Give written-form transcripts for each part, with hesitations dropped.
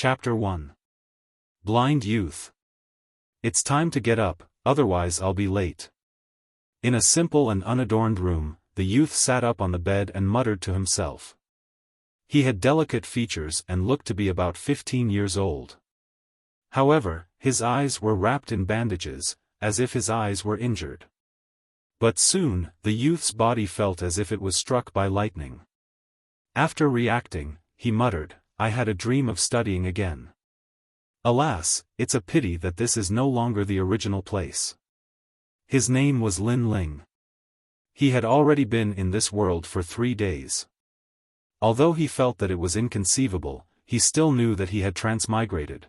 Chapter 1. Blind Youth. It's time to get up, otherwise I'll be late. In a simple and unadorned room, the youth sat up on the bed and muttered to himself. He had delicate features and looked to be about 15 years old. However, his eyes were wrapped in bandages, as if his eyes were injured. But soon, the youth's body felt as if it was struck by lightning. After reacting, he muttered, "I had a dream of studying again. Alas, it's a pity that this is no longer the original place." His name was Lin Ling. He had already been in this world for 3 days. Although he felt that it was inconceivable, he still knew that he had transmigrated.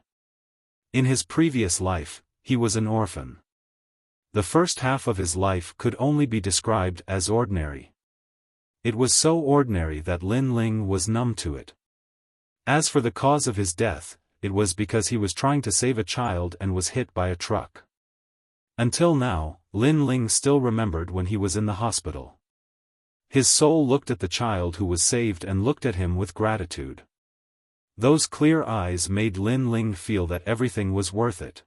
In his previous life, he was an orphan. The first half of his life could only be described as ordinary. It was so ordinary that Lin Ling was numb to it. As for the cause of his death, it was because he was trying to save a child and was hit by a truck. Until now, Lin Ling still remembered when he was in the hospital. His soul looked at the child who was saved and looked at him with gratitude. Those clear eyes made Lin Ling feel that everything was worth it.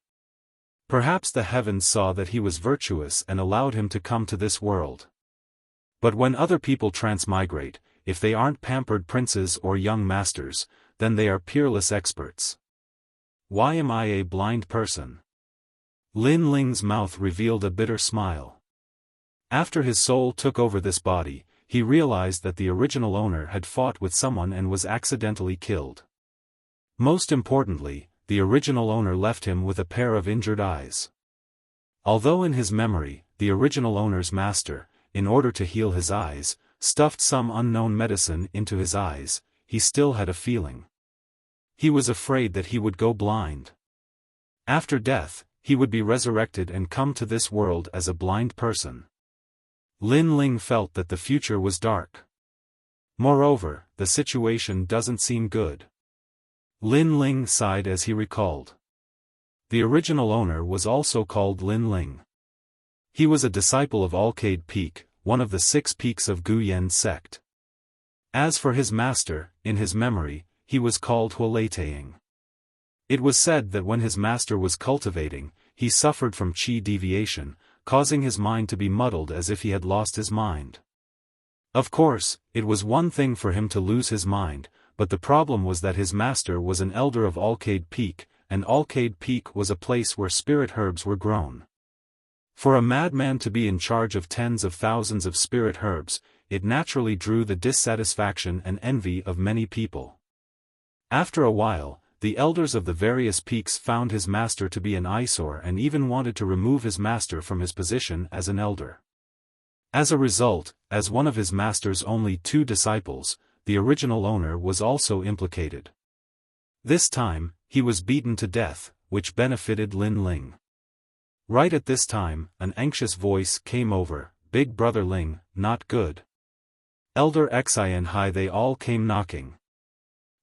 Perhaps the heavens saw that he was virtuous and allowed him to come to this world. But when other people transmigrate, if they aren't pampered princes or young masters, then they are peerless experts. Why am I a blind person? Lin Ling's mouth revealed a bitter smile. After his soul took over this body, he realized that the original owner had fought with someone and was accidentally killed. Most importantly, the original owner left him with a pair of injured eyes. Although in his memory, the original owner's master, in order to heal his eyes, stuffed some unknown medicine into his eyes, he still had a feeling. He was afraid that he would go blind. After death, he would be resurrected and come to this world as a blind person. Lin Ling felt that the future was dark. Moreover, the situation doesn't seem good. Lin Ling sighed as he recalled. The original owner was also called Lin Ling. He was a disciple of Alcade Peak, one of the 6 peaks of Guyan sect. As for his master, in his memory, he was called Hualeteing. It was said that when his master was cultivating, he suffered from qi deviation, causing his mind to be muddled as if he had lost his mind. Of course, it was one thing for him to lose his mind, but the problem was that his master was an elder of Alcade Peak, and Alcade Peak was a place where spirit herbs were grown. For a madman to be in charge of tens of thousands of spirit herbs, it naturally drew the dissatisfaction and envy of many people. After a while, the elders of the various peaks found his master to be an eyesore and even wanted to remove his master from his position as an elder. As a result, as one of his master's only 2 disciples, the original owner was also implicated. This time, he was beaten to death, which benefited Lin Ling. Right at this time, an anxious voice came over, "Big Brother Ling, not good. Elder Xian Hai." They all came knocking.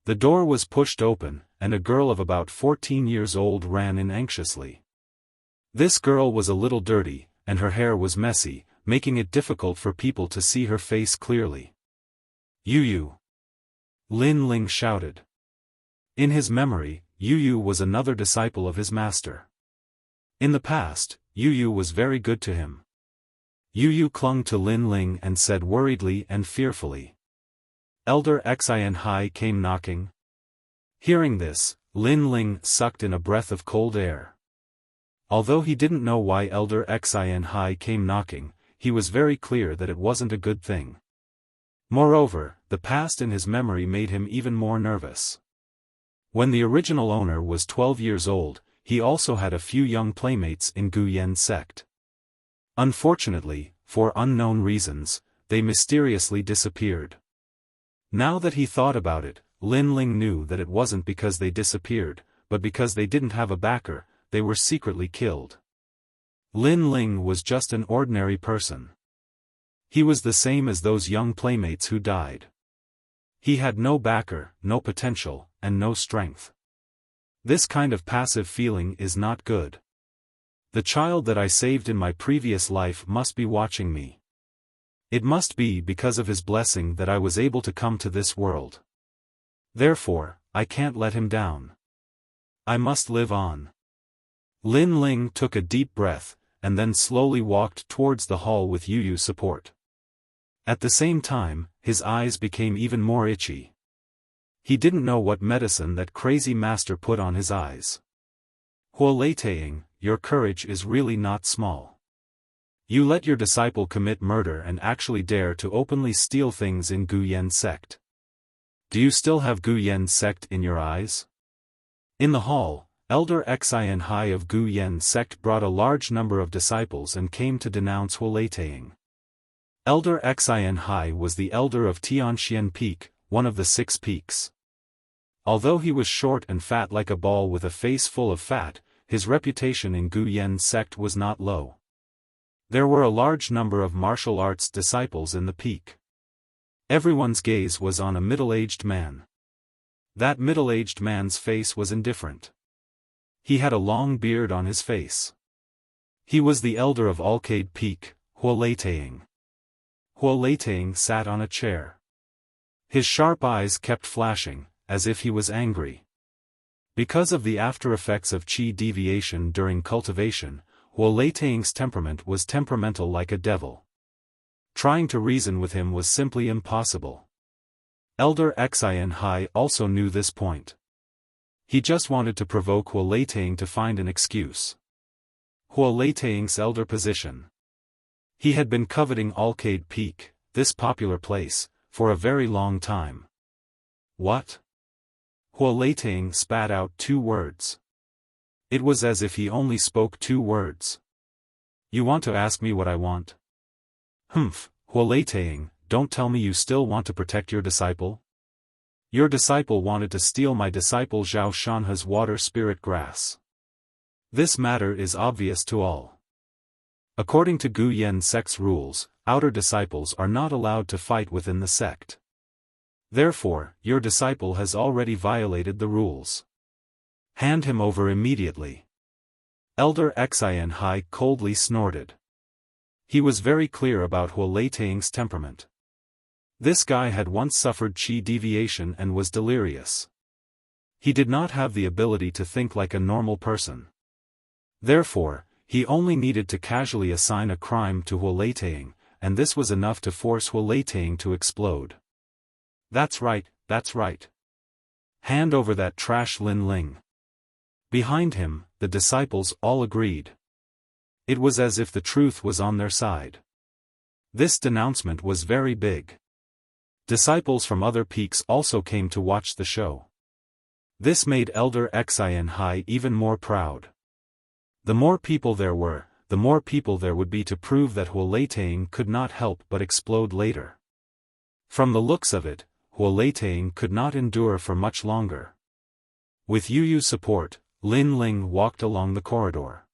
The door was pushed open, and a girl of about 14 years old ran in anxiously. This girl was a little dirty, and her hair was messy, making it difficult for people to see her face clearly. "Yu." Lin Ling shouted. In his memory, Yu was another disciple of his master. In the past, Yu was very good to him. Yu clung to Lin Ling and said worriedly and fearfully, "Elder Xian Hai came knocking." Hearing this, Lin Ling sucked in a breath of cold air. Although he didn't know why Elder Xian Hai came knocking, he was very clear that it wasn't a good thing. Moreover, the past in his memory made him even more nervous. When the original owner was 12 years old, he also had a few young playmates in Guyan sect. Unfortunately, for unknown reasons, they mysteriously disappeared. Now that he thought about it, Lin Ling knew that it wasn't because they disappeared, but because they didn't have a backer, they were secretly killed. Lin Ling was just an ordinary person. He was the same as those young playmates who died. He had no backer, no potential, and no strength. This kind of passive feeling is not good. The child that I saved in my previous life must be watching me. It must be because of his blessing that I was able to come to this world. Therefore, I can't let him down. I must live on. Lin Ling took a deep breath, and then slowly walked towards the hall with Yu's support. At the same time, his eyes became even more itchy. He didn't know what medicine that crazy master put on his eyes. Huoleitang, your courage is really not small. You let your disciple commit murder and actually dare to openly steal things in Gu Yan's sect. Do you still have Gu Yan's sect in your eyes? In the hall, Elder Xian Hai of Gu Yan's sect brought a large number of disciples and came to denounce Huoleitang. Elder Xian Hai was the elder of Tianxian Peak, one of the 6 peaks. Although he was short and fat like a ball with a face full of fat, his reputation in Gu Yan's sect was not low. There were a large number of martial arts disciples in the peak. Everyone's gaze was on a middle-aged man. That middle-aged man's face was indifferent. He had a long beard on his face. He was the elder of Alcade Peak, Huoleitang. Huoleitang sat on a chair. His sharp eyes kept flashing, as if he was angry. Because of the after-effects of qi deviation during cultivation, Huoleitang's temperament was temperamental like a devil. Trying to reason with him was simply impossible. Elder Xian Hai also knew this point. He just wanted to provoke Huoleitang to find an excuse. Huoleitang's elder position. He had been coveting Alcade Peak, this popular place, for a very long time. What? Huoleitang spat out 2 words. It was as if he only spoke 2 words. You want to ask me what I want? Humph, Huoleitang, don't tell me you still want to protect your disciple? Your disciple wanted to steal my disciple Xiaofan's water spirit grass. This matter is obvious to all. According to Gu Yan's sect's rules, outer disciples are not allowed to fight within the sect. Therefore, your disciple has already violated the rules. Hand him over immediately. Elder Xian Hai coldly snorted. He was very clear about Huoleitang's temperament. This guy had once suffered qi deviation and was delirious. He did not have the ability to think like a normal person. Therefore, he only needed to casually assign a crime to Huoleitang, and this was enough to force Huoleitang to explode. That's right, that's right. Hand over that trash Lin Ling. Behind him, the disciples all agreed. It was as if the truth was on their side. This denouncement was very big. Disciples from other peaks also came to watch the show. This made Elder Xian Hai even more proud. The more people there were, the more people there would be to prove that Huoleitang could not help but explode later. From the looks of it, Huoleitang could not endure for much longer. With Yu's support, Lin Ling walked along the corridor.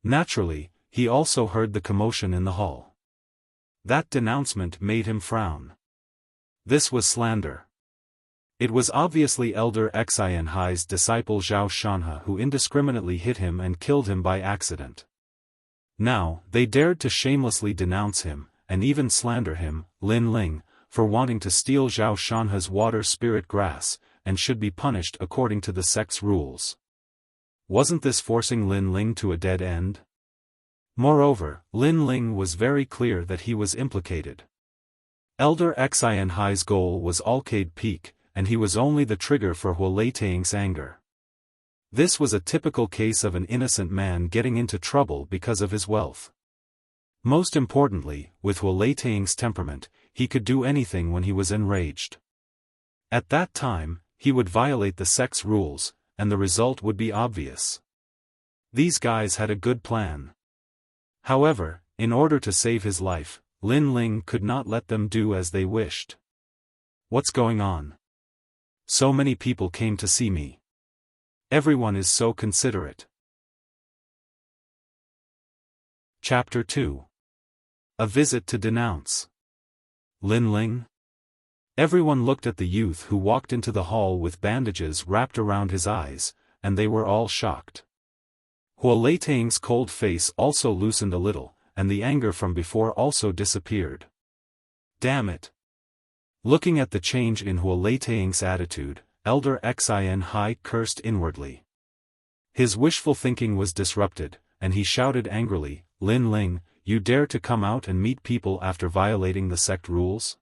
Naturally, he also heard the commotion in the hall. That denouncement made him frown. This was slander. It was obviously Elder Xian Hai's disciple Xiaofan who indiscriminately hit him and killed him by accident. Now, they dared to shamelessly denounce him, and even slander him, Lin Ling, for wanting to steal Xiaofan's water spirit grass, and should be punished according to the sect's rules. Wasn't this forcing Lin Ling to a dead end? Moreover, Lin Ling was very clear that he was implicated. Elder Xian Hai's goal was Alcade Peak, and he was only the trigger for Huoleitang's anger. This was a typical case of an innocent man getting into trouble because of his wealth. Most importantly, with Huoleitang's temperament, he could do anything when he was enraged. At that time, he would violate the sect's rules, and the result would be obvious. These guys had a good plan. However, in order to save his life, Lin Ling could not let them do as they wished. What's going on? So many people came to see me. Everyone is so considerate. Chapter 2. A visit to denounce. Lin Ling? Everyone looked at the youth who walked into the hall with bandages wrapped around his eyes, and they were all shocked. Huoleitang's cold face also loosened a little, and the anger from before also disappeared. Damn it! Looking at the change in Huoleitang's attitude, Elder Xian Hai cursed inwardly. His wishful thinking was disrupted, and he shouted angrily, "Lin Ling, you dare to come out and meet people after violating the sect rules?"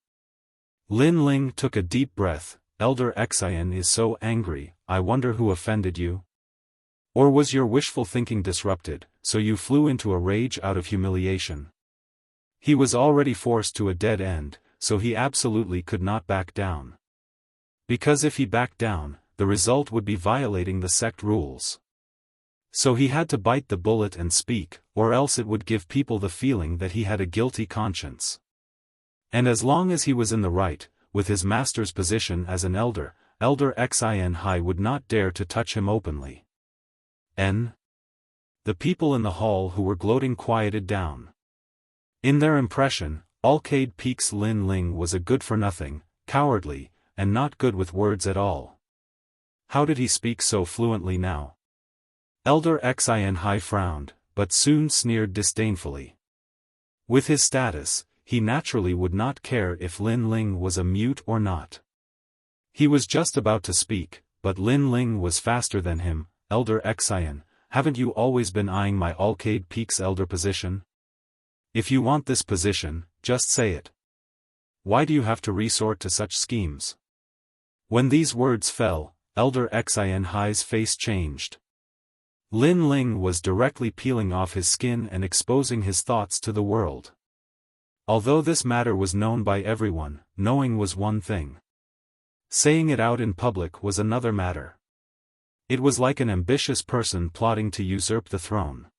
Lin Ling took a deep breath. "Elder Xian is so angry, I wonder who offended you? Or was your wishful thinking disrupted, so you flew into a rage out of humiliation?" He was already forced to a dead end, so he absolutely could not back down. Because if he backed down, the result would be violating the sect rules. So he had to bite the bullet and speak, or else it would give people the feeling that he had a guilty conscience. And as long as he was in the right, with his master's position as an elder, Elder Xin Hai would not dare to touch him openly. The people in the hall who were gloating quieted down. In their impression, Alcade Peak's Lin Ling was a good-for-nothing, cowardly, and not good with words at all. How did he speak so fluently now? Elder Xin Hai frowned, but soon sneered disdainfully. With his status, he naturally would not care if Lin Ling was a mute or not. He was just about to speak, but Lin Ling was faster than him. "Elder Xian, haven't you always been eyeing my Alcade Peak's elder position? If you want this position, just say it. Why do you have to resort to such schemes?" When these words fell, Elder Xin Hai's face changed. Lin Ling was directly peeling off his skin and exposing his thoughts to the world. Although this matter was known by everyone, knowing was one thing. Saying it out in public was another matter. It was like an ambitious person plotting to usurp the throne.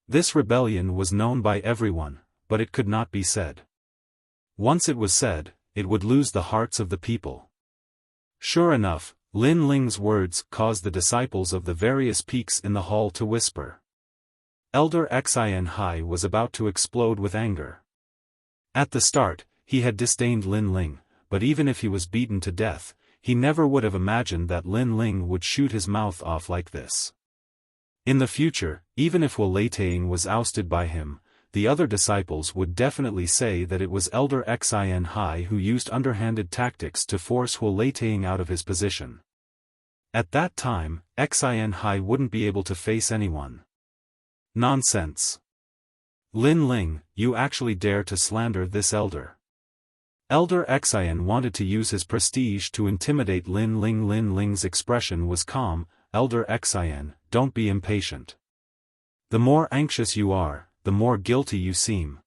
This rebellion was known by everyone, but it could not be said. Once it was said, it would lose the hearts of the people. Sure enough, Lin Ling's words caused the disciples of the various peaks in the hall to whisper. Elder Xin Hai was about to explode with anger. At the start, he had disdained Lin Ling, but even if he was beaten to death, he never would have imagined that Lin Ling would shoot his mouth off like this. In the future, even if Wu Leitang was ousted by him, the other disciples would definitely say that it was Elder Xin Hai who used underhanded tactics to force Wu Leitang out of his position. At that time, Xin Hai wouldn't be able to face anyone. Nonsense. Lin Ling, you actually dare to slander this elder. Elder Xian wanted to use his prestige to intimidate Lin Ling. Lin Ling's expression was calm. "Elder Xian, don't be impatient. The more anxious you are, the more guilty you seem.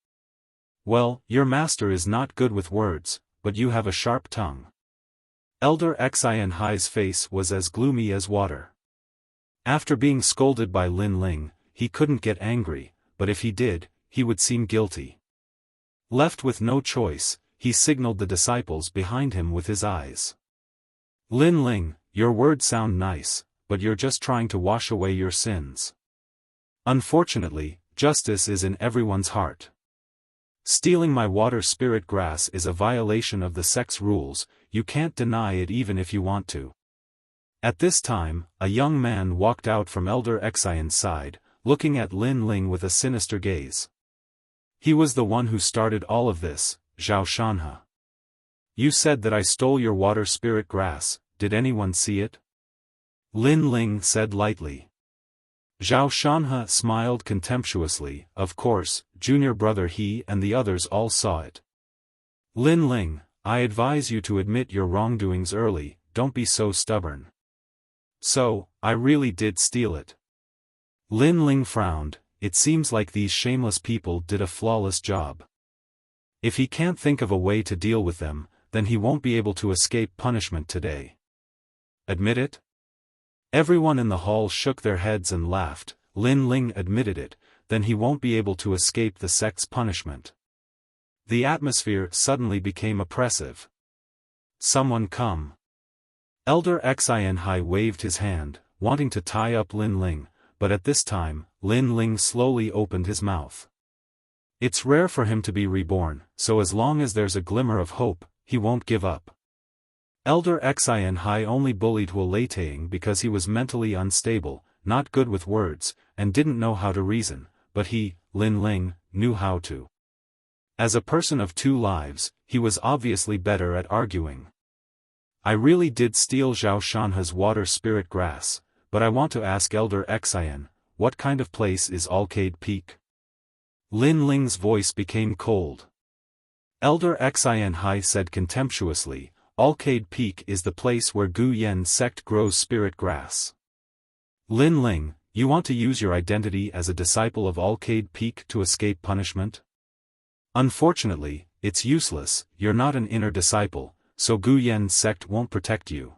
Well, your master is not good with words, but you have a sharp tongue." Elder Xin Hai's face was as gloomy as water. After being scolded by Lin Ling, he couldn't get angry, but if he did, he would seem guilty. Left with no choice, he signaled the disciples behind him with his eyes. "Lin Ling, your words sound nice, but you're just trying to wash away your sins. Unfortunately, justice is in everyone's heart. Stealing my water spirit grass is a violation of the sect's rules, you can't deny it even if you want to." At this time, a young man walked out from Elder Xian's side, looking at Lin Ling with a sinister gaze. He was the one who started all of this, Xiaofan. "You said that I stole your water spirit grass, did anyone see it?" Lin Ling said lightly. Xiaofan smiled contemptuously. "Of course, junior brother, he and the others all saw it. Lin Ling, I advise you to admit your wrongdoings early, don't be so stubborn." "So, I really did steal it." Lin Ling frowned. It seems like these shameless people did a flawless job. If he can't think of a way to deal with them, then he won't be able to escape punishment today. "Admit it?" Everyone in the hall shook their heads and laughed. Lin Ling admitted it, then he won't be able to escape the sect's punishment. The atmosphere suddenly became oppressive. "Someone come." Elder Xin Hai waved his hand, wanting to tie up Lin Ling, but at this time, Lin Ling slowly opened his mouth. It's rare for him to be reborn, so as long as there's a glimmer of hope, he won't give up. Elder Xin Hai only bullied Wu Leitang because he was mentally unstable, not good with words, and didn't know how to reason, but he, Lin Ling, knew how to. As a person of two lives, he was obviously better at arguing. "I really did steal Xiaoshan's water spirit grass, but I want to ask Elder Xian, what kind of place is Alcade Peak? Lin Ling's voice became cold. Elder Xian Hai said contemptuously, Alcade Peak is the place where Gu Yen sect grows spirit grass. Lin Ling, you want to use your identity as a disciple of Alcade Peak to escape punishment? Unfortunately, it's useless, you're not an inner disciple, so Gu Yen's sect won't protect you.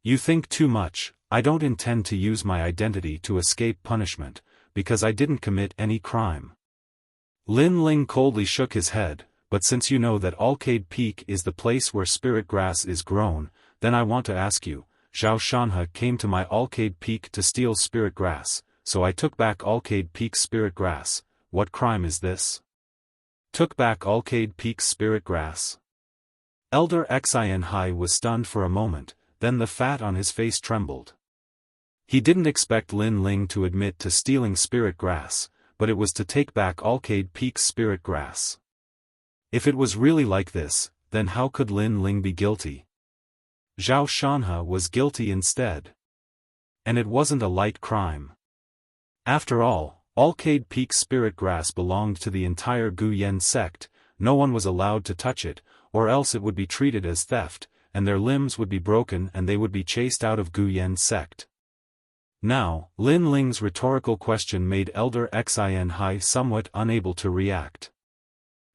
You think too much. I don't intend to use my identity to escape punishment, because I didn't commit any crime. Lin Ling coldly shook his head, but since you know that Alcade Peak is the place where spirit grass is grown, then I want to ask you, Zhao Shanhe came to my Alcade Peak to steal spirit grass, so I took back Alcade Peak's spirit grass. What crime is this? Took back Alcade Peak's spirit grass? Elder Xian Hai was stunned for a moment, then the fat on his face trembled. He didn't expect Lin Ling to admit to stealing spirit grass, but it was to take back Alcade Peak's spirit grass. If it was really like this, then how could Lin Ling be guilty? Zhao Shanhe was guilty instead. And it wasn't a light crime. After all, Alcade Peak's spirit grass belonged to the entire Gu Yen sect, no one was allowed to touch it, or else it would be treated as theft, and their limbs would be broken and they would be chased out of Gu Yen's sect. Now, Lin Ling's rhetorical question made Elder Xian Hai somewhat unable to react.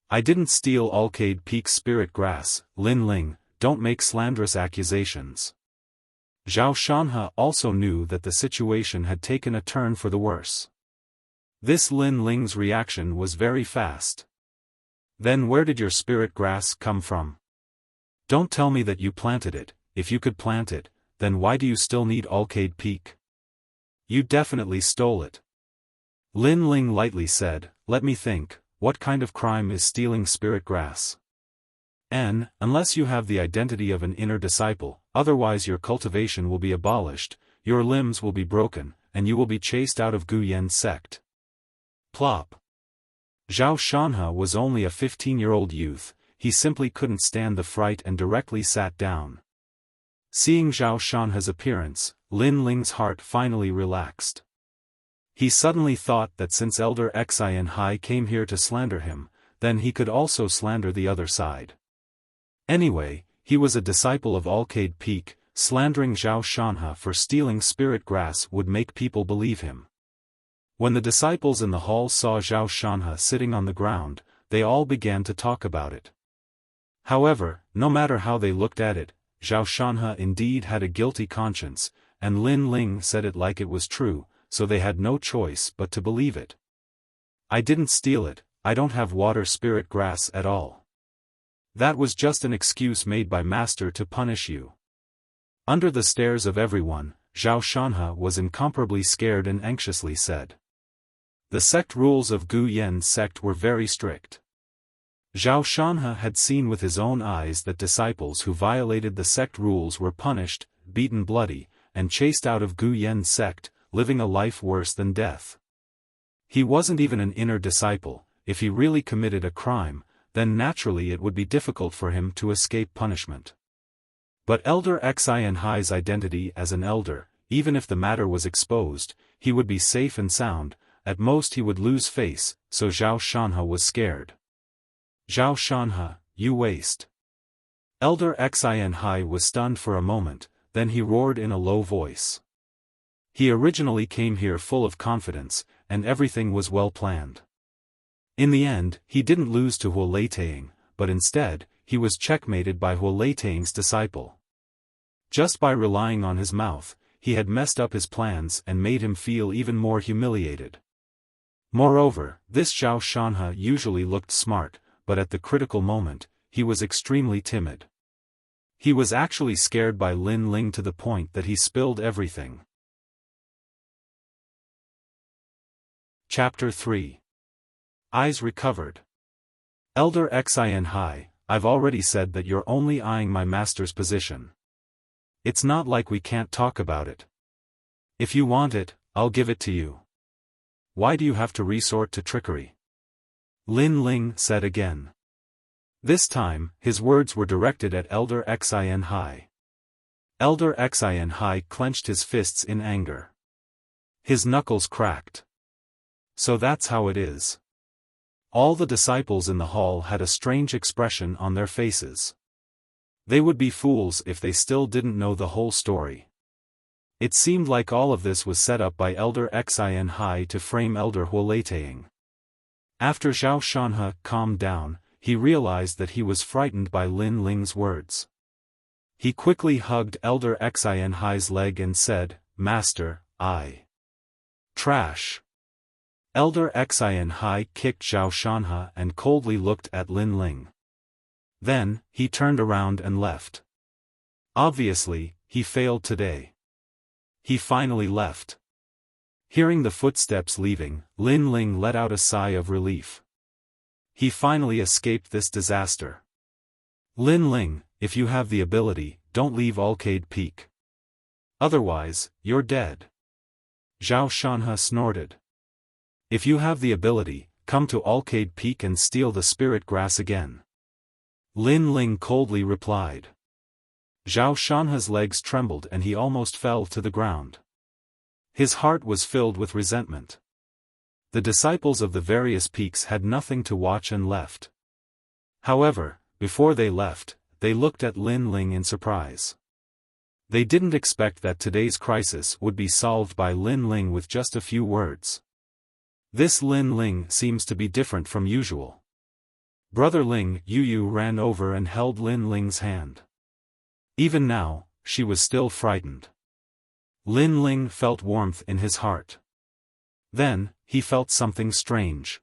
I didn't steal Alcade Peak's spirit grass, Lin Ling, don't make slanderous accusations. Zhao Shanhe also knew that the situation had taken a turn for the worse. This Lin Ling's reaction was very fast. Then where did your spirit grass come from? Don't tell me that you planted it. If you could plant it, then why do you still need Alcade Peak? You definitely stole it. Lin Ling lightly said, let me think, what kind of crime is stealing spirit grass? Unless you have the identity of an inner disciple, otherwise your cultivation will be abolished, your limbs will be broken, and you will be chased out of Gu Yen's sect. Plop. Zhao Shanhe was only a 15-year-old youth, he simply couldn't stand the fright and directly sat down. Seeing Zhao Shanhe's appearance, Lin Ling's heart finally relaxed. He suddenly thought that since Elder Xian Hai came here to slander him, then he could also slander the other side. Anyway, he was a disciple of Alcade Peak, slandering Zhao Shanhe for stealing spirit grass would make people believe him. When the disciples in the hall saw Zhao Shanhe sitting on the ground, they all began to talk about it. However, no matter how they looked at it, Zhao Shanhe indeed had a guilty conscience, and Lin Ling said it like it was true, so they had no choice but to believe it. I didn't steal it, I don't have water spirit grass at all. That was just an excuse made by Master to punish you. Under the stares of everyone, Zhao Shanhe was incomparably scared and anxiously said. The sect rules of Gu Yen's sect were very strict. Zhao Shanhe had seen with his own eyes that disciples who violated the sect rules were punished, beaten bloody, and chased out of Gu Yen's sect, living a life worse than death. He wasn't even an inner disciple. If he really committed a crime, then naturally it would be difficult for him to escape punishment. But Elder Xian Hai's identity as an elder, even if the matter was exposed, he would be safe and sound, at most he would lose face, so Zhao Shanhe was scared. Zhao Shanhe, you waste. Elder Xian Hai was stunned for a moment, then he roared in a low voice. He originally came here full of confidence, and everything was well planned. In the end, he didn't lose to Huo Leitang, but instead, he was checkmated by Huo Leitang's disciple. Just by relying on his mouth, he had messed up his plans and made him feel even more humiliated. Moreover, this Zhao Shanhe usually looked smart, but at the critical moment, he was extremely timid. He was actually scared by Lin Ling to the point that he spilled everything. Chapter 3. Eyes recovered. Elder Xian Hai, I've already said that you're only eyeing my master's position. It's not like we can't talk about it. If you want it, I'll give it to you. Why do you have to resort to trickery? Lin Ling said again. This time, his words were directed at Elder Xian Hai. Elder Xian Hai clenched his fists in anger. His knuckles cracked. So that's how it is. All the disciples in the hall had a strange expression on their faces. They would be fools if they still didn't know the whole story. It seemed like all of this was set up by Elder Xian Hai to frame Elder Huoleitang. After Zhao Shanhe calmed down, he realized that he was frightened by Lin Ling's words. He quickly hugged Elder Xian Hai's leg and said, "Master, I." Trash. Elder Xian Hai kicked Zhao Shanhe and coldly looked at Lin Ling. Then, he turned around and left. Obviously, he failed today. He finally left. Hearing the footsteps leaving, Lin Ling let out a sigh of relief. He finally escaped this disaster. Lin Ling, if you have the ability, don't leave Arcade Peak. Otherwise, you're dead. Zhao Shanhe snorted. If you have the ability, come to Arcade Peak and steal the spirit grass again. Lin Ling coldly replied. Zhao Shanhe's legs trembled and he almost fell to the ground. His heart was filled with resentment. The disciples of the various peaks had nothing to watch and left. However, before they left, they looked at Lin Ling in surprise. They didn't expect that today's crisis would be solved by Lin Ling with just a few words. This Lin Ling seems to be different from usual. Brother Ling Yu ran over and held Lin Ling's hand. Even now, she was still frightened. Lin Ling felt warmth in his heart. Then, he felt something strange.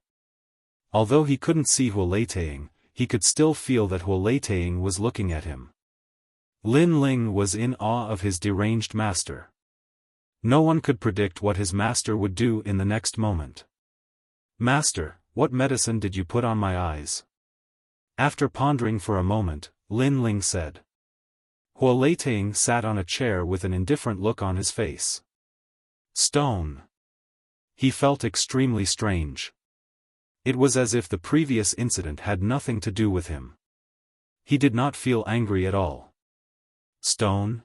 Although he couldn't see Huoleitang, he could still feel that Huoleitang was looking at him. Lin Ling was in awe of his deranged master. No one could predict what his master would do in the next moment. "Master, what medicine did you put on my eyes?" After pondering for a moment, Lin Ling said. Huoleitang sat on a chair with an indifferent look on his face. Stone. He felt extremely strange. It was as if the previous incident had nothing to do with him. He did not feel angry at all. Stone?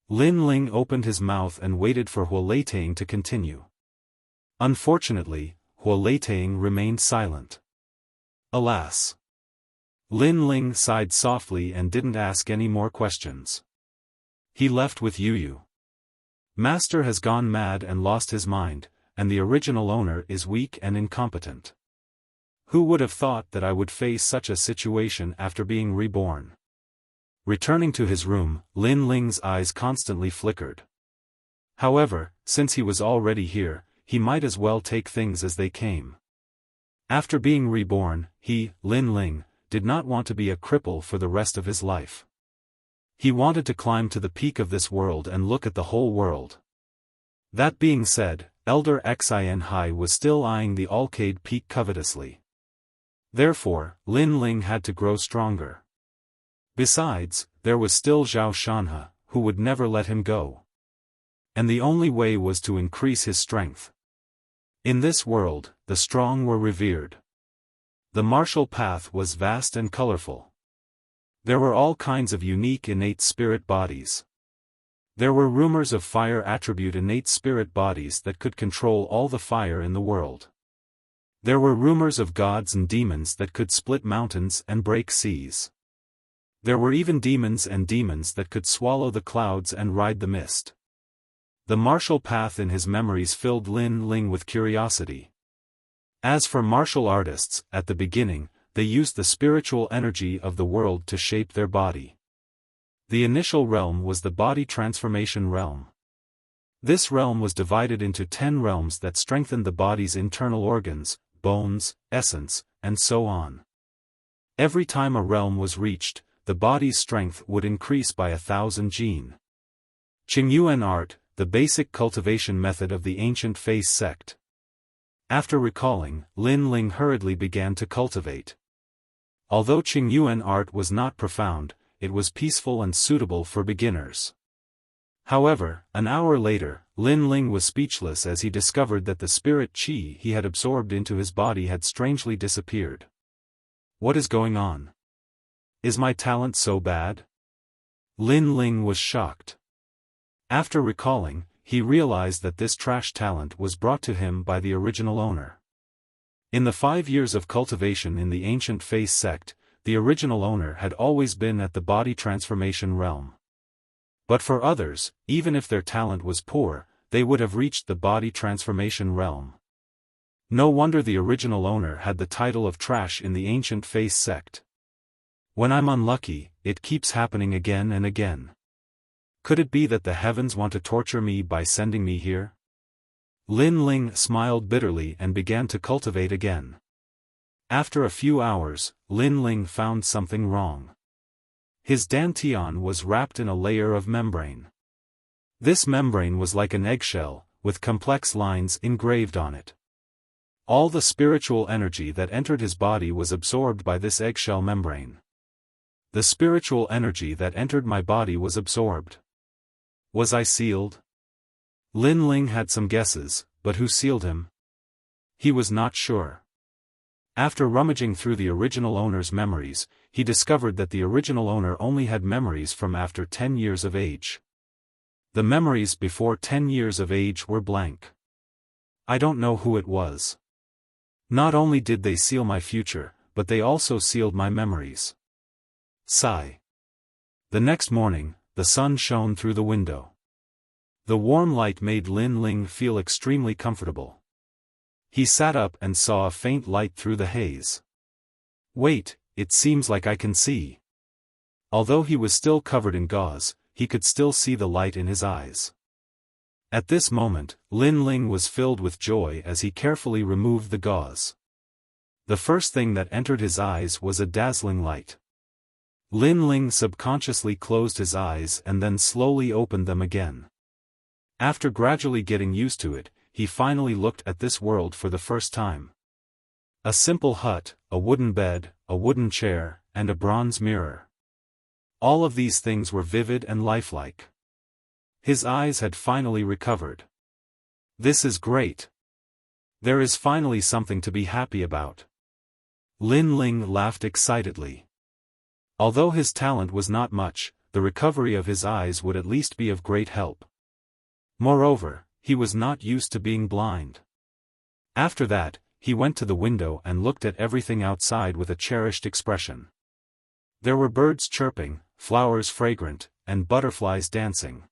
Lin Ling opened his mouth and waited for Huoleitang to continue. Unfortunately, Huoleitang remained silent. Alas. Lin Ling sighed softly and didn't ask any more questions. He left with Yu. Master has gone mad and lost his mind, and the original owner is weak and incompetent. Who would have thought that I would face such a situation after being reborn? Returning to his room, Lin Ling's eyes constantly flickered. However, since he was already here, he might as well take things as they came. After being reborn, he, Lin Ling, did not want to be a cripple for the rest of his life. He wanted to climb to the peak of this world and look at the whole world. That being said, Elder Xian Hai was still eyeing the Arcade Peak covetously. Therefore, Lin Ling had to grow stronger. Besides, there was still Zhao Shanhe, who would never let him go. And the only way was to increase his strength. In this world, the strong were revered. The martial path was vast and colorful. There were all kinds of unique innate spirit bodies. There were rumors of fire attribute innate spirit bodies that could control all the fire in the world. There were rumors of gods and demons that could split mountains and break seas. There were even demons that could swallow the clouds and ride the mist. The martial path in his memories filled Lin Ling with curiosity. As for martial artists, at the beginning, they used the spiritual energy of the world to shape their body. The initial realm was the body transformation realm. This realm was divided into 10 realms that strengthened the body's internal organs, bones, essence, and so on. Every time a realm was reached, the body's strength would increase by 1,000 gene. Qingyuan art, the basic cultivation method of the ancient Face sect. After recalling, Lin Ling hurriedly began to cultivate. Although Qingyuan art was not profound, it was peaceful and suitable for beginners. However, an hour later, Lin Ling was speechless as he discovered that the spirit qi he had absorbed into his body had strangely disappeared. What is going on? Is my talent so bad? Lin Ling was shocked. After recalling, he realized that this trash talent was brought to him by the original owner. In the 5 years of cultivation in the ancient Face sect, the original owner had always been at the body transformation realm. But for others, even if their talent was poor, they would have reached the body transformation realm. No wonder the original owner had the title of trash in the ancient Face sect. When I'm unlucky, it keeps happening again and again. Could it be that the heavens want to torture me by sending me here? Lin Ling smiled bitterly and began to cultivate again. After a few hours, Lin Ling found something wrong. His dantian was wrapped in a layer of membrane. This membrane was like an eggshell, with complex lines engraved on it. All the spiritual energy that entered his body was absorbed by this eggshell membrane. The spiritual energy that entered my body was absorbed. Was I sealed? Lin Ling had some guesses, but who sealed him? He was not sure. After rummaging through the original owner's memories, he discovered that the original owner only had memories from after 10 years of age. The memories before 10 years of age were blank. I don't know who it was. Not only did they seal my future, but they also sealed my memories. Sigh. The next morning, the sun shone through the window. The warm light made Lin Ling feel extremely comfortable. He sat up and saw a faint light through the haze. Wait, it seems like I can see. Although he was still covered in gauze, he could still see the light in his eyes. At this moment, Lin Ling was filled with joy as he carefully removed the gauze. The first thing that entered his eyes was a dazzling light. Lin Ling subconsciously closed his eyes and then slowly opened them again. After gradually getting used to it, he finally looked at this world for the first time. A simple hut, a wooden bed, a wooden chair, and a bronze mirror. All of these things were vivid and lifelike. His eyes had finally recovered. This is great. There is finally something to be happy about. Lin Ling laughed excitedly. Although his talent was not much, the recovery of his eyes would at least be of great help. Moreover, he was not used to being blind. After that, he went to the window and looked at everything outside with a cherished expression. There were birds chirping, flowers fragrant, and butterflies dancing.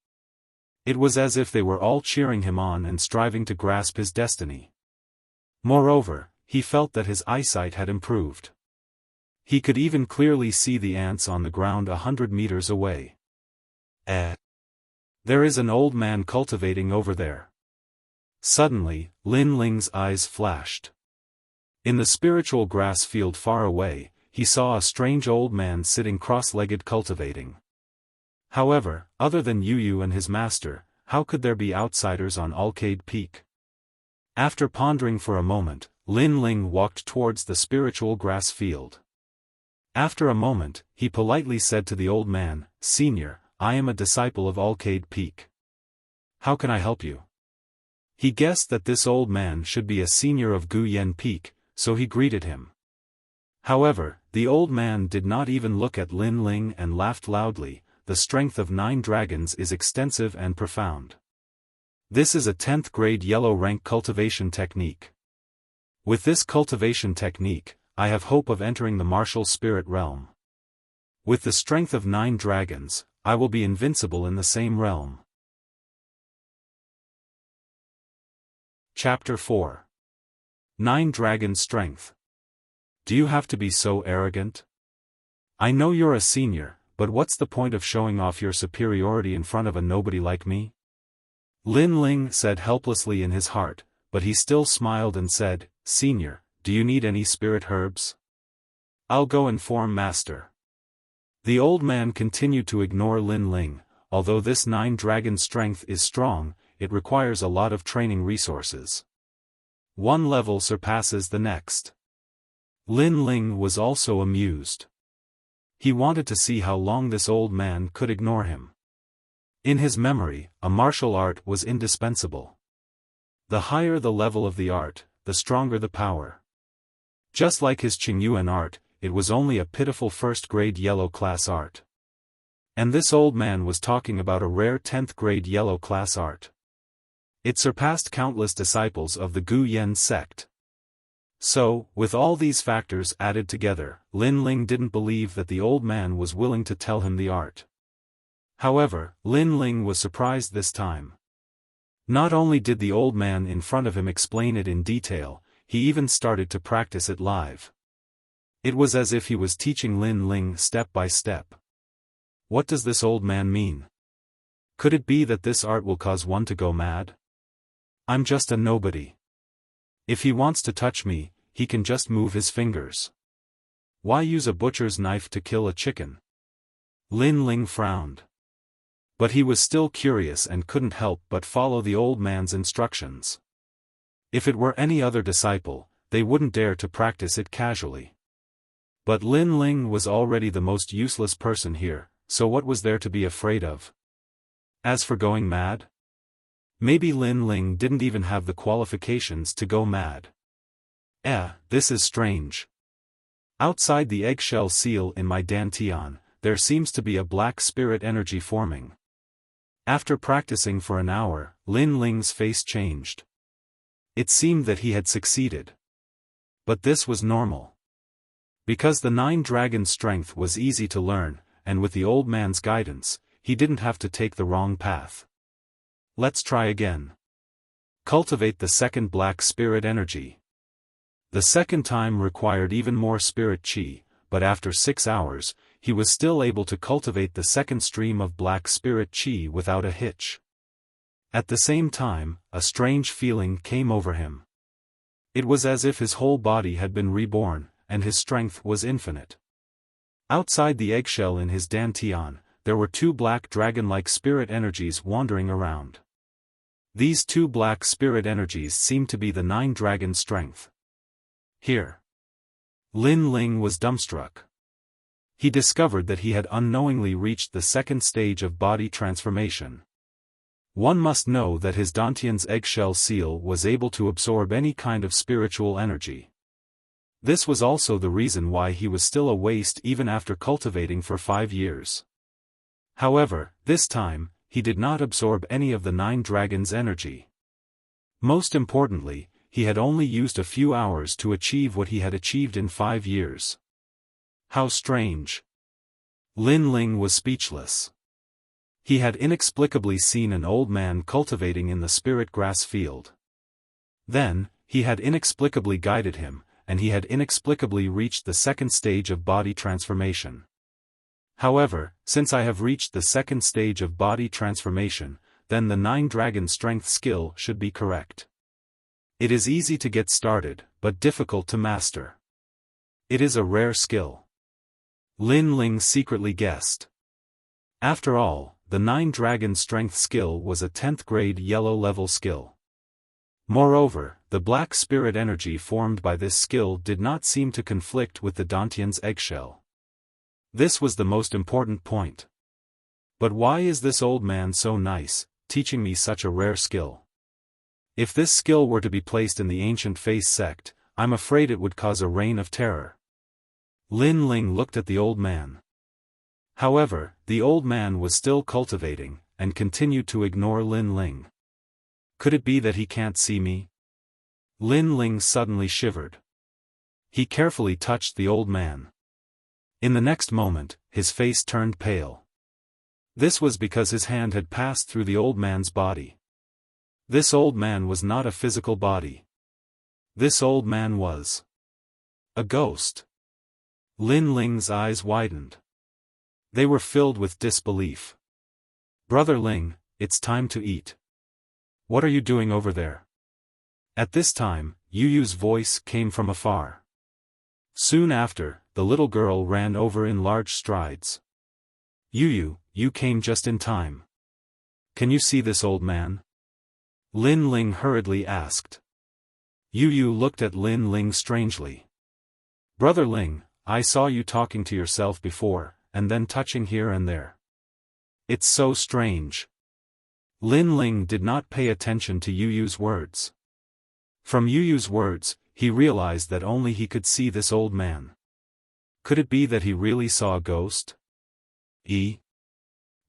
It was as if they were all cheering him on and striving to grasp his destiny. Moreover, he felt that his eyesight had improved. He could even clearly see the ants on the ground 100 meters away. There is an old man cultivating over there. Suddenly, Lin Ling's eyes flashed. In the spiritual grass field far away, he saw a strange old man sitting cross-legged cultivating. However, other than Yu and his master, how could there be outsiders on Alcade Peak? After pondering for a moment, Lin Ling walked towards the spiritual grass field. After a moment, he politely said to the old man, "Senior, I am a disciple of Alcade Peak. How can I help you?" He guessed that this old man should be a senior of Guyen Peak, so he greeted him. However, the old man did not even look at Lin Ling and laughed loudly. The strength of 9 dragons is extensive and profound. This is a 10th grade yellow rank cultivation technique. With this cultivation technique, I have hope of entering the martial spirit realm. With the strength of 9 dragons, I will be invincible in the same realm. Chapter 4. 9 Dragon Strength. Do you have to be so arrogant? I know you're a senior, but what's the point of showing off your superiority in front of a nobody like me? Lin Ling said helplessly in his heart, but he still smiled and said, "Senior, do you need any spirit herbs? I'll go inform Master." The old man continued to ignore Lin Ling. Although this 9 dragon strength is strong, it requires a lot of training resources. One level surpasses the next. Lin Ling was also amused. He wanted to see how long this old man could ignore him. In his memory, a martial art was indispensable. The higher the level of the art, the stronger the power. Just like his Qingyuan art, it was only a pitiful first-grade yellow class art. And this old man was talking about a rare 10th grade yellow class art. It surpassed countless disciples of the Gu Yen sect. So, with all these factors added together, Lin Ling didn't believe that the old man was willing to tell him the art. However, Lin Ling was surprised this time. Not only did the old man in front of him explain it in detail, he even started to practice it live. It was as if he was teaching Lin Ling step by step. What does this old man mean? Could it be that this art will cause one to go mad? I'm just a nobody. If he wants to touch me, he can just move his fingers. Why use a butcher's knife to kill a chicken? Lin Ling frowned. But he was still curious and couldn't help but follow the old man's instructions. If it were any other disciple, they wouldn't dare to practice it casually. But Lin Ling was already the most useless person here, so what was there to be afraid of? As for going mad? Maybe Lin Ling didn't even have the qualifications to go mad. This is strange. Outside the eggshell seal in my dantian, there seems to be a black spirit energy forming. After practicing for an hour, Lin Ling's face changed. It seemed that he had succeeded. But this was normal. Because the 9 dragon strength was easy to learn, and with the old man's guidance, he didn't have to take the wrong path. Let's try again. Cultivate the second black spirit energy. The second time required even more spirit chi, but after 6 hours, he was still able to cultivate the second stream of black spirit chi without a hitch. At the same time, a strange feeling came over him. It was as if his whole body had been reborn, and his strength was infinite. Outside the eggshell in his dantian, there were 2 black dragon-like spirit energies wandering around. These 2 black spirit energies seemed to be the 9 dragon strength. Here. Lin Ling was dumbstruck. He discovered that he had unknowingly reached the second stage of body transformation. One must know that his dantian's eggshell seal was able to absorb any kind of spiritual energy. This was also the reason why he was still a waste even after cultivating for 5 years. However, this time, he did not absorb any of the 9 dragons' energy. Most importantly, he had only used a few hours to achieve what he had achieved in 5 years. How strange. Lin Ling was speechless. He had inexplicably seen an old man cultivating in the spirit grass field. Then, he had inexplicably guided him, and he had inexplicably reached the second stage of body transformation. However, since I have reached the second stage of body transformation, then the 9 dragon strength skill should be correct. It is easy to get started, but difficult to master. It is a rare skill. Lin Ling secretly guessed. After all, the 9 dragon strength skill was a 10th grade yellow level skill. Moreover, the black spirit energy formed by this skill did not seem to conflict with the dantian's eggshell. This was the most important point. But why is this old man so nice, teaching me such a rare skill? If this skill were to be placed in the ancient face sect, I'm afraid it would cause a reign of terror. Lin Ling looked at the old man. However, the old man was still cultivating, and continued to ignore Lin Ling. Could it be that he can't see me? Lin Ling suddenly shivered. He carefully touched the old man. In the next moment, his face turned pale. This was because his hand had passed through the old man's body. This old man was not a physical body. This old man was a ghost. Lin Ling's eyes widened. They were filled with disbelief. Brother Ling, it's time to eat. What are you doing over there? At this time, Yu Yu's voice came from afar. Soon after, the little girl ran over in large strides. Yu Yu, you came just in time. Can you see this old man? Lin Ling hurriedly asked. Yu Yu looked at Lin Ling strangely. Brother Ling, I saw you talking to yourself before, and then touching here and there. It's so strange. Lin Ling did not pay attention to Yu Yu's words. From Yu Yu's words, he realized that only he could see this old man. Could it be that he really saw a ghost?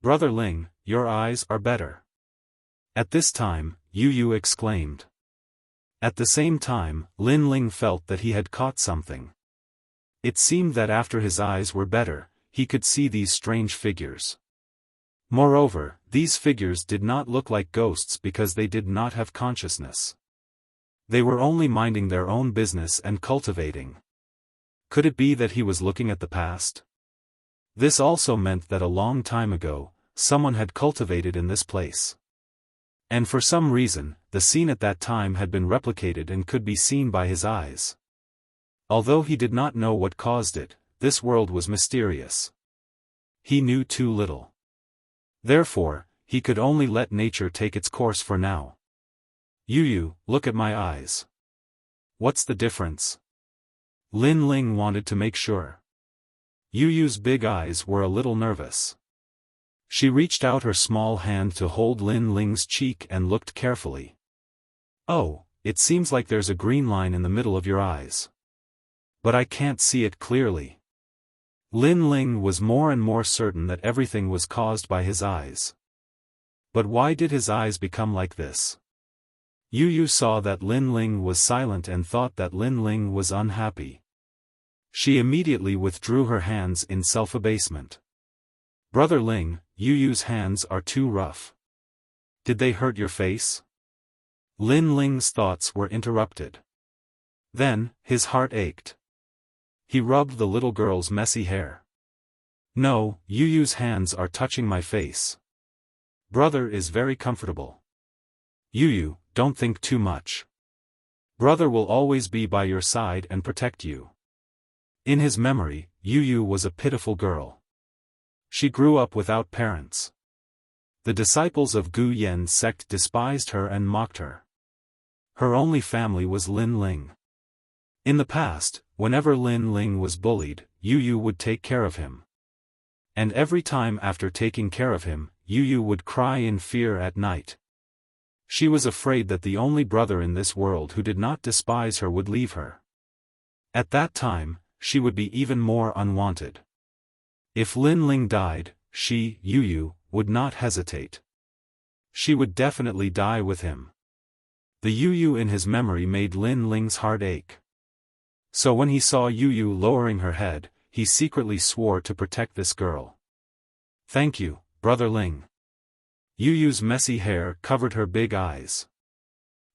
Brother Ling, your eyes are better. At this time, Yu exclaimed. At the same time, Lin Ling felt that he had caught something. It seemed that after his eyes were better, he could see these strange figures. Moreover, these figures did not look like ghosts because they did not have consciousness. They were only minding their own business and cultivating. Could it be that he was looking at the past? This also meant that a long time ago, someone had cultivated in this place. And for some reason, the scene at that time had been replicated and could be seen by his eyes. Although he did not know what caused it, this world was mysterious. He knew too little. Therefore, he could only let nature take its course for now. Yu, look at my eyes. What's the difference? Lin Ling wanted to make sure. Yu's big eyes were a little nervous. She reached out her small hand to hold Lin Ling's cheek and looked carefully. Oh, it seems like there's a green line in the middle of your eyes. But I can't see it clearly. Lin Ling was more and more certain that everything was caused by his eyes. But why did his eyes become like this? Yu saw that Lin Ling was silent and thought that Lin Ling was unhappy. She immediately withdrew her hands in self-abasement. Brother Ling, Yu's hands are too rough. Did they hurt your face? Lin Ling's thoughts were interrupted. Then, his heart ached. He rubbed the little girl's messy hair. No, Yu's hands are touching my face. Brother is very comfortable. Yu, don't think too much. Brother will always be by your side and protect you. In his memory, Yu was a pitiful girl. She grew up without parents. The disciples of Gu Yan's sect despised her and mocked her. Her only family was Lin Ling. In the past, whenever Lin Ling was bullied, Yu would take care of him. And every time after taking care of him, Yu would cry in fear at night. She was afraid that the only brother in this world who did not despise her would leave her. At that time, she would be even more unwanted. If Lin Ling died, she, Yu, would not hesitate. She would definitely die with him. The Yu in his memory made Lin Ling's heart ache. So when he saw Yu lowering her head, he secretly swore to protect this girl. Thank you, Brother Ling. Yu's messy hair covered her big eyes.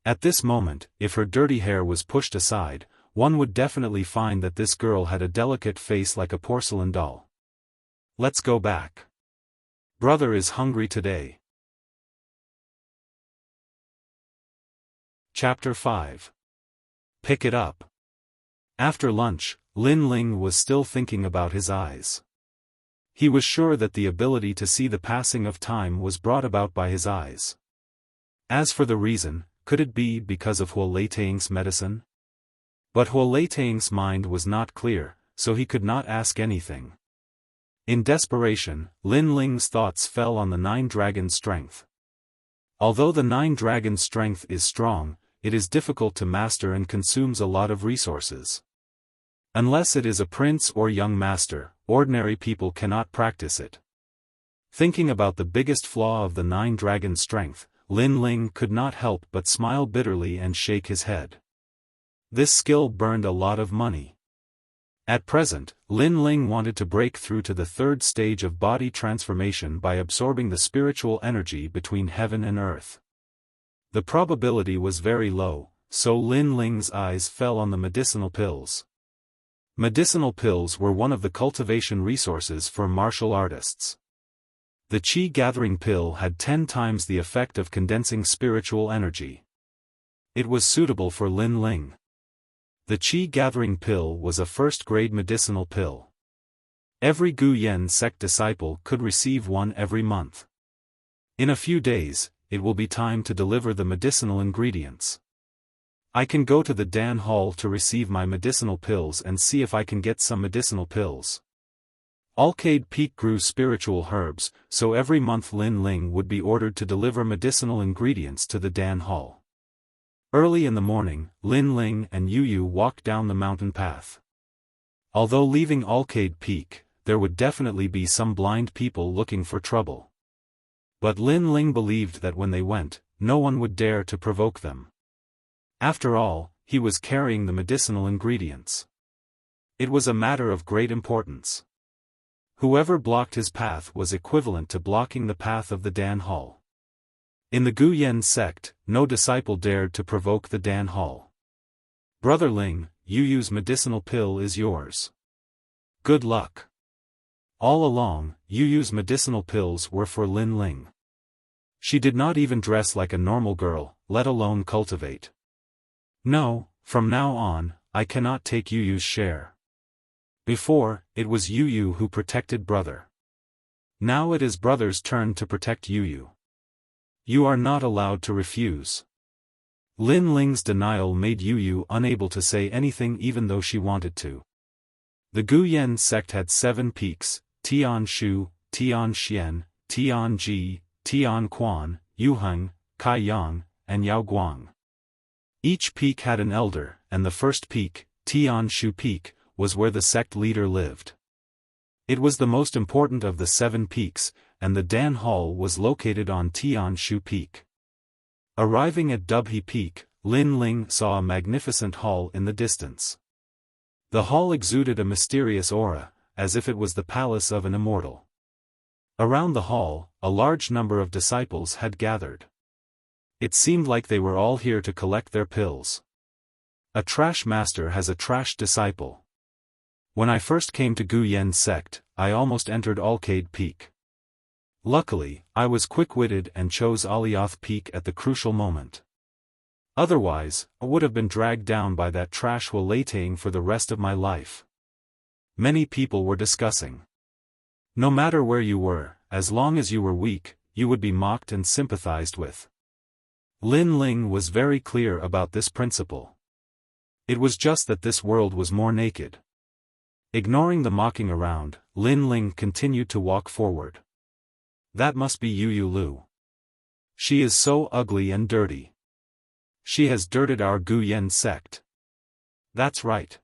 At this moment, if her dirty hair was pushed aside, one would definitely find that this girl had a delicate face like a porcelain doll. Let's go back. Brother is hungry today. Chapter 5. Pick it up. After lunch, Lin Ling was still thinking about his eyes. He was sure that the ability to see the passing of time was brought about by his eyes. As for the reason, could it be because of Huo Leitang's medicine? But Huo Leitang's mind was not clear, so he could not ask anything. In desperation, Lin Ling's thoughts fell on the 9 dragon strength. Although the 9 dragon strength is strong, it is difficult to master and consumes a lot of resources. Unless it is a prince or young master, ordinary people cannot practice it. Thinking about the biggest flaw of the 9 dragon strength, Lin Ling could not help but smile bitterly and shake his head. This skill burned a lot of money. At present, Lin Ling wanted to break through to the 3rd stage of body transformation by absorbing the spiritual energy between heaven and earth. The probability was very low, so Lin Ling's eyes fell on the medicinal pills. Medicinal pills were one of the cultivation resources for martial artists. The Qi gathering pill had 10 times the effect of condensing spiritual energy. It was suitable for Lin Ling. The Qi gathering pill was a first-grade medicinal pill. Every Gu Yan sect disciple could receive one every month. In a few days, it will be time to deliver the medicinal ingredients. I can go to the Dan Hall to receive my medicinal pills and see if I can get some medicinal pills. Alcade Peak grew spiritual herbs, so every month Lin Ling would be ordered to deliver medicinal ingredients to the Dan Hall. Early in the morning, Lin Ling and Yu walked down the mountain path. Although leaving Alcade Peak, there would definitely be some blind people looking for trouble. But Lin Ling believed that when they went, no one would dare to provoke them. After all, he was carrying the medicinal ingredients. It was a matter of great importance. Whoever blocked his path was equivalent to blocking the path of the Dan Hall. In the Gu Yen sect, no disciple dared to provoke the Dan Hall. Brother Ling, Yu Yu's medicinal pill is yours. Good luck. All along, Yu Yu's medicinal pills were for Lin Ling. She did not even dress like a normal girl, let alone cultivate. No, from now on, I cannot take Yu Yu's share. Before, it was Yu Yu who protected brother. Now it is brother's turn to protect Yu Yu. You are not allowed to refuse. Lin Ling's denial made Yu Yu unable to say anything even though she wanted to. The Gu Yen sect had 7 peaks: Tian Shu, Tian Xian, Tian Ji, Tian Quan, Yuheng, Kai Yang, and Yao Guang. Each peak had an elder, and the first peak, Tian Shu Peak, was where the sect leader lived. It was the most important of the 7 peaks, and the Dan Hall was located on Tian Shu Peak. Arriving at Dubhe Peak, Lin Ling saw a magnificent hall in the distance. The hall exuded a mysterious aura, as if it was the palace of an immortal. Around the hall, a large number of disciples had gathered. It seemed like they were all here to collect their pills. A trash master has a trash disciple. When I first came to Gu Yen sect, I almost entered Alcade Peak. Luckily, I was quick-witted and chose Alioth Peak at the crucial moment. Otherwise, I would have been dragged down by that trash while laying for the rest of my life. Many people were discussing. No matter where you were, as long as you were weak, you would be mocked and sympathized with. Lin Ling was very clear about this principle. It was just that this world was more naked. Ignoring the mocking around, Lin Ling continued to walk forward. That must be Yu Yu Lu. She is so ugly and dirty. She has dirted our Gu Yen sect. That's right.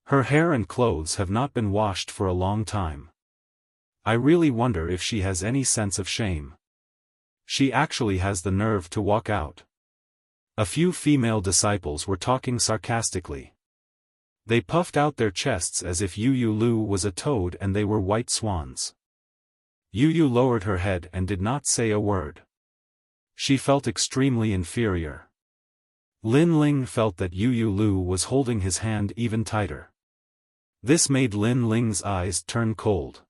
Her hair and clothes have not been washed for a long time. I really wonder if she has any sense of shame. She actually has the nerve to walk out. A few female disciples were talking sarcastically. They puffed out their chests as if Yu Yu Lu was a toad and they were white swans. Yu Yu lowered her head and did not say a word. She felt extremely inferior. Lin Ling felt that Yu Yu Lu was holding his hand even tighter. This made Lin Ling's eyes turn cold.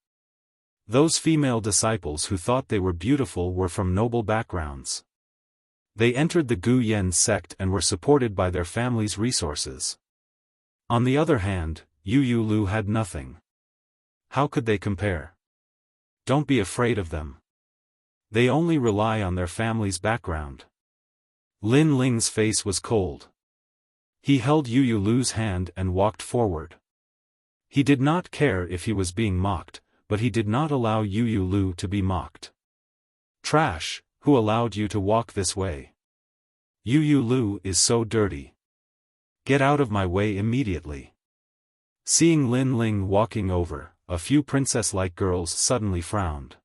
Those female disciples who thought they were beautiful were from noble backgrounds. They entered the Gu Yen sect and were supported by their families' resources. On the other hand, Yu Yu Lu had nothing. How could they compare? Don't be afraid of them. They only rely on their family's background. Lin Ling's face was cold. He held Yu Yu Lu's hand and walked forward. He did not care if he was being mocked, but he did not allow Yu Yu Lu to be mocked. Trash, who allowed you to walk this way? Yu Yu Lu is so dirty. Get out of my way immediately. Seeing Lin Ling walking over, a few princess-like girls suddenly frowned.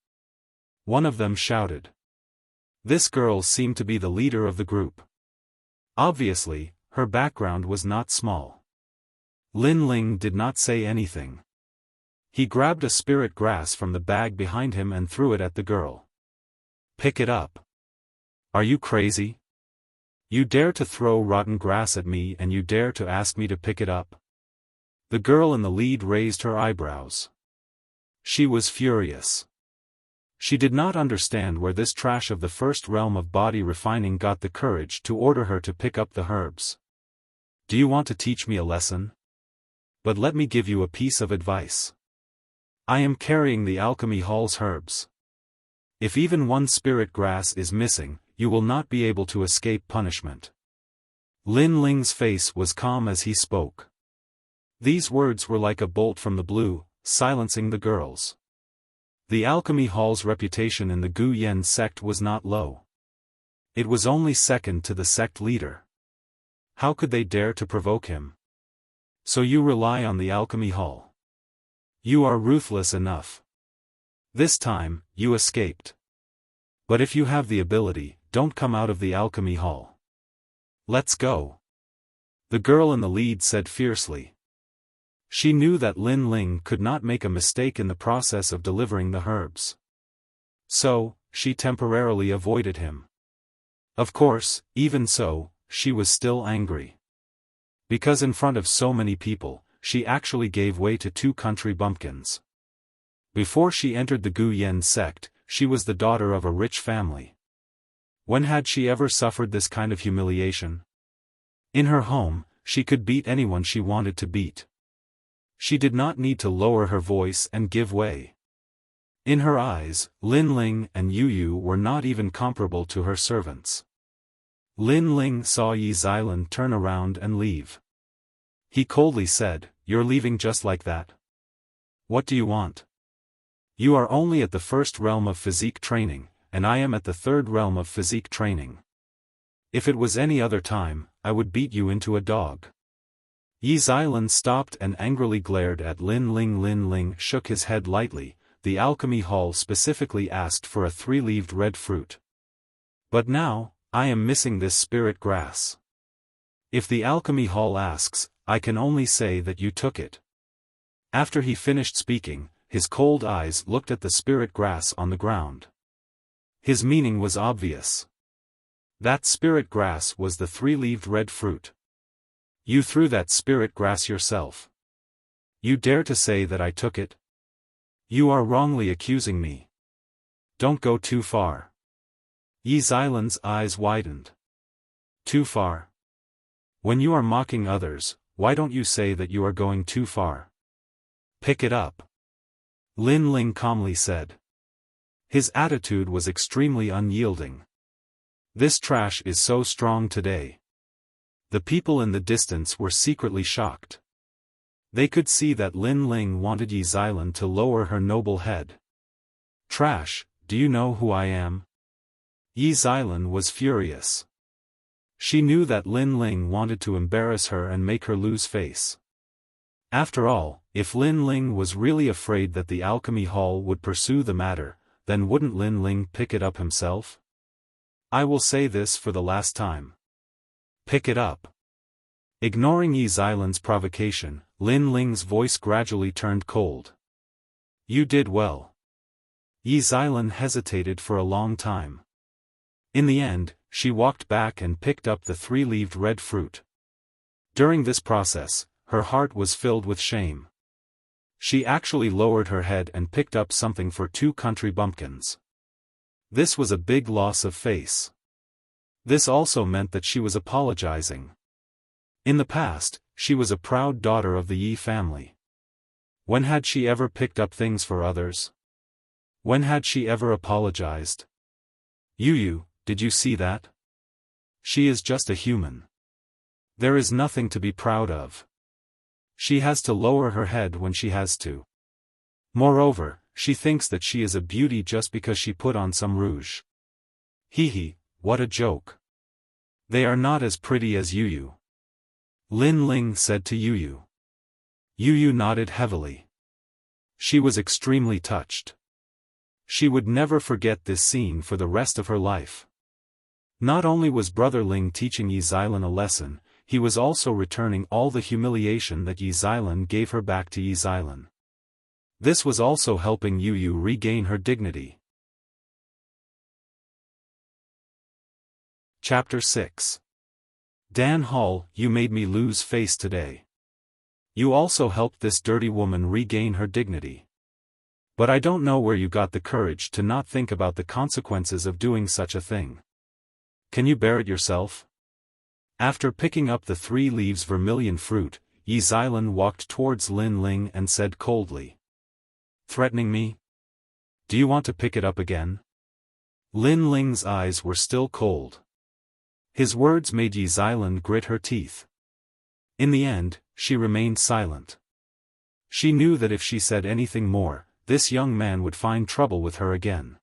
One of them shouted. This girl seemed to be the leader of the group. Obviously, her background was not small. Lin Ling did not say anything. He grabbed a spirit grass from the bag behind him and threw it at the girl. Pick it up. Are you crazy? You dare to throw rotten grass at me and you dare to ask me to pick it up? The girl in the lead raised her eyebrows. She was furious. She did not understand where this trash of the first realm of body refining got the courage to order her to pick up the herbs. Do you want to teach me a lesson? But let me give you a piece of advice. I am carrying the alchemy hall's herbs. If even one spirit grass is missing, you will not be able to escape punishment. Lin Ling's face was calm as he spoke. These words were like a bolt from the blue, silencing the girls. The alchemy hall's reputation in the Gu Yen sect was not low. It was only second to the sect leader. How could they dare to provoke him? So you rely on the alchemy hall. You are ruthless enough. This time, you escaped. But if you have the ability, don't come out of the alchemy hall. Let's go. The girl in the lead said fiercely. She knew that Lin Ling could not make a mistake in the process of delivering the herbs. So, she temporarily avoided him. Of course, even so, she was still angry. Because in front of so many people, she actually gave way to 2 country bumpkins. Before she entered the Gu Yen sect, she was the daughter of a rich family. When had she ever suffered this kind of humiliation? In her home, she could beat anyone she wanted to beat. She did not need to lower her voice and give way. In her eyes, Lin Ling and Yu Yu were not even comparable to her servants. Lin Ling saw Yi Xilan turn around and leave. He coldly said, "You're leaving just like that? What do you want? You are only at the 1st realm of physique training, and I am at the 3rd realm of physique training. If it was any other time, I would beat you into a dog." Yi Xilan stopped and angrily glared at Lin Ling. Lin Ling shook his head lightly. The alchemy hall specifically asked for a 3-leaved red fruit. But now, I am missing this spirit grass. If the alchemy hall asks, I can only say that you took it. After he finished speaking, his cold eyes looked at the spirit grass on the ground. His meaning was obvious. That spirit grass was the 3-leaved red fruit. You threw that spirit grass yourself. You dare to say that I took it? You are wrongly accusing me. Don't go too far. Yi Xilan's eyes widened. Too far? When you are mocking others, why don't you say that you are going too far? Pick it up. Lin Ling calmly said. His attitude was extremely unyielding. This trash is so strong today. The people in the distance were secretly shocked. They could see that Lin Ling wanted Yi Xilan to lower her noble head. Trash, do you know who I am? Yi Xilan was furious. She knew that Lin Ling wanted to embarrass her and make her lose face. After all, if Lin Ling was really afraid that the alchemy hall would pursue the matter, then wouldn't Lin Ling pick it up himself? I will say this for the last time. Pick it up. Ignoring Yi Xilan's provocation, Lin Ling's voice gradually turned cold. You did well. Yi Xilan hesitated for a long time. In the end, she walked back and picked up the 3-leaved red fruit. During this process, her heart was filled with shame. She actually lowered her head and picked up something for 2 country bumpkins. This was a big loss of face. This also meant that she was apologizing. In the past, she was a proud daughter of the Yi family. When had she ever picked up things for others? When had she ever apologized? Yu, did you see that? She is just a human. There is nothing to be proud of. She has to lower her head when she has to. Moreover, she thinks that she is a beauty just because she put on some rouge. Hee, what a joke. They are not as pretty as Yu. Lin Ling said to Yu. Yu nodded heavily. She was extremely touched. She would never forget this scene for the rest of her life. Not only was Brother Ling teaching Yi Xilan a lesson, he was also returning all the humiliation that Yi Xilan gave her back to Yi Xilan. This was also helping Yu regain her dignity. Chapter 6. Dan Hall, you made me lose face today. You also helped this dirty woman regain her dignity. But I don't know where you got the courage to not think about the consequences of doing such a thing. Can you bear it yourself? After picking up the 3 leaves vermilion fruit, Yi Xilan walked towards Lin Ling and said coldly. Threatening me? Do you want to pick it up again? Lin Ling's eyes were still cold. His words made Yi Xilan grit her teeth. In the end, she remained silent. She knew that if she said anything more, this young man would find trouble with her again.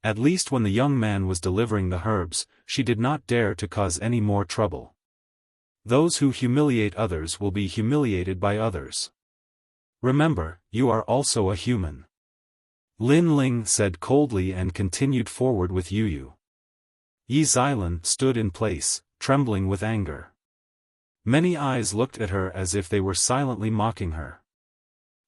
At least when the young man was delivering the herbs, she did not dare to cause any more trouble. Those who humiliate others will be humiliated by others. Remember, you are also a human. Lin Ling said coldly and continued forward with Yu. Yi Xilan stood in place, trembling with anger. Many eyes looked at her as if they were silently mocking her.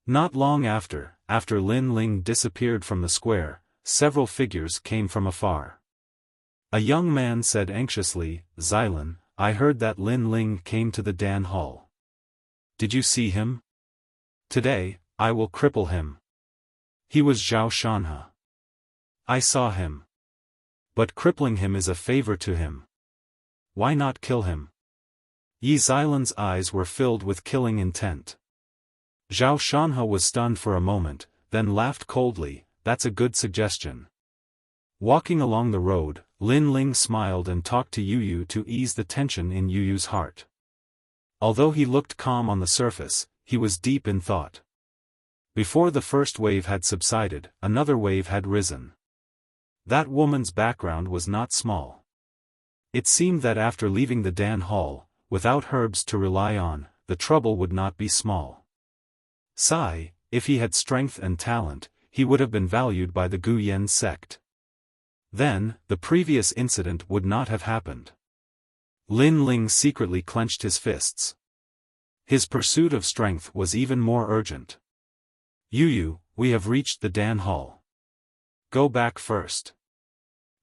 Not long after Lin Ling disappeared from the square, several figures came from afar. A young man said anxiously, Xilan, I heard that Lin Ling came to the Dan Hall. Did you see him? Today, I will cripple him. He was Zhao Shanhe. I saw him. But crippling him is a favor to him. Why not kill him? Yi Xilan's eyes were filled with killing intent. Zhao Shanhe was stunned for a moment, then laughed coldly, that's a good suggestion. Walking along the road, Lin Ling smiled and talked to Yu to ease the tension in Yu's heart. Although he looked calm on the surface, he was deep in thought. Before the first wave had subsided, another wave had risen. That woman's background was not small. It seemed that after leaving the Dan Hall, without herbs to rely on, the trouble would not be small. Sai, if he had strength and talent, he would have been valued by the Guyan sect. Then, the previous incident would not have happened. Lin Ling secretly clenched his fists. His pursuit of strength was even more urgent. Yu, we have reached the Dan Hall. Go back first.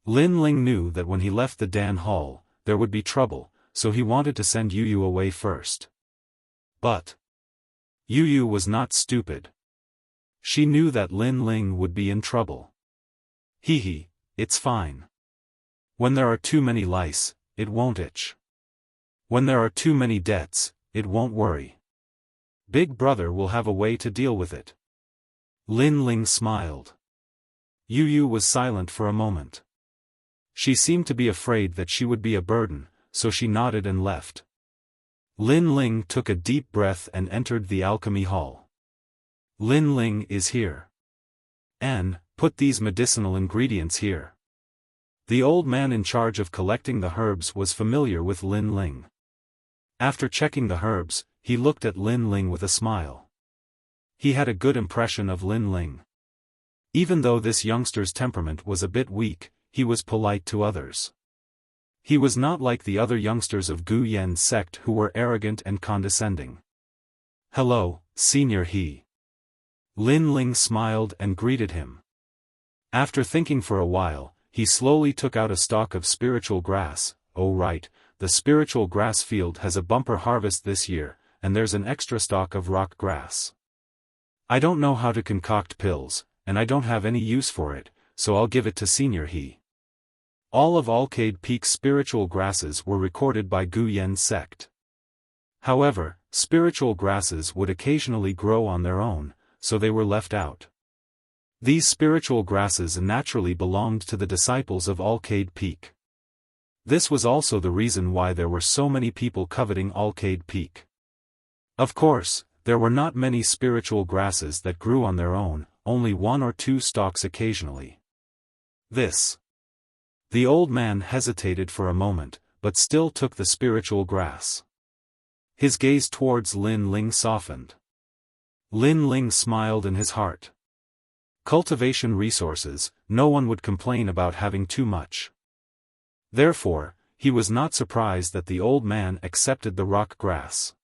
Lin Ling knew that when he left the Dan Hall, there would be trouble, so he wanted to send Yu away first. But Yu was not stupid. She knew that Lin Ling would be in trouble. It's fine. When there are too many lice, it won't itch. When there are too many debts, it won't worry. Big Brother will have a way to deal with it. Lin Ling smiled. Yu was silent for a moment. She seemed to be afraid that she would be a burden, so she nodded and left. Lin Ling took a deep breath and entered the alchemy hall. Lin Ling is here. Anne, put these medicinal ingredients here. The old man in charge of collecting the herbs was familiar with Lin Ling. After checking the herbs, he looked at Lin Ling with a smile. He had a good impression of Lin Ling. Even though this youngster's temperament was a bit weak, he was polite to others. He was not like the other youngsters of Gu Yan's sect who were arrogant and condescending. Hello, Senior He. Lin Ling smiled and greeted him. After thinking for a while, he slowly took out a stalk of spiritual grass. Oh right, the spiritual grass field has a bumper harvest this year, and there's an extra stalk of rock grass. I don't know how to concoct pills, and I don't have any use for it, so I'll give it to Senior He. All of Alcade Peak's spiritual grasses were recorded by Gu Yan's sect. However, spiritual grasses would occasionally grow on their own, so they were left out. These spiritual grasses naturally belonged to the disciples of Alcade Peak. This was also the reason why there were so many people coveting Alcade Peak. Of course, there were not many spiritual grasses that grew on their own, only one or two stalks occasionally. The old man hesitated for a moment, but still took the spiritual grass. His gaze towards Lin Ling softened. Lin Ling smiled in his heart. Cultivation resources, no one would complain about having too much. Therefore, he was not surprised that the old man accepted the rock grass.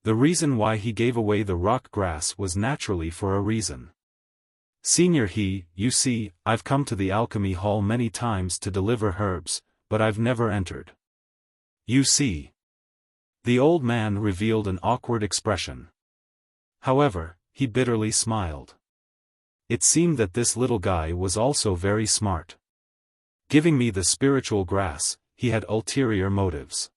The reason why he gave away the rock grass was naturally for a reason. Senior He, you see, I've come to the alchemy hall many times to deliver herbs, but I've never entered. You see. The old man revealed an awkward expression. However, he bitterly smiled. It seemed that this little guy was also very smart. Giving me the spiritual grass, he had ulterior motives.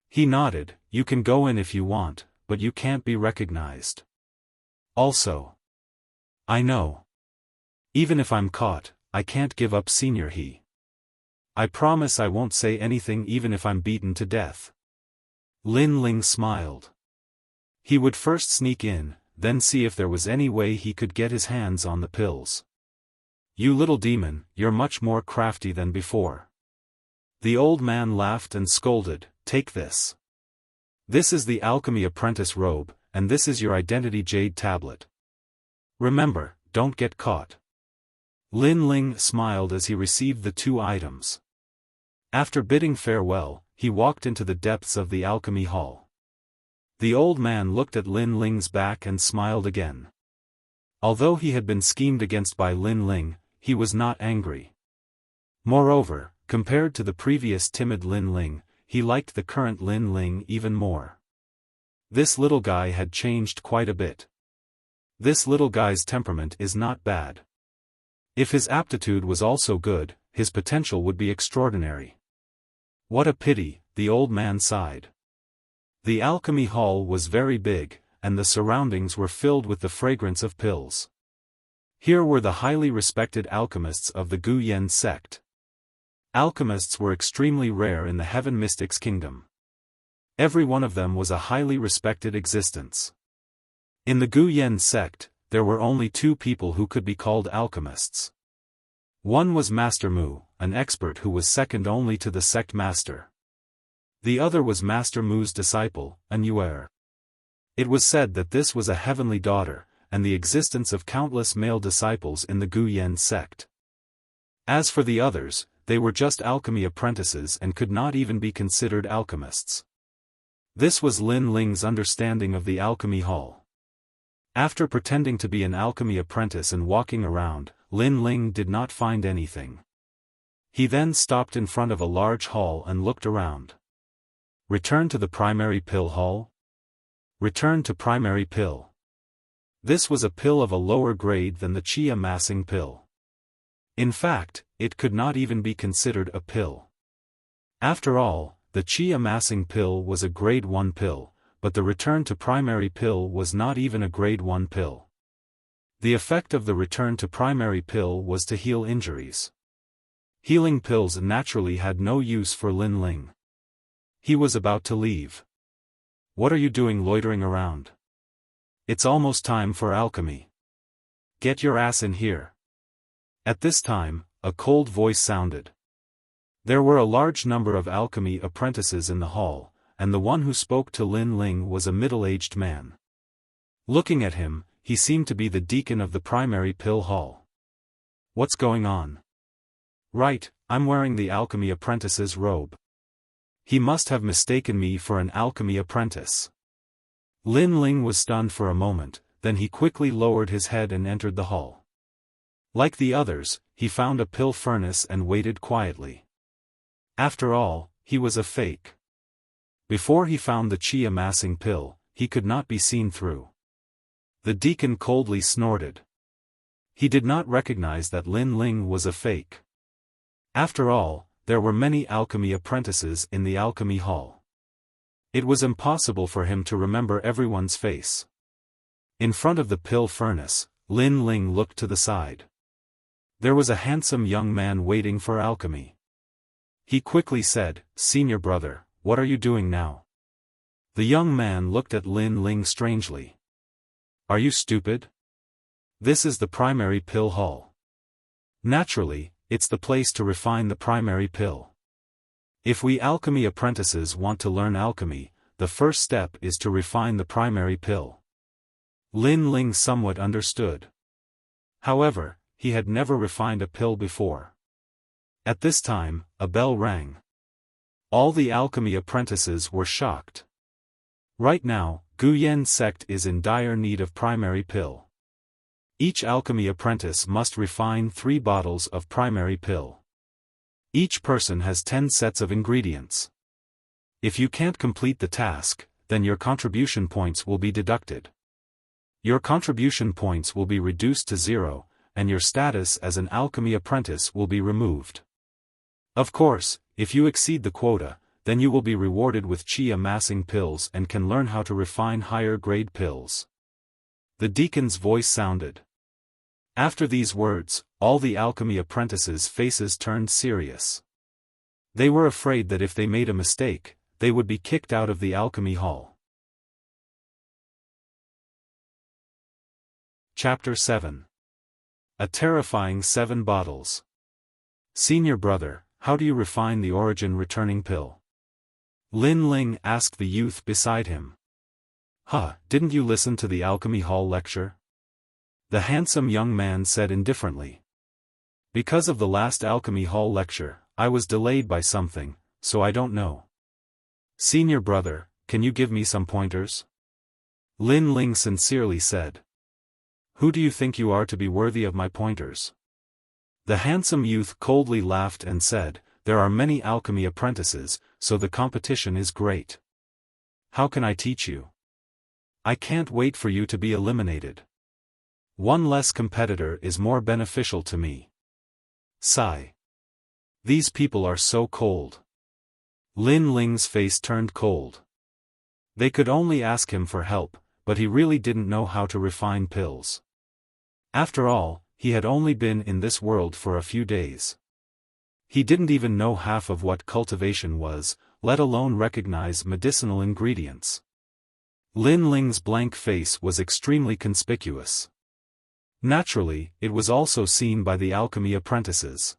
He nodded, you can go in if you want, but you can't be recognized. Also. I know. Even if I'm caught, I can't give up Senior He. I promise I won't say anything even if I'm beaten to death. Lin Ling smiled. He would first sneak in, then see if there was any way he could get his hands on the pills. You little demon, you're much more crafty than before. The old man laughed and scolded, take this. This is the alchemy apprentice robe, and this is your identity jade tablet. Remember, don't get caught. Lin Ling smiled as he received the 2 items. After bidding farewell, he walked into the depths of the alchemy hall. The old man looked at Lin Ling's back and smiled again. Although he had been schemed against by Lin Ling, he was not angry. Moreover, compared to the previous timid Lin Ling, he liked the current Lin Ling even more. This little guy had changed quite a bit. This little guy's temperament is not bad. If his aptitude was also good, his potential would be extraordinary. What a pity, the old man sighed. The alchemy hall was very big, and the surroundings were filled with the fragrance of pills. Here were the highly respected alchemists of the Gu Yen sect. Alchemists were extremely rare in the Heaven Mystics Kingdom. Every one of them was a highly respected existence. In the Gu Yen sect, there were only 2 people who could be called alchemists. One was Master Mu, an expert who was second only to the sect master. The other was Master Mu's disciple, an Yuer. It was said that this was a heavenly daughter, and the existence of countless male disciples in the Gu Yen sect. As for the others, they were just alchemy apprentices and could not even be considered alchemists. This was Lin Ling's understanding of the alchemy hall. After pretending to be an alchemy apprentice and walking around, Lin Ling did not find anything. He then stopped in front of a large hall and looked around. Return to the primary pill hall? Return to primary pill. This was a pill of a lower grade than the qi amassing pill. In fact, it could not even be considered a pill. After all, the qi amassing pill was a grade 1 pill, but the return to primary pill was not even a grade 1 pill. The effect of the return to primary pill was to heal injuries. Healing pills naturally had no use for Lin Ling. He was about to leave. What are you doing loitering around? It's almost time for alchemy. Get your ass in here. At this time, a cold voice sounded. There were a large number of alchemy apprentices in the hall, and the one who spoke to Lin Ling was a middle-aged man. Looking at him, he seemed to be the deacon of the primary pill hall. What's going on? Right, I'm wearing the alchemy apprentice's robe. He must have mistaken me for an alchemy apprentice. Lin Ling was stunned for a moment, then he quickly lowered his head and entered the hall. Like the others, he found a pill furnace and waited quietly. After all, he was a fake. Before he found the qi amassing pill, he could not be seen through. The deacon coldly snorted. He did not recognize that Lin Ling was a fake. After all, there were many alchemy apprentices in the alchemy hall. It was impossible for him to remember everyone's face. In front of the pill furnace, Lin Ling looked to the side. There was a handsome young man waiting for alchemy. He quickly said, "Senior brother, what are you doing now?" The young man looked at Lin Ling strangely. Are you stupid? This is the primary pill hall. Naturally, it's the place to refine the primary pill. If we alchemy apprentices want to learn alchemy, the first step is to refine the primary pill. Lin Ling somewhat understood. However, he had never refined a pill before. At this time, a bell rang. All the alchemy apprentices were shocked. Right now, Gu Yen sect is in dire need of primary pill. Each alchemy apprentice must refine 3 bottles of primary pill. Each person has 10 sets of ingredients. If you can't complete the task, then your contribution points will be deducted. Your contribution points will be reduced to 0, and your status as an alchemy apprentice will be removed. Of course, if you exceed the quota, then you will be rewarded with qi amassing pills and can learn how to refine higher grade pills. The deacon's voice sounded. After these words, all the alchemy apprentices' faces turned serious. They were afraid that if they made a mistake, they would be kicked out of the alchemy hall. Chapter 7. A terrifying 7 bottles. Senior brother, how do you refine the origin returning pill? Lin Ling asked the youth beside him. Didn't you listen to the alchemy hall lecture? The handsome young man said indifferently. Because of the last alchemy hall lecture, I was delayed by something, so I don't know. Senior brother, can you give me some pointers? Lin Ling sincerely said. Who do you think you are to be worthy of my pointers? The handsome youth coldly laughed and said, there are many alchemy apprentices, so the competition is great. How can I teach you? I can't wait for you to be eliminated. One less competitor is more beneficial to me. Sigh. These people are so cold. Lin Ling's face turned cold. They could only ask him for help, but he really didn't know how to refine pills. After all, he had only been in this world for a few days. He didn't even know half of what cultivation was, let alone recognize medicinal ingredients. Lin Ling's blank face was extremely conspicuous. Naturally, it was also seen by the alchemy apprentices.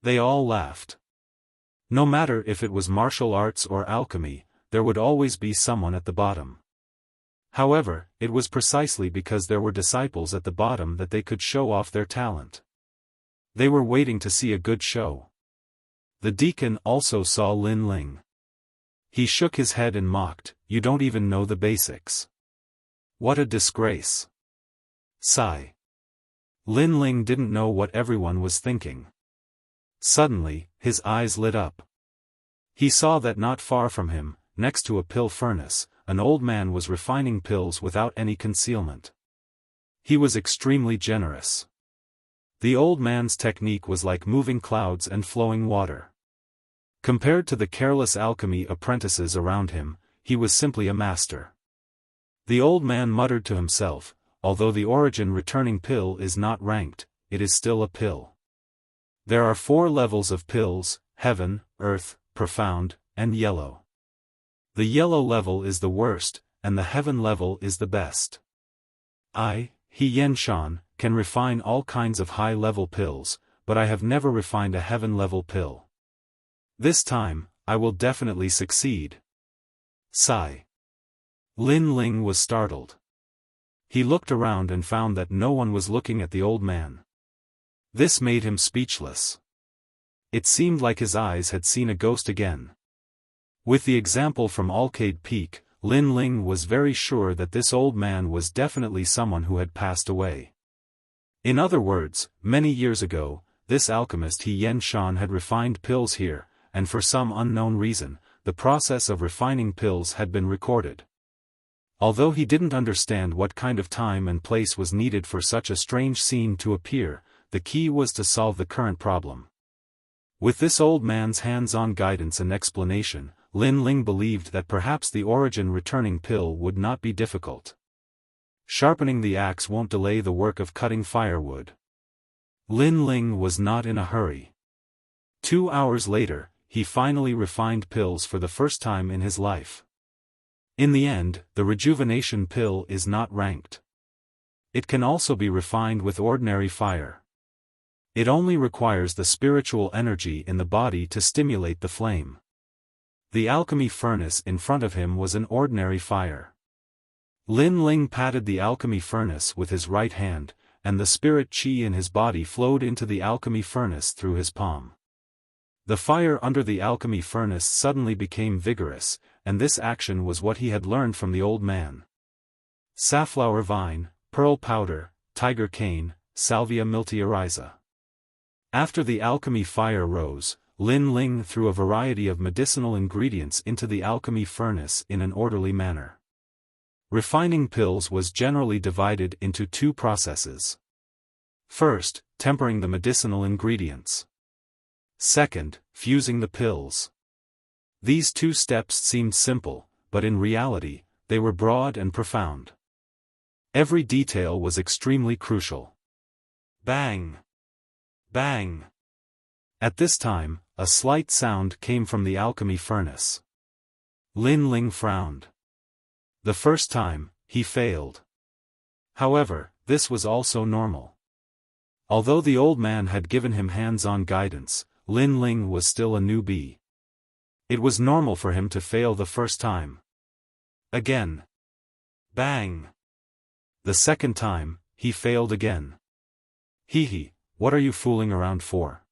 They all laughed. No matter if it was martial arts or alchemy, there would always be someone at the bottom. However, it was precisely because there were disciples at the bottom that they could show off their talent. They were waiting to see a good show. The deacon also saw Lin Ling. He shook his head and mocked, you don't even know the basics. What a disgrace. Sigh. Lin Ling didn't know what everyone was thinking. Suddenly, his eyes lit up. He saw that not far from him, next to a pill furnace, an old man was refining pills without any concealment. He was extremely generous. The old man's technique was like moving clouds and flowing water. Compared to the careless alchemy apprentices around him, he was simply a master. The old man muttered to himself, although the origin returning pill is not ranked, it is still a pill. There are 4 levels of pills: heaven, earth, profound, and yellow. The yellow level is the worst, and the heaven level is the best. I, He Yen-shan, can refine all kinds of high-level pills, but I have never refined a heaven-level pill. This time, I will definitely succeed. Sigh. Lin Ling was startled. He looked around and found that no one was looking at the old man. This made him speechless. It seemed like his eyes had seen a ghost again. With the example from Arcade Peak, Lin Ling was very sure that this old man was definitely someone who had passed away. In other words, many years ago, this alchemist He Yen-shan had refined pills here, and for some unknown reason, the process of refining pills had been recorded. Although he didn't understand what kind of time and place was needed for such a strange scene to appear, the key was to solve the current problem. With this old man's hands-on guidance and explanation, Lin Ling believed that perhaps the origin returning pill would not be difficult. Sharpening the axe won't delay the work of cutting firewood. Lin Ling was not in a hurry. 2 hours later, he finally refined pills for the first time in his life. In the end, the rejuvenation pill is not ranked. It can also be refined with ordinary fire. It only requires the spiritual energy in the body to stimulate the flame. The alchemy furnace in front of him was an ordinary fire. Lin Ling patted the alchemy furnace with his right hand, and the spirit qi in his body flowed into the alchemy furnace through his palm. The fire under the alchemy furnace suddenly became vigorous, and this action was what he had learned from the old man. Safflower vine, pearl powder, tiger cane, salvia miltiariza. After the alchemy fire rose, Lin Ling threw a variety of medicinal ingredients into the alchemy furnace in an orderly manner. Refining pills was generally divided into 2 processes. First, tempering the medicinal ingredients. Second, fusing the pills. These 2 steps seemed simple, but in reality, they were broad and profound. Every detail was extremely crucial. Bang! Bang! At this time, a slight sound came from the alchemy furnace. Lin Ling frowned. The first time, he failed. However, this was also normal. Although the old man had given him hands-on guidance, Lin Ling was still a newbie. It was normal for him to fail the first time. Again. Bang! The second time, he failed again. Hee, what are you fooling around for?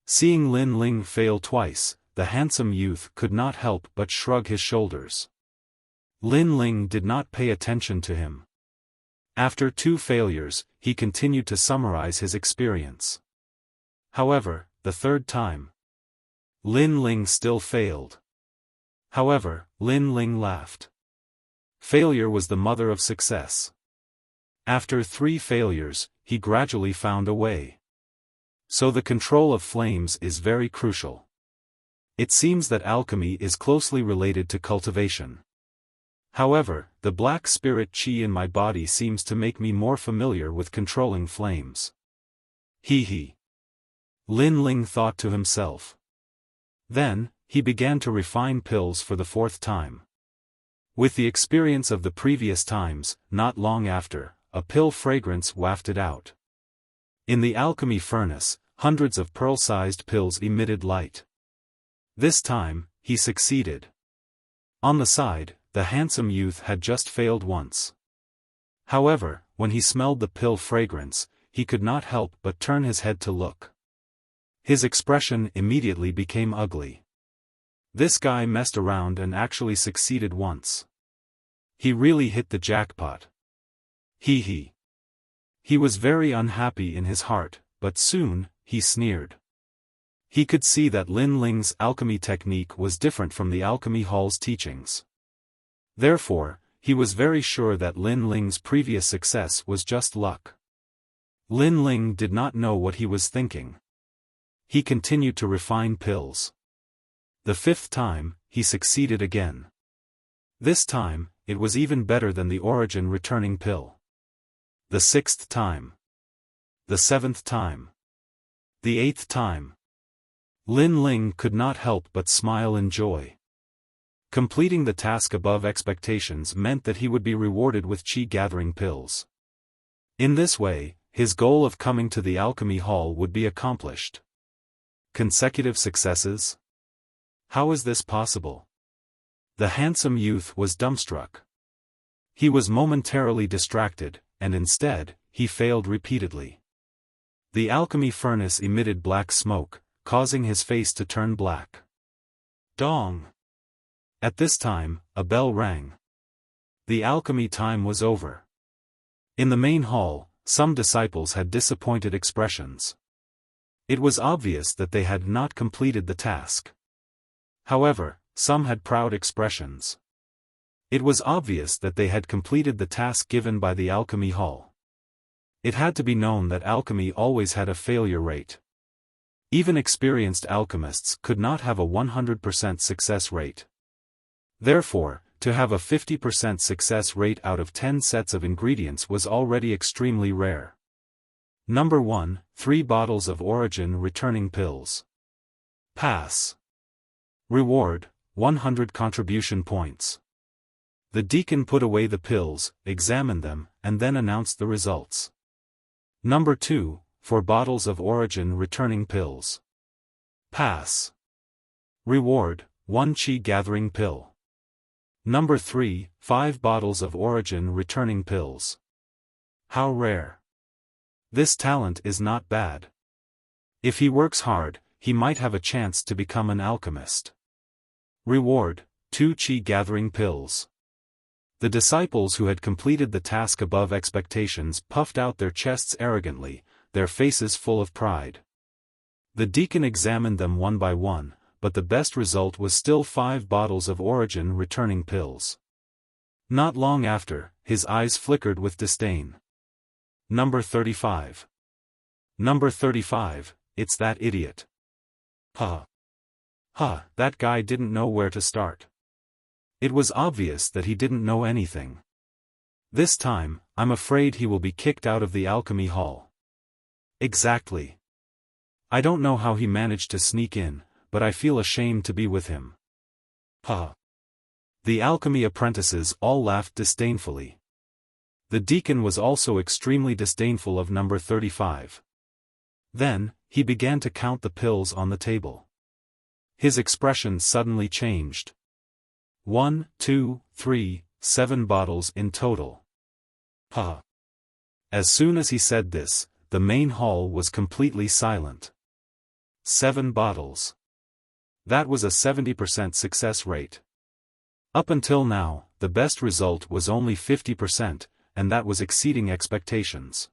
Seeing Lin Ling fail twice, the handsome youth could not help but shrug his shoulders. Lin Ling did not pay attention to him. After 2 failures, he continued to summarize his experience. However, the 3rd time, Lin Ling still failed. However, Lin Ling laughed. Failure was the mother of success. After 3 failures, he gradually found a way. So the control of flames is very crucial. It seems that alchemy is closely related to cultivation. However, the black spirit qi in my body seems to make me more familiar with controlling flames. He. Lin Ling thought to himself. Then, he began to refine pills for the 4th time. With the experience of the previous times, not long after, a pill fragrance wafted out. In the alchemy furnace, hundreds of pearl-sized pills emitted light. This time, he succeeded. On the side, the handsome youth had just failed once. However, when he smelled the pill fragrance, he could not help but turn his head to look. His expression immediately became ugly. This guy messed around and actually succeeded once. He really hit the jackpot. He was very unhappy in his heart, but soon, he sneered. He could see that Lin Ling's alchemy technique was different from the alchemy hall's teachings. Therefore, he was very sure that Lin Ling's previous success was just luck. Lin Ling did not know what he was thinking. He continued to refine pills. The 5th time, he succeeded again. This time, it was even better than the origin returning pill. The 6th time. The 7th time. The 8th time. Lin Ling could not help but smile in joy. Completing the task above expectations meant that he would be rewarded with qi-gathering pills. In this way, his goal of coming to the alchemy hall would be accomplished. Consecutive successes? How is this possible? The handsome youth was dumbstruck. He was momentarily distracted, and instead, he failed repeatedly. The alchemy furnace emitted black smoke, causing his face to turn black. Dong! At this time, a bell rang. The alchemy time was over. In the main hall, some disciples had disappointed expressions. It was obvious that they had not completed the task. However, some had proud expressions. It was obvious that they had completed the task given by the alchemy hall. It had to be known that alchemy always had a failure rate. Even experienced alchemists could not have a 100% success rate. Therefore, to have a 50% success rate out of 10 sets of ingredients was already extremely rare. Number 1, 3 bottles of origin returning pills. Pass. Reward, 100 contribution points. The deacon put away the pills, examined them, and then announced the results. Number 2, 4 bottles of origin returning pills. Pass. Reward, 1 qi-gathering pill. Number 3, 5 bottles of origin returning pills. How rare. This talent is not bad. If he works hard, he might have a chance to become an alchemist. Reward, 2 qi-gathering pills. The disciples who had completed the task above expectations puffed out their chests arrogantly, their faces full of pride. The deacon examined them one by one, but the best result was still 5 bottles of origin returning pills. Not long after, his eyes flickered with disdain. Number 35. Number 35, it's that idiot. That guy didn't know where to start. It was obvious that he didn't know anything. This time, I'm afraid he will be kicked out of the alchemy hall. Exactly. I don't know how he managed to sneak in, but I feel ashamed to be with him. The alchemy apprentices all laughed disdainfully. The deacon was also extremely disdainful of number 35. Then, he began to count the pills on the table. His expression suddenly changed. 1, 2, 3, 7 bottles in total. As soon as he said this, the main hall was completely silent. 7 bottles. That was a 70% success rate. Up until now, the best result was only 50%, and that was exceeding expectations.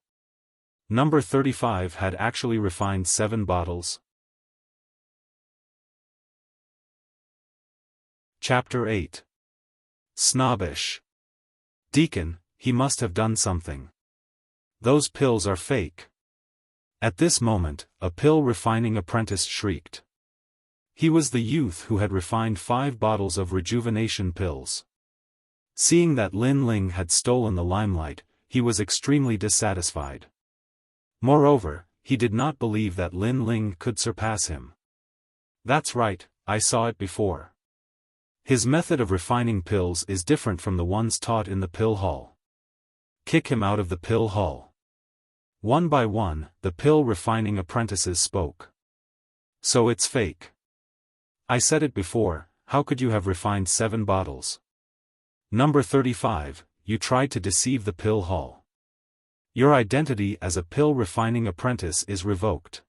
Number 35 had actually refined 7 bottles. Chapter 8. Snobbish. Deacon, he must have done something. Those pills are fake. At this moment, a pill refining apprentice shrieked. He was the youth who had refined 5 bottles of rejuvenation pills. Seeing that Lin Ling had stolen the limelight, he was extremely dissatisfied. Moreover, he did not believe that Lin Ling could surpass him. That's right, I saw it before. His method of refining pills is different from the ones taught in the pill hall. Kick him out of the pill hall. One by one, the pill refining apprentices spoke. So it's fake. I said it before, how could you have refined 7 bottles? Number 35, you tried to deceive the pill hall. Your identity as a pill refining apprentice is revoked.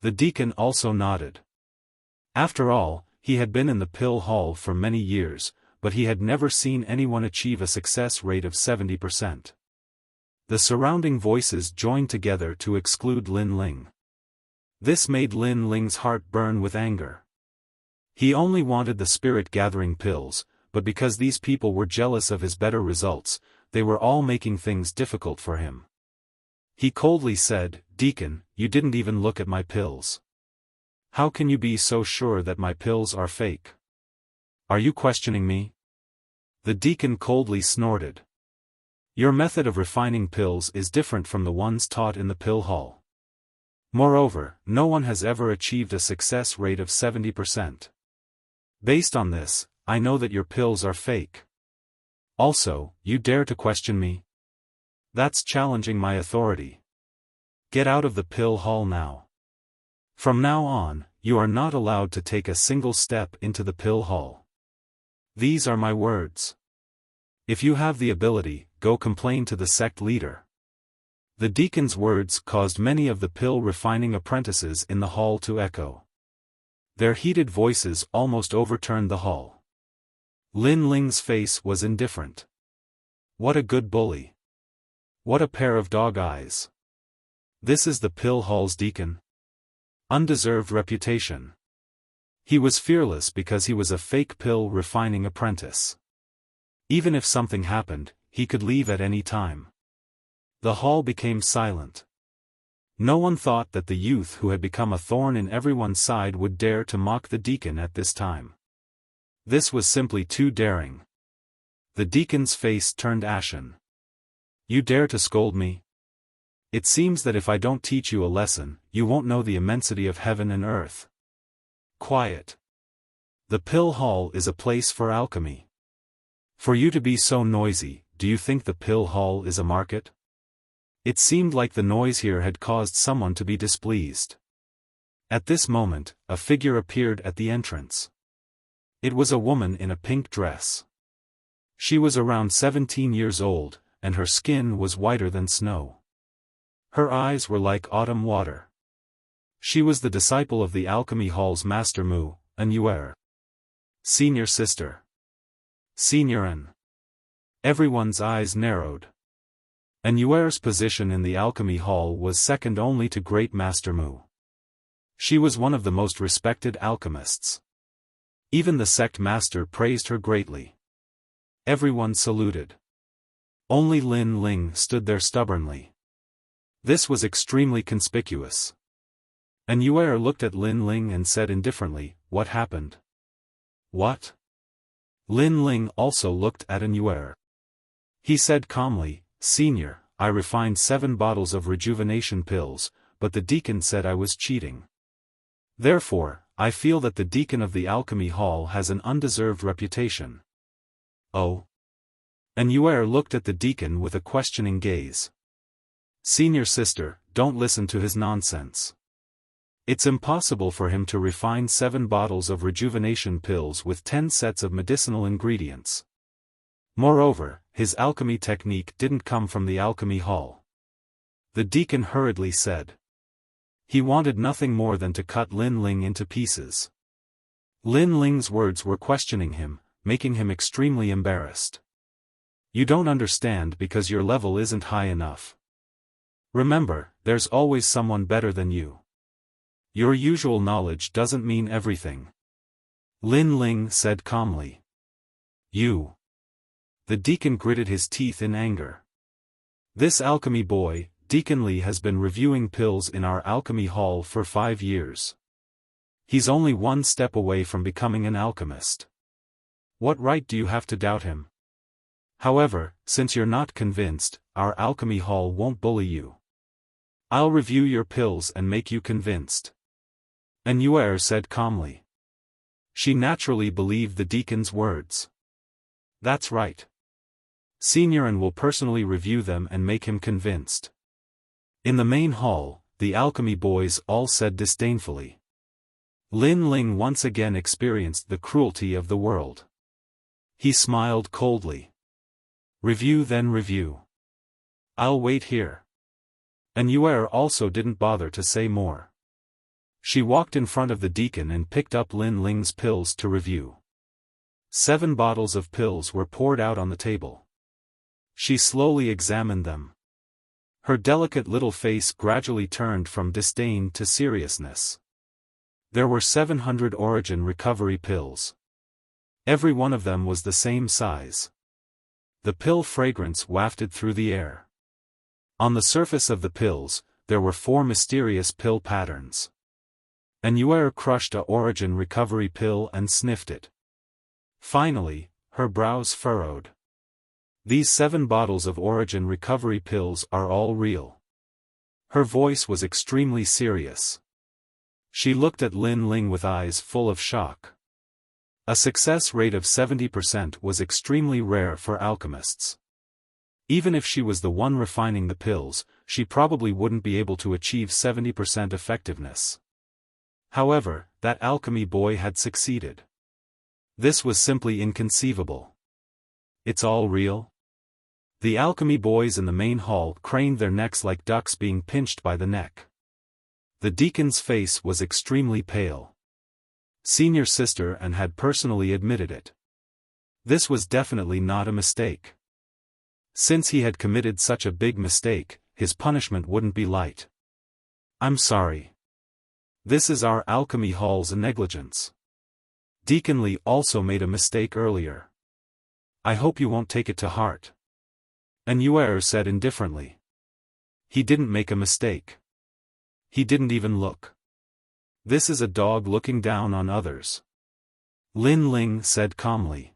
The deacon also nodded. After all, he had been in the pill hall for many years, but he had never seen anyone achieve a success rate of 70%. The surrounding voices joined together to exclude Lin Ling. This made Lin Ling's heart burn with anger. He only wanted the spirit-gathering pills, but because these people were jealous of his better results, they were all making things difficult for him. He coldly said, "Deacon, you didn't even look at my pills. How can you be so sure that my pills are fake? Are you questioning me?" The deacon coldly snorted. Your method of refining pills is different from the ones taught in the pill hall. Moreover, no one has ever achieved a success rate of 70%. Based on this, I know that your pills are fake. Also, you dare to question me? That's challenging my authority. Get out of the pill hall now. From now on, you are not allowed to take a single step into the pill hall. These are my words. If you have the ability, go complain to the sect leader. The deacon's words caused many of the pill refining apprentices in the hall to echo. Their heated voices almost overturned the hall. Lin Ling's face was indifferent. What a good bully. What a pair of dog eyes. This is the pill hall's deacon? Undeserved reputation. He was fearless because he was a fake pill refining apprentice. Even if something happened, he could leave at any time. The hall became silent. No one thought that the youth who had become a thorn in everyone's side would dare to mock the deacon at this time. This was simply too daring. The deacon's face turned ashen. You dare to scold me? It seems that if I don't teach you a lesson, you won't know the immensity of heaven and earth. Quiet. The pill hall is a place for alchemy. For you to be so noisy, do you think the pill hall is a market? It seemed like the noise here had caused someone to be displeased. At this moment, a figure appeared at the entrance. It was a woman in a pink dress. She was around 17 years old, and her skin was whiter than snow. Her eyes were like autumn water. She was the disciple of the alchemy hall's master Mu, an Yuer. Senior sister. Senior An. Everyone's eyes narrowed. An Yuer's position in the alchemy hall was second only to Great Master Mu. She was one of the most respected alchemists. Even the sect master praised her greatly. Everyone saluted. Only Lin Ling stood there stubbornly. This was extremely conspicuous. An Yuer looked at Lin Ling and said indifferently, "What happened?" "What?" Lin Ling also looked at An Yuer. He said calmly, "Senior, I refined 7 bottles of rejuvenation pills, but the deacon said I was cheating. Therefore, I feel that the deacon of the alchemy hall has an undeserved reputation." Oh? An Yuer looked at the deacon with a questioning gaze. "Senior sister, don't listen to his nonsense. It's impossible for him to refine 7 bottles of rejuvenation pills with 10 sets of medicinal ingredients. Moreover, his alchemy technique didn't come from the alchemy hall. the deacon hurriedly said. He wanted nothing more than to cut Lin Ling into pieces. Lin Ling's words were questioning him, making him extremely embarrassed. You don't understand because your level isn't high enough. Remember, there's always someone better than you. Your usual knowledge doesn't mean everything. Lin Ling said calmly. You. The deacon gritted his teeth in anger. This alchemy boy, Deacon Li, has been reviewing pills in our alchemy hall for 5 years. He's only one step away from becoming an alchemist. What right do you have to doubt him? However, since you're not convinced, our alchemy hall won't bully you. I'll review your pills and make you convinced. An Yuer said calmly. She naturally believed the deacon's words. That's right. Senior An will personally review them and make him convinced. In the main hall, the alchemy boys all said disdainfully. Lin Ling once again experienced the cruelty of the world. He smiled coldly. Review then review. I'll wait here. An Yuer also didn't bother to say more. She walked in front of the deacon and picked up Lin Ling's pills to review. 7 bottles of pills were poured out on the table. She slowly examined them. Her delicate little face gradually turned from disdain to seriousness. There were 700 origin recovery pills. Every one of them was the same size. The pill fragrance wafted through the air. On the surface of the pills, there were 4 mysterious pill patterns. An Yuer crushed a origin recovery pill and sniffed it. Finally, her brows furrowed. These 7 bottles of origin recovery pills are all real. Her voice was extremely serious. She looked at Lin Ling with eyes full of shock. A success rate of 70% was extremely rare for alchemists. Even if she was the one refining the pills, she probably wouldn't be able to achieve 70% effectiveness. However, that alchemy boy had succeeded. This was simply inconceivable. It's all real? The alchemy boys in the main hall craned their necks like ducks being pinched by the neck. The deacon's face was extremely pale. Senior Sister An had personally admitted it. This was definitely not a mistake. Since he had committed such a big mistake, his punishment wouldn't be light. I'm sorry. This is our alchemy hall's negligence. Deacon Li also made a mistake earlier. I hope you won't take it to heart. An Yuer said indifferently. He didn't make a mistake. He didn't even look. This is a dog looking down on others. Lin Ling said calmly.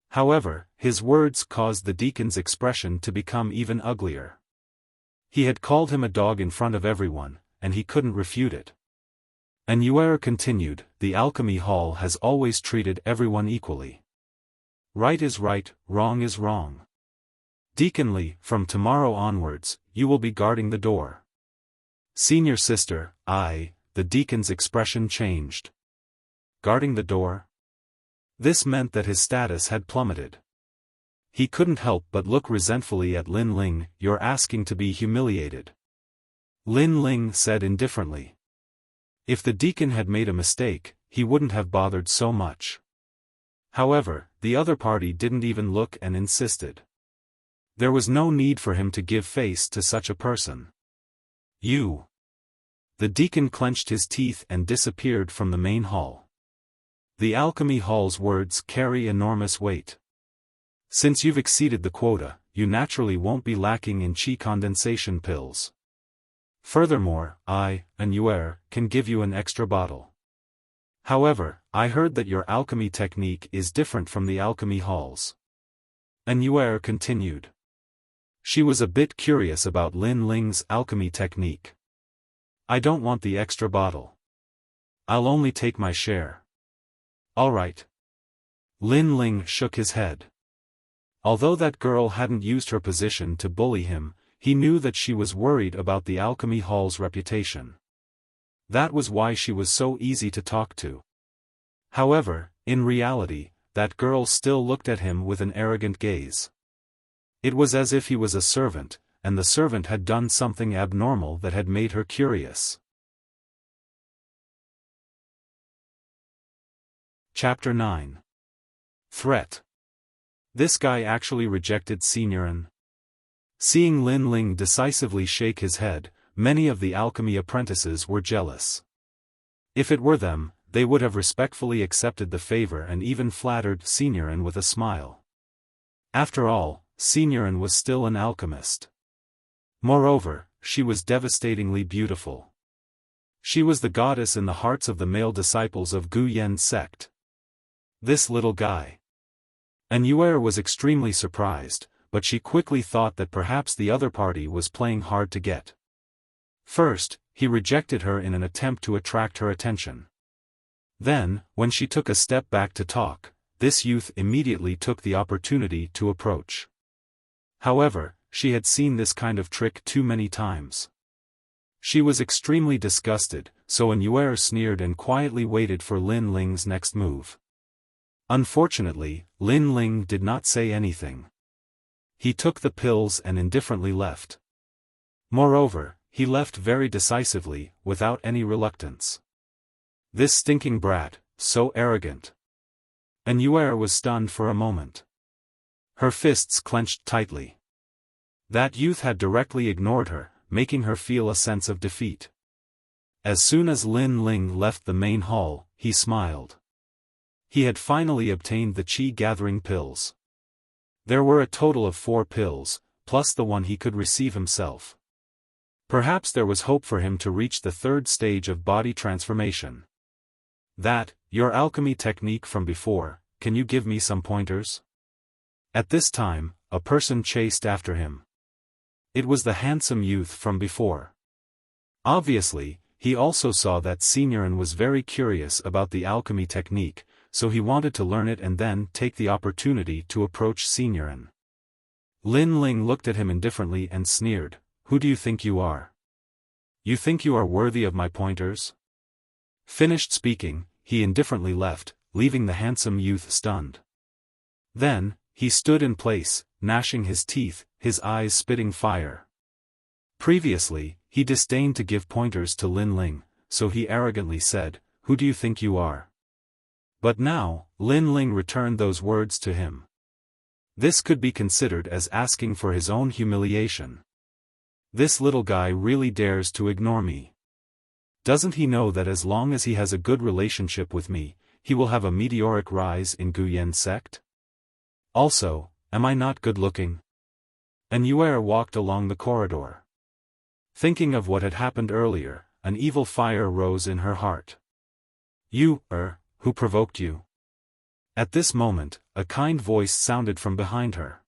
However, his words caused the deacon's expression to become even uglier. He had called him a dog in front of everyone, and he couldn't refute it. An Yuer continued, the alchemy hall has always treated everyone equally. Right is right, wrong is wrong. Deacon Li, from tomorrow onwards, you will be guarding the door. Senior Sister, the deacon's expression changed. Guarding the door? This meant that his status had plummeted. He couldn't help but look resentfully at Lin Ling. You're asking to be humiliated. Lin Ling said indifferently. If the deacon had made a mistake, he wouldn't have bothered so much. However, the other party didn't even look and insisted. There was no need for him to give face to such a person. You. The deacon clenched his teeth and disappeared from the main hall. The alchemy hall's words carry enormous weight. Since you've exceeded the quota, you naturally won't be lacking in qi condensation pills. Furthermore, An Yuer, can give you an extra bottle. However, I heard that your alchemy technique is different from the alchemy halls. An Yuer continued. She was a bit curious about Lin Ling's alchemy technique. I don't want the extra bottle. I'll only take my share. All right. Lin Ling shook his head. Although that girl hadn't used her position to bully him, he knew that she was worried about the alchemy hall's reputation. That was why she was so easy to talk to. However, in reality, that girl still looked at him with an arrogant gaze. It was as if he was a servant, and the servant had done something abnormal that had made her curious. Chapter 9. Threat. This guy actually rejected Signorin. Seeing Lin Ling decisively shake his head, many of the alchemy apprentices were jealous. If it were them, they would have respectfully accepted the favor and even flattered Signorin with a smile. After all, Signorin was still an alchemist. Moreover, she was devastatingly beautiful. She was the goddess in the hearts of the male disciples of Gu Yen's sect. This little guy. And Yuer was extremely surprised, but she quickly thought that perhaps the other party was playing hard to get. First, he rejected her in an attempt to attract her attention. Then, when she took a step back to talk, this youth immediately took the opportunity to approach. However, she had seen this kind of trick too many times. She was extremely disgusted, so Yuer sneered and quietly waited for Lin Ling's next move. Unfortunately, Lin Ling did not say anything. He took the pills and indifferently left. Moreover, he left very decisively, without any reluctance. This stinking brat, so arrogant. Yuer was stunned for a moment. Her fists clenched tightly. That youth had directly ignored her, making her feel a sense of defeat. As soon as Lin Ling left the main hall, he smiled. He had finally obtained the chi-gathering pills. There were a total of 4 pills, plus the one he could receive himself. Perhaps there was hope for him to reach the 3rd stage of body transformation. That, your alchemy technique from before, can you give me some pointers? At this time, a person chased after him. It was the handsome youth from before. Obviously, he also saw that Signorin was very curious about the alchemy technique, so he wanted to learn it and then take the opportunity to approach Signorin. Lin Ling looked at him indifferently and sneered, "Who do you think you are? You think you are worthy of my pointers?" Finished speaking, he indifferently left, leaving the handsome youth stunned. Then, he stood in place, gnashing his teeth, his eyes spitting fire. Previously, he disdained to give pointers to Lin Ling, so he arrogantly said, "Who do you think you are?" But now, Lin Ling returned those words to him. This could be considered as asking for his own humiliation. This little guy really dares to ignore me. Doesn't he know that as long as he has a good relationship with me, he will have a meteoric rise in Gu Yen's sect? Also, am I not good-looking? Yuer walked along the corridor. Thinking of what had happened earlier, an evil fire rose in her heart. "You, who provoked you?" At this moment, a kind voice sounded from behind her.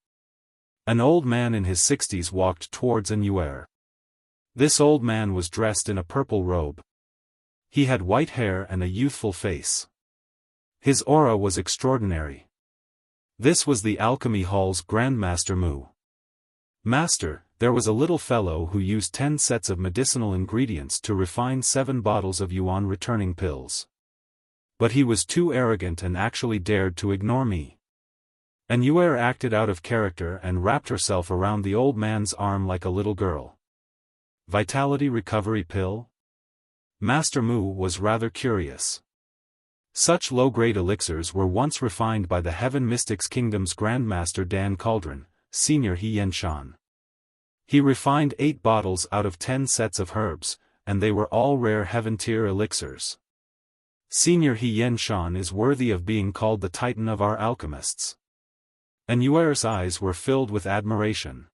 An old man in his 60s walked towards Yuer. This old man was dressed in a purple robe. He had white hair and a youthful face. His aura was extraordinary. This was the Alchemy Hall's Grandmaster Mu. "Master, there was a little fellow who used 10 sets of medicinal ingredients to refine 7 bottles of yuan returning pills. But he was too arrogant and actually dared to ignore me." Yuer acted out of character and wrapped herself around the old man's arm like a little girl. Vitality recovery pill? Master Mu was rather curious. Such low-grade elixirs were once refined by the Heaven Mystics Kingdom's Grandmaster Dan Cauldron, Senior He Yenshan. He refined 8 bottles out of 10 sets of herbs, and they were all rare heaven-tier elixirs. Senior He Yenshan is worthy of being called the titan of our alchemists. Yuer's eyes were filled with admiration.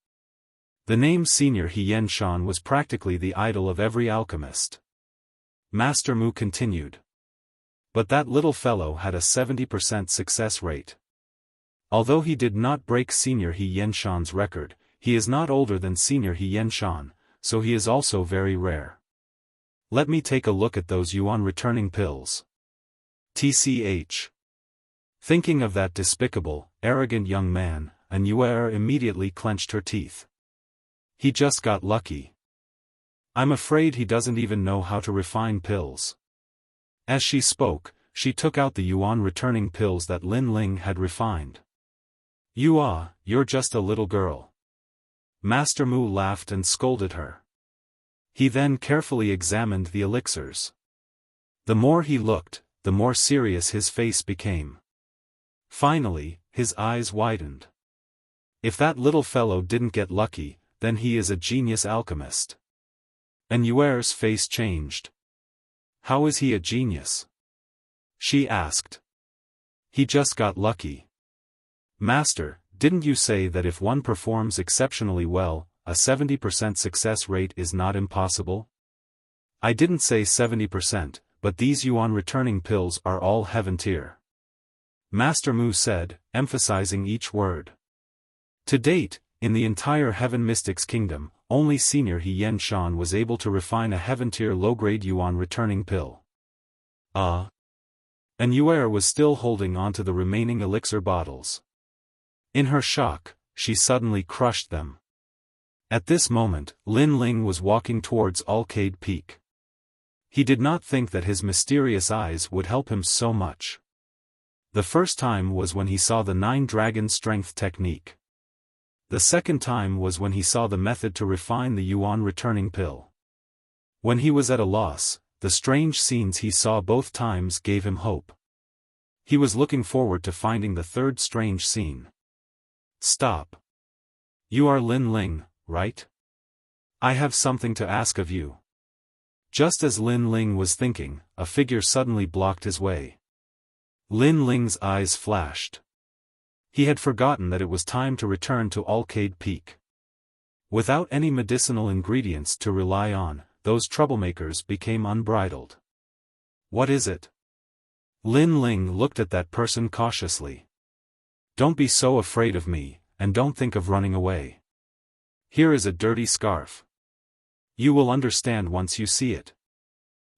The name Senior He Yenshan was practically the idol of every alchemist. Master Mu continued. But that little fellow had a 70% success rate. Although he did not break Senior He Yenshan's record, he is not older than Senior He Yenshan, so he is also very rare. Let me take a look at those yuan returning pills. TCH. Thinking of that despicable, arrogant young man, Yuer immediately clenched her teeth. He just got lucky. I'm afraid he doesn't even know how to refine pills. As she spoke, she took out the yuan returning pills that Lin Ling had refined. You're just a little girl. Master Mu laughed and scolded her. He then carefully examined the elixirs. The more he looked, the more serious his face became. Finally, his eyes widened. If that little fellow didn't get lucky, then he is a genius alchemist. And Yuer's face changed. How is he a genius? She asked. He just got lucky. Master, didn't you say that if one performs exceptionally well, a 70% success rate is not impossible? I didn't say 70%, but these yuan returning pills are all heaven tier. Master Mu said, emphasizing each word. To date, in the entire Heaven Mystics Kingdom, only Senior He Yen Shan was able to refine a heaven tier low-grade yuan returning pill. And Yuer was still holding onto the remaining elixir bottles. In her shock, she suddenly crushed them. At this moment, Lin Ling was walking towards Alcade Peak. He did not think that his mysterious eyes would help him so much. The first time was when he saw the 9-dragon strength technique. The second time was when he saw the method to refine the yuan returning pill. When he was at a loss, the strange scenes he saw both times gave him hope. He was looking forward to finding the third strange scene. Stop. You are Lin Ling, right? I have something to ask of you. Just as Lin Ling was thinking, a figure suddenly blocked his way. Lin Ling's eyes flashed. He had forgotten that it was time to return to Alcade Peak. Without any medicinal ingredients to rely on, those troublemakers became unbridled. What is it? Lin Ling looked at that person cautiously. Don't be so afraid of me, and don't think of running away. Here is a dirty scarf. You will understand once you see it.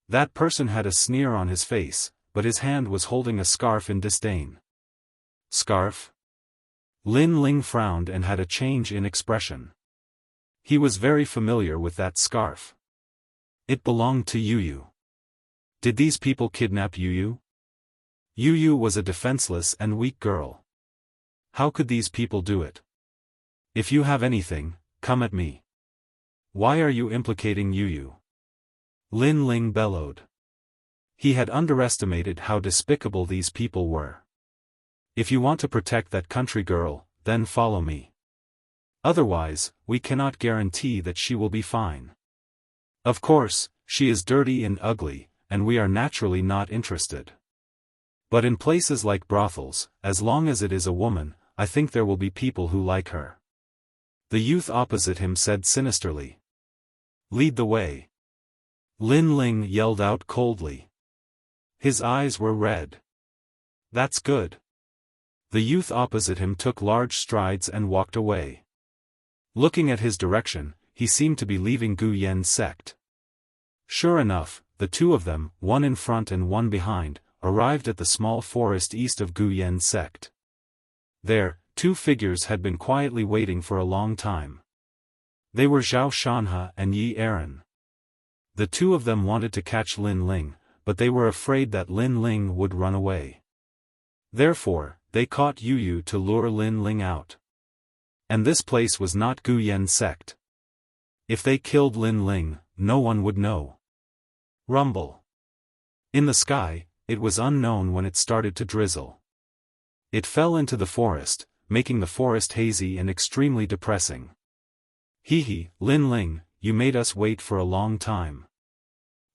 That person had a sneer on his face, but his hand was holding a scarf in disdain. Scarf? Lin Ling frowned and had a change in expression. He was very familiar with that scarf. It belonged to Yuyu. Did these people kidnap Yuyu? Yuyu was a defenseless and weak girl. How could these people do it? If you have anything, come at me. Why are you implicating Yuyu? Lin Ling bellowed. He had underestimated how despicable these people were. If you want to protect that country girl, then follow me. Otherwise, we cannot guarantee that she will be fine. Of course, she is dirty and ugly, and we are naturally not interested. But in places like brothels, as long as it is a woman, I think there will be people who like her. The youth opposite him said sinisterly. Lead the way. Lin Ling yelled out coldly. His eyes were red. That's good. The youth opposite him took large strides and walked away. Looking at his direction, he seemed to be leaving Gu Yen's sect. Sure enough, the two of them, one in front and one behind, arrived at the small forest east of Gu Yen's sect. There, two figures had been quietly waiting for a long time. They were Zhao Shanhe and Yi Aaron. The two of them wanted to catch Lin Ling, but they were afraid that Lin Ling would run away. Therefore, they caught Yuyu to lure Lin Ling out. And this place was not Gu Yen's sect. If they killed Lin Ling, no one would know. Rumble. In the sky, it was unknown when it started to drizzle. It fell into the forest, making the forest hazy and extremely depressing. Hee, Lin Ling, you made us wait for a long time.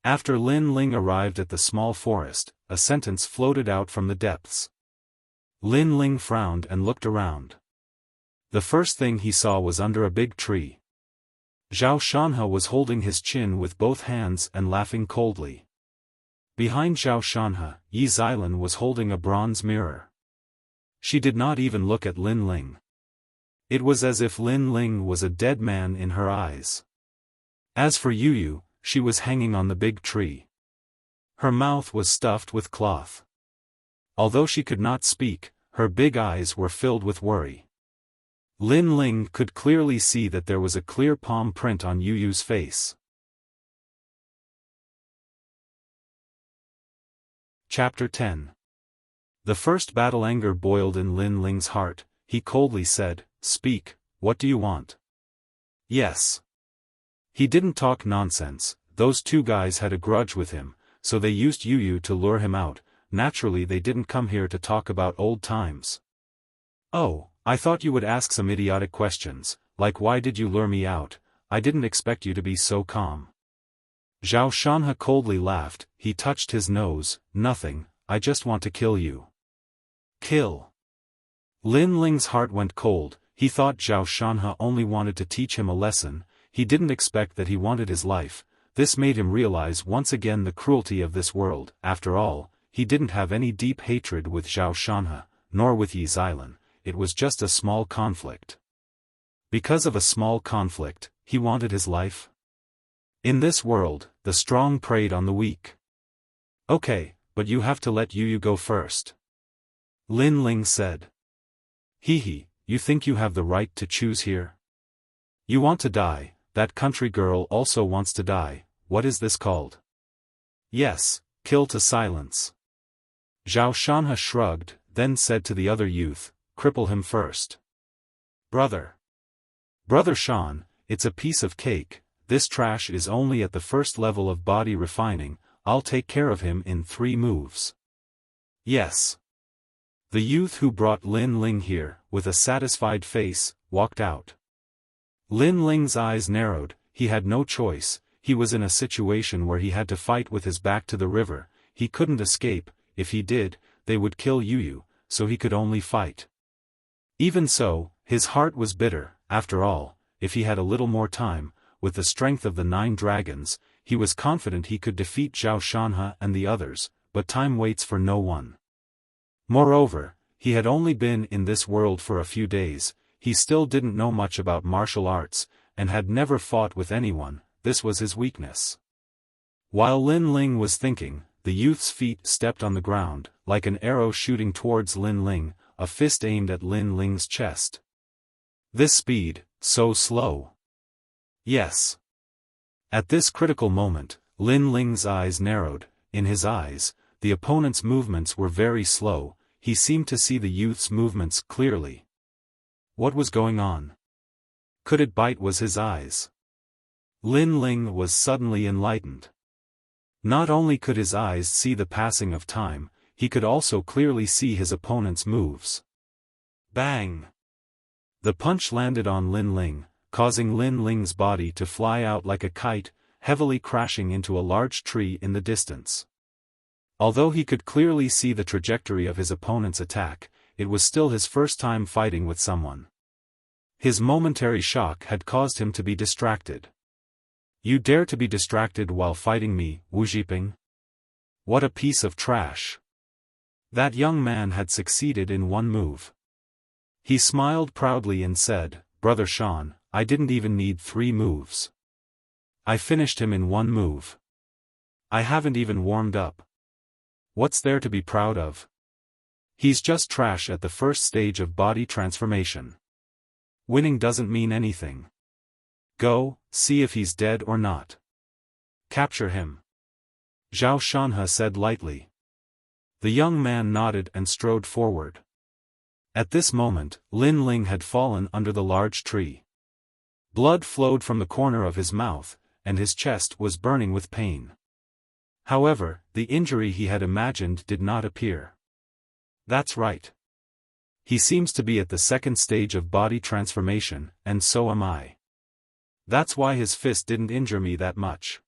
After Lin Ling arrived at the small forest, a sentence floated out from the depths. Lin Ling frowned and looked around. The first thing he saw was under a big tree. Zhao Shanhe was holding his chin with both hands and laughing coldly. Behind Zhao Shanhe, Yi Xilan was holding a bronze mirror. She did not even look at Lin Ling. It was as if Lin Ling was a dead man in her eyes. As for Yuyu, she was hanging on the big tree. Her mouth was stuffed with cloth. Although she could not speak, her big eyes were filled with worry. Lin Ling could clearly see that there was a clear palm print on Yuyu's face. Chapter 10. The first battle anger boiled in Lin Ling's heart. He coldly said, "Speak, what do you want?" Yes. He didn't talk nonsense. Those two guys had a grudge with him, so they used Yu to lure him out. Naturally they didn't come here to talk about old times. Oh, I thought you would ask some idiotic questions, like why did you lure me out? I didn't expect you to be so calm. Zhao Shanhe coldly laughed. He touched his nose. Nothing, I just want to kill you. Kill. Lin Ling's heart went cold. He thought Zhao Shanhe only wanted to teach him a lesson. He didn't expect that he wanted his life. This made him realize once again the cruelty of this world. After all, he didn't have any deep hatred with Zhao Shanhe, nor with Yi Xilan. It was just a small conflict. Because of a small conflict, he wanted his life? In this world, the strong preyed on the weak. Okay, but you have to let Yu go first. Lin Ling said. Hehe, you think you have the right to choose here? You want to die, that country girl also wants to die. What is this called? Yes, kill to silence. Zhao Shanhe shrugged, then said to the other youth, cripple him first. Brother Shan, it's a piece of cake. This trash is only at the first level of body refining. I'll take care of him in 3 moves. Yes. The youth who brought Lin Ling here, with a satisfied face, walked out. Lin Ling's eyes narrowed. He had no choice. He was in a situation where he had to fight with his back to the river. He couldn't escape. If he did, they would kill Yu, so he could only fight. Even so, his heart was bitter. After all, if he had a little more time, with the strength of the 9 dragons, he was confident he could defeat Zhao Shanhe and the others, but time waits for no one. Moreover, he had only been in this world for a few days. He still didn't know much about martial arts, and had never fought with anyone. This was his weakness. While Lin Ling was thinking, the youth's feet stepped on the ground, like an arrow shooting towards Lin Ling, a fist aimed at Lin Ling's chest. This speed, so slow. Yes. At this critical moment, Lin Ling's eyes narrowed. In his eyes, the opponent's movements were very slow. He seemed to see the youth's movements clearly. What was going on? Could it bite was his eyes? Lin Ling was suddenly enlightened. Not only could his eyes see the passing of time, he could also clearly see his opponent's moves. Bang! The punch landed on Lin Ling, causing Lin Ling's body to fly out like a kite, heavily crashing into a large tree in the distance. Although he could clearly see the trajectory of his opponent's attack, it was still his first time fighting with someone. His momentary shock had caused him to be distracted. You dare to be distracted while fighting me, Wu Zhiping? What a piece of trash. That young man had succeeded in 1 move. He smiled proudly and said, Brother Shan, I didn't even need 3 moves. I finished him in 1 move. I haven't even warmed up. What's there to be proud of? He's just trash at the first stage of body transformation. Winning doesn't mean anything. Go, see if he's dead or not. Capture him. Zhao Shanhe said lightly. The young man nodded and strode forward. At this moment, Lin Ling had fallen under the large tree. Blood flowed from the corner of his mouth, and his chest was burning with pain. However, the injury he had imagined did not appear. That's right. He seems to be at the 2nd stage of body transformation, and so am I. That's why his fist didn't injure me that much.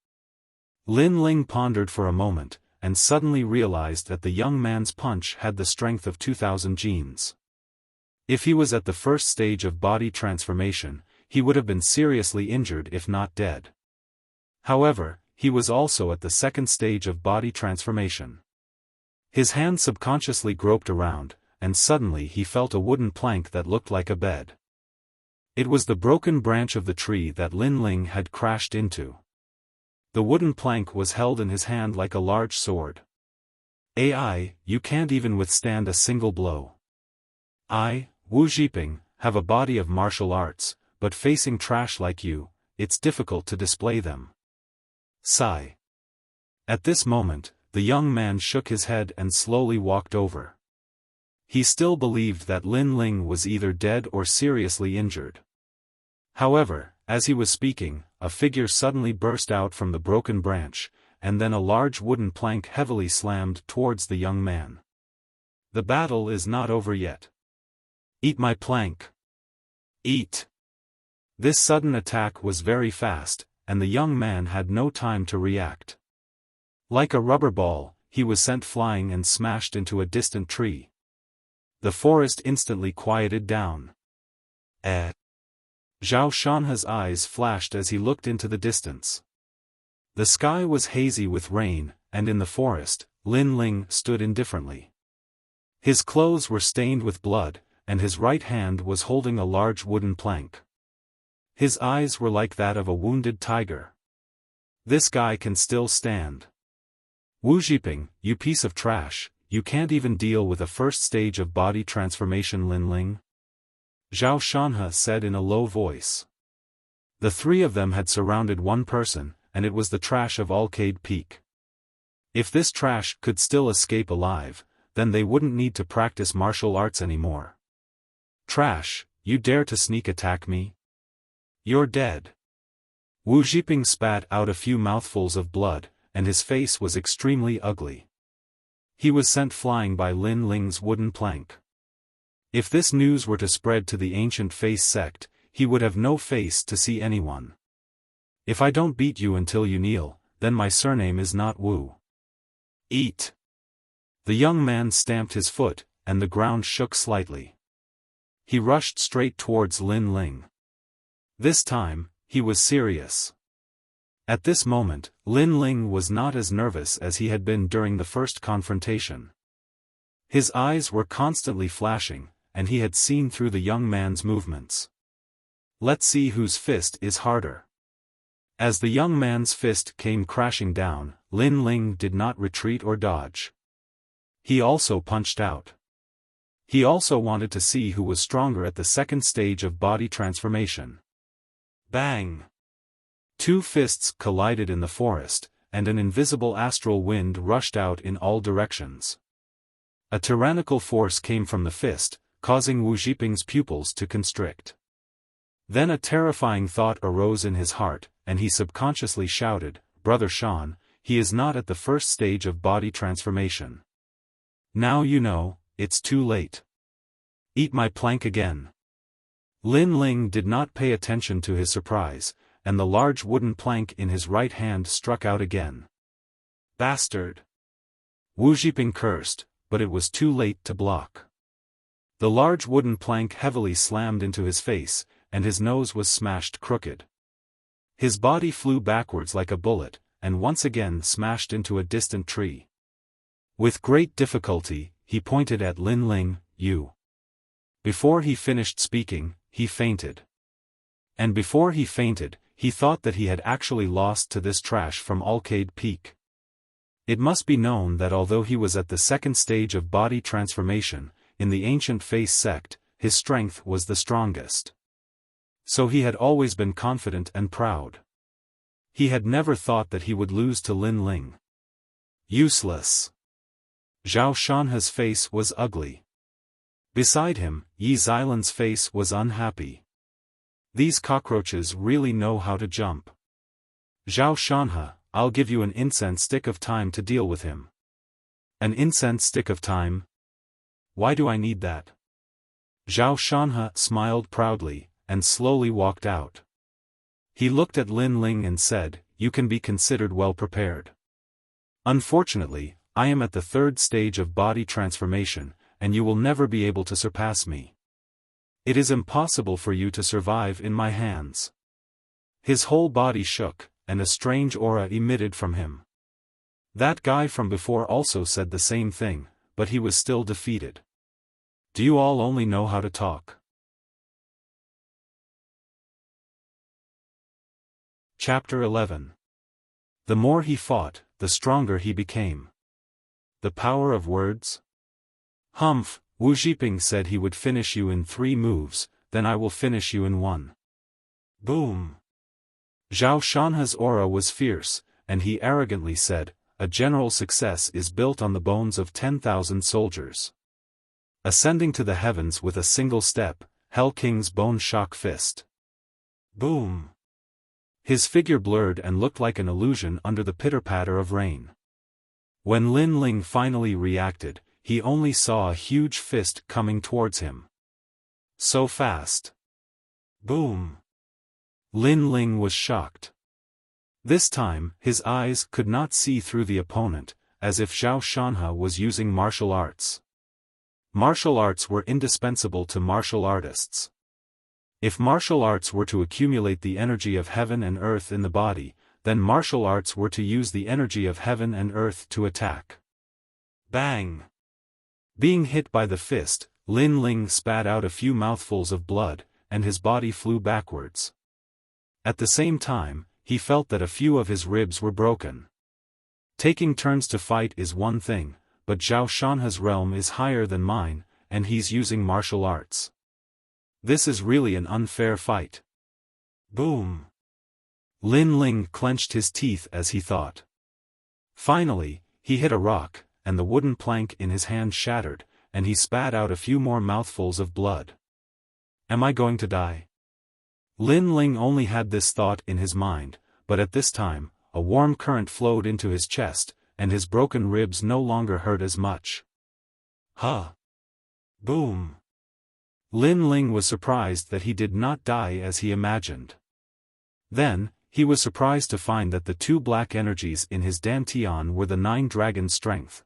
Lin Ling pondered for a moment, and suddenly realized that the young man's punch had the strength of 2,000 genes. If he was at the 1st stage of body transformation, he would have been seriously injured if not dead. However, he was also at the 2nd stage of body transformation. His hand subconsciously groped around, and suddenly he felt a wooden plank that looked like a bed. It was the broken branch of the tree that Lin Ling had crashed into. The wooden plank was held in his hand like a large sword. AI, you can't even withstand a single blow. I, Wu Zhiping, have a body of martial arts, but facing trash like you, it's difficult to display them. Sigh. At this moment, the young man shook his head and slowly walked over. He still believed that Lin Ling was either dead or seriously injured. However, As he was speaking, a figure suddenly burst out from the broken branch, and then a large wooden plank heavily slammed towards the young man. The battle is not over yet. Eat my plank. Eat. This sudden attack was very fast, and the young man had no time to react. Like a rubber ball, he was sent flying and smashed into a distant tree. The forest instantly quieted down. Zhao Shanha's eyes flashed as he looked into the distance. The sky was hazy with rain, and in the forest, Lin Ling stood indifferently. His clothes were stained with blood, and his right hand was holding a large wooden plank. His eyes were like that of a wounded tiger. This guy can still stand. Wu Zhiping, you piece of trash, you can't even deal with a first stage of body transformation, Lin Ling? Zhao Shanha said in a low voice. The three of them had surrounded one person, and it was the trash of Alcade Peak. If this trash could still escape alive, then they wouldn't need to practice martial arts anymore. Trash, you dare to sneak attack me? You're dead. Wu Zhiping spat out a few mouthfuls of blood, and his face was extremely ugly. He was sent flying by Lin Ling's wooden plank. If this news were to spread to the ancient face sect, he would have no face to see anyone. If I don't beat you until you kneel, then my surname is not Wu. Eat. The young man stamped his foot, and the ground shook slightly. He rushed straight towards Lin Ling. This time, he was serious. At this moment, Lin Ling was not as nervous as he had been during the first confrontation. His eyes were constantly flashing, and he had seen through the young man's movements. Let's see whose fist is harder. As the young man's fist came crashing down, Lin Ling did not retreat or dodge. He also punched out. He also wanted to see who was stronger at the second stage of body transformation. Bang! Two fists collided in the forest, and an invisible astral wind rushed out in all directions. A tyrannical force came from the fist, causing Wu Zhiping's pupils to constrict. Then a terrifying thought arose in his heart, and he subconsciously shouted, "Brother Shan, he is not at the first stage of body transformation. Now you know, it's too late. Eat my plank again." Lin Ling did not pay attention to his surprise, and the large wooden plank in his right hand struck out again. Bastard! Wu Zhiping cursed, but it was too late to block. The large wooden plank heavily slammed into his face, and his nose was smashed crooked. His body flew backwards like a bullet, and once again smashed into a distant tree. With great difficulty, he pointed at Lin Ling, "You." Before he finished speaking, he fainted. And before he fainted, he thought that he had actually lost to this trash from Alcade Peak. It must be known that although he was at the second stage of body transformation, in the ancient face sect, his strength was the strongest. So he had always been confident and proud. He had never thought that he would lose to Lin Ling. Useless. Zhao Shanha's face was ugly. Beside him, Yi Xilan's face was unhappy. These cockroaches really know how to jump. Zhao Shanha, I'll give you an incense stick of time to deal with him. An incense stick of time? Why do I need that? Zhao Shanha smiled proudly, and slowly walked out. He looked at Lin Ling and said, "You can be considered well prepared. Unfortunately, I am at the third stage of body transformation, and you will never be able to surpass me. It is impossible for you to survive in my hands." His whole body shook, and a strange aura emitted from him. That guy from before also said the same thing, but he was still defeated. Do you all only know how to talk? Chapter 11. The more he fought, the stronger he became. The power of words? Humph, Wu Zhiping said he would finish you in 3 moves, then I will finish you in 1. Boom! Zhao Shanha's aura was fierce, and he arrogantly said, "A general success is built on the bones of 10,000 soldiers." Ascending to the heavens with a single step, Hell King's bone shock fist. Boom! His figure blurred and looked like an illusion under the pitter-patter of rain. When Lin Ling finally reacted, he only saw a huge fist coming towards him. So fast. Boom! Lin Ling was shocked. This time, his eyes could not see through the opponent, as if Xiaofan was using martial arts. Martial arts were indispensable to martial artists. If martial arts were to accumulate the energy of heaven and earth in the body, then martial arts were to use the energy of heaven and earth to attack. Bang! Being hit by the fist, Lin Ling spat out a few mouthfuls of blood, and his body flew backwards. At the same time, he felt that a few of his ribs were broken. Taking turns to fight is one thing, but Zhao Shanha's realm is higher than mine, and he's using martial arts. This is really an unfair fight. Boom! Lin Ling clenched his teeth as he thought. Finally, he hit a rock, and the wooden plank in his hand shattered, and he spat out a few more mouthfuls of blood. Am I going to die? Lin Ling only had this thought in his mind, but at this time, a warm current flowed into his chest, and his broken ribs no longer hurt as much. Huh! Boom! Lin Ling was surprised that he did not die as he imagined. Then, he was surprised to find that the two black energies in his dantian were the 9 dragon strength.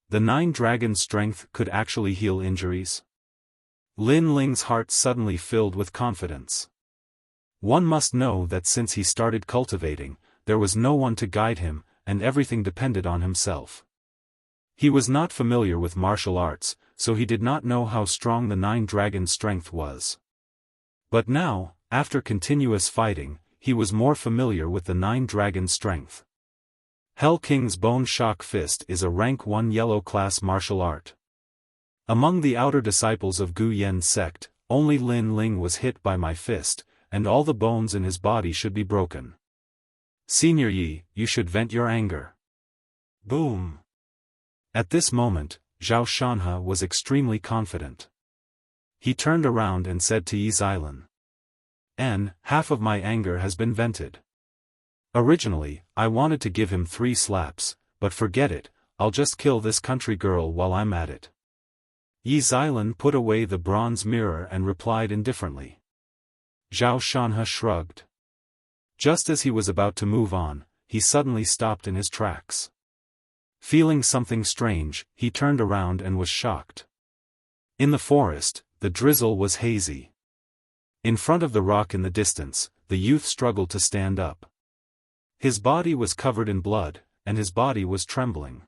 The 9 dragon strength could actually heal injuries. Lin Ling's heart suddenly filled with confidence. One must know that since he started cultivating, there was no one to guide him, and everything depended on himself. He was not familiar with martial arts, so he did not know how strong the 9 dragon strength was. But now, after continuous fighting, he was more familiar with the 9 dragon strength. Hell King's Bone Shock Fist is a rank 1 yellow class martial art. Among the outer disciples of Gu Yen's sect, only Lin Ling was hit by my fist, and all the bones in his body should be broken. Senior Yi, you should vent your anger. Boom! At this moment, Zhao Shanha was extremely confident. He turned around and said to Yi Xilan, half of my anger has been vented. Originally, I wanted to give him 3 slaps, but forget it, I'll just kill this country girl while I'm at it. Yi Xilan put away the bronze mirror and replied indifferently. Zhao Shanha shrugged. Just as he was about to move on, he suddenly stopped in his tracks. Feeling something strange, he turned around and was shocked. In the forest, the drizzle was hazy. In front of the rock in the distance, the youth struggled to stand up. His body was covered in blood, and his body was trembling.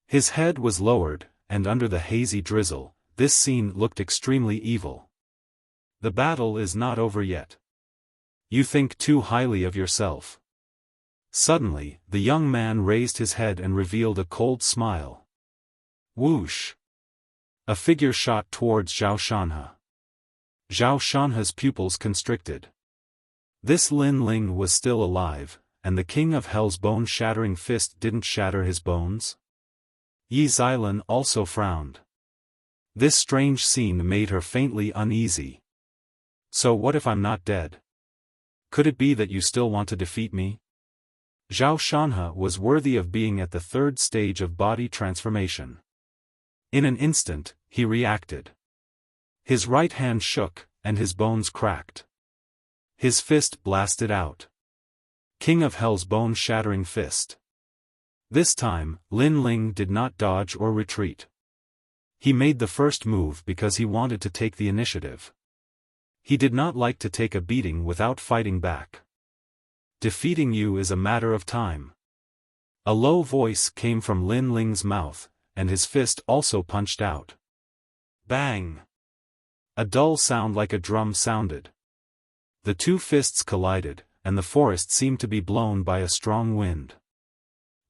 His head was lowered, and under the hazy drizzle, this scene looked extremely evil. The battle is not over yet. You think too highly of yourself. Suddenly, the young man raised his head and revealed a cold smile. Whoosh! A figure shot towards Zhao Shanha. Zhao Shanha's pupils constricted. This Lin Ling was still alive, and the King of Hell's bone-shattering fist didn't shatter his bones? Yi Xilan also frowned. This strange scene made her faintly uneasy. So what if I'm not dead? Could it be that you still want to defeat me? Zhao Shanha was worthy of being at the 3rd stage of body transformation. In an instant, he reacted. His right hand shook, and his bones cracked. His fist blasted out. King of Hell's bone-shattering fist. This time, Lin Ling did not dodge or retreat. He made the first move because he wanted to take the initiative. He did not like to take a beating without fighting back. Defeating you is a matter of time. A low voice came from Lin Ling's mouth, and his fist also punched out. Bang! A dull sound like a drum sounded. The two fists collided, and the forest seemed to be blown by a strong wind.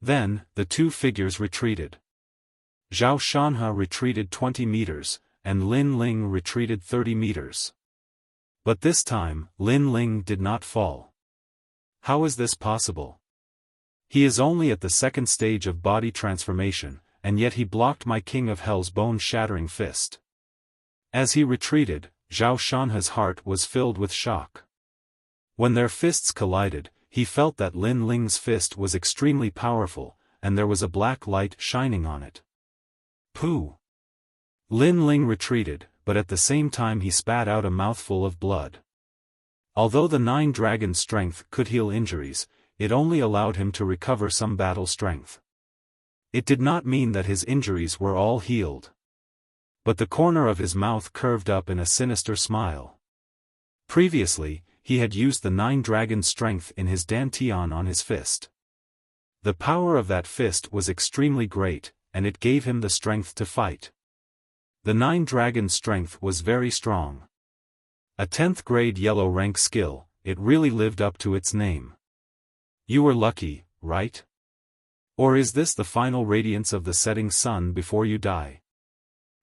Then, the two figures retreated. Zhao Shanha retreated 20 meters, and Lin Ling retreated 30 meters. But this time, Lin Ling did not fall. How is this possible? He is only at the 2nd stage of body transformation, and yet he blocked my King of Hell's bone-shattering fist. As he retreated, Zhao Shanha's heart was filled with shock. When their fists collided, he felt that Lin Ling's fist was extremely powerful, and there was a black light shining on it. Pooh! Lin Ling retreated, but at the same time he spat out a mouthful of blood. Although the 9 dragon strength could heal injuries, it only allowed him to recover some battle strength. It did not mean that his injuries were all healed. But the corner of his mouth curved up in a sinister smile. Previously, he had used the 9 dragon strength in his dantian on his fist. The power of that fist was extremely great, and it gave him the strength to fight. The 9 dragon strength was very strong. A 10th grade yellow rank skill, it really lived up to its name. You were lucky, right? Or is this the final radiance of the setting sun before you die?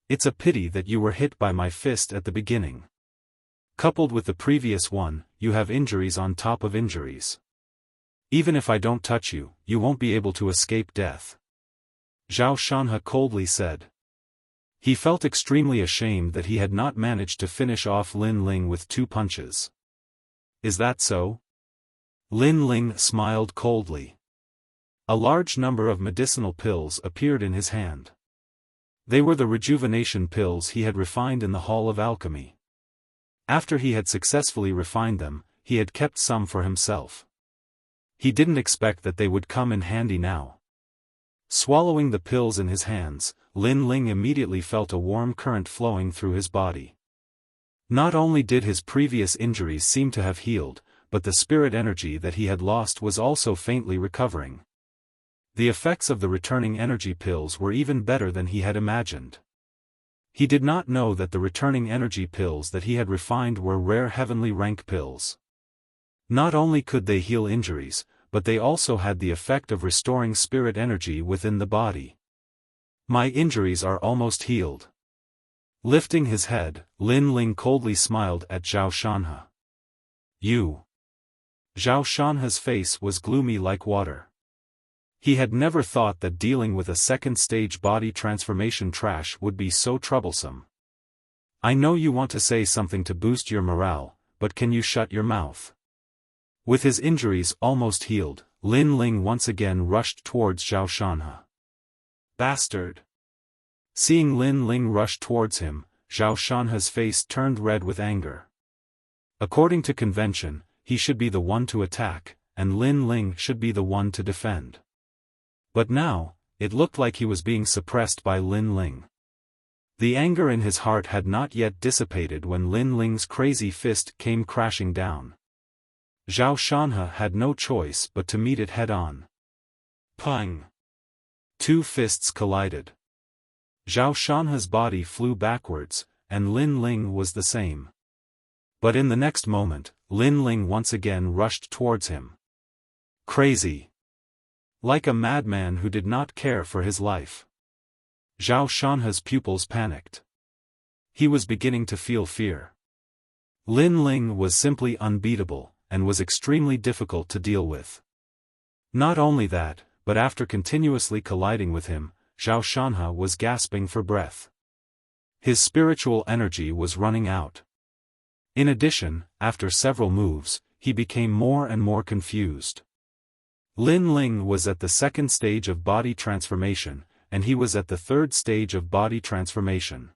It's a pity that you were hit by my fist at the beginning. Coupled with the previous one, you have injuries on top of injuries. Even if I don't touch you, you won't be able to escape death. Xiaofan coldly said. He felt extremely ashamed that he had not managed to finish off Lin Ling with 2 punches. Is that so? Lin Ling smiled coldly. A large number of medicinal pills appeared in his hand. They were the rejuvenation pills he had refined in the Hall of Alchemy. After he had successfully refined them, he had kept some for himself. He didn't expect that they would come in handy now. Swallowing the pills in his hands, Lin Ling immediately felt a warm current flowing through his body. Not only did his previous injuries seem to have healed, but the spirit energy that he had lost was also faintly recovering. The effects of the returning energy pills were even better than he had imagined. He did not know that the returning energy pills that he had refined were rare heavenly rank pills. Not only could they heal injuries, but they also had the effect of restoring spirit energy within the body. My injuries are almost healed. Lifting his head, Lin Ling coldly smiled at Xiaofan. You. Xiaofan's face was gloomy like water. He had never thought that dealing with a second-stage body transformation trash would be so troublesome. I know you want to say something to boost your morale, but can you shut your mouth? With his injuries almost healed, Lin Ling once again rushed towards Xiaofan. Bastard! Seeing Lin Ling rush towards him, Xiaofan's face turned red with anger. According to convention, he should be the one to attack, and Lin Ling should be the one to defend. But now, it looked like he was being suppressed by Lin Ling. The anger in his heart had not yet dissipated when Lin Ling's crazy fist came crashing down. Xiaofan had no choice but to meet it head-on. Pang! 2 fists collided. Xiaofan's body flew backwards, and Lin Ling was the same. But in the next moment, Lin Ling once again rushed towards him. Crazy! Like a madman who did not care for his life. Xiaofan's pupils panicked. He was beginning to feel fear. Lin Ling was simply unbeatable, and was extremely difficult to deal with. Not only that, but after continuously colliding with him, Xiaofan was gasping for breath. His spiritual energy was running out. In addition, after several moves, he became more and more confused. Lin Ling was at the 2nd stage of body transformation, and he was at the 3rd stage of body transformation.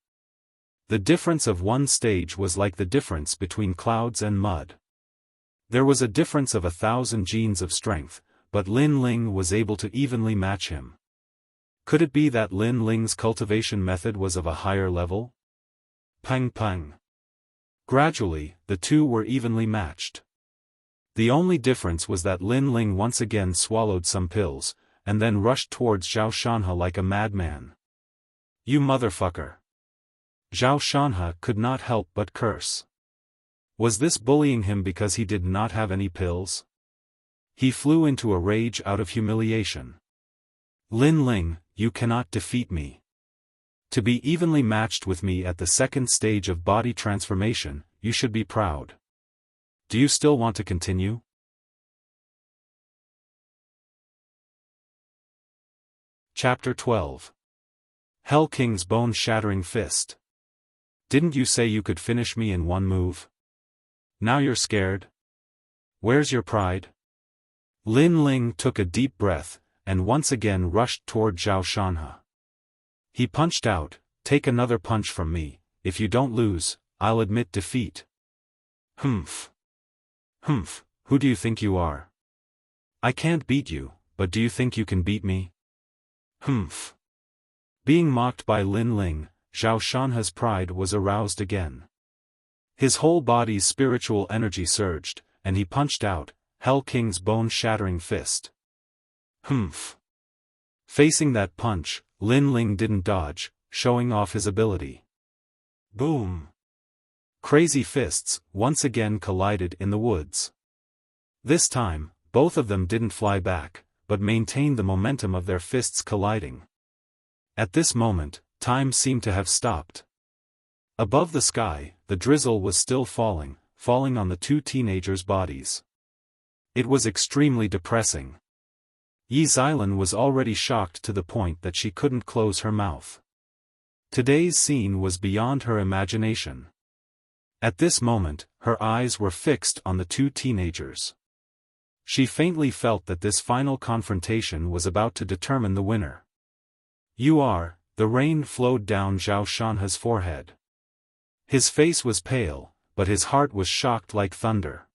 The difference of one stage was like the difference between clouds and mud. There was a difference of 1,000 genes of strength, but Lin Ling was able to evenly match him. Could it be that Lin Ling's cultivation method was of a higher level? Pang pang. Gradually, the two were evenly matched. The only difference was that Lin Ling once again swallowed some pills, and then rushed towards Xiaofan like a madman. You motherfucker! Xiaofan could not help but curse. Was this bullying him because he did not have any pills? He flew into a rage out of humiliation. Lin Ling, you cannot defeat me. To be evenly matched with me at the 2nd stage of body transformation, you should be proud. Do you still want to continue? Chapter 12. Hell King's Bone-Shattering Fist. Didn't you say you could finish me in one move? Now you're scared? Where's your pride? Lin Ling took a deep breath, and once again rushed toward Zhao Shanhe. He punched out, "Take another punch from me, if you don't lose, I'll admit defeat." Humph. Humph, who do you think you are? I can't beat you, but do you think you can beat me? Humph. Being mocked by Lin Ling, Zhao Shanhe's pride was aroused again. His whole body's spiritual energy surged, and he punched out, Hell King's bone-shattering fist. Humph. Facing that punch, Lin Ling didn't dodge, showing off his ability. Boom. Crazy fists once again collided in the woods. This time, both of them didn't fly back, but maintained the momentum of their fists colliding. At this moment, time seemed to have stopped. Above the sky, the drizzle was still falling on the two teenagers' bodies. It was extremely depressing. Yi Xilan was already shocked to the point that she couldn't close her mouth. Today's scene was beyond her imagination. At this moment, her eyes were fixed on the two teenagers. She faintly felt that this final confrontation was about to determine the winner. The rain flowed down Zhao Shanhe's forehead. His face was pale, but his heart was shocked like thunder.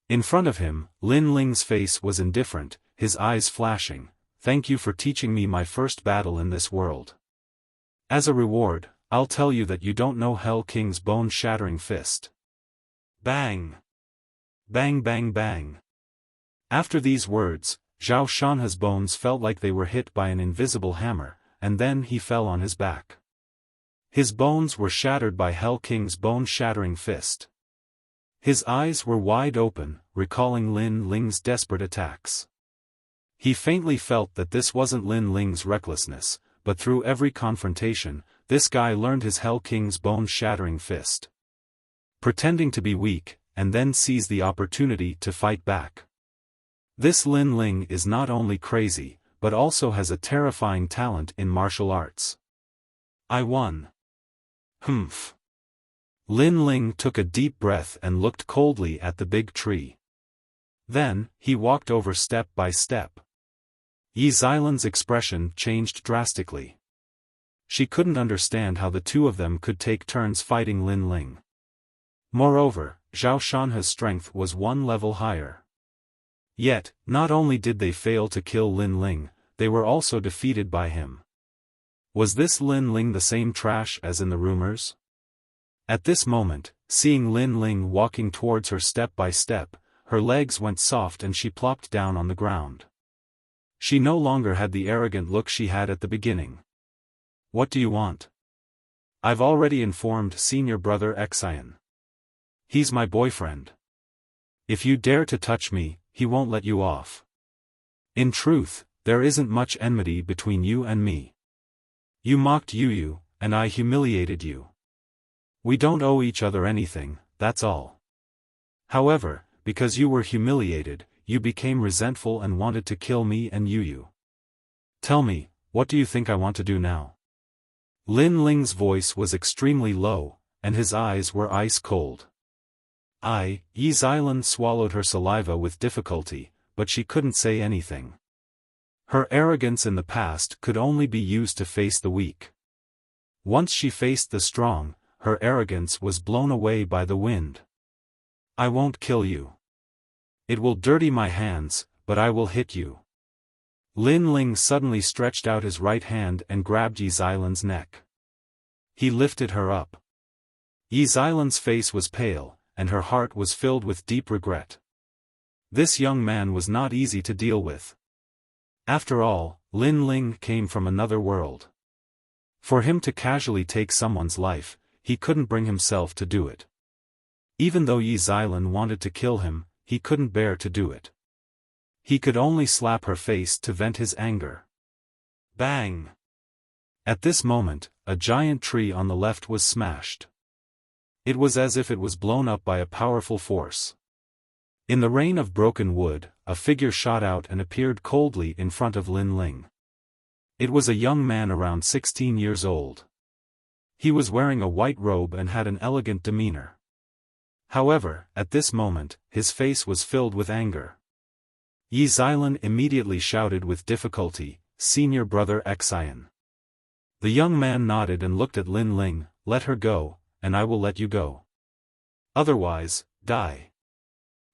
In front of him, Lin Ling's face was indifferent, his eyes flashing, "Thank you for teaching me my first battle in this world. As a reward, I'll tell you that you don't know Hell King's bone-shattering fist." Bang! Bang bang bang! After these words, Zhao Shanhe's bones felt like they were hit by an invisible hammer, and then he fell on his back. His bones were shattered by Hell King's bone-shattering fist. His eyes were wide open, recalling Lin Ling's desperate attacks. He faintly felt that this wasn't Lin Ling's recklessness, but through every confrontation, this guy learned his Hell King's bone-shattering fist. Pretending to be weak, and then seize the opportunity to fight back. This Lin Ling is not only crazy, but also has a terrifying talent in martial arts. I won. Humph. Lin Ling took a deep breath and looked coldly at the big tree. Then, he walked over step by step. Yi Xilan's expression changed drastically. She couldn't understand how the two of them could take turns fighting Lin Ling. Moreover, Zhao Shanhe's strength was one level higher. Yet, not only did they fail to kill Lin Ling, they were also defeated by him. Was this Lin Ling the same trash as in the rumors? At this moment, seeing Lin Ling walking towards her step by step, her legs went soft and she plopped down on the ground. She no longer had the arrogant look she had at the beginning. What do you want? I've already informed senior brother Xian. He's my boyfriend. If you dare to touch me, he won't let you off. In truth, there isn't much enmity between you and me. You mocked Yu, and I humiliated you. We don't owe each other anything, that's all. However, because you were humiliated, you became resentful and wanted to kill me and Yu. Tell me, what do you think I want to do now? Lin Ling's voice was extremely low, and his eyes were ice cold. Yi Xilan swallowed her saliva with difficulty, but she couldn't say anything. Her arrogance in the past could only be used to face the weak. Once she faced the strong, her arrogance was blown away by the wind. I won't kill you. It will dirty my hands, but I will hit you. Lin Ling suddenly stretched out his right hand and grabbed Yi Xilan's neck. He lifted her up. Yi Xilan's face was pale, and her heart was filled with deep regret. This young man was not easy to deal with. After all, Lin Ling came from another world. For him to casually take someone's life, he couldn't bring himself to do it. Even though Yi Xilan wanted to kill him, he couldn't bear to do it. He could only slap her face to vent his anger. Bang! At this moment, a giant tree on the left was smashed. It was as if it was blown up by a powerful force. In the rain of broken wood, a figure shot out and appeared coldly in front of Lin Ling. It was a young man around 16 years old. He was wearing a white robe and had an elegant demeanor. However, at this moment, his face was filled with anger. Yi Xilan immediately shouted with difficulty, "Senior brother Xian." The young man nodded and looked at Lin Ling, "Let her go, and I will let you go. Otherwise, die."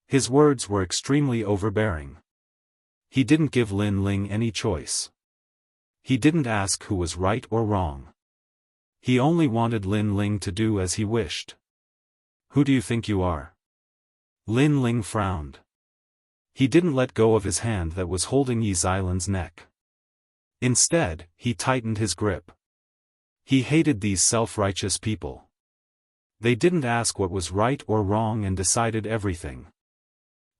His words were extremely overbearing. He didn't give Lin Ling any choice. He didn't ask who was right or wrong. He only wanted Lin Ling to do as he wished. "Who do you think you are?" Lin Ling frowned. He didn't let go of his hand that was holding Yi Xilan's neck. Instead, he tightened his grip. He hated these self-righteous people. They didn't ask what was right or wrong and decided everything.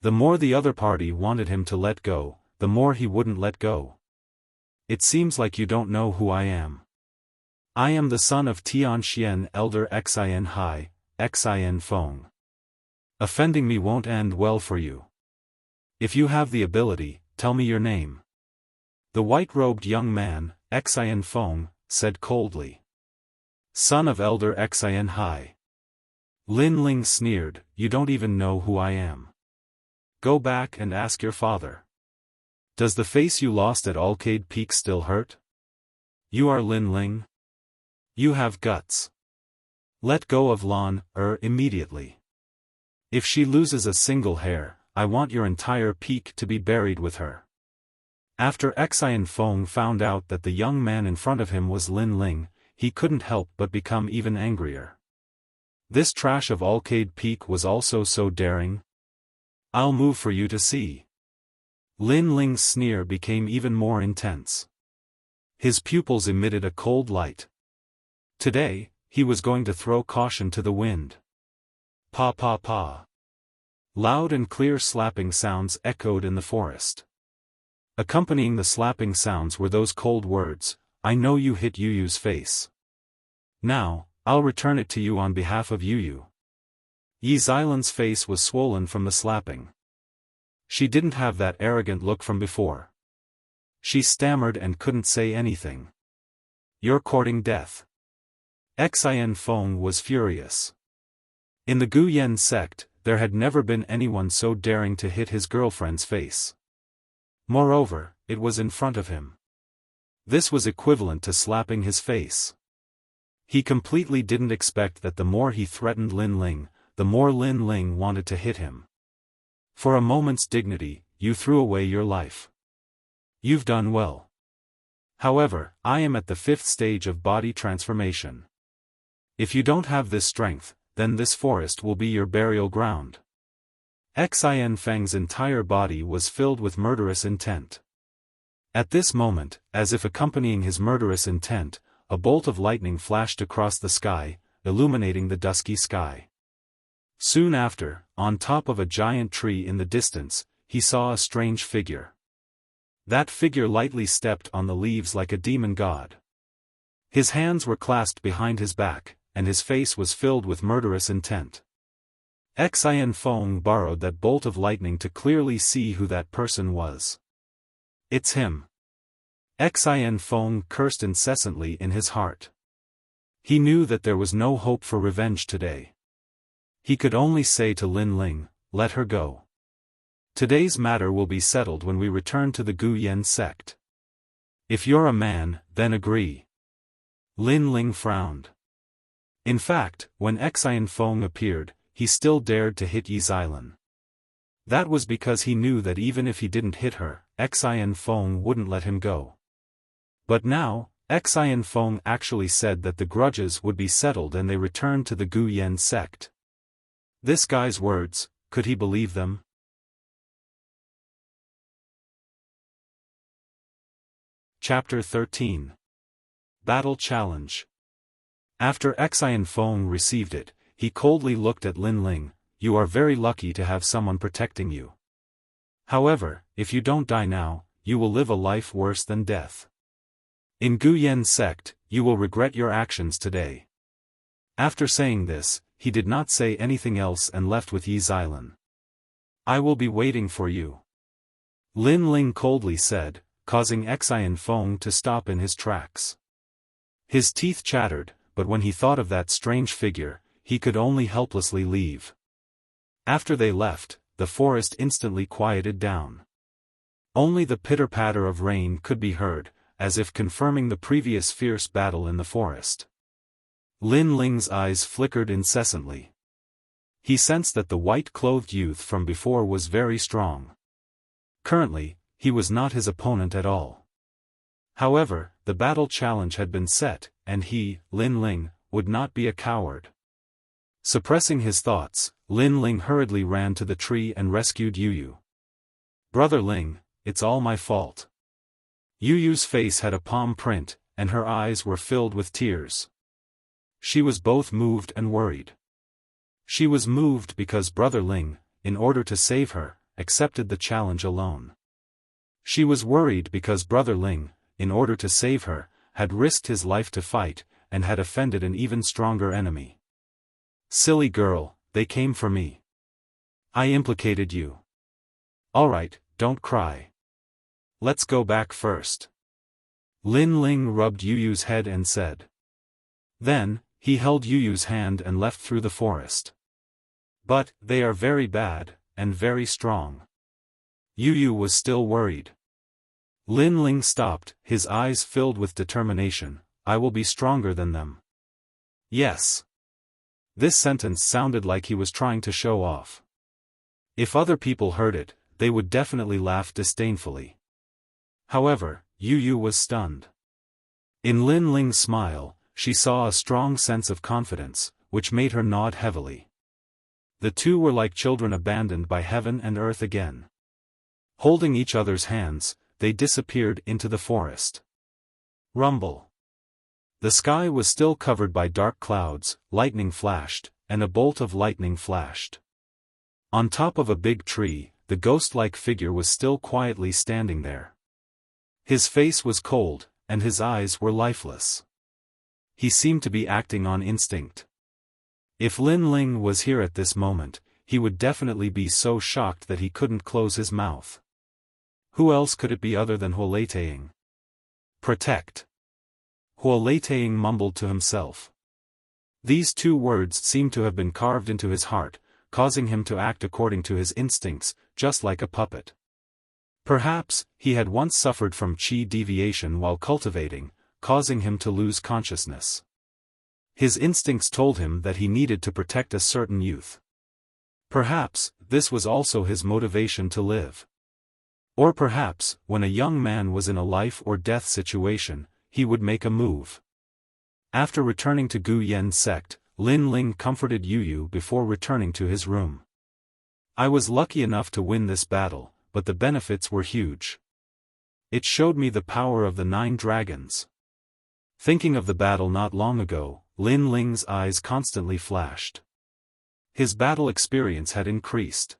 The more the other party wanted him to let go, the more he wouldn't let go. "It seems like you don't know who I am. I am the son of Tianxian Elder Xian Hai, Xian Feng. Offending me won't end well for you. If you have the ability, tell me your name." The white-robed young man, Xian Feng, said coldly. "Son of Elder Xian Hai." Lin Ling sneered, "You don't even know who I am. Go back and ask your father. Does the face you lost at Alcade Peak still hurt? You are Lin Ling? You have guts. Let go of Lan immediately. If she loses a single hair, I want your entire peak to be buried with her." After Xian Feng found out that the young man in front of him was Lin Ling, he couldn't help but become even angrier. This trash of Alcade Peak was also so daring. "I'll move for you to see." Lin Ling's sneer became even more intense. His pupils emitted a cold light. Today, he was going to throw caution to the wind. Pa pa pa. Loud and clear slapping sounds echoed in the forest. Accompanying the slapping sounds were those cold words, "I know you hit Yuyu's face. Now, I'll return it to you on behalf of Yuyu." Yi Xilan's face was swollen from the slapping. She didn't have that arrogant look from before. She stammered and couldn't say anything. "You're courting death." Xian Feng was furious. In the Guyan sect, there had never been anyone so daring to hit his girlfriend's face. Moreover, it was in front of him. This was equivalent to slapping his face. He completely didn't expect that the more he threatened Lin Ling, the more Lin Ling wanted to hit him. For a moment's dignity, you threw away your life. You've done well. However, I am at the 5th stage of body transformation. If you don't have this strength, then this forest will be your burial ground. Xian Feng's entire body was filled with murderous intent. At this moment, as if accompanying his murderous intent, a bolt of lightning flashed across the sky, illuminating the dusky sky. Soon after, on top of a giant tree in the distance, he saw a strange figure. That figure lightly stepped on the leaves like a demon god. His hands were clasped behind his back, and his face was filled with murderous intent. Xian Feng borrowed that bolt of lightning to clearly see who that person was. "It's him." Xian Feng cursed incessantly in his heart. He knew that there was no hope for revenge today. He could only say to Lin Ling, "Let her go. Today's matter will be settled when we return to the Guyan sect. If you're a man, then agree." Lin Ling frowned. In fact, when Xian Feng appeared, he still dared to hit Yi Xilan. That was because he knew that even if he didn't hit her, Xian Feng wouldn't let him go. But now, Xian Feng actually said that the grudges would be settled and they returned to the Guyan sect. This guy's words, could he believe them? Chapter 13. Battle Challenge. After Xian Feng received it, he coldly looked at Lin Ling. "You are very lucky to have someone protecting you. However, if you don't die now, you will live a life worse than death. In Guyan sect, you will regret your actions today." After saying this, he did not say anything else and left with Yi Xilan. "I will be waiting for you," Lin Ling coldly said, causing Xian Feng to stop in his tracks. His teeth chattered, but when he thought of that strange figure, he could only helplessly leave. After they left, the forest instantly quieted down. Only the pitter-patter of rain could be heard, as if confirming the previous fierce battle in the forest. Lin Ling's eyes flickered incessantly. He sensed that the white-clothed youth from before was very strong. Currently, he was not his opponent at all. However, the battle challenge had been set, and he, Lin Ling, would not be a coward. Suppressing his thoughts, Lin Ling hurriedly ran to the tree and rescued Yu Yu. "Brother Ling, it's all my fault." Yu Yu's face had a palm print, and her eyes were filled with tears. She was both moved and worried. She was moved because Brother Ling, in order to save her, accepted the challenge alone. She was worried because Brother Ling, in order to save her, had risked his life to fight, and had offended an even stronger enemy. "Silly girl, they came for me. I implicated you. Alright, don't cry. Let's go back first." Lin Ling rubbed Yu Yu's head and said. Then, he held Yu Yu's hand and left through the forest. "But, they are very bad, and very strong." Yu Yu was still worried. Lin Ling stopped, his eyes filled with determination. "I will be stronger than them." Yes. This sentence sounded like he was trying to show off. If other people heard it, they would definitely laugh disdainfully. However, Yu Yu was stunned. In Lin Ling's smile, she saw a strong sense of confidence, which made her nod heavily. The two were like children abandoned by heaven and earth again. Holding each other's hands, they disappeared into the forest. Rumble. The sky was still covered by dark clouds, lightning flashed, and a bolt of lightning flashed. On top of a big tree, the ghost-like figure was still quietly standing there. His face was cold, and his eyes were lifeless. He seemed to be acting on instinct. If Lin Ling was here at this moment, he would definitely be so shocked that he couldn't close his mouth. Who else could it be other than Huoleitang? Protect. Huoleitang mumbled to himself. These two words seemed to have been carved into his heart, causing him to act according to his instincts, just like a puppet. Perhaps, he had once suffered from qi deviation while cultivating, causing him to lose consciousness. His instincts told him that he needed to protect a certain youth. Perhaps, this was also his motivation to live. Or perhaps, when a young man was in a life-or-death situation, he would make a move. After returning to Gu Yen's sect, Lin Ling comforted Yu Yu before returning to his room. "I was lucky enough to win this battle, but the benefits were huge. It showed me the power of the 9 dragons." Thinking of the battle not long ago, Lin Ling's eyes constantly flashed. His battle experience had increased.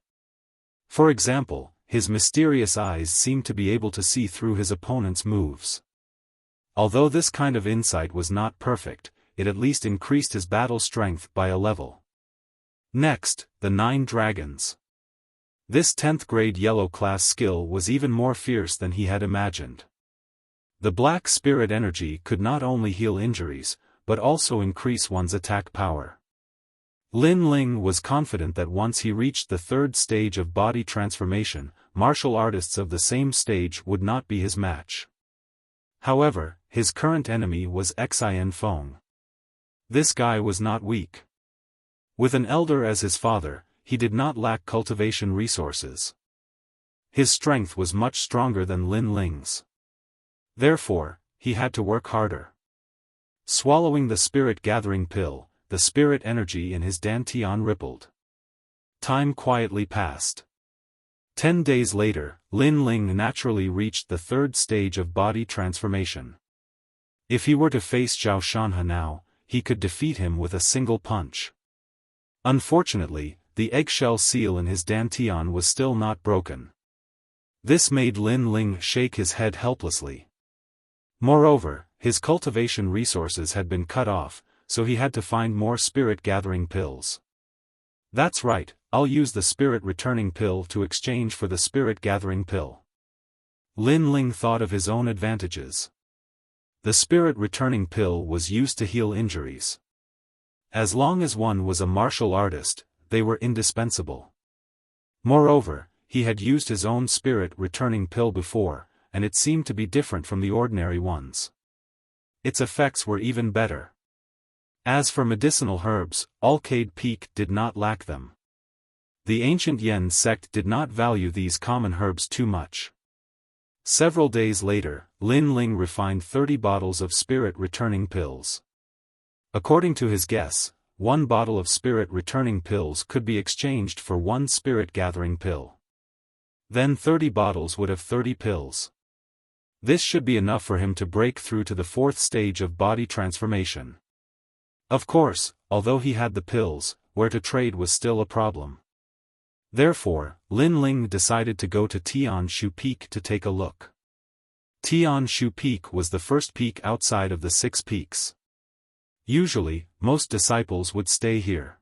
For example, his mysterious eyes seemed to be able to see through his opponent's moves. Although this kind of insight was not perfect, it at least increased his battle strength by a level. Next, the 9 dragons. This 10th grade yellow class skill was even more fierce than he had imagined. The black spirit energy could not only heal injuries, but also increase one's attack power. Lin Ling was confident that once he reached the 3rd stage of body transformation, martial artists of the same stage would not be his match. However, his current enemy was Xian Feng. This guy was not weak. With an elder as his father, he did not lack cultivation resources. His strength was much stronger than Lin Ling's. Therefore, he had to work harder. Swallowing the spirit-gathering pill, the spirit energy in his dantian rippled. Time quietly passed. 10 days later, Lin Ling naturally reached the 3rd stage of body transformation. If he were to face Zhao Shanhe now, he could defeat him with a single punch. Unfortunately, the eggshell seal in his dantian was still not broken. This made Lin Ling shake his head helplessly. Moreover, his cultivation resources had been cut off, so he had to find more spirit-gathering pills. That's right, I'll use the spirit-returning pill to exchange for the spirit-gathering pill. Lin Ling thought of his own advantages. The spirit-returning pill was used to heal injuries. As long as one was a martial artist, they were indispensable. Moreover, he had used his own spirit-returning pill before, and it seemed to be different from the ordinary ones. Its effects were even better. As for medicinal herbs, Alcade Peak did not lack them. The ancient Yen sect did not value these common herbs too much. Several days later, Lin Ling refined 30 bottles of spirit-returning pills. According to his guess, 1 bottle of spirit-returning pills could be exchanged for 1 spirit-gathering pill. Then 30 bottles would have 30 pills. This should be enough for him to break through to the 4th stage of body transformation. Of course, although he had the pills, where to trade was still a problem. Therefore, Lin Ling decided to go to Tianshu Peak to take a look. Tianshu Peak was the first peak outside of the 6 peaks. Usually, most disciples would stay here.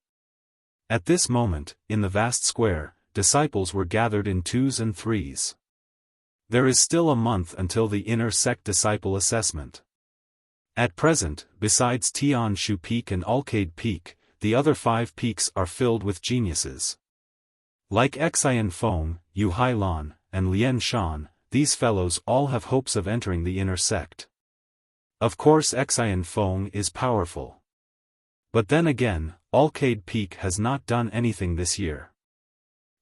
At this moment, in the vast square, disciples were gathered in 2s and 3s. There is still a month until the inner sect disciple assessment. At present, besides Tianshu Peak and Alcade Peak, the other 5 peaks are filled with geniuses. Like Xian Feng, Yu Hailan, and Lian Shan, these fellows all have hopes of entering the inner sect. Of course Xian Feng is powerful. But then again, Alcade Peak has not done anything this year.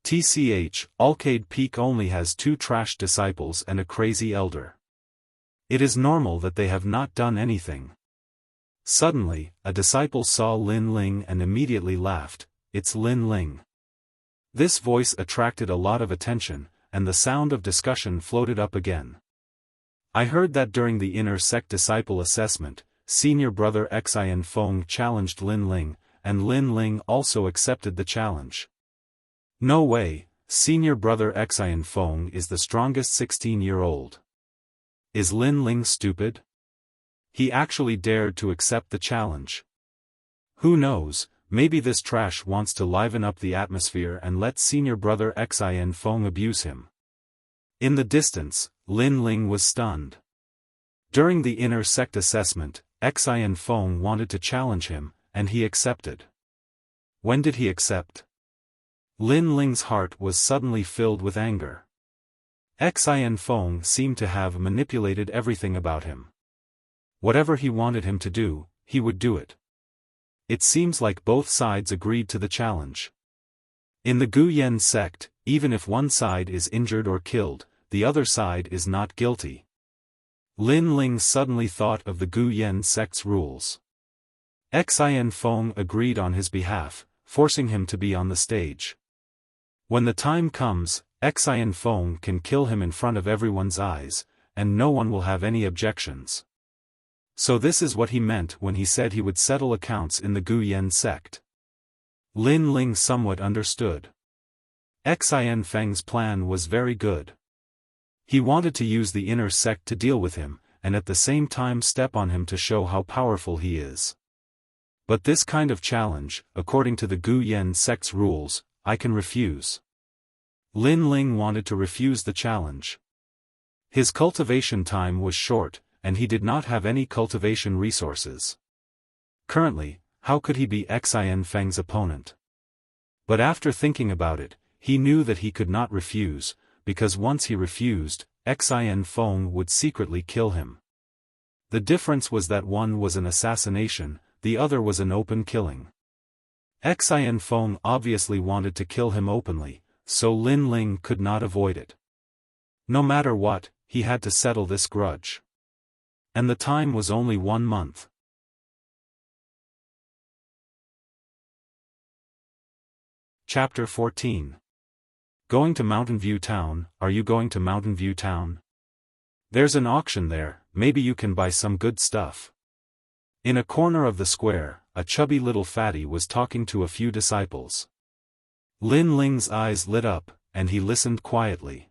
TCH, Alcade Peak only has 2 trash disciples and a crazy elder. It is normal that they have not done anything. Suddenly, a disciple saw Lin Ling and immediately laughed. It's Lin Ling. This voice attracted a lot of attention, and the sound of discussion floated up again. I heard that during the inner sect disciple assessment, senior brother Xian Feng challenged Lin Ling, and Lin Ling also accepted the challenge. No way, senior brother Xian Feng is the strongest 16-year-old. Is Lin Ling stupid? He actually dared to accept the challenge. Who knows, maybe this trash wants to liven up the atmosphere and let senior brother Xian Feng abuse him. In the distance, Lin Ling was stunned. During the inner sect assessment, Xian Feng wanted to challenge him, and he accepted. When did he accept? Lin Ling's heart was suddenly filled with anger. Xian Feng seemed to have manipulated everything about him. Whatever he wanted him to do, he would do it. It seems like both sides agreed to the challenge. In the Gu Yen sect, even if one side is injured or killed, the other side is not guilty. Lin Ling suddenly thought of the Gu Yen sect's rules. Xian Feng agreed on his behalf, forcing him to be on the stage. When the time comes, Xian Feng can kill him in front of everyone's eyes, and no one will have any objections. So this is what he meant when he said he would settle accounts in the Gu Yen sect. Lin Ling somewhat understood. Xian Feng's plan was very good. He wanted to use the inner sect to deal with him, and at the same time step on him to show how powerful he is. But this kind of challenge, according to the Gu Yen sect's rules, I can refuse. Lin Ling wanted to refuse the challenge. His cultivation time was short, and he did not have any cultivation resources. Currently, how could he be Xian Feng's opponent? But after thinking about it, he knew that he could not refuse, because once he refused, Xian Feng would secretly kill him. The difference was that one was an assassination, the other was an open killing. Xian Feng obviously wanted to kill him openly, so Lin Ling could not avoid it. No matter what, he had to settle this grudge. And the time was only 1 month. Chapter 14. Going to Mountain View Town. Are you going to Mountain View Town? There's an auction there, maybe you can buy some good stuff. In a corner of the square, a chubby little fatty was talking to a few disciples. Lin Ling's eyes lit up, and he listened quietly.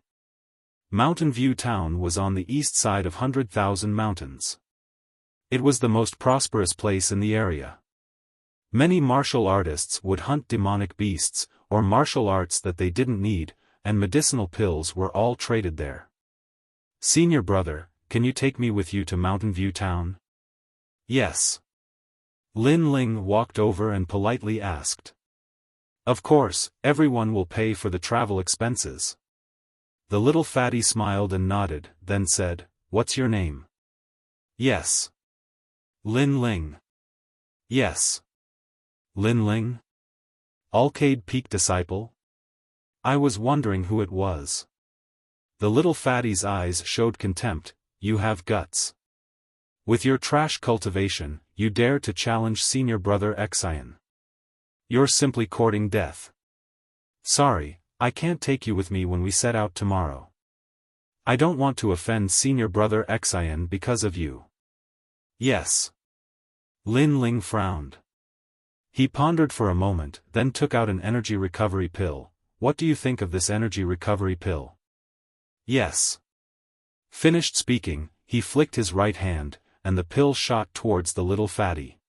Mountain View Town was on the east side of 100,000 Mountains. It was the most prosperous place in the area. Many martial artists would hunt demonic beasts, or martial arts that they didn't need, and medicinal pills were all traded there. Senior brother, can you take me with you to Mountain View Town? Yes. Lin Ling walked over and politely asked. Of course, everyone will pay for the travel expenses. The little fatty smiled and nodded, then said, "What's your name?" "Yes." "Lin Ling." "Yes." "Lin Ling? Alcade Peak disciple? I was wondering who it was." The little fatty's eyes showed contempt. "You have guts. With your trash cultivation, you dare to challenge senior brother Xian. You're simply courting death. Sorry, I can't take you with me when we set out tomorrow. I don't want to offend senior brother Xian because of you." "Yes." Lin Ling frowned. He pondered for a moment, then took out an energy recovery pill. "What do you think of this energy recovery pill?" "Yes." Finished speaking, he flicked his right hand, and the pill shot towards the little fatty.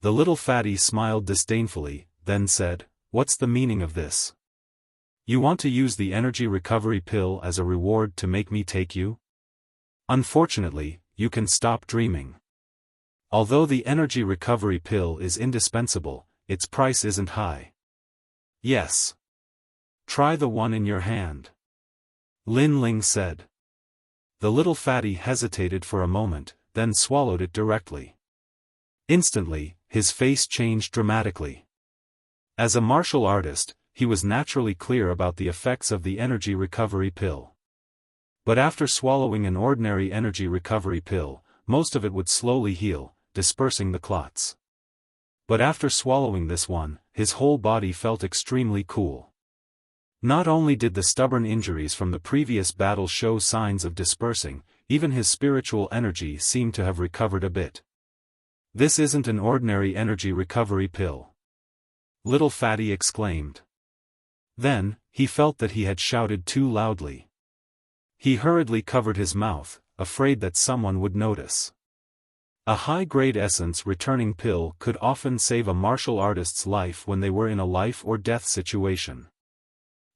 The little fatty smiled disdainfully, then said, "What's the meaning of this? You want to use the energy recovery pill as a reward to make me take you? Unfortunately, you can stop dreaming. Although the energy recovery pill is indispensable, its price isn't high. Yes. Try the one in your hand," Lin Ling said. The little fatty hesitated for a moment, then swallowed it directly. Instantly, his face changed dramatically. As a martial artist, he was naturally clear about the effects of the energy recovery pill. But after swallowing an ordinary energy recovery pill, most of it would slowly heal, dispersing the clots. But after swallowing this one, his whole body felt extremely cool. Not only did the stubborn injuries from the previous battle show signs of dispersing, even his spiritual energy seemed to have recovered a bit. "This isn't an ordinary energy recovery pill," little fatty exclaimed. Then, he felt that he had shouted too loudly. He hurriedly covered his mouth, afraid that someone would notice. A high-grade essence returning pill could often save a martial artist's life when they were in a life-or-death situation.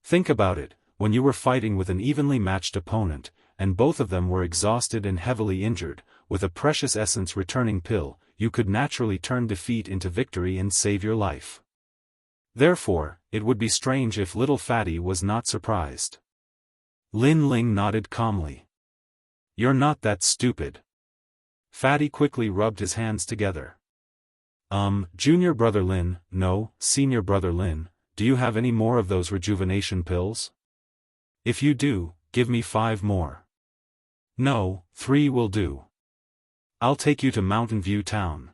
Think about it, when you were fighting with an evenly matched opponent, and both of them were exhausted and heavily injured, with a precious essence returning pill, you could naturally turn defeat into victory and save your life. Therefore, it would be strange if little fatty was not surprised. Lin Ling nodded calmly. "You're not that stupid." Fatty quickly rubbed his hands together. Junior brother Lin, no, senior brother Lin, do you have any more of those rejuvenation pills? If you do, give me 5 more. No, 3 will do. I'll take you to Mountain View Town."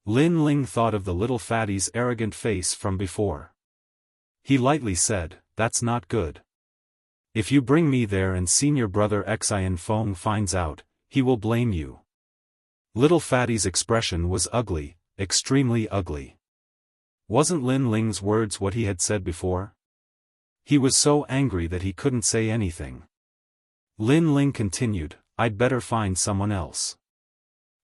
Lin Ling thought of the little fatty's arrogant face from before. He lightly said, "That's not good. If you bring me there and senior brother Xian Feng finds out, he will blame you." Little fatty's expression was ugly, extremely ugly. Wasn't Lin Ling's words what he had said before? He was so angry that he couldn't say anything. Lin Ling continued, "I'd better find someone else.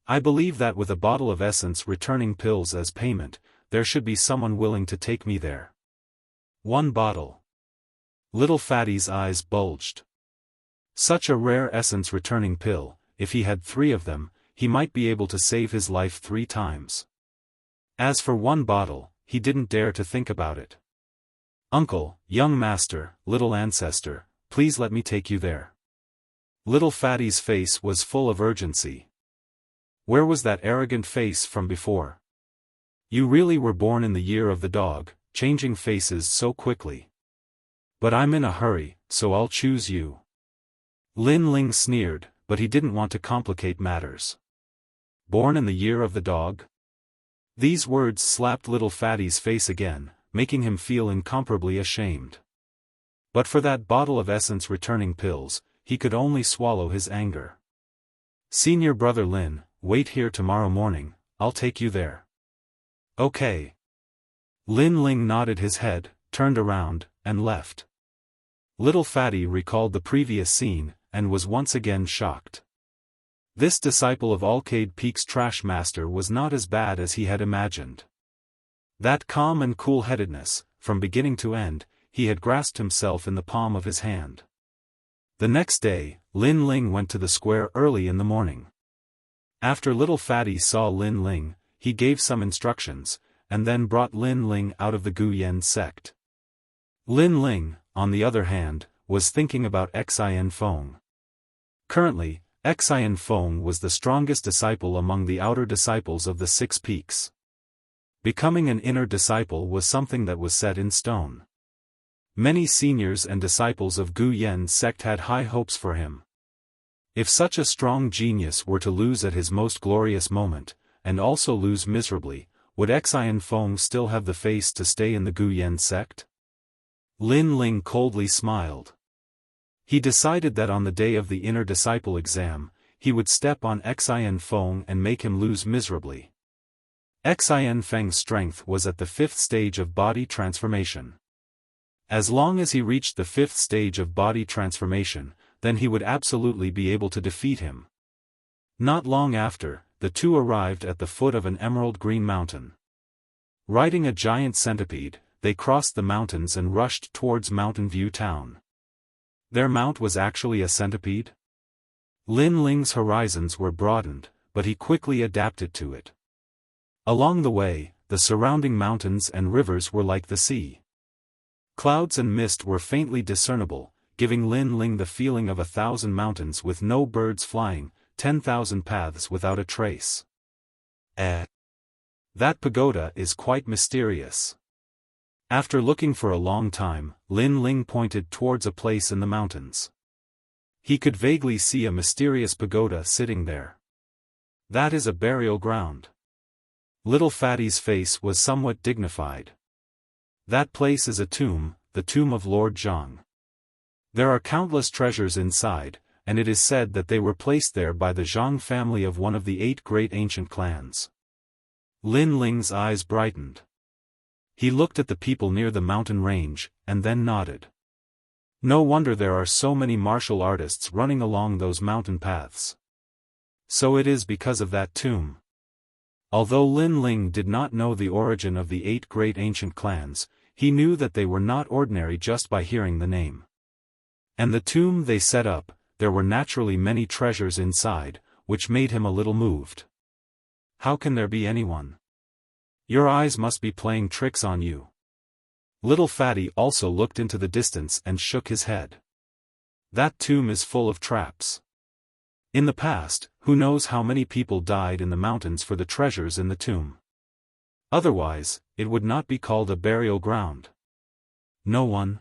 I believe that with a bottle of essence returning pills as payment, there should be someone willing to take me there." 1 bottle. Little fatty's eyes bulged. Such a rare essence returning pill, if he had 3 of them, he might be able to save his life 3 times. As for 1 bottle, he didn't dare to think about it. "Uncle, young master, little ancestor, please let me take you there." Little fatty's face was full of urgency. Where was that arrogant face from before? You really were born in the year of the dog, changing faces so quickly. But I'm in a hurry, so I'll choose you. Lin Ling sneered, but he didn't want to complicate matters. Born in the year of the dog? These words slapped little fatty's face again, making him feel incomparably ashamed. But for that bottle of essence returning pills, he could only swallow his anger. "Senior brother Lin, wait here tomorrow morning, I'll take you there." "Okay." Lin Ling nodded his head, turned around, and left. Little fatty recalled the previous scene, and was once again shocked. This disciple of Alcade Peak's trash master was not as bad as he had imagined. That calm and cool-headedness, from beginning to end, he had grasped himself in the palm of his hand. The next day, Lin Ling went to the square early in the morning. After little fatty saw Lin Ling, he gave some instructions, and then brought Lin Ling out of the Gu Yen sect. Lin Ling, on the other hand, was thinking about Xianfeng. Currently, Xianfeng was the strongest disciple among the outer disciples of the Six Peaks. Becoming an inner disciple was something that was set in stone. Many seniors and disciples of Gu Yen sect had high hopes for him. If such a strong genius were to lose at his most glorious moment, and also lose miserably, would Xianfeng still have the face to stay in the Gu Yen sect? Lin Ling coldly smiled. He decided that on the day of the inner disciple exam, he would step on Xianfeng and make him lose miserably. Xianfeng's strength was at the 5th stage of body transformation. As long as he reached the 5th stage of body transformation, then he would absolutely be able to defeat him. Not long after, the two arrived at the foot of an emerald green mountain. Riding a giant centipede, they crossed the mountains and rushed towards Mountain View Town. Their mount was actually a centipede? Lin Ling's horizons were broadened, but he quickly adapted to it. Along the way, the surrounding mountains and rivers were like the sea. Clouds and mist were faintly discernible, giving Lin Ling the feeling of 1,000 mountains with no birds flying, 10,000 paths without a trace. That pagoda is quite mysterious. After looking for a long time, Lin Ling pointed towards a place in the mountains. He could vaguely see a mysterious pagoda sitting there. That is a burial ground. Little Fatty's face was somewhat dignified. That place is a tomb, the tomb of Lord Zhang. There are countless treasures inside, and it is said that they were placed there by the Zhang family of one of the 8 great ancient clans. Lin Ling's eyes brightened. He looked at the people near the mountain range, and then nodded. No wonder there are so many martial artists running along those mountain paths. So it is because of that tomb. Although Lin Ling did not know the origin of the 8 great ancient clans, he knew that they were not ordinary just by hearing the name. And the tomb they set up, there were naturally many treasures inside, which made him a little moved. How can there be anyone? Your eyes must be playing tricks on you. Little Fatty also looked into the distance and shook his head. That tomb is full of traps. In the past, who knows how many people died in the mountains for the treasures in the tomb. Otherwise, it would not be called a burial ground. No one?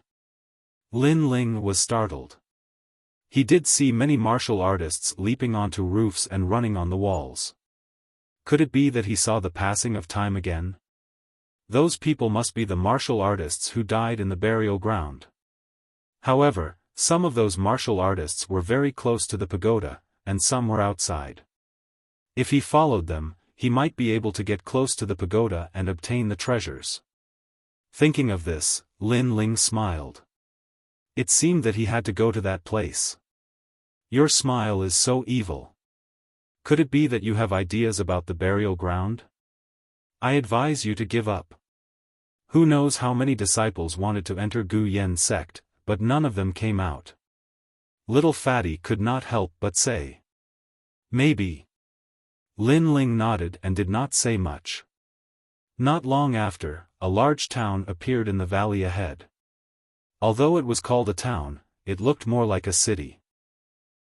Lin Ling was startled. He did see many martial artists leaping onto roofs and running on the walls. Could it be that he saw the passing of time again? Those people must be the martial artists who died in the burial ground. However, some of those martial artists were very close to the pagoda, and some were outside. If he followed them, he might be able to get close to the pagoda and obtain the treasures. Thinking of this, Lin Ling smiled. It seemed that he had to go to that place. Your smile is so evil. Could it be that you have ideas about the burial ground? I advise you to give up. Who knows how many disciples wanted to enter Gu Yen sect, but none of them came out. Little Fatty could not help but say. Maybe. Lin Ling nodded and did not say much. Not long after, a large town appeared in the valley ahead. Although it was called a town, it looked more like a city.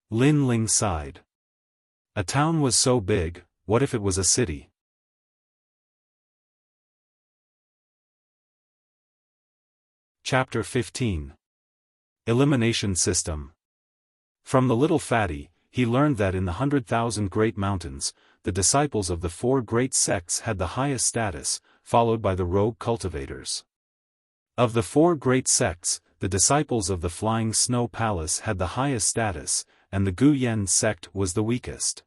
Lin Ling sighed. A town was so big, what if it was a city? Chapter 15. Elimination System. From the Little Fatty, he learned that in the 100,000 great mountains, the disciples of the 4 great sects had the highest status, followed by the rogue cultivators. Of the 4 great sects, the disciples of the Flying Snow Palace had the highest status, and the Gu Yen sect was the weakest.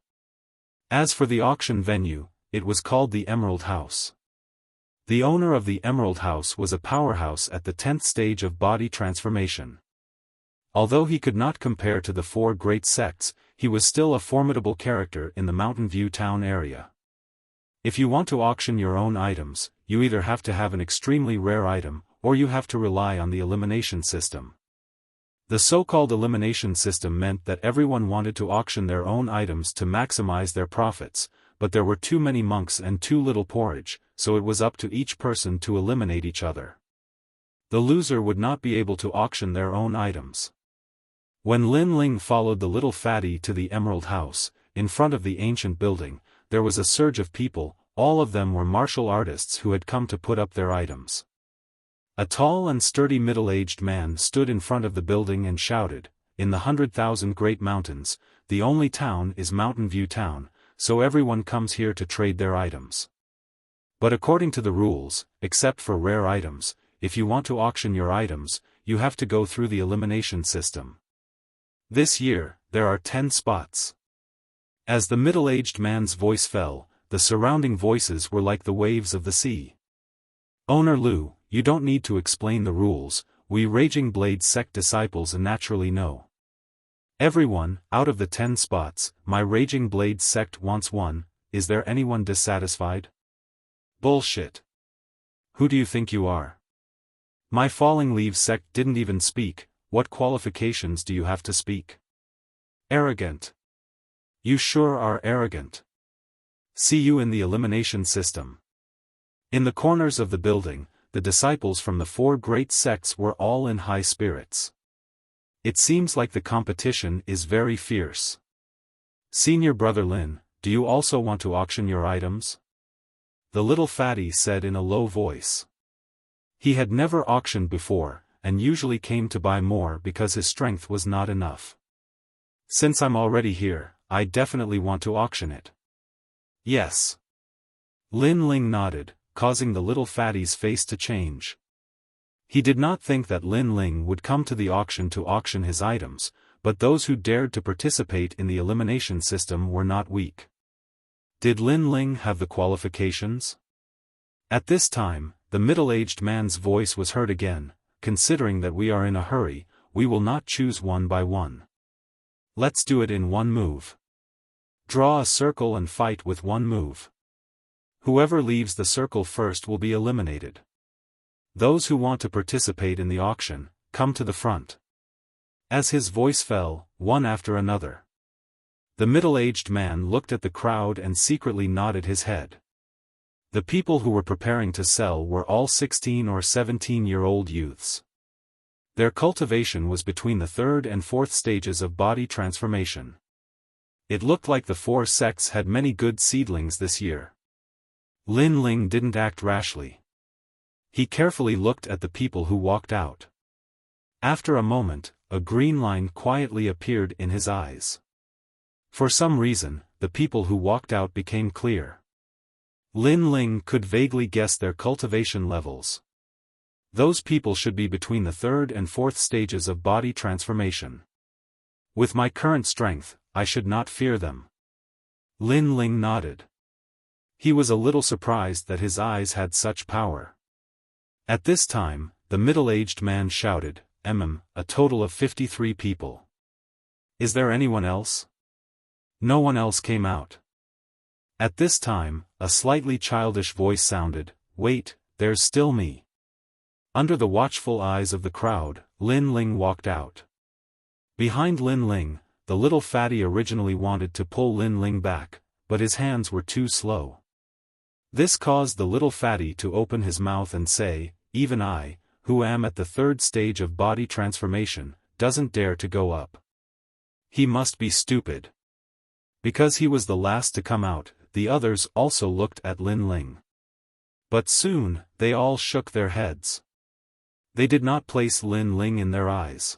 As for the auction venue, it was called the Emerald House. The owner of the Emerald House was a powerhouse at the 10th stage of body transformation. Although he could not compare to the 4 great sects, he was still a formidable character in the Mountain View Town area. If you want to auction your own items, you either have to have an extremely rare item, or you have to rely on the elimination system. The so-called elimination system meant that everyone wanted to auction their own items to maximize their profits, but there were too many monks and too little porridge, so it was up to each person to eliminate each other. The loser would not be able to auction their own items. When Lin Ling followed the little fatty to the Emerald House, in front of the ancient building, there was a surge of people. All of them were martial artists who had come to put up their items. A tall and sturdy middle-aged man stood in front of the building and shouted, "In the 100,000 Great Mountains, the only town is Mountain View Town, so everyone comes here to trade their items. But according to the rules, except for rare items, if you want to auction your items, you have to go through the elimination system. This year, there are 10 spots." As the middle-aged man's voice fell, the surrounding voices were like the waves of the sea. "Owner Lu, you don't need to explain the rules, we Raging Blade sect disciples naturally know. Everyone, out of the 10 spots, my Raging Blade sect wants one. Is there anyone dissatisfied?" "Bullshit. Who do you think you are? My Falling Leaves sect didn't even speak. What qualifications do you have to speak? Arrogant. You sure are arrogant. See you in the elimination system." In the corners of the building, the disciples from the 4 great sects were all in high spirits. It seems like the competition is very fierce. "Senior brother Lin, do you also want to auction your items?" the little fatty said in a low voice. He had never auctioned before, and usually came to buy more because his strength was not enough. "Since I'm already here, I definitely want to auction it." "Yes." Lin Ling nodded, causing the little fatty's face to change. He did not think that Lin Ling would come to the auction to auction his items, but those who dared to participate in the elimination system were not weak. Did Lin Ling have the qualifications? At this time, the middle-aged man's voice was heard again. "Considering that we are in a hurry, we will not choose one by one. Let's do it in one move. Draw a circle and fight with one move. Whoever leaves the circle first will be eliminated. Those who want to participate in the auction, come to the front." As his voice fell, one after another, the middle-aged man looked at the crowd and secretly nodded his head. The people who were preparing to sell were all 16 or 17-year-old youths. Their cultivation was between the 3rd and 4th stages of body transformation. It looked like the 4 sects had many good seedlings this year. Lin Ling didn't act rashly. He carefully looked at the people who walked out. After a moment, a green line quietly appeared in his eyes. For some reason, the people who walked out became clear. Lin Ling could vaguely guess their cultivation levels. Those people should be between the 3rd and 4th stages of body transformation. With my current strength, I should not fear them. Lin Ling nodded. He was a little surprised that his eyes had such power. At this time, the middle-aged man shouted, a total of 53 people. Is there anyone else?" No one else came out. At this time, a slightly childish voice sounded, "Wait, there's still me." Under the watchful eyes of the crowd, Lin Ling walked out. Behind Lin Ling, the little fatty originally wanted to pull Lin Ling back, but his hands were too slow. This caused the little fatty to open his mouth and say, "Even I, who am at the 3rd stage of body transformation, doesn't dare to go up. He must be stupid." Because he was the last to come out, the others also looked at Lin Ling. But soon, they all shook their heads. They did not place Lin Ling in their eyes.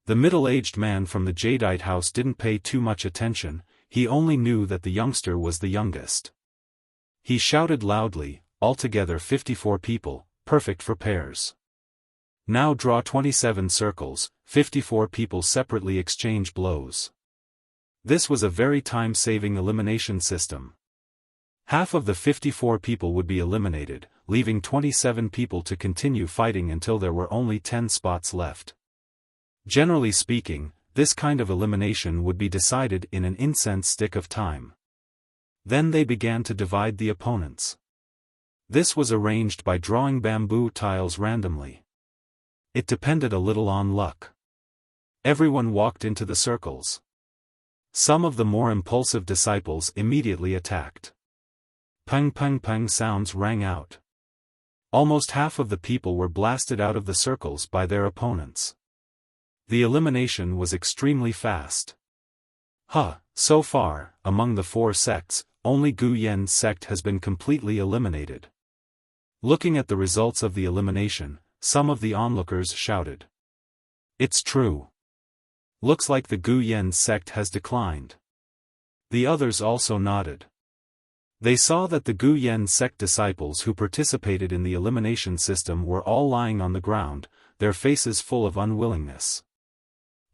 The middle-aged man from the Jadeite house didn't pay too much attention, he only knew that the youngster was the youngest. He shouted loudly, "Altogether 54 people, perfect for pairs. Now draw 27 circles, 54 people separately exchange blows." This was a very time-saving elimination system. Half of the 54 people would be eliminated, leaving 27 people to continue fighting until there were only 10 spots left. Generally speaking, this kind of elimination would be decided in an incense stick of time. Then they began to divide the opponents. This was arranged by drawing bamboo tiles randomly. It depended a little on luck. Everyone walked into the circles. Some of the more impulsive disciples immediately attacked. Pang pang pang sounds rang out. Almost half of the people were blasted out of the circles by their opponents. The elimination was extremely fast. So far, among the 4 sects, only Gu Yen's sect has been completely eliminated. Looking at the results of the elimination, some of the onlookers shouted. It's true. Looks like the Gu Yen sect has declined. The others also nodded. They saw that the Gu Yen sect disciples who participated in the elimination system were all lying on the ground, their faces full of unwillingness.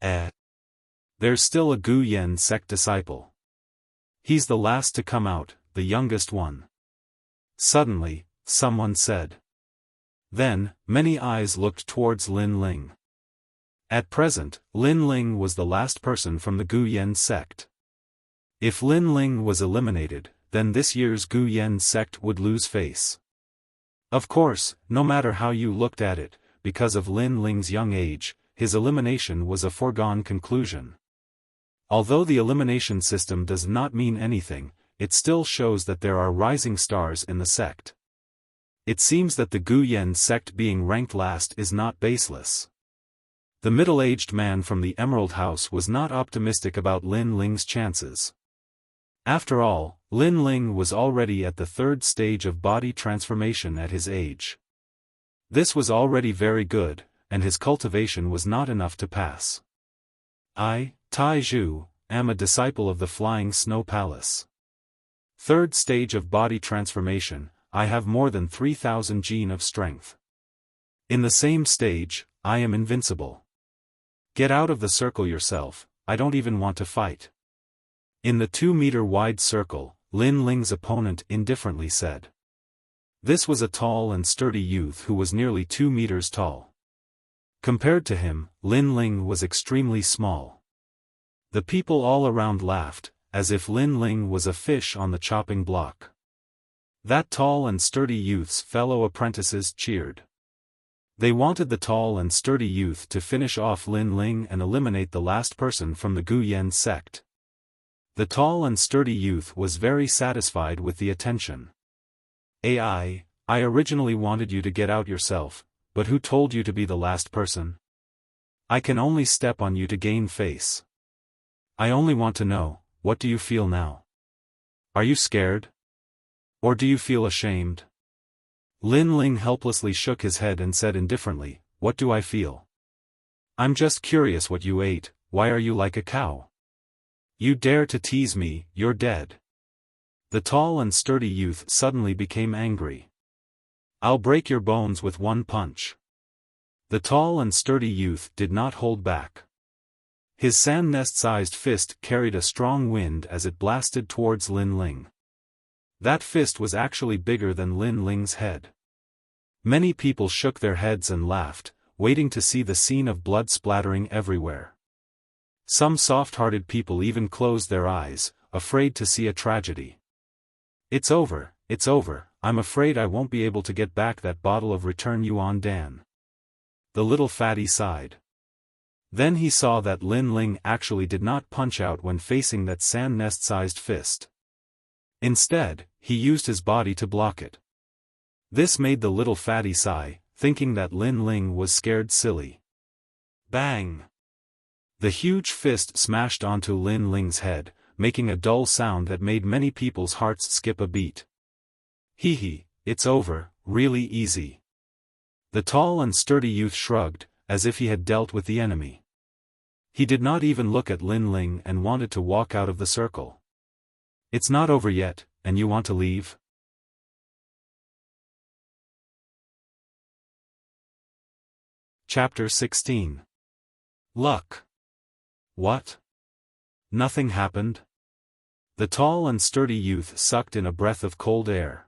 There's still a Gu Yen sect disciple. He's the last to come out, the youngest one. Suddenly, someone said. Then, many eyes looked towards Lin Ling. At present, Lin Ling was the last person from the Gu Yen sect. If Lin Ling was eliminated, then this year's Gu Yen sect would lose face. Of course, no matter how you looked at it, because of Lin Ling's young age, his elimination was a foregone conclusion. Although the elimination system does not mean anything, it still shows that there are rising stars in the sect. It seems that the Gu Yen sect being ranked last is not baseless. The middle-aged man from the Emerald House was not optimistic about Lin Ling's chances. After all, Lin Ling was already at the 3rd stage of body transformation at his age. This was already very good, and his cultivation was not enough to pass. I, Tai Zhu, am a disciple of the Flying Snow Palace. 3rd stage of body transformation, I have more than 3,000 gene of strength. In the same stage, I am invincible. Get out of the circle yourself, I don't even want to fight. In the 2-meter-wide circle, Lin Ling's opponent indifferently said. This was a tall and sturdy youth who was nearly 2 meters tall. Compared to him, Lin Ling was extremely small. The people all around laughed, as if Lin Ling was a fish on the chopping block. That tall and sturdy youth's fellow apprentices cheered. They wanted the tall and sturdy youth to finish off Lin Ling and eliminate the last person from the Gu Yen sect. The tall and sturdy youth was very satisfied with the attention. I originally wanted you to get out yourself, but who told you to be the last person? I can only step on you to gain face. I only want to know, what do you feel now? Are you scared? Or do you feel ashamed? Lin Ling helplessly shook his head and said indifferently, what do I feel? I'm just curious what you ate, why are you like a cow? You dare to tease me, you're dead. The tall and sturdy youth suddenly became angry. I'll break your bones with one punch. The tall and sturdy youth did not hold back. His sand nest-sized fist carried a strong wind as it blasted towards Lin Ling. That fist was actually bigger than Lin Ling's head. Many people shook their heads and laughed, waiting to see the scene of blood splattering everywhere. Some soft-hearted people even closed their eyes, afraid to see a tragedy. It's over, I'm afraid I won't be able to get back that bottle of Return Yuan Dan. The little fatty sighed. Then he saw that Lin Ling actually did not punch out when facing that sand nest-sized fist. Instead, he used his body to block it. This made the little fatty sigh, thinking that Lin Ling was scared silly. Bang! The huge fist smashed onto Lin Ling's head, making a dull sound that made many people's hearts skip a beat. Hee, it's over, really easy. The tall and sturdy youth shrugged, as if he had dealt with the enemy. He did not even look at Lin Ling and wanted to walk out of the circle. It's not over yet, and you want to leave? Chapter 16. Luck. What? Nothing happened? The tall and sturdy youth sucked in a breath of cold air.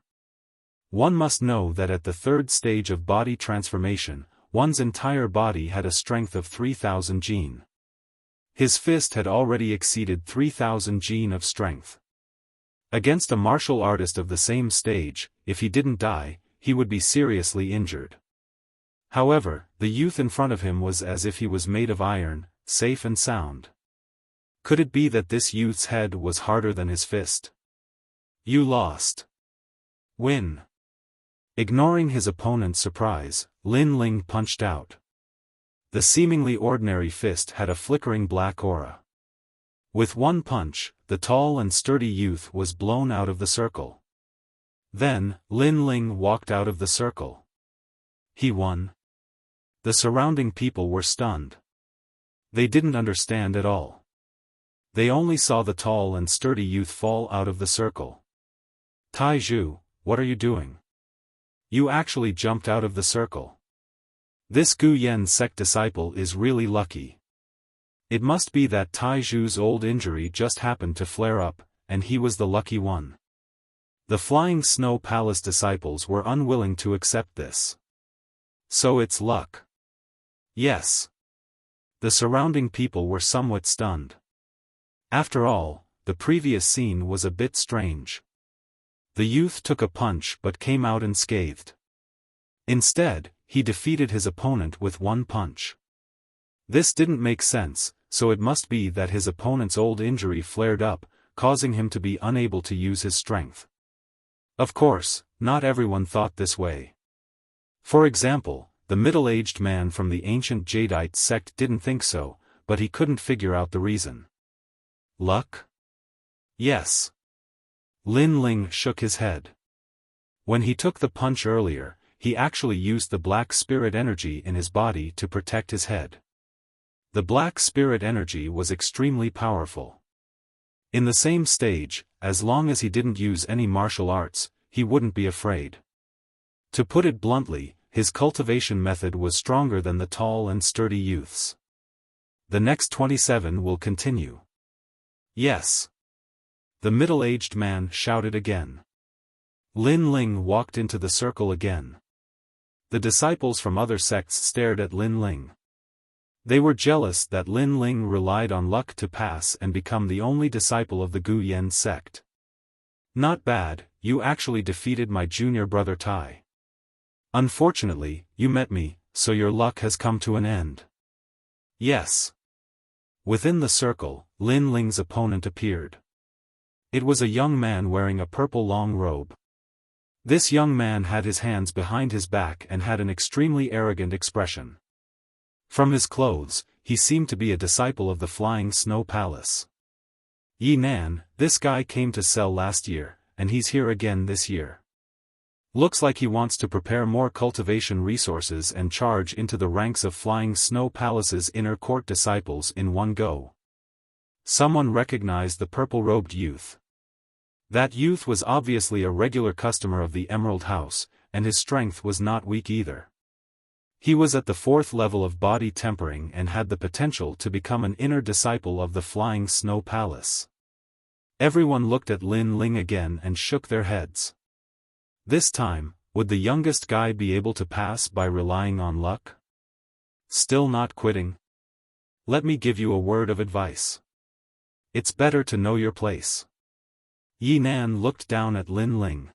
One must know that at the 3rd stage of body transformation, one's entire body had a strength of 3,000 gene. His fist had already exceeded 3,000 gene of strength. Against a martial artist of the same stage, if he didn't die, he would be seriously injured. However, the youth in front of him was as if he was made of iron, safe and sound. Could it be that this youth's head was harder than his fist? You lost. Win. Ignoring his opponent's surprise, Lin Ling punched out. The seemingly ordinary fist had a flickering black aura. With one punch, the tall and sturdy youth was blown out of the circle. Then, Lin Ling walked out of the circle. He won. The surrounding people were stunned. They didn't understand at all. They only saw the tall and sturdy youth fall out of the circle. Tai Zhu, what are you doing? You actually jumped out of the circle. This Gu Yen sect disciple is really lucky. It must be that Tai Zhu's old injury just happened to flare up, and he was the lucky one. The Flying Snow Palace disciples were unwilling to accept this. So it's luck. Yes. The surrounding people were somewhat stunned. After all, the previous scene was a bit strange. The youth took a punch but came out unscathed. Instead, he defeated his opponent with one punch. This didn't make sense, so it must be that his opponent's old injury flared up, causing him to be unable to use his strength. Of course, not everyone thought this way. For example, the middle-aged man from the ancient Jadeite sect didn't think so, but he couldn't figure out the reason. Luck? Yes. Lin Ling shook his head. When he took the punch earlier, he actually used the black spirit energy in his body to protect his head. The black spirit energy was extremely powerful. In the same stage, as long as he didn't use any martial arts, he wouldn't be afraid. To put it bluntly, his cultivation method was stronger than the tall and sturdy youth's. The next 27 will continue. Yes. The middle-aged man shouted again. Lin Ling walked into the circle again. The disciples from other sects stared at Lin Ling. They were jealous that Lin Ling relied on luck to pass and become the only disciple of the Gu Yen sect. Not bad, you actually defeated my junior brother Tai. Unfortunately, you met me, so your luck has come to an end. Yes. Within the circle, Lin Ling's opponent appeared. It was a young man wearing a purple long robe. This young man had his hands behind his back and had an extremely arrogant expression. From his clothes, he seemed to be a disciple of the Flying Snow Palace. Yi Nan, this guy came to sell last year, and he's here again this year. Looks like he wants to prepare more cultivation resources and charge into the ranks of Flying Snow Palace's inner court disciples in one go. Someone recognized the purple-robed youth. That youth was obviously a regular customer of the Emerald House, and his strength was not weak either. He was at the 4th level of body tempering and had the potential to become an inner disciple of the Flying Snow Palace. Everyone looked at Lin Ling again and shook their heads. This time, would the youngest guy be able to pass by relying on luck? Still not quitting? Let me give you a word of advice. It's better to know your place. Yi Nan looked down at Lin Ling.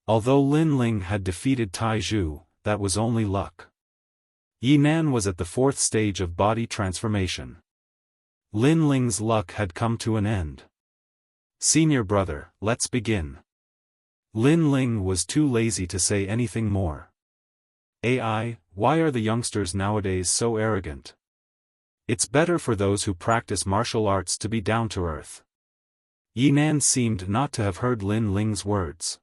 Although Lin Ling had defeated Tai Zhu, that was only luck. Yi Nan was at the 4th stage of body transformation. Lin Ling's luck had come to an end. Senior brother, let's begin. Lin Ling was too lazy to say anything more. AI, why are the youngsters nowadays so arrogant? It's better for those who practice martial arts to be down to earth. Yi Nan seemed not to have heard Lin Ling's words.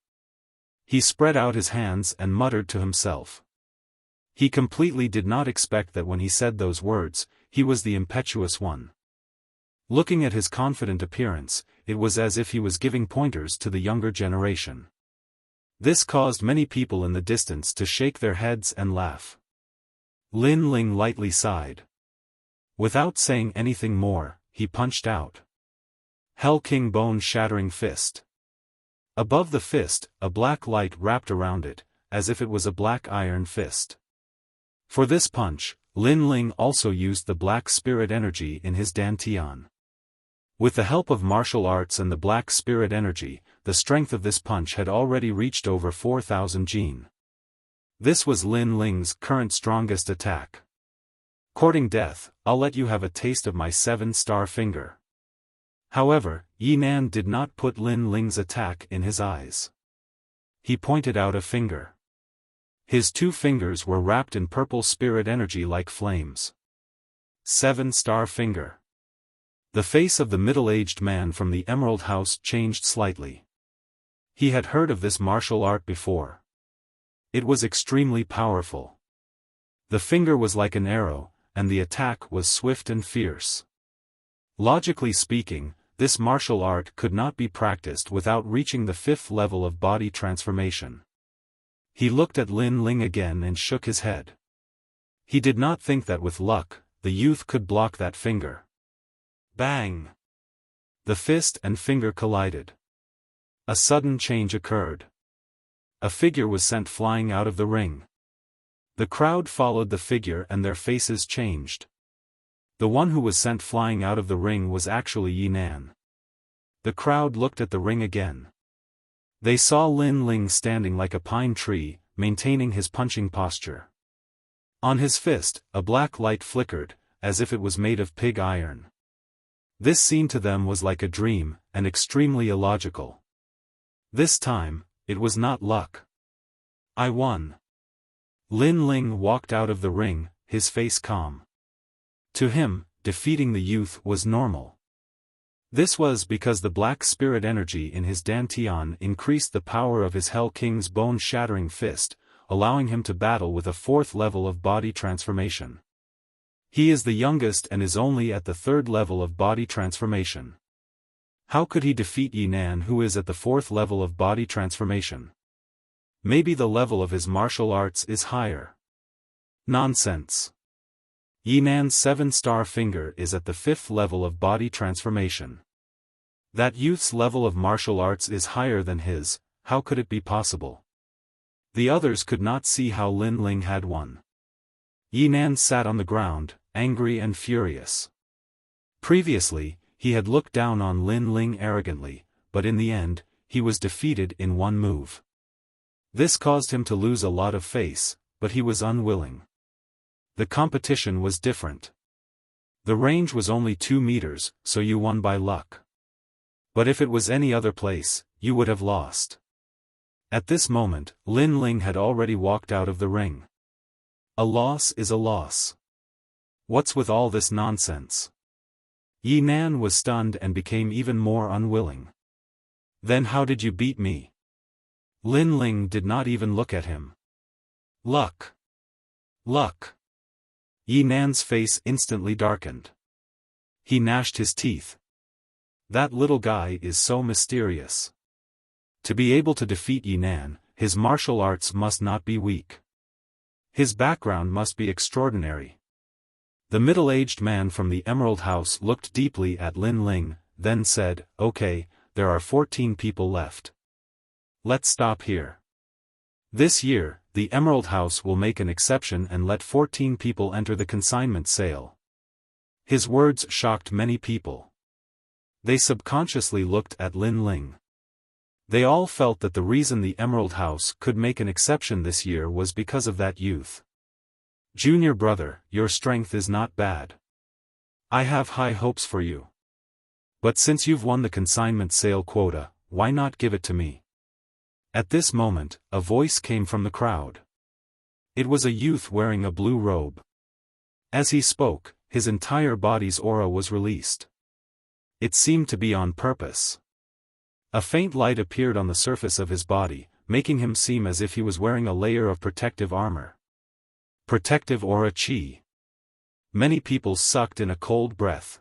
He spread out his hands and muttered to himself. He completely did not expect that when he said those words, he was the impetuous one. Looking at his confident appearance, it was as if he was giving pointers to the younger generation. This caused many people in the distance to shake their heads and laugh. Lin Ling lightly sighed. Without saying anything more, he punched out. Hell King bone-shattering fist. Above the fist, a black light wrapped around it, as if it was a black iron fist. For this punch, Lin Ling also used the black spirit energy in his dantian. With the help of martial arts and the black spirit energy, the strength of this punch had already reached over 4,000 jin. This was Lin Ling's current strongest attack. Courting death, I'll let you have a taste of my 7-star finger. However, Yi Nan did not put Lin Ling's attack in his eyes. He pointed out a finger. His 2 fingers were wrapped in purple spirit energy like flames. 7-star finger. The face of the middle-aged man from the Emerald House changed slightly. He had heard of this martial art before. It was extremely powerful. The finger was like an arrow, and the attack was swift and fierce. Logically speaking, this martial art could not be practiced without reaching the 5th level of body transformation. He looked at Lin Ling again and shook his head. He did not think that with luck, the youth could block that finger. Bang! The fist and finger collided. A sudden change occurred. A figure was sent flying out of the ring. The crowd followed the figure and their faces changed. The one who was sent flying out of the ring was actually Yinan. The crowd looked at the ring again. They saw Lin Ling standing like a pine tree, maintaining his punching posture. On his fist, a black light flickered, as if it was made of pig iron. This scene to them was like a dream, and extremely illogical. This time, it was not luck. I won. Lin Ling walked out of the ring, his face calm. To him, defeating the youth was normal. This was because the black spirit energy in his dantian increased the power of his Hell King's bone-shattering fist, allowing him to battle with a 4th level of body transformation. He is the youngest and is only at the 3rd level of body transformation. How could he defeat Yinan, who is at the 4th level of body transformation? Maybe the level of his martial arts is higher. Nonsense. Yinan's 7-star finger is at the 5th level of body transformation. That youth's level of martial arts is higher than his. How could it be possible? The others could not see how Lin Ling had won. Yinan sat on the ground, angry and furious. Previously, he had looked down on Lin Ling arrogantly, but in the end, he was defeated in one move. This caused him to lose a lot of face, but he was unwilling. The competition was different. The range was only 2 meters, so you won by luck. But if it was any other place, you would have lost. At this moment, Lin Ling had already walked out of the ring. A loss is a loss. What's with all this nonsense? Yinan was stunned and became even more unwilling. Then how did you beat me? Lin Ling did not even look at him. Luck. Luck. Yinan's face instantly darkened. He gnashed his teeth. That little guy is so mysterious. To be able to defeat Yinan, his martial arts must not be weak. His background must be extraordinary. The middle-aged man from the Emerald House looked deeply at Lin Ling, then said, "Okay, there are 14 people left. Let's stop here. This year, the Emerald House will make an exception and let 14 people enter the consignment sale." His words shocked many people. They subconsciously looked at Lin Ling. They all felt that the reason the Emerald House could make an exception this year was because of that youth. "Junior brother, your strength is not bad. I have high hopes for you. But since you've won the consignment sale quota, why not give it to me?" At this moment, a voice came from the crowd. It was a youth wearing a blue robe. As he spoke, his entire body's aura was released. It seemed to be on purpose. A faint light appeared on the surface of his body, making him seem as if he was wearing a layer of protective armor. Protective aura chi. Many people sucked in a cold breath.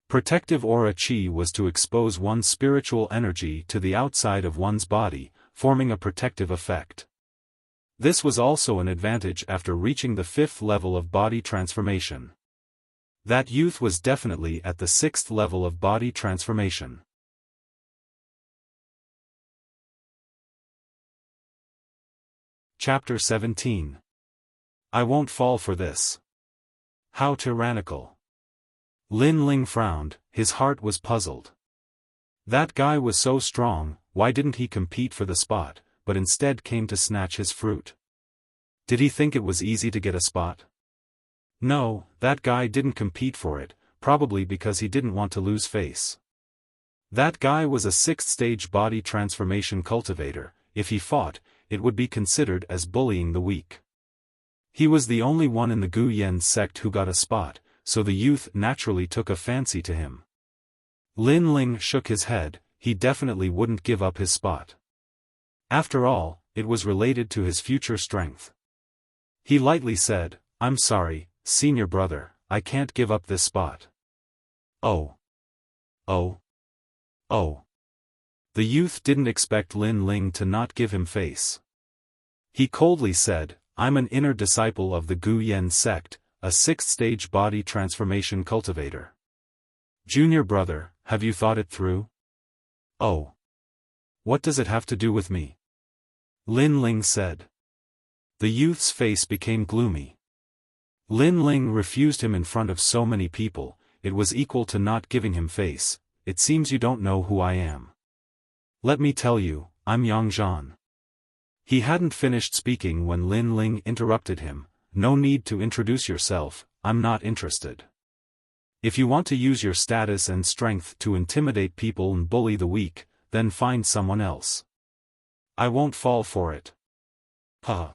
Protective aura chi was to expose one's spiritual energy to the outside of one's body, forming a protective effect. This was also an advantage after reaching the 5th level of body transformation. That youth was definitely at the 6th level of body transformation. Chapter 17. I won't fall for this. How tyrannical. Lin Ling frowned, his heart was puzzled. That guy was so strong, why didn't he compete for the spot, but instead came to snatch his fruit? Did he think it was easy to get a spot? No, that guy didn't compete for it, probably because he didn't want to lose face. That guy was a 6th stage body transformation cultivator, if he fought, it would be considered as bullying the weak. He was the only one in the Gu Yen sect who got a spot, so the youth naturally took a fancy to him. Lin Ling shook his head, he definitely wouldn't give up his spot. After all, it was related to his future strength. He lightly said, "I'm sorry, senior brother, I can't give up this spot." Oh. Oh. Oh. The youth didn't expect Lin Ling to not give him face. He coldly said, "I'm an inner disciple of the Gu Yen sect, a 6th-stage body transformation cultivator. Junior brother, have you thought it through?" "Oh. What does it have to do with me?" Lin Ling said. The youth's face became gloomy. Lin Ling refused him in front of so many people, it was equal to not giving him face. "It seems you don't know who I am. Let me tell you, I'm Yang Zhan." He hadn't finished speaking when Lin Ling interrupted him. "No need to introduce yourself, I'm not interested. If you want to use your status and strength to intimidate people and bully the weak, then find someone else. I won't fall for it." "Huh.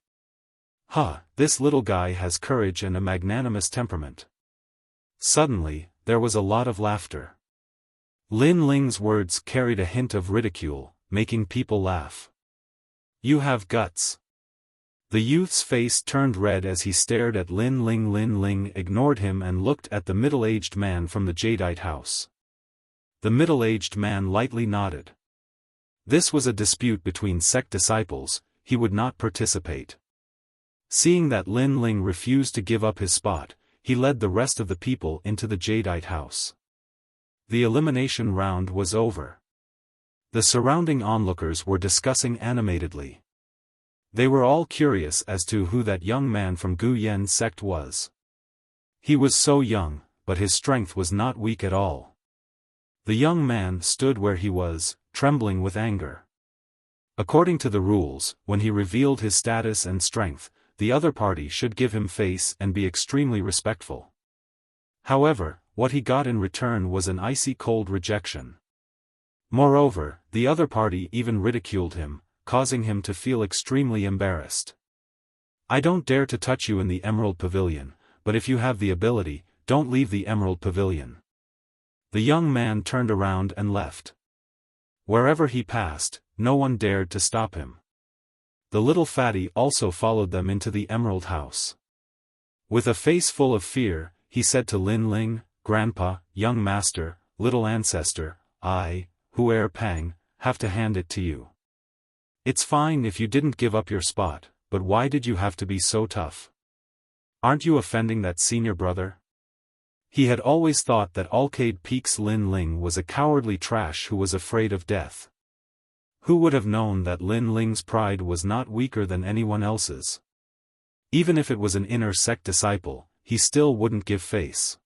Huh, this little guy has courage and a magnanimous temperament." Suddenly, there was a lot of laughter. Lin Ling's words carried a hint of ridicule, making people laugh. "You have guts." The youth's face turned red as he stared at Lin Ling. Lin Ling ignored him and looked at the middle-aged man from the Jadeite house. The middle-aged man lightly nodded. This was a dispute between sect disciples, he would not participate. Seeing that Lin Ling refused to give up his spot, he led the rest of the people into the Jadeite house. The elimination round was over. The surrounding onlookers were discussing animatedly. They were all curious as to who that young man from Gu Yen sect was. He was so young, but his strength was not weak at all. The young man stood where he was, trembling with anger. According to the rules, when he revealed his status and strength, the other party should give him face and be extremely respectful. However, what he got in return was an icy cold rejection. Moreover, the other party even ridiculed him, causing him to feel extremely embarrassed. "I don't dare to touch you in the Emerald Pavilion, but if you have the ability, don't leave the Emerald Pavilion." The young man turned around and left. Wherever he passed, no one dared to stop him. The little fatty also followed them into the Emerald House. With a face full of fear, he said to Lin Ling, "Grandpa, young master, little ancestor, I, Huer Pang, have to hand it to you. It's fine if you didn't give up your spot, but why did you have to be so tough? Aren't you offending that senior brother?" He had always thought that Arcade Peak's Lin Ling was a cowardly trash who was afraid of death. Who would have known that Lin Ling's pride was not weaker than anyone else's? Even if it was an inner sect disciple, he still wouldn't give face.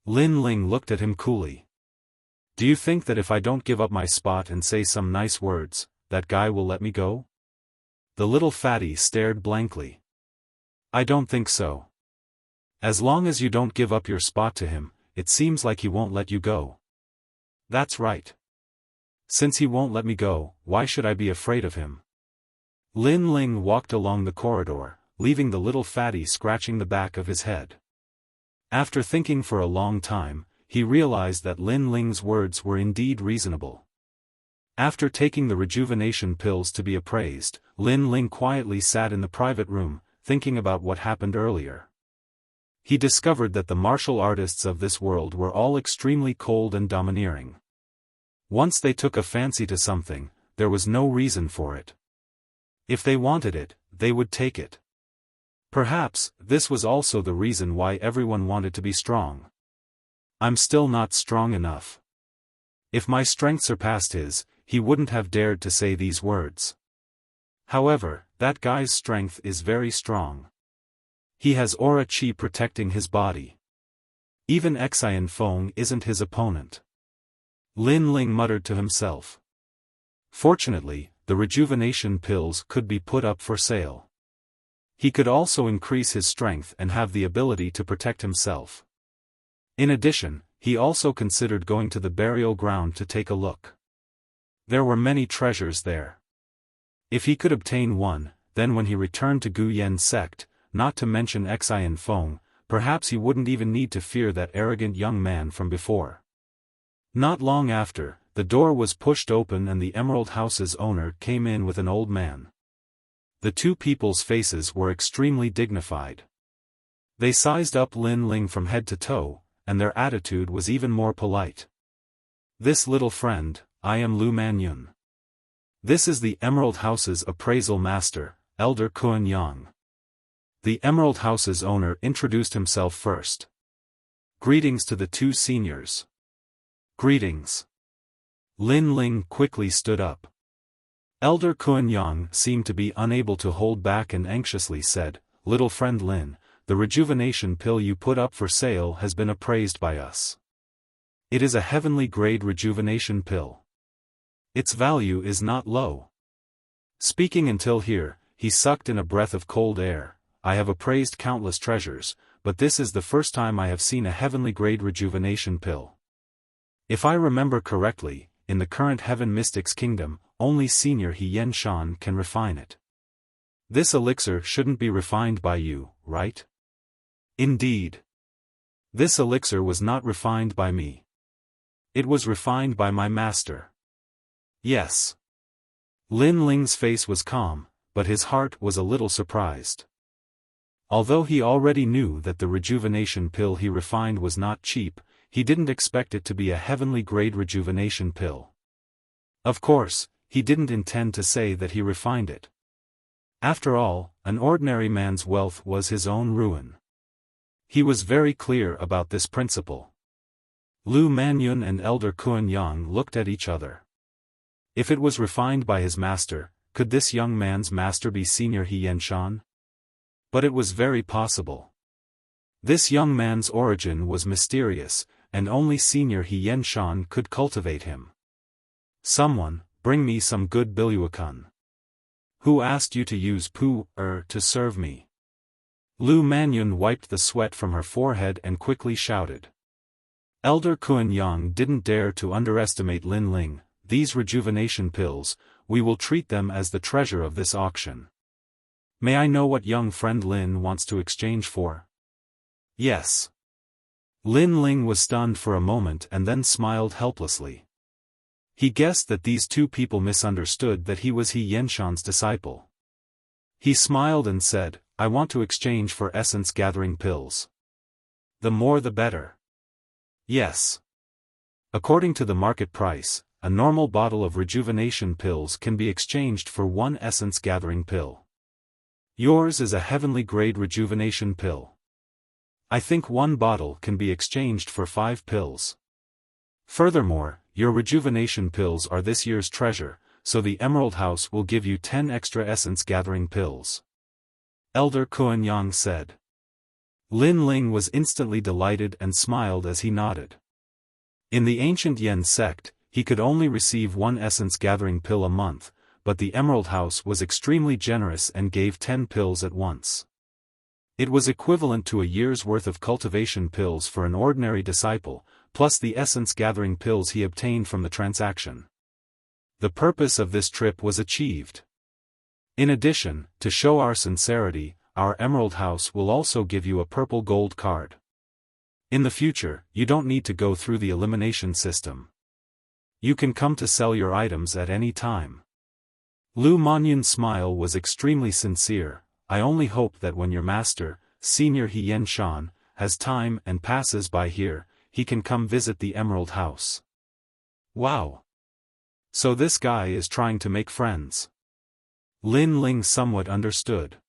Lin Ling looked at him coolly. "Do you think that if I don't give up my spot and say some nice words, that guy will let me go?" The little fatty stared blankly. "I don't think so. As long as you don't give up your spot to him, it seems like he won't let you go." "That's right. Since he won't let me go, why should I be afraid of him?" Lin Ling walked along the corridor, leaving the little fatty scratching the back of his head. After thinking for a long time, he realized that Lin Ling's words were indeed reasonable. After taking the rejuvenation pills to be appraised, Lin Ling quietly sat in the private room, thinking about what happened earlier. He discovered that the martial artists of this world were all extremely cold and domineering. Once they took a fancy to something, there was no reason for it. If they wanted it, they would take it. Perhaps, this was also the reason why everyone wanted to be strong. "I'm still not strong enough." If my strength surpassed his, he wouldn't have dared to say these words. However, that guy's strength is very strong. He has aura chi protecting his body. Even Xian Feng isn't his opponent. Lin Ling muttered to himself. Fortunately, the rejuvenation pills could be put up for sale. He could also increase his strength and have the ability to protect himself. In addition, he also considered going to the burial ground to take a look. There were many treasures there. If he could obtain one, then when he returned to Gu Yen sect, not to mention Xian Feng, perhaps he wouldn't even need to fear that arrogant young man from before. Not long after, the door was pushed open and the Emerald House's owner came in with an old man. The two people's faces were extremely dignified. They sized up Lin Ling from head to toe, and their attitude was even more polite. "This little friend, I am Lu Manyun. This is the Emerald House's appraisal master, Elder Kun Yang." The Emerald House's owner introduced himself first. "Greetings to the two seniors." "Greetings." Lin Ling quickly stood up. Elder Kun Yang seemed to be unable to hold back and anxiously said, "Little friend Lin, the rejuvenation pill you put up for sale has been appraised by us. It is a heavenly grade rejuvenation pill. Its value is not low." Speaking until here, he sucked in a breath of cold air. "I have appraised countless treasures, but this is the first time I have seen a heavenly grade rejuvenation pill. If I remember correctly, in the current Heaven Mystics Kingdom, only Senior He Yen Shan can refine it. This elixir shouldn't be refined by you, right?" "Indeed. This elixir was not refined by me. It was refined by my master." "Yes." Lin Ling's face was calm, but his heart was a little surprised. Although he already knew that the rejuvenation pill he refined was not cheap, he didn't expect it to be a heavenly grade rejuvenation pill. Of course, he didn't intend to say that he refined it. After all, an ordinary man's wealth was his own ruin. He was very clear about this principle. Lu Manyun and Elder Kun Yang looked at each other. If it was refined by his master, could this young man's master be Senior He Yen Shan? But it was very possible. This young man's origin was mysterious, and only Senior He Yen Shan could cultivate him. "Someone, bring me some good biluakun. Who asked you to use to serve me?" Lu Manyun wiped the sweat from her forehead and quickly shouted. Elder Kun Yang didn't dare to underestimate Lin Ling. "These rejuvenation pills, we will treat them as the treasure of this auction. May I know what young friend Lin wants to exchange for?" "Yes." Lin Ling was stunned for a moment and then smiled helplessly. He guessed that these two people misunderstood that he was He Yen Shan's disciple. He smiled and said, "I want to exchange for essence-gathering pills." "The more the better." "Yes. According to the market price, a normal bottle of rejuvenation pills can be exchanged for one essence-gathering pill. Yours is a heavenly grade rejuvenation pill. I think one bottle can be exchanged for 5 pills. Furthermore, your rejuvenation pills are this year's treasure, so the Emerald House will give you 10 extra essence-gathering pills," Elder Kun Yang said. Lin Ling was instantly delighted and smiled as he nodded. In the ancient Yen sect, he could only receive 1 essence-gathering pill a month, but the Emerald House was extremely generous and gave 10 pills at once. It was equivalent to a year's worth of cultivation pills for an ordinary disciple, plus the essence-gathering pills he obtained from the transaction. The purpose of this trip was achieved. In addition, to show our sincerity, our Emerald House will also give you a purple gold card. In the future, you don't need to go through the elimination system. You can come to sell your items at any time. Lu Manyun's smile was extremely sincere. "I only hope that when your master, Senior He Yen Shan, has time and passes by here, he can come visit the Emerald House." "Wow. So this guy is trying to make friends." Lin Ling somewhat understood.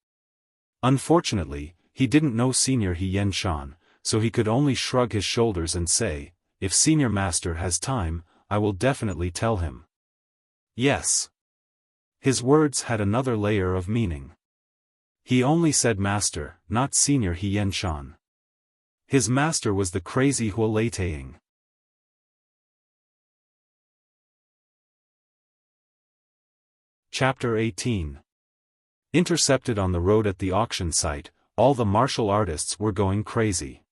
Unfortunately, he didn't know Senior He Yen Shan, so he could only shrug his shoulders and say, "If Senior Master has time, I will definitely tell him." "Yes." His words had another layer of meaning. He only said master, not Senior He Yen Shan. His master was the crazy Huolei Taiying. Chapter 18. Intercepted on the road at the auction site, all the martial artists were going crazy.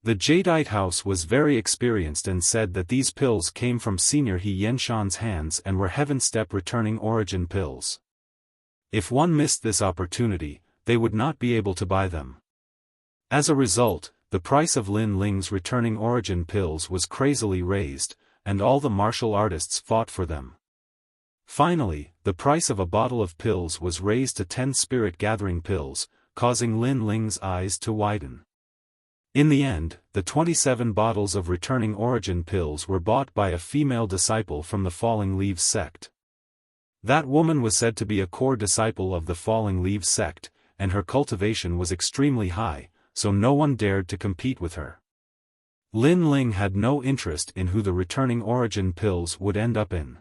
The Jadeite house was very experienced and said that these pills came from Senior He Yen Shan's hands and were heaven step returning origin pills. If one missed this opportunity, they would not be able to buy them. As a result, the price of Lin Ling's returning origin pills was crazily raised, and all the martial artists fought for them. Finally, the price of a bottle of pills was raised to 10 spirit gathering pills, causing Lin Ling's eyes to widen. In the end, the 27 bottles of returning origin pills were bought by a female disciple from the Falling Leaves sect. That woman was said to be a core disciple of the Falling Leaves sect, and her cultivation was extremely high, so no one dared to compete with her. Lin Ling had no interest in who the returning origin pills would end up in.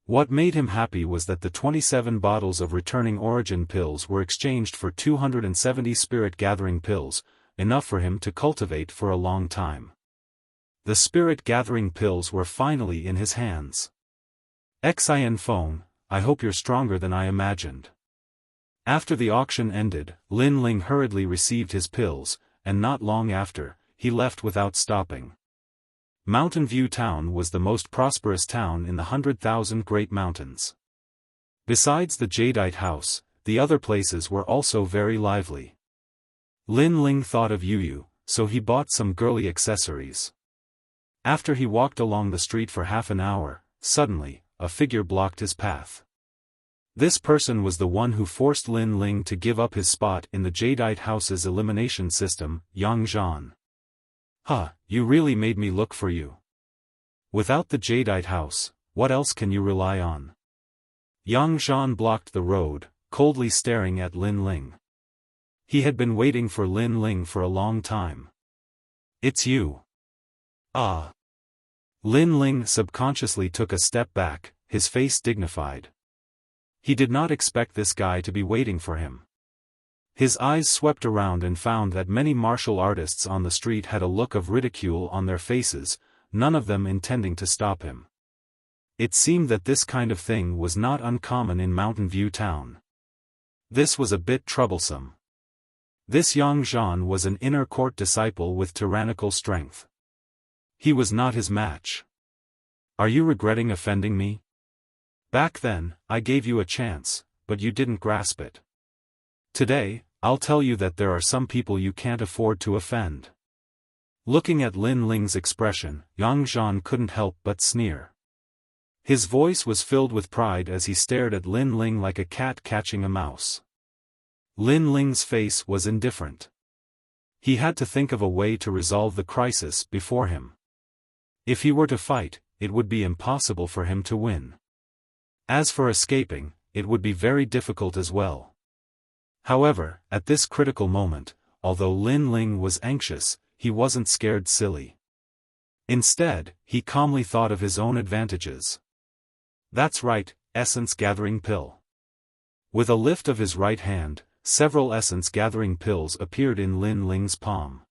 What made him happy was that the 27 bottles of returning origin pills were exchanged for 270 spirit gathering pills, enough for him to cultivate for a long time. The spirit gathering pills were finally in his hands. Xiaofan, I hope you're stronger than I imagined. After the auction ended, Lin Ling hurriedly received his pills, and not long after, he left without stopping. Mountain View Town was the most prosperous town in the 100,000 Great Mountains. Besides the Jadeite house, the other places were also very lively. Lin Ling thought of Yu, so he bought some girly accessories. After he walked along the street for half an hour, suddenly, a figure blocked his path. This person was the one who forced Lin Ling to give up his spot in the Jadeite house's elimination system, Yang Zhan. You really made me look for you. Without the Jadeite house, what else can you rely on? Yang Zhan blocked the road, coldly staring at Lin Ling. He had been waiting for Lin Ling for a long time. It's you. Ah. Lin Ling subconsciously took a step back, his face dignified. He did not expect this guy to be waiting for him. His eyes swept around and found that many martial artists on the street had a look of ridicule on their faces, none of them intending to stop him. It seemed that this kind of thing was not uncommon in Mountain View Town. This was a bit troublesome. This Yang Zhan was an inner court disciple with tyrannical strength. He was not his match. Are you regretting offending me? Back then, I gave you a chance, but you didn't grasp it. Today, I'll tell you that there are some people you can't afford to offend. Looking at Lin Ling's expression, Yang Zhan couldn't help but sneer. His voice was filled with pride as he stared at Lin Ling like a cat catching a mouse. Lin Ling's face was indifferent. He had to think of a way to resolve the crisis before him. If he were to fight, it would be impossible for him to win. As for escaping, it would be very difficult as well. However, at this critical moment, although Lin Ling was anxious, he wasn't scared silly. Instead, he calmly thought of his own advantages. That's right, essence gathering pill. With a lift of his right hand, several essence gathering pills appeared in Lin Ling's palm.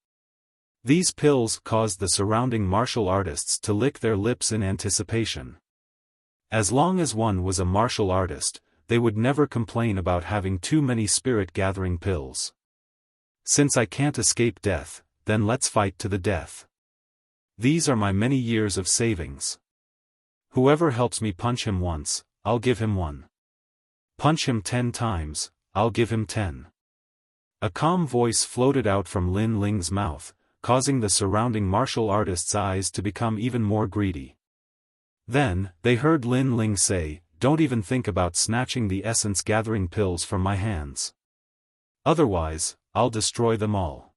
These pills caused the surrounding martial artists to lick their lips in anticipation. As long as one was a martial artist, they would never complain about having too many spirit gathering pills. Since I can't escape death, then let's fight to the death. These are my many years of savings. Whoever helps me punch him once, I'll give him one. Punch him 10 times, I'll give him 10. A calm voice floated out from Lin Ling's mouth, causing the surrounding martial artists' eyes to become even more greedy. Then, they heard Lin Ling say, "Don't even think about snatching the essence gathering pills from my hands. Otherwise, I'll destroy them all."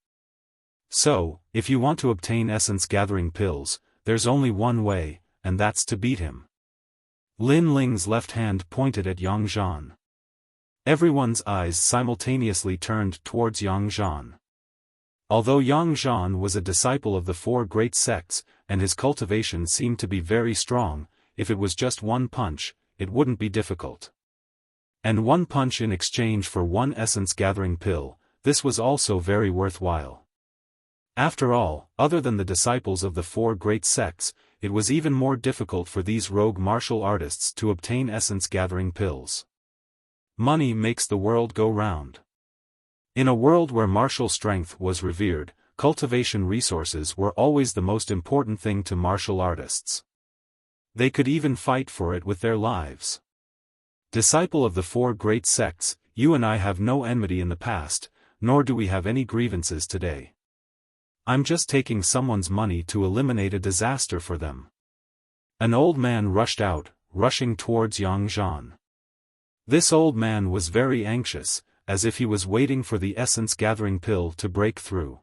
So, if you want to obtain essence gathering pills, there's only one way, and that's to beat him. Lin Ling's left hand pointed at Yang Zhan. Everyone's eyes simultaneously turned towards Yang Zhan. Although Yang Zhan was a disciple of the 4 great sects, and his cultivation seemed to be very strong, if it was just one punch, it wouldn't be difficult. And one punch in exchange for one essence gathering pill, this was also very worthwhile. After all, other than the disciples of the 4 great sects, it was even more difficult for these rogue martial artists to obtain essence gathering pills. Money makes the world go round. In a world where martial strength was revered, cultivation resources were always the most important thing to martial artists. They could even fight for it with their lives. Disciple of the four great sects, you and I have no enmity in the past, nor do we have any grievances today. I'm just taking someone's money to eliminate a disaster for them. An old man rushed out, rushing towards Yang Zhan. This old man was very anxious, as if he was waiting for the essence-gathering pill to break through.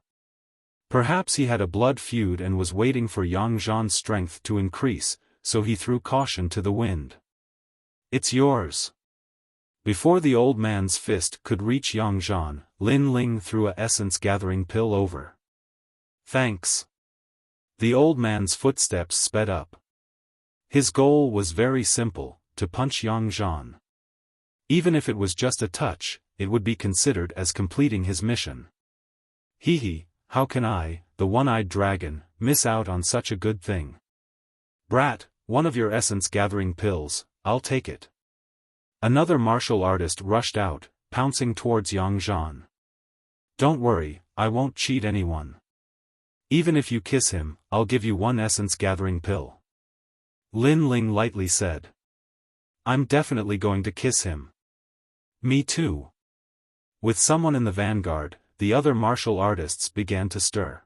Perhaps he had a blood feud and was waiting for Yang Zhan's strength to increase, so he threw caution to the wind. It's yours. Before the old man's fist could reach Yang Zhan, Lin Ling threw a essence-gathering pill over. Thanks. The old man's footsteps sped up. His goal was very simple, to punch Yang Zhan. Even if it was just a touch, it would be considered as completing his mission. Hee, how can I, the one-eyed dragon, miss out on such a good thing? Brat, one of your essence-gathering pills, I'll take it. Another martial artist rushed out, pouncing towards Yang Zhan. Don't worry, I won't cheat anyone. Even if you kiss him, I'll give you one essence-gathering pill. Lin Ling lightly said. I'm definitely going to kiss him. Me too. With someone in the vanguard, the other martial artists began to stir.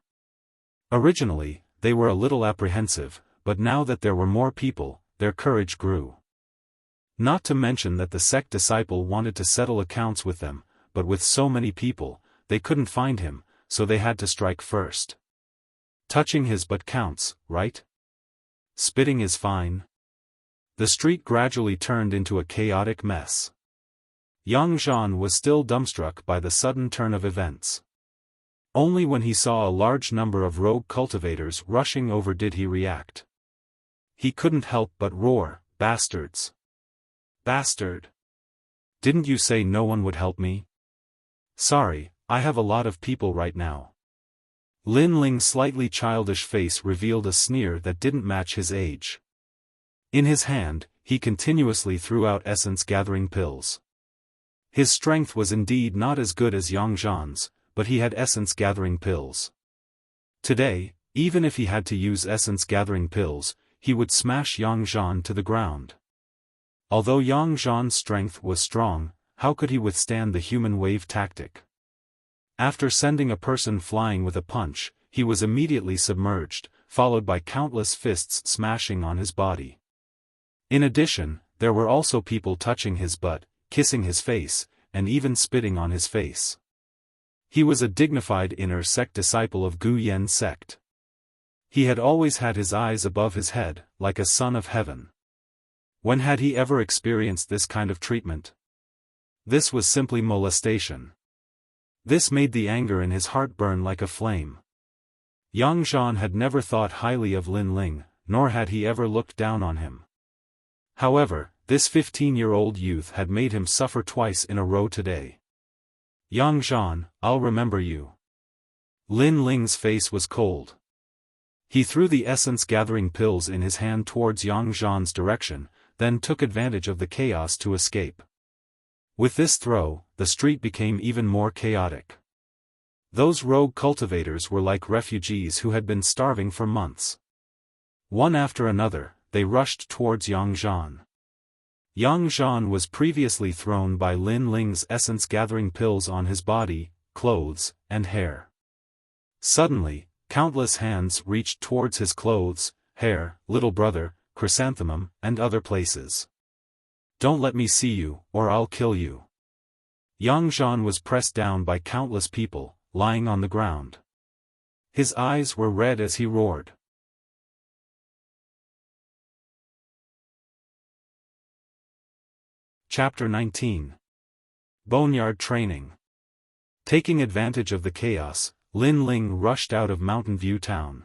Originally, they were a little apprehensive, but now that there were more people, their courage grew. Not to mention that the sect disciple wanted to settle accounts with them, but with so many people, they couldn't find him, so they had to strike first. Touching his butt counts, right? Spitting is fine. The street gradually turned into a chaotic mess. Yang Zhan was still dumbstruck by the sudden turn of events. Only when he saw a large number of rogue cultivators rushing over did he react. He couldn't help but roar, bastards. Bastard. Didn't you say no one would help me? Sorry, I have a lot of people right now. Lin Ling's slightly childish face revealed a sneer that didn't match his age. In his hand, he continuously threw out essence-gathering pills. His strength was indeed not as good as Yang Zhan's, but he had essence-gathering pills. Today, even if he had to use essence-gathering pills, he would smash Yang Zhan to the ground. Although Yang Zhan's strength was strong, how could he withstand the human wave tactic? After sending a person flying with a punch, he was immediately submerged, followed by countless fists smashing on his body. In addition, there were also people touching his butt, kissing his face, and even spitting on his face. He was a dignified inner sect disciple of Gu Yen sect. He had always had his eyes above his head, like a son of heaven. When had he ever experienced this kind of treatment? This was simply molestation. This made the anger in his heart burn like a flame. Yang Zhan had never thought highly of Lin Ling, nor had he ever looked down on him. However, this 15-year-old youth had made him suffer twice in a row today. Yang Zhan, I'll remember you. Lin Ling's face was cold. He threw the essence-gathering pills in his hand towards Yang Zhan's direction, then took advantage of the chaos to escape. With this throw, the street became even more chaotic. Those rogue cultivators were like refugees who had been starving for months. One after another, they rushed towards Yang Zhan. Yang Zhan was previously thrown by Lin Ling's essence-gathering pills on his body, clothes, and hair. Suddenly, countless hands reached towards his clothes, hair, little brother, chrysanthemum, and other places. Don't let me see you, or I'll kill you. Yang Zhan was pressed down by countless people, lying on the ground. His eyes were red as he roared. Chapter 19. Boneyard Training. Taking advantage of the chaos, Lin Ling rushed out of Mountain View Town.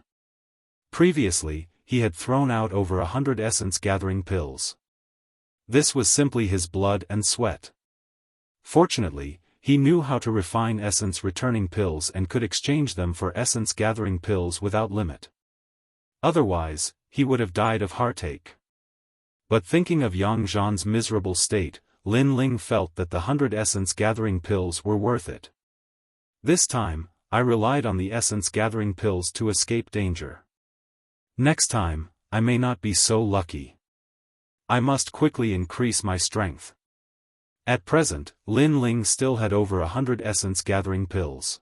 Previously, he had thrown out over 100 essence-gathering pills. This was simply his blood and sweat. Fortunately, he knew how to refine essence-returning pills and could exchange them for essence-gathering pills without limit. Otherwise, he would have died of heartache. But thinking of Yang Zhan's miserable state, Lin Ling felt that the 100 essence-gathering pills were worth it. This time, I relied on the essence-gathering pills to escape danger. Next time, I may not be so lucky. I must quickly increase my strength. At present, Lin Ling still had over 100 essence-gathering pills.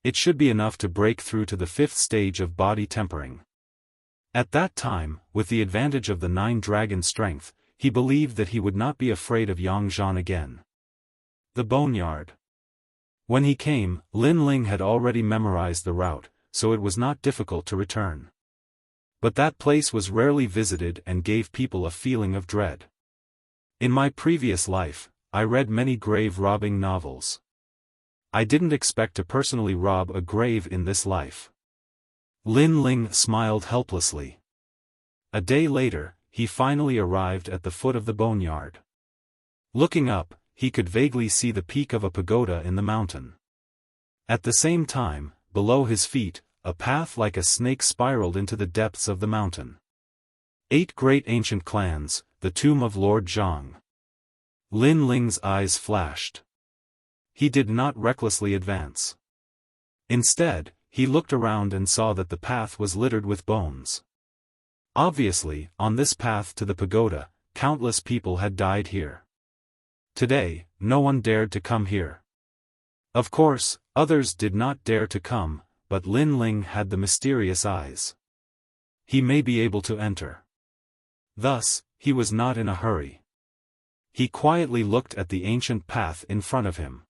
It should be enough to break through to the 5th stage of body tempering. At that time, with the advantage of the 9-dragon strength, he believed that he would not be afraid of Yang Zhan again. The boneyard. When he came, Lin Ling had already memorized the route, so it was not difficult to return. But that place was rarely visited and gave people a feeling of dread. In my previous life, I read many grave-robbing novels. I didn't expect to personally rob a grave in this life. Lin Ling smiled helplessly. A day later, he finally arrived at the foot of the boneyard. Looking up, he could vaguely see the peak of a pagoda in the mountain. At the same time, below his feet, a path like a snake spiraled into the depths of the mountain. 8 great ancient clans, the tomb of Lord Zhang. Lin Ling's eyes flashed. He did not recklessly advance. Instead, he looked around and saw that the path was littered with bones. Obviously, on this path to the pagoda, countless people had died here. Today, no one dared to come here. Of course, others did not dare to come, but Lin Ling had the mysterious eyes. He may be able to enter. Thus, he was not in a hurry. He quietly looked at the ancient path in front of him.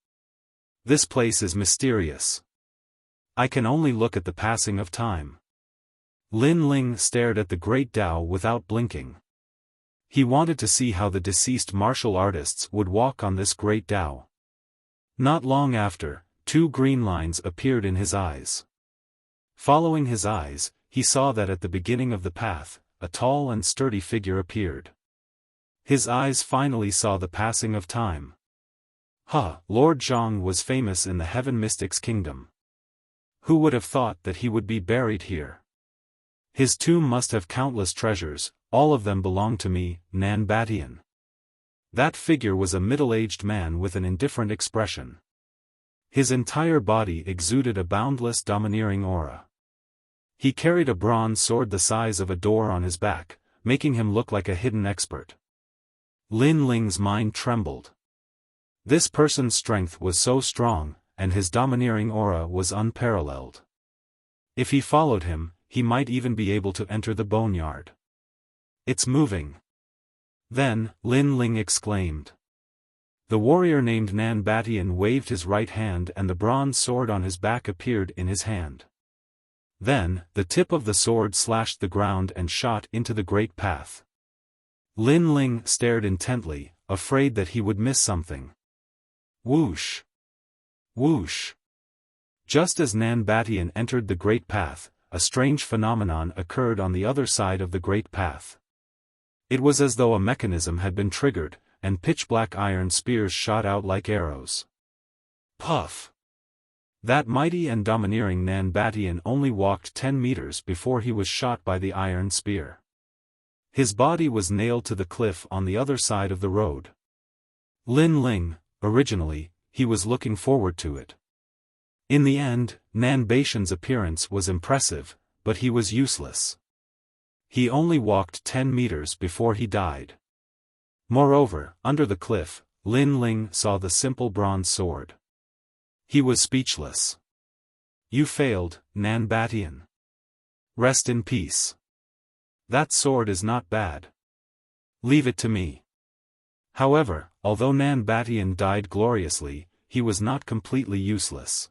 This place is mysterious. I can only look at the passing of time. Lin Ling stared at the great Tao without blinking. He wanted to see how the deceased martial artists would walk on this great Tao. Not long after, 2 green lines appeared in his eyes. Following his eyes, he saw that at the beginning of the path, a tall and sturdy figure appeared. His eyes finally saw the passing of time. Lord Zhang was famous in the Heaven Mystics Kingdom. Who would have thought that he would be buried here? His tomb must have countless treasures, all of them belong to me, Nan Batian. That figure was a middle-aged man with an indifferent expression. His entire body exuded a boundless domineering aura. He carried a bronze sword the size of a door on his back, making him look like a hidden expert. Lin Ling's mind trembled. This person's strength was so strong, and his domineering aura was unparalleled. If he followed him, he might even be able to enter the boneyard. It's moving. Then, Lin Ling exclaimed. The warrior named Nan Batian waved his right hand and the bronze sword on his back appeared in his hand. Then, the tip of the sword slashed the ground and shot into the great path. Lin Ling stared intently, afraid that he would miss something. Whoosh! Whoosh! Just as Nan Batian entered the great path, a strange phenomenon occurred on the other side of the great path. It was as though a mechanism had been triggered, and pitch-black iron spears shot out like arrows. Puff! That mighty and domineering Nan Batian only walked 10 meters before he was shot by the iron spear. His body was nailed to the cliff on the other side of the road. Lin Ling, originally, he was looking forward to it. In the end, Nan Batian's appearance was impressive, but he was useless. He only walked 10 meters before he died. Moreover, under the cliff, Lin Ling saw the simple bronze sword. He was speechless. You failed, Nan Batian. Rest in peace. That sword is not bad. Leave it to me. However, although Nan Batian died gloriously, he was not completely useless.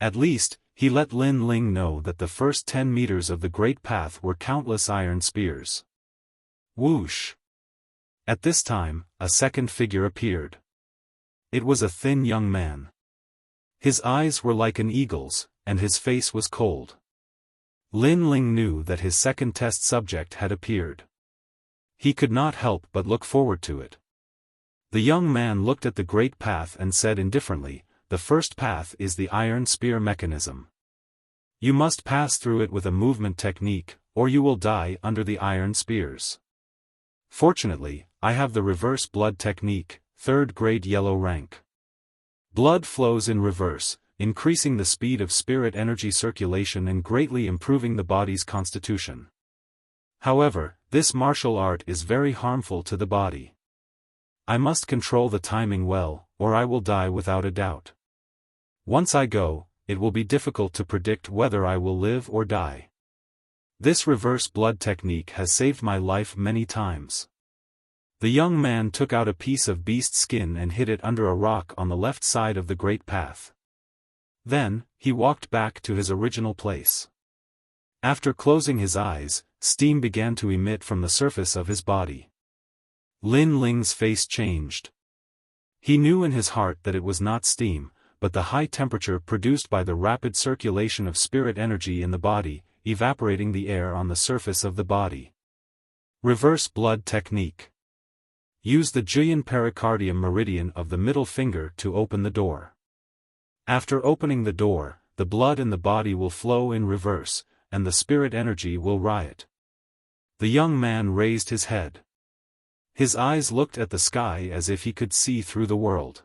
At least, he let Lin Ling know that the first 10 meters of the great path were countless iron spears. Whoosh! At this time, a second figure appeared. It was a thin young man. His eyes were like an eagle's, and his face was cold. Lin Ling knew that his second test subject had appeared. He could not help but look forward to it. The young man looked at the great path and said indifferently, the first path is the iron spear mechanism. You must pass through it with a movement technique, or you will die under the iron spears. Fortunately, I have the reverse blood technique, 3rd grade yellow rank. Blood flows in reverse, increasing the speed of spirit energy circulation and greatly improving the body's constitution. However, this martial art is very harmful to the body. I must control the timing well, or I will die without a doubt. Once I go, it will be difficult to predict whether I will live or die. This reverse blood technique has saved my life many times. The young man took out a piece of beast skin and hid it under a rock on the left side of the great path. Then, he walked back to his original place. After closing his eyes, steam began to emit from the surface of his body. Lin Ling's face changed. He knew in his heart that it was not steam, but the high temperature produced by the rapid circulation of spirit energy in the body, evaporating the air on the surface of the body. Reverse blood technique. Use the Julian pericardium meridian of the middle finger to open the door. After opening the door, the blood in the body will flow in reverse, and the spirit energy will riot. The young man raised his head. His eyes looked at the sky as if he could see through the world.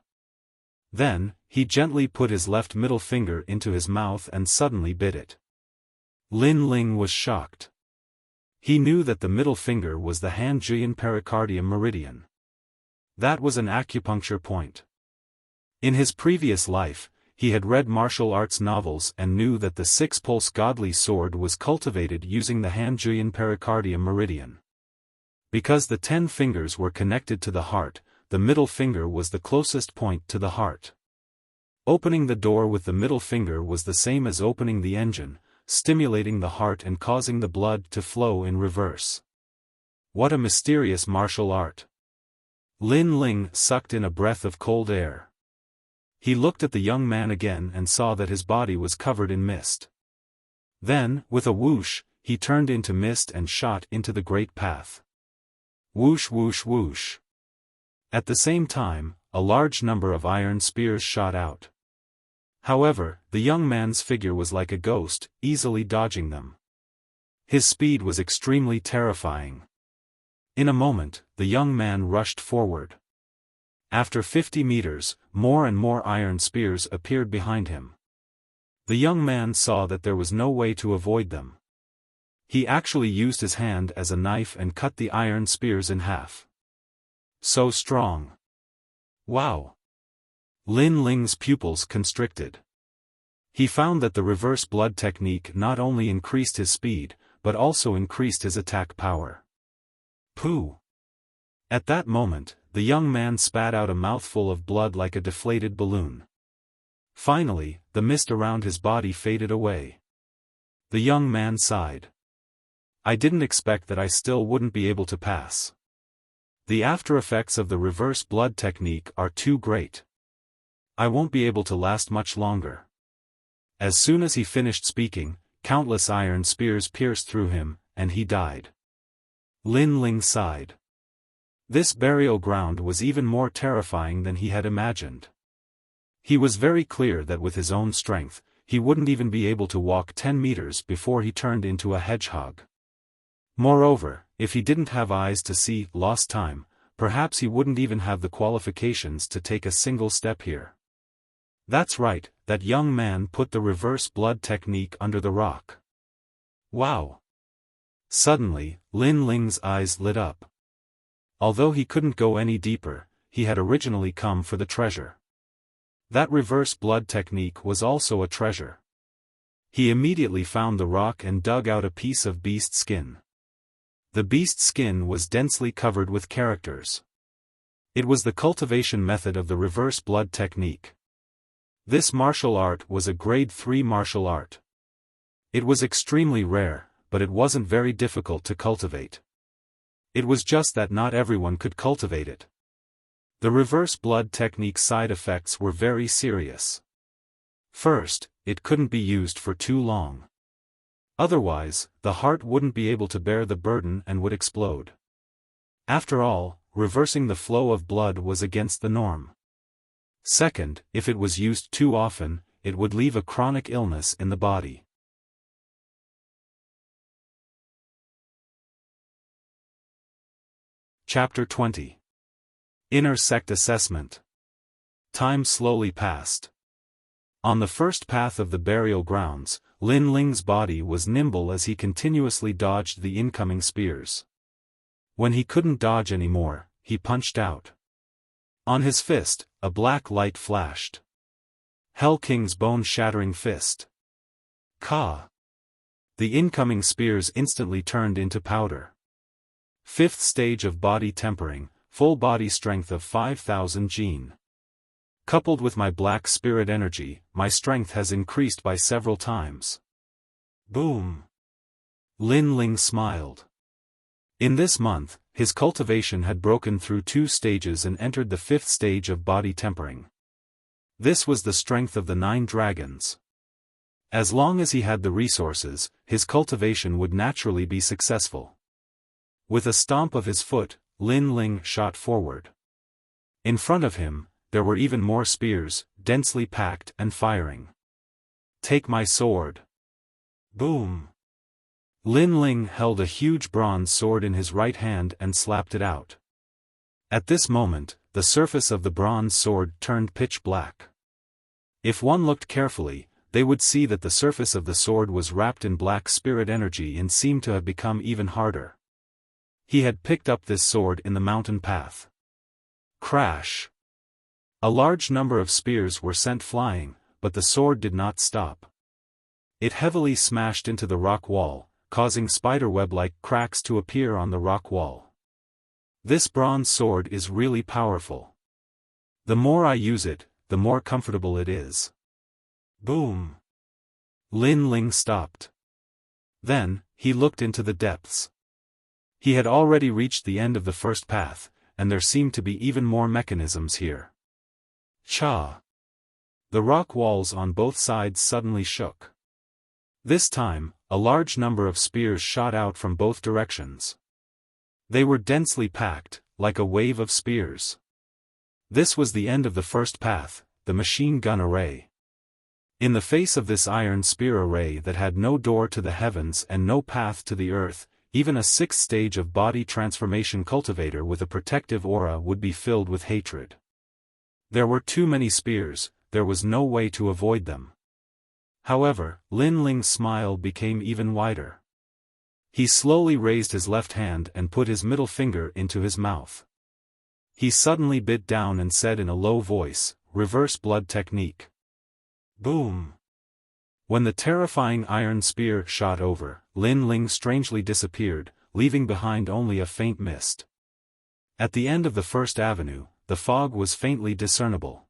Then, he gently put his left middle finger into his mouth and suddenly bit it. Lin Ling was shocked. He knew that the middle finger was the Han Julian pericardium meridian. That was an acupuncture point. In his previous life, he had read martial arts novels and knew that the six-pulse godly sword was cultivated using the Han Julian pericardium meridian. Because the 10 fingers were connected to the heart, the middle finger was the closest point to the heart. Opening the door with the middle finger was the same as opening the engine, stimulating the heart and causing the blood to flow in reverse. What a mysterious martial art! Lin Ling sucked in a breath of cold air. He looked at the young man again and saw that his body was covered in mist. Then, with a whoosh, he turned into mist and shot into the great path. Whoosh whoosh whoosh. At the same time, a large number of iron spears shot out. However, the young man's figure was like a ghost, easily dodging them. His speed was extremely terrifying. In a moment, the young man rushed forward. After 50 meters, more and more iron spears appeared behind him. The young man saw that there was no way to avoid them. He actually used his hand as a knife and cut the iron spears in half. So strong. Wow! Lin Ling's pupils constricted. He found that the reverse blood technique not only increased his speed, but also increased his attack power. Pooh! At that moment, the young man spat out a mouthful of blood like a deflated balloon. Finally, the mist around his body faded away. The young man sighed. I didn't expect that I still wouldn't be able to pass. The after effects of the reverse blood technique are too great. I won't be able to last much longer. As soon as he finished speaking, countless iron spears pierced through him, and he died. Lin Ling sighed. This burial ground was even more terrifying than he had imagined. He was very clear that with his own strength, he wouldn't even be able to walk 10 meters before he turned into a hedgehog. Moreover, if he didn't have eyes to see, lost time, perhaps he wouldn't even have the qualifications to take a single step here. That's right, that young man put the reverse blood technique under the rock. Wow! Suddenly, Lin Ling's eyes lit up. Although he couldn't go any deeper, he had originally come for the treasure. That reverse blood technique was also a treasure. He immediately found the rock and dug out a piece of beast skin. The beast skin was densely covered with characters. It was the cultivation method of the reverse blood technique. This martial art was a grade 3 martial art. It was extremely rare, but it wasn't very difficult to cultivate. It was just that not everyone could cultivate it. The reverse blood technique's side effects were very serious. First, it couldn't be used for too long. Otherwise, the heart wouldn't be able to bear the burden and would explode. After all, reversing the flow of blood was against the norm. Second, if it was used too often, it would leave a chronic illness in the body. Chapter 20. Inner Sect Assessment. Time slowly passed. On the first path of the burial grounds, Lin Ling's body was nimble as he continuously dodged the incoming spears. When he couldn't dodge anymore, he punched out. On his fist, a black light flashed. Hell King's bone-shattering fist. Ka! The incoming spears instantly turned into powder. Fifth stage of body tempering, full body strength of 5,000 gene. Coupled with my black spirit energy, my strength has increased by several times. Boom! Lin Ling smiled. In this month, his cultivation had broken through 2 stages and entered the 5th stage of body tempering. This was the strength of the 9 dragons. As long as he had the resources, his cultivation would naturally be successful. With a stomp of his foot, Lin Ling shot forward. In front of him, there were even more spears, densely packed and firing. Take my sword. Boom! Lin Ling held a huge bronze sword in his right hand and slapped it out. At this moment, the surface of the bronze sword turned pitch black. If one looked carefully, they would see that the surface of the sword was wrapped in black spirit energy and seemed to have become even harder. He had picked up this sword in the mountain path. Crash! A large number of spears were sent flying, but the sword did not stop. It heavily smashed into the rock wall, causing spiderweb-like cracks to appear on the rock wall. This bronze sword is really powerful. The more I use it, the more comfortable it is. Boom! Lin Ling stopped. Then, he looked into the depths. He had already reached the end of the first path, and there seemed to be even more mechanisms here. Cha! The rock walls on both sides suddenly shook. This time, a large number of spears shot out from both directions. They were densely packed, like a wave of spears. This was the end of the first path, the machine gun array. In the face of this iron spear array that had no door to the heavens and no path to the earth, even a 6th stage of body transformation cultivator with a protective aura would be filled with hatred. There were too many spears, there was no way to avoid them. However, Lin Ling's smile became even wider. He slowly raised his left hand and put his middle finger into his mouth. He suddenly bit down and said in a low voice, "Reverse blood technique." Boom! When the terrifying iron spear shot over, Lin Ling strangely disappeared, leaving behind only a faint mist. At the end of the first avenue, the fog was faintly discernible.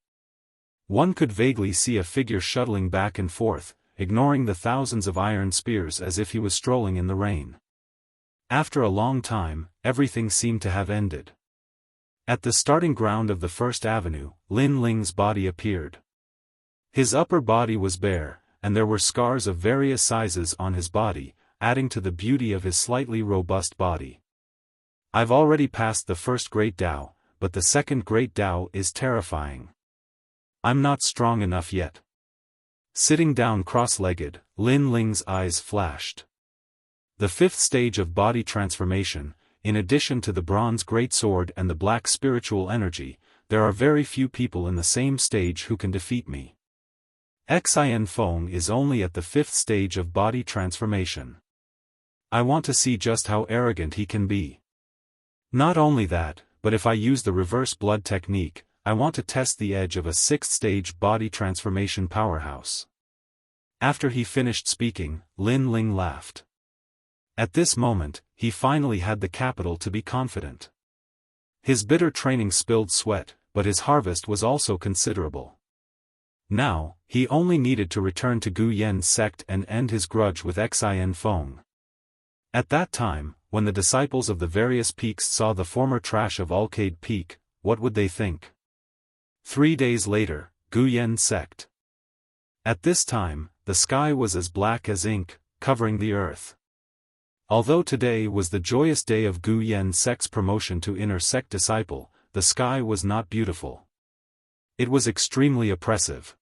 One could vaguely see a figure shuttling back and forth, ignoring the thousands of iron spears as if he was strolling in the rain. After a long time, everything seemed to have ended. At the starting ground of the first avenue, Lin Ling's body appeared. His upper body was bare, and there were scars of various sizes on his body, adding to the beauty of his slightly robust body. I've already passed the first Great Tao, but the second Great Tao is terrifying. I'm not strong enough yet. Sitting down cross-legged, Lin Ling's eyes flashed. The 5th stage of body transformation, in addition to the bronze greatsword and the black spiritual energy, there are very few people in the same stage who can defeat me. Xiaofan is only at the 5th stage of body transformation. I want to see just how arrogant he can be. Not only that, but if I use the reverse blood technique, I want to test the edge of a 6th stage body transformation powerhouse. After he finished speaking, Lin Ling laughed. At this moment, he finally had the capital to be confident. His bitter training spilled sweat, but his harvest was also considerable. Now, he only needed to return to Gu Yen's sect and end his grudge with Xiaofan. At that time, when the disciples of the various peaks saw the former trash of Alcade Peak, what would they think? 3 days later, Gu Yen's sect. At this time, the sky was as black as ink, covering the earth. Although today was the joyous day of Gu Yen's sect's promotion to inner sect disciple, the sky was not beautiful. It was extremely oppressive.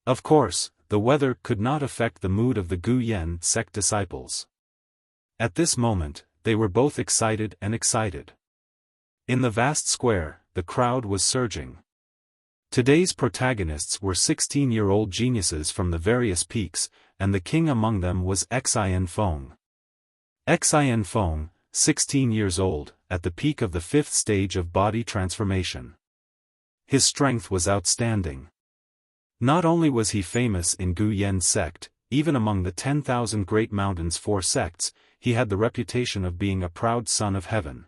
Of course, the weather could not affect the mood of the Gu Yen sect disciples. At this moment, they were both excited and excited. In the vast square, the crowd was surging. Today's protagonists were 16-year-old geniuses from the various peaks, and the king among them was Xiaofan. Xiaofan, 16 years old, at the peak of the 5th stage of body transformation. His strength was outstanding. Not only was he famous in Gu Yen sect, even among the 10,000 Great Mountain's 4 sects, he had the reputation of being a proud son of heaven.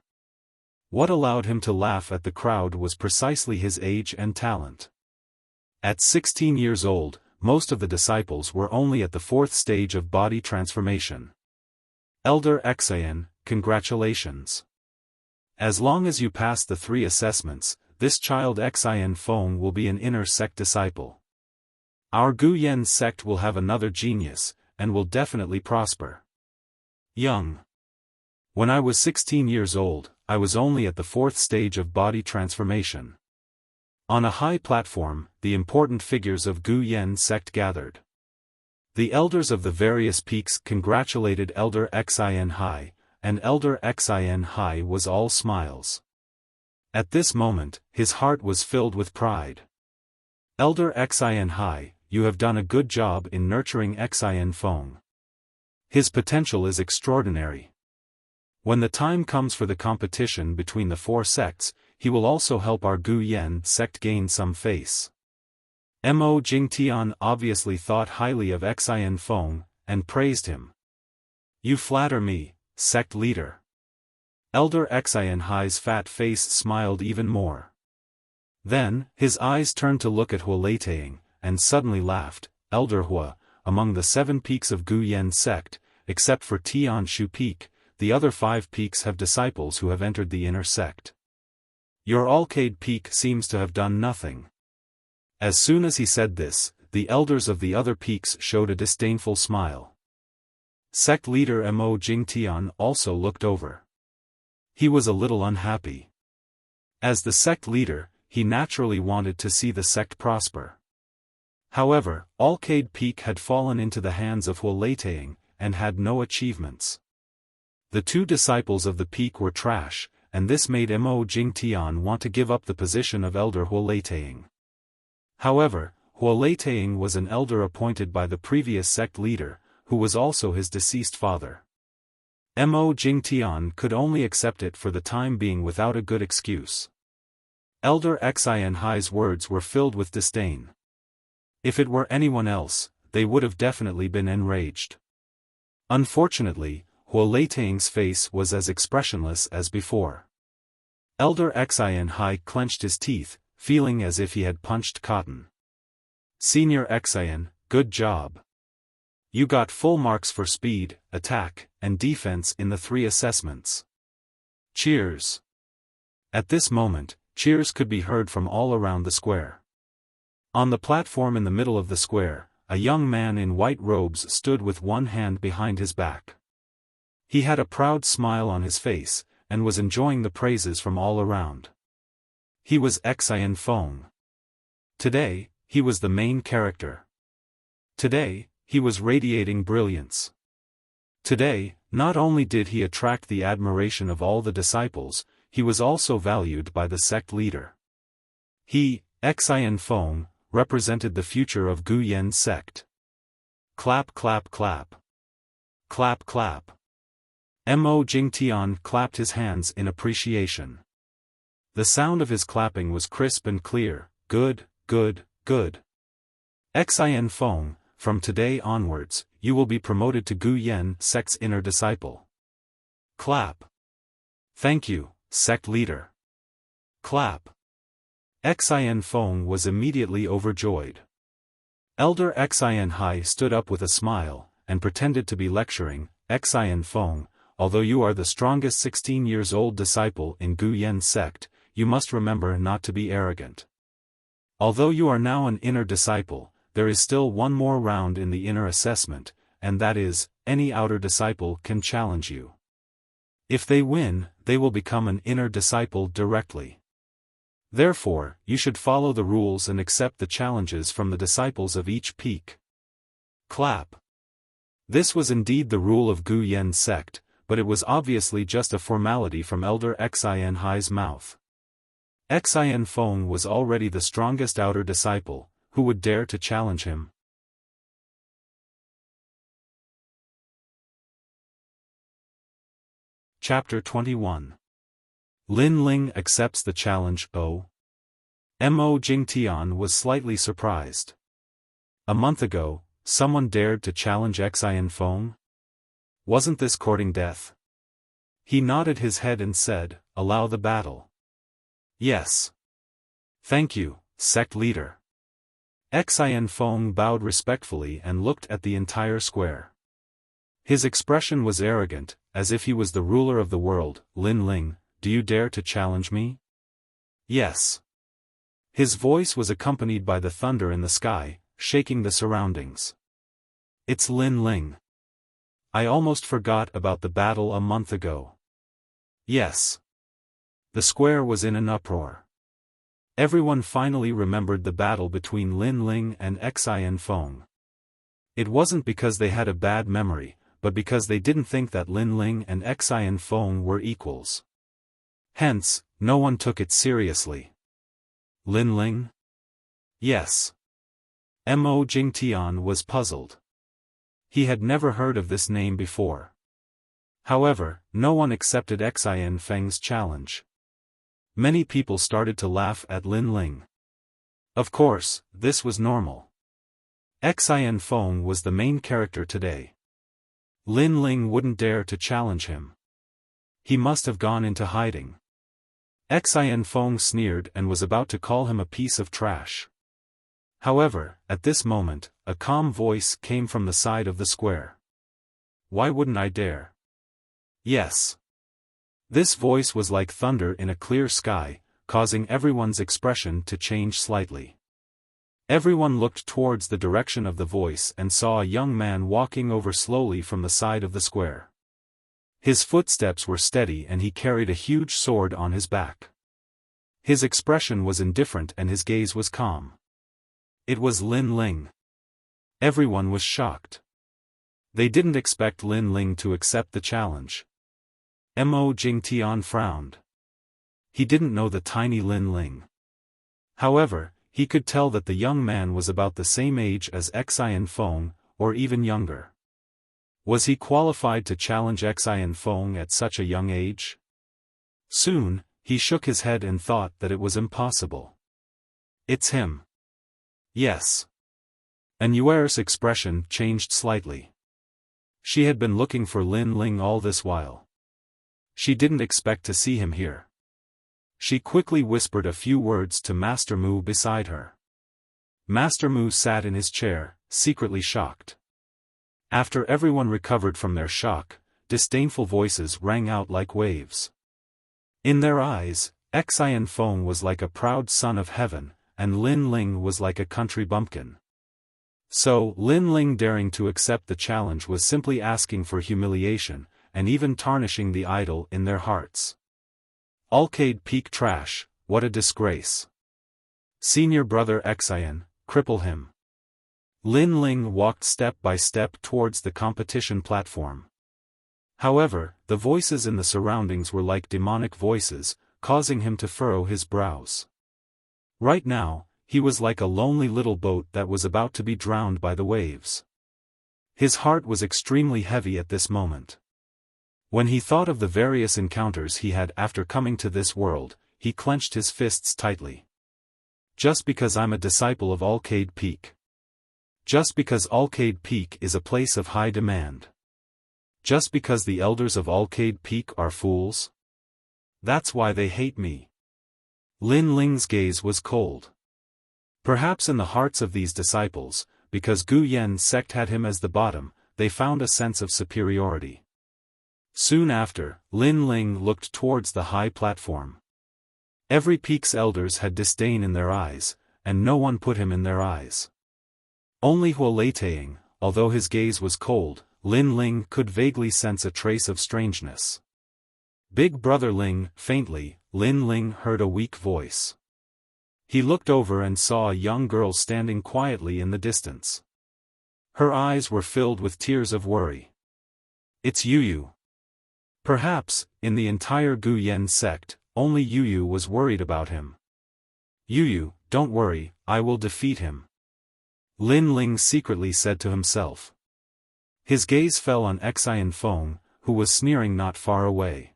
What allowed him to laugh at the crowd was precisely his age and talent. At 16 years old, most of the disciples were only at the 4th stage of body transformation. Elder Xian, congratulations. As long as you pass the 3 assessments, this child Xian Feng will be an inner sect disciple. Our Gu Yen sect will have another genius, and will definitely prosper. Young. When I was 16 years old, I was only at the 4th stage of body transformation. On a high platform, the important figures of Gu Yen sect gathered. The elders of the various peaks congratulated Elder Xian Hai, and Elder Xian Hai was all smiles. At this moment, his heart was filled with pride. Elder Xian Hai, you have done a good job in nurturing Xian Feng. His potential is extraordinary. When the time comes for the competition between the 4 sects, he will also help our Gu Yen sect gain some face. Mo Jingtian obviously thought highly of Xian Feng, and praised him. You flatter me, sect leader. Elder Xian Hai's fat face smiled even more. Then, his eyes turned to look at Hua Leitang, and suddenly laughed. Elder Hua, among the 7 peaks of Gu Yen sect, except for Tian Shu Peak, the other 5 peaks have disciples who have entered the inner sect. Your Alcade Peak seems to have done nothing. As soon as he said this, the elders of the other peaks showed a disdainful smile. Sect leader Mo Jingtian also looked over. He was a little unhappy. As the sect leader, he naturally wanted to see the sect prosper. However, Alcade Peak had fallen into the hands of Hua Leitang, and had no achievements. The 2 disciples of the peak were trash, and this made Mo Jingtian want to give up the position of elder Hua Leitang. However, Hua Leitang was an elder appointed by the previous sect leader, who was also his deceased father. Mo Jingtian could only accept it for the time being without a good excuse. Elder Xian Hai's words were filled with disdain. If it were anyone else, they would have definitely been enraged. Unfortunately, Hua Leitang's face was as expressionless as before. Elder Xian Hai clenched his teeth, feeling as if he had punched cotton. Senior Xian, good job. You got full marks for speed, attack, and defense in the 3 assessments. Cheers. At this moment, cheers could be heard from all around the square. On the platform in the middle of the square, a young man in white robes stood with one hand behind his back. He had a proud smile on his face, and was enjoying the praises from all around. He was Xian Feng. Today, he was the main character. Today, he was radiating brilliance. Today, not only did he attract the admiration of all the disciples, he was also valued by the sect leader. He, Xian Feng, represented the future of Gu Yen sect. Clap clap clap. Clap clap. Mo Jingtian clapped his hands in appreciation. The sound of his clapping was crisp and clear. Good, good, good. Xian Feng, from today onwards, you will be promoted to Gu Yen sect's inner disciple. Clap. Thank you, sect leader. Clap. Xian Feng was immediately overjoyed. Elder Xian Hai stood up with a smile, and pretended to be lecturing. Xian Feng, although you are the strongest 16-years-old disciple in Gu Yen sect, you must remember not to be arrogant. Although you are now an inner disciple, there is still one more round in the inner assessment, and that is, any outer disciple can challenge you. If they win, they will become an inner disciple directly. Therefore, you should follow the rules and accept the challenges from the disciples of each peak. Clap. This was indeed the rule of Gu Yen sect, but it was obviously just a formality from Elder Xian Hai's mouth. Xian Feng was already the strongest outer disciple, who would dare to challenge him? Chapter 21. Lin Ling accepts the challenge. Mo Jingtian was slightly surprised. A month ago, someone dared to challenge Xiaofan? Wasn't this courting death? He nodded his head and said, "Allow the battle." "Yes. Thank you, sect leader." Xiaofan bowed respectfully and looked at the entire square. His expression was arrogant, as if he was the ruler of the world. "Lin Ling, do you dare to challenge me?" "Yes." His voice was accompanied by the thunder in the sky, shaking the surroundings. "It's Lin Ling. I almost forgot about the battle a month ago." "Yes." The square was in an uproar. Everyone finally remembered the battle between Lin Ling and Xiaofan. It wasn't because they had a bad memory, but because they didn't think that Lin Ling and Xiaofan were equals. Hence, no one took it seriously. Lin Ling? Yes. Mo Jingtian was puzzled. He had never heard of this name before. However, no one accepted Xiaofang's challenge. Many people started to laugh at Lin Ling. Of course, this was normal. Xiaofan was the main character today. Lin Ling wouldn't dare to challenge him. He must have gone into hiding. Xiaofan sneered and was about to call him a piece of trash. However, at this moment, a calm voice came from the side of the square. "Why wouldn't I dare?" "Yes." This voice was like thunder in a clear sky, causing everyone's expression to change slightly. Everyone looked towards the direction of the voice and saw a young man walking over slowly from the side of the square. His footsteps were steady and he carried a huge sword on his back. His expression was indifferent and his gaze was calm. It was Lin Ling. Everyone was shocked. They didn't expect Lin Ling to accept the challenge. Mo Jingtian frowned. He didn't know the tiny Lin Ling. However, he could tell that the young man was about the same age as Xiaofan, or even younger. Was he qualified to challenge Xiaofan at such a young age? Soon, he shook his head and thought that it was impossible. "It's him." "Yes." And Yuer's expression changed slightly. She had been looking for Lin Ling all this while. She didn't expect to see him here. She quickly whispered a few words to Master Mu beside her. Master Mu sat in his chair, secretly shocked. After everyone recovered from their shock, disdainful voices rang out like waves. In their eyes, Xiaofan was like a proud son of heaven, and Lin Ling was like a country bumpkin. So, Lin Ling daring to accept the challenge was simply asking for humiliation, and even tarnishing the idol in their hearts. Arcade Peak trash, what a disgrace. Senior brother Xian, cripple him. Lin Ling walked step by step towards the competition platform. However, the voices in the surroundings were like demonic voices, causing him to furrow his brows. Right now, he was like a lonely little boat that was about to be drowned by the waves. His heart was extremely heavy at this moment. When he thought of the various encounters he had after coming to this world, he clenched his fists tightly. Just because I'm a disciple of Arcade Peak. Just because Arcade Peak is a place of high demand. Just because the elders of Arcade Peak are fools? That's why they hate me. Lin Ling's gaze was cold. Perhaps in the hearts of these disciples, because Gu Yan's sect had him as the bottom, they found a sense of superiority. Soon after, Lin Ling looked towards the high platform. Every peak's elders had disdain in their eyes, and no one put him in their eyes. Only Huoleitang, although his gaze was cold, Lin Ling could vaguely sense a trace of strangeness. Big Brother Ling, faintly, Lin Ling heard a weak voice. He looked over and saw a young girl standing quietly in the distance. Her eyes were filled with tears of worry. It's Yuyu. Perhaps, in the entire Gu Yan sect, only Yuyu was worried about him. Yuyu, don't worry, I will defeat him. Lin Ling secretly said to himself. His gaze fell on Xiaofan, who was sneering not far away.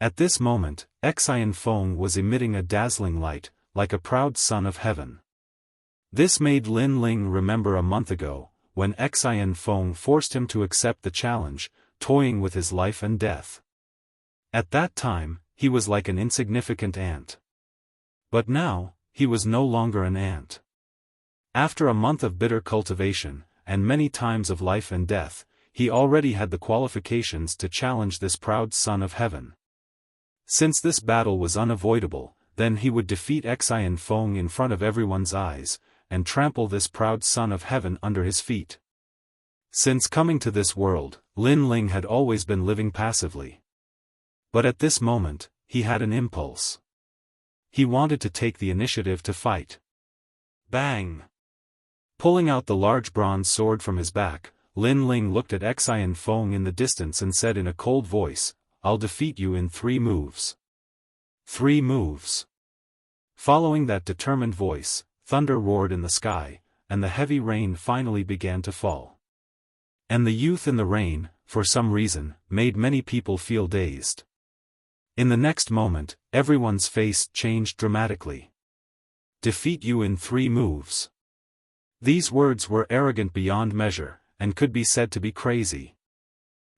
At this moment, Xiaofan was emitting a dazzling light, like a proud son of heaven. This made Lin Ling remember a month ago, when Xian Feng forced him to accept the challenge, toying with his life and death. At that time, he was like an insignificant ant. But now, he was no longer an ant. After a month of bitter cultivation, and many times of life and death, he already had the qualifications to challenge this proud son of heaven. Since this battle was unavoidable, then he would defeat Xian Feng in front of everyone's eyes, and trample this proud son of heaven under his feet. Since coming to this world, Lin Ling had always been living passively. But at this moment, he had an impulse. He wanted to take the initiative to fight. Bang! Pulling out the large bronze sword from his back, Lin Ling looked at Xian Feng in the distance and said in a cold voice, "I'll defeat you in 3 moves." 3 moves. Following that determined voice, thunder roared in the sky, and the heavy rain finally began to fall. And the youth in the rain, for some reason, made many people feel dazed. In the next moment, everyone's face changed dramatically. Defeat you in 3 moves. These words were arrogant beyond measure, and could be said to be crazy.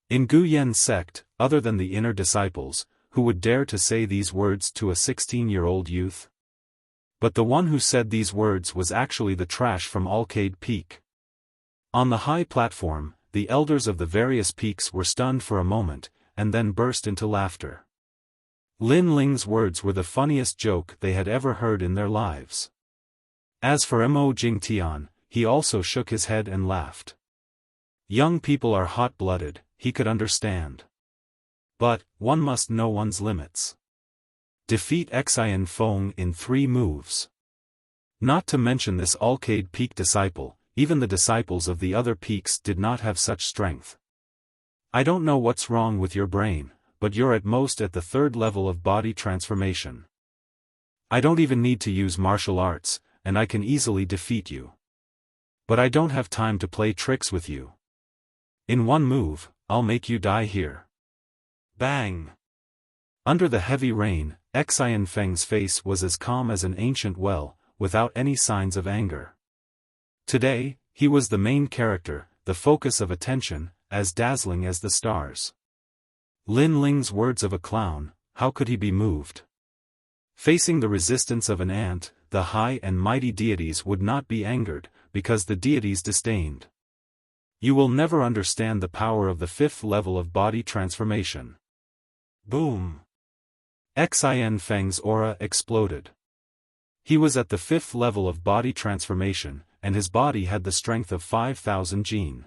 In Gu Yen's sect, other than the inner disciples, who would dare to say these words to a 16-year-old youth? But the one who said these words was actually the trash from Alcade Peak. On the high platform, the elders of the various peaks were stunned for a moment, and then burst into laughter. Lin Ling's words were the funniest joke they had ever heard in their lives. As for Mo Jingtian, he also shook his head and laughed. Young people are hot-blooded, he could understand. But, one must know one's limits. Defeat Xian Feng in 3 moves. Not to mention this Alcade Peak disciple, even the disciples of the other peaks did not have such strength. I don't know what's wrong with your brain, but you're at most at the 3rd level of body transformation. I don't even need to use martial arts, and I can easily defeat you. But I don't have time to play tricks with you. In 1 move, I'll make you die here. Bang! Under the heavy rain, Xian Feng's face was as calm as an ancient well, without any signs of anger. Today, he was the main character, the focus of attention, as dazzling as the stars. Lin Ling's words of a clown, how could he be moved? Facing the resistance of an ant, the high and mighty deities would not be angered, because the deities disdained. You will never understand the power of the 5th level of body transformation. Boom! Xian Feng's aura exploded. He was at the 5th level of body transformation, and his body had the strength of 5,000 jin.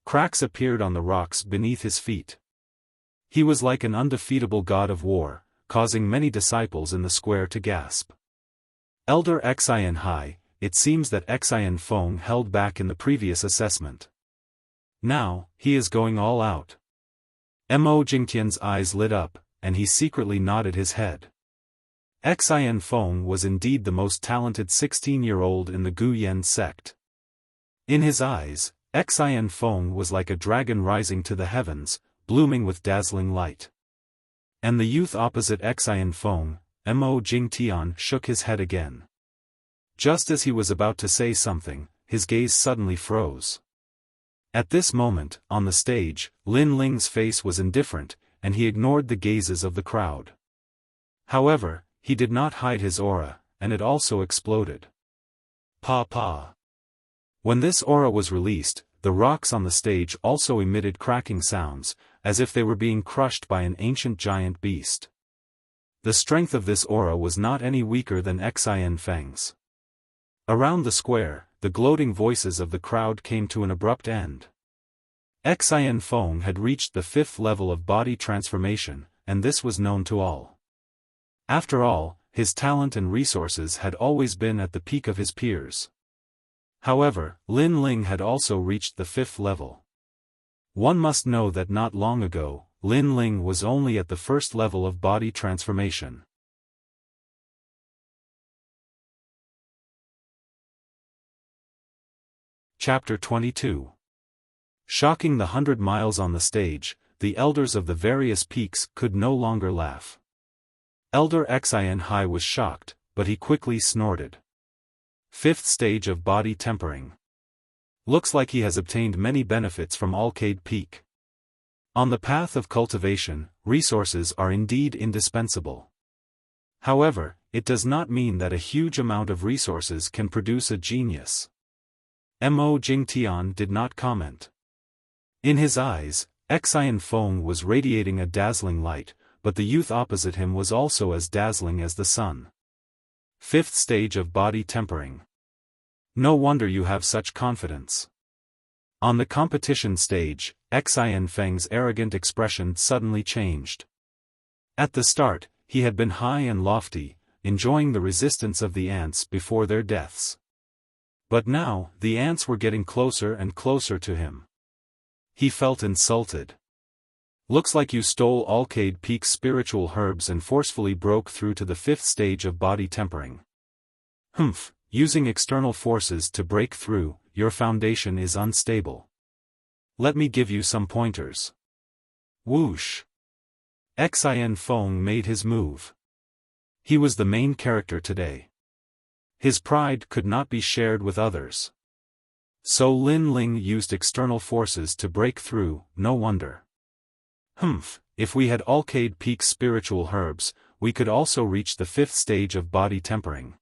Cracks appeared on the rocks beneath his feet. He was like an undefeatable god of war, causing many disciples in the square to gasp. Elder Xian Hai, it seems that Xian Feng held back in the previous assessment. Now, he is going all out. Mo Jingtian's eyes lit up, and he secretly nodded his head. Xian Feng was indeed the most talented 16-year-old in the Gu Yen sect. In his eyes, Xian Feng was like a dragon rising to the heavens, blooming with dazzling light. And the youth opposite Xian Feng, Mo Jingtian, shook his head again. Just as he was about to say something, his gaze suddenly froze. At this moment, on the stage, Lin Ling's face was indifferent, and he ignored the gazes of the crowd. However, he did not hide his aura, and it also exploded. Pa. When this aura was released, the rocks on the stage also emitted cracking sounds, as if they were being crushed by an ancient giant beast. The strength of this aura was not any weaker than Xian Feng's. Around the square, the gloating voices of the crowd came to an abrupt end. Xian Feng had reached the 5th level of body transformation, and this was known to all. After all, his talent and resources had always been at the peak of his peers. However, Lin Ling had also reached the 5th level. One must know that not long ago, Lin Ling was only at the 1st level of body transformation. Chapter 22. Shocking the 100 miles on the stage, the elders of the various peaks could no longer laugh. Elder Xian Hai was shocked, but he quickly snorted. Fifth stage of body tempering. Looks like he has obtained many benefits from Alcade Peak. On the path of cultivation, resources are indeed indispensable. However, it does not mean that a huge amount of resources can produce a genius. Mo Jingtian did not comment. In his eyes, Xianfeng was radiating a dazzling light, but the youth opposite him was also as dazzling as the sun. Fifth stage of body tempering. No wonder you have such confidence. On the competition stage, Xianfeng's arrogant expression suddenly changed. At the start, he had been high and lofty, enjoying the resistance of the ants before their deaths. But now, the ants were getting closer and closer to him. He felt insulted. Looks like you stole Alcade Peak's spiritual herbs and forcefully broke through to the fifth stage of body tempering. Humph, using external forces to break through, your foundation is unstable. Let me give you some pointers. Whoosh! Xianfeng made his move. He was the main character today. His pride could not be shared with others. So Lin Ling used external forces to break through, no wonder. Humph, if we had Alcade Peak spiritual herbs, we could also reach the fifth stage of body tempering.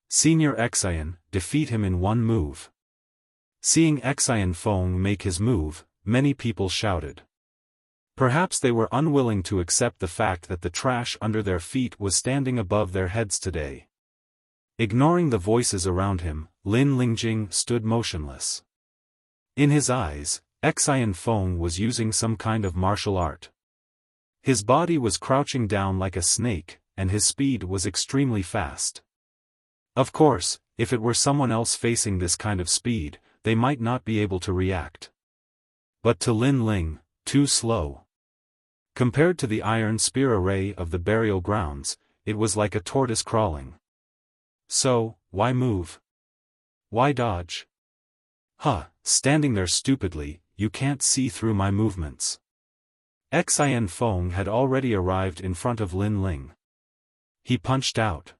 Senior Xian, defeat him in one move. Seeing Xianfeng make his move, many people shouted. Perhaps they were unwilling to accept the fact that the trash under their feet was standing above their heads today. Ignoring the voices around him, Lin Lingjing stood motionless. In his eyes, Xianfeng was using some kind of martial art. His body was crouching down like a snake, and his speed was extremely fast. Of course, if it were someone else facing this kind of speed, they might not be able to react. But to Lin Ling, too slow. Compared to the iron spear array of the burial grounds, it was like a tortoise crawling. So, why move? Why dodge? Standing there stupidly, you can't see through my movements. Xianfeng had already arrived in front of Lin Ling. He punched out.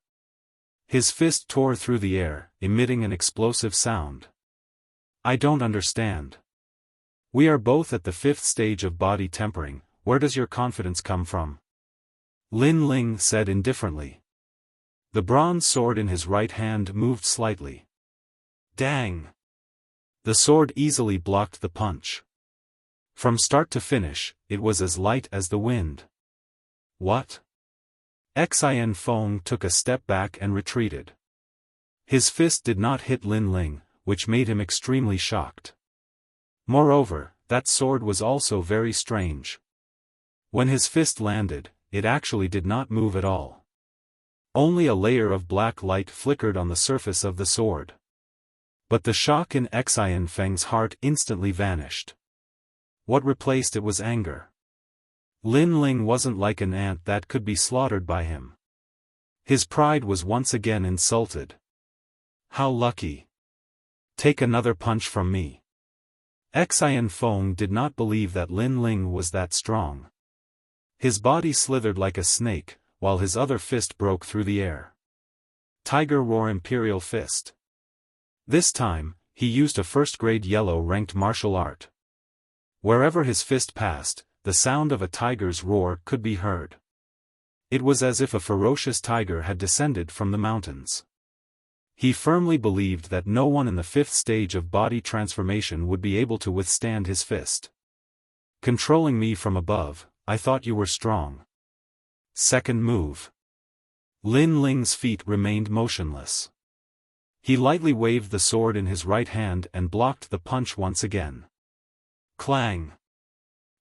His fist tore through the air, emitting an explosive sound. I don't understand. We are both at the fifth stage of body tempering, where does your confidence come from? Lin Ling said indifferently. The bronze sword in his right hand moved slightly. Dang! The sword easily blocked the punch. From start to finish, it was as light as the wind. What? Xianfeng took a step back and retreated. His fist did not hit Lin Ling, which made him extremely shocked. Moreover, that sword was also very strange. When his fist landed, it actually did not move at all. Only a layer of black light flickered on the surface of the sword. But the shock in Xianfeng's heart instantly vanished. What replaced it was anger. Lin Ling wasn't like an ant that could be slaughtered by him. His pride was once again insulted. How lucky! Take another punch from me. Xianfeng did not believe that Lin Ling was that strong. His body slithered like a snake, while his other fist broke through the air. Tiger Roar Imperial Fist. This time, he used a first-grade yellow-ranked martial art. Wherever his fist passed, the sound of a tiger's roar could be heard. It was as if a ferocious tiger had descended from the mountains. He firmly believed that no one in the fifth stage of body transformation would be able to withstand his fist. Controlling me from above, I thought you were strong. Second move. Lin Ling's feet remained motionless. He lightly waved the sword in his right hand and blocked the punch once again. Clang!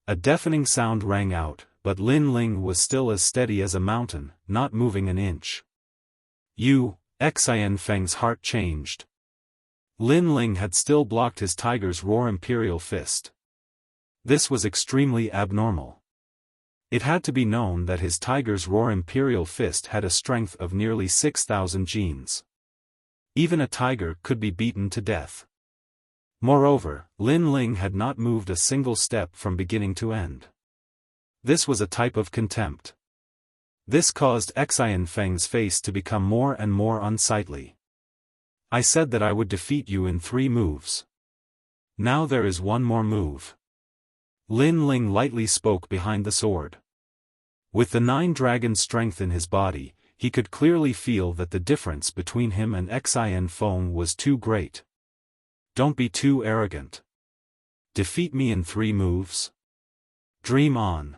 A deafening sound rang out, but Lin Ling was still as steady as a mountain, not moving an inch. Xianfeng's heart changed. Lin Ling had still blocked his Tiger's Roar Imperial Fist. This was extremely abnormal. It had to be known that his Tiger's Roar Imperial Fist had a strength of nearly 6,000 genes. Even a tiger could be beaten to death. Moreover, Lin Ling had not moved a single step from beginning to end. This was a type of contempt. This caused Xiaofan's face to become more and more unsightly. I said that I would defeat you in 3 moves. Now there is one more move. Lin Ling lightly spoke behind the sword. With the 9 dragon strength in his body, he could clearly feel that the difference between him and Xiaofan was too great. Don't be too arrogant. Defeat me in 3 moves? Dream on.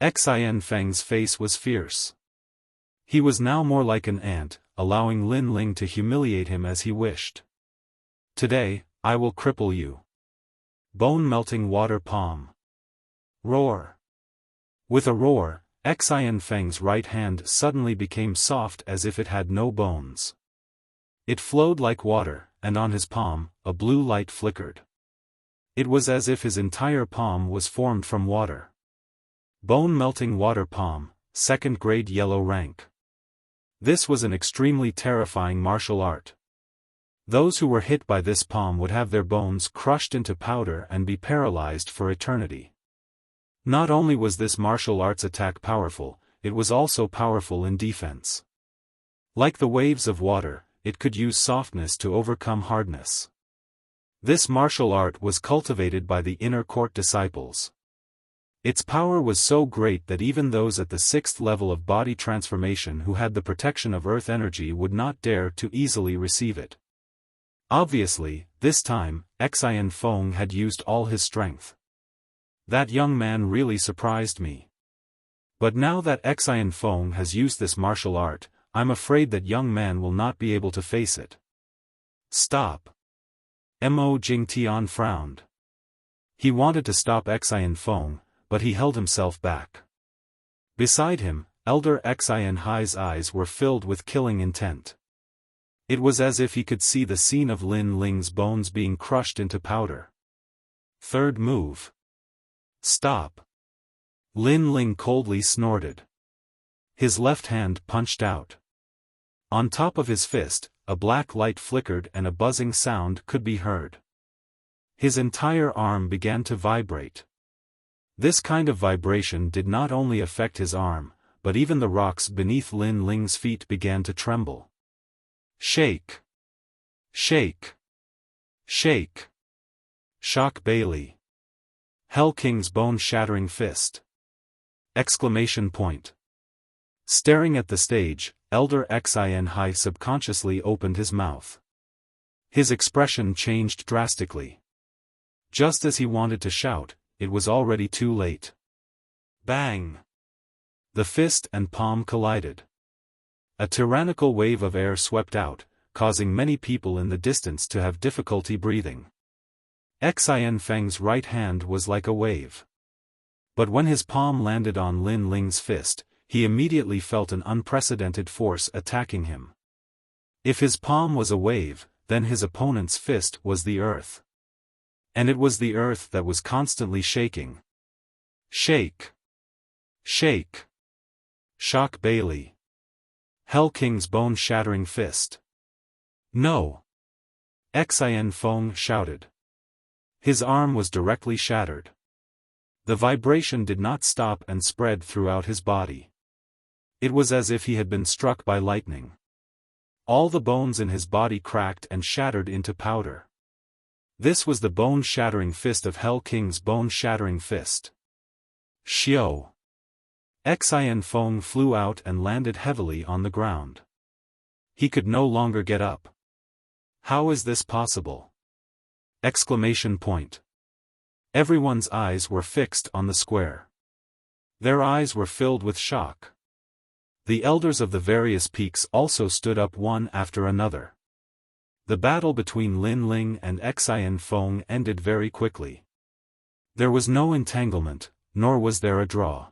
Xiaofan's face was fierce. He was now more like an ant, allowing Lin Ling to humiliate him as he wished. Today, I will cripple you. Bone-melting water palm. Roar. With a roar, Xiaofan's right hand suddenly became soft as if it had no bones. It flowed like water, and on his palm, a blue light flickered. It was as if his entire palm was formed from water. Bone-melting water palm, 2nd grade yellow rank. This was an extremely terrifying martial art. Those who were hit by this palm would have their bones crushed into powder and be paralyzed for eternity. Not only was this martial arts attack powerful, it was also powerful in defense. Like the waves of water, it could use softness to overcome hardness. This martial art was cultivated by the inner court disciples. Its power was so great that even those at the 6th level of body transformation who had the protection of earth energy would not dare to easily receive it. Obviously, this time, Xiaofan had used all his strength. That young man really surprised me. But now that Xiaofan has used this martial art, I'm afraid that young man will not be able to face it. Stop. Mo Jingtian frowned. He wanted to stop Xiaofan, but he held himself back. Beside him, Elder Xianhai's eyes were filled with killing intent. It was as if he could see the scene of Lin Ling's bones being crushed into powder. 3rd move. Stop. Lin Ling coldly snorted. His left hand punched out. On top of his fist, a black light flickered and a buzzing sound could be heard. His entire arm began to vibrate. This kind of vibration did not only affect his arm, but even the rocks beneath Lin Ling's feet began to tremble. Shake! Shake! Shake! Shock Bailey. Hell King's bone-shattering fist! Exclamation point. Staring at the stage, Elder Xianhai subconsciously opened his mouth. His expression changed drastically. Just as he wanted to shout, it was already too late. Bang! The fist and palm collided. A tyrannical wave of air swept out, causing many people in the distance to have difficulty breathing. Xiaofan's right hand was like a wave. But when his palm landed on Lin Ling's fist, he immediately felt an unprecedented force attacking him. If his palm was a wave, then his opponent's fist was the earth. And it was the earth that was constantly shaking. Shake! Shake! Shock Bailey. Hell King's bone-shattering fist. No! Xiaofan shouted. His arm was directly shattered. The vibration did not stop and spread throughout his body. It was as if he had been struck by lightning. All the bones in his body cracked and shattered into powder. This was the bone-shattering fist of Hell King's bone-shattering fist. Xiao! Xiaofan flew out and landed heavily on the ground. He could no longer get up. How is this possible? Exclamation point. Everyone's eyes were fixed on the square. Their eyes were filled with shock. The elders of the various peaks also stood up one after another. The battle between Lin Ling and Xiaofan ended very quickly. There was no entanglement, nor was there a draw.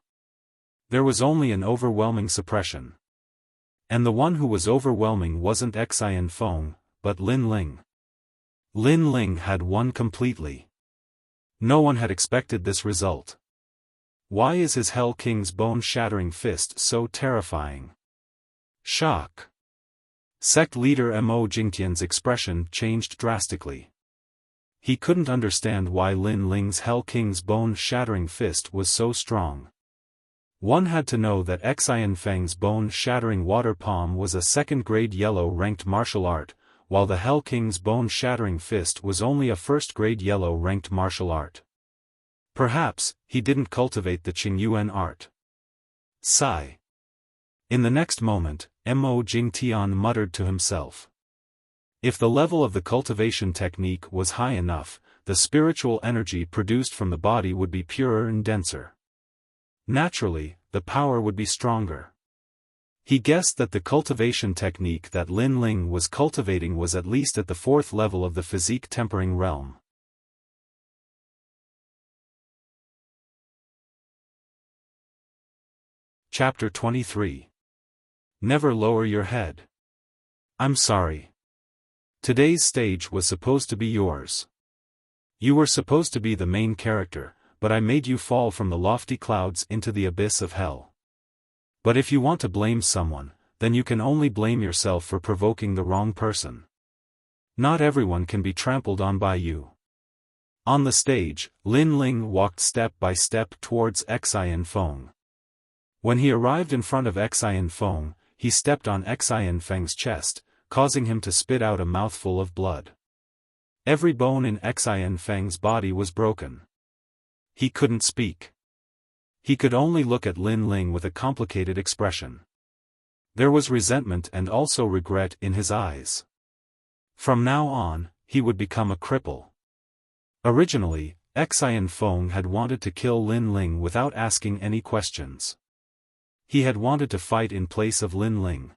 There was only an overwhelming suppression. And the one who was overwhelming wasn't Xiaofan, but Lin Ling. Lin Ling had won completely. No one had expected this result. Why is his Hell King's bone-shattering fist so terrifying? Shock. Sect leader Mo Jingtian's expression changed drastically. He couldn't understand why Lin Ling's Hell King's bone-shattering fist was so strong. One had to know that Xian Feng's bone-shattering water palm was a second-grade yellow-ranked martial art, while the Hell King's bone-shattering fist was only a first-grade yellow-ranked martial art. Perhaps, he didn't cultivate the Qingyuan art. Sigh. In the next moment, Mo Jingtian muttered to himself. If the level of the cultivation technique was high enough, the spiritual energy produced from the body would be purer and denser. Naturally, the power would be stronger. He guessed that the cultivation technique that Lin Ling was cultivating was at least at the 4th level of the physique tempering realm. Chapter 23. Never lower your head. I'm sorry. Today's stage was supposed to be yours. You were supposed to be the main character, but I made you fall from the lofty clouds into the abyss of hell. But if you want to blame someone, then you can only blame yourself for provoking the wrong person. Not everyone can be trampled on by you. On the stage, Lin Ling walked step by step towards Xian Feng. When he arrived in front of Xian Feng, he stepped on Xian Feng's chest, causing him to spit out a mouthful of blood. Every bone in Xian Feng's body was broken. He couldn't speak. He could only look at Lin Ling with a complicated expression. There was resentment and also regret in his eyes. From now on, he would become a cripple. Originally, Xian Feng had wanted to kill Lin Ling without asking any questions. He had wanted to fight in place of Lin Ling.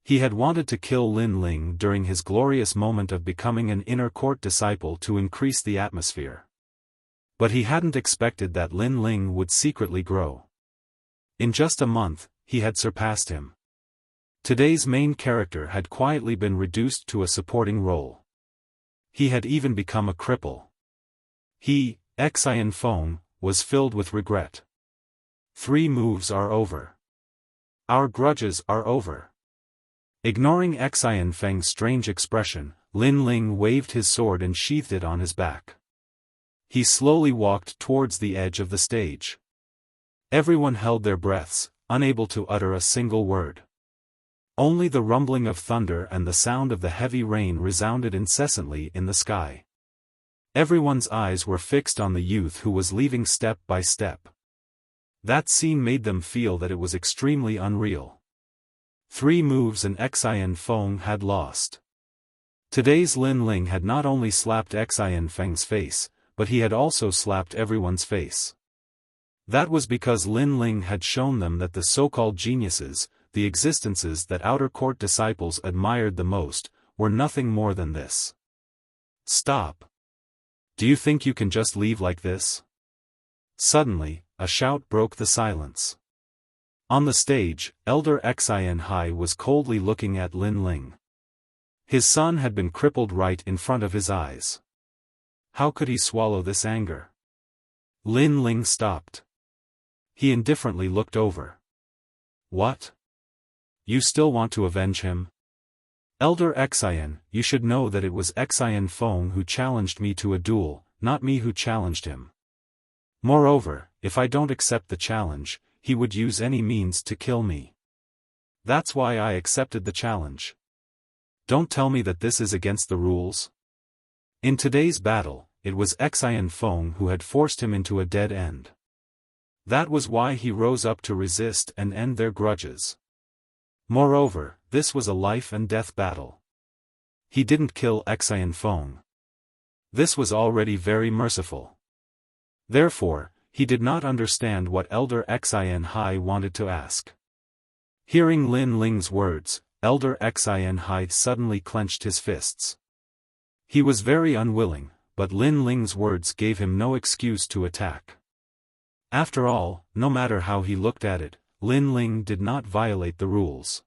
He had wanted to kill Lin Ling during his glorious moment of becoming an inner court disciple to increase the atmosphere. But he hadn't expected that Lin Ling would secretly grow. In just a month, he had surpassed him. Today's main character had quietly been reduced to a supporting role. He had even become a cripple. He, Xian Feng, was filled with regret. 3 moves are over. Our grudges are over. Ignoring Xian Feng's strange expression, Lin Ling waved his sword and sheathed it on his back. He slowly walked towards the edge of the stage. Everyone held their breaths, unable to utter a single word. Only the rumbling of thunder and the sound of the heavy rain resounded incessantly in the sky. Everyone's eyes were fixed on the youth who was leaving step by step. That scene made them feel that it was extremely unreal. 3 moves and Xian Feng had lost. Today's Lin Ling had not only slapped Xian Feng's face, but he had also slapped everyone's face. That was because Lin Ling had shown them that the so-called geniuses, the existences that outer court disciples admired the most, were nothing more than this. Stop. Do you think you can just leave like this? Suddenly, a shout broke the silence. On the stage, Elder Xian Hai was coldly looking at Lin Ling. His son had been crippled right in front of his eyes. How could he swallow this anger? Lin Ling stopped. He indifferently looked over. What? You still want to avenge him? Elder Xian, you should know that it was Xian Feng who challenged me to a duel, not me who challenged him. Moreover, if I don't accept the challenge, he would use any means to kill me. That's why I accepted the challenge. Don't tell me that this is against the rules. In today's battle, it was Xian Feng who had forced him into a dead end. That was why he rose up to resist and end their grudges. Moreover, this was a life and death battle. He didn't kill Xian Feng. This was already very merciful. Therefore, he did not understand what Elder Xian Hai wanted to ask. Hearing Lin Ling's words, Elder Xian Hai suddenly clenched his fists. He was very unwilling, but Lin Ling's words gave him no excuse to attack. After all, no matter how he looked at it, Lin Ling did not violate the rules.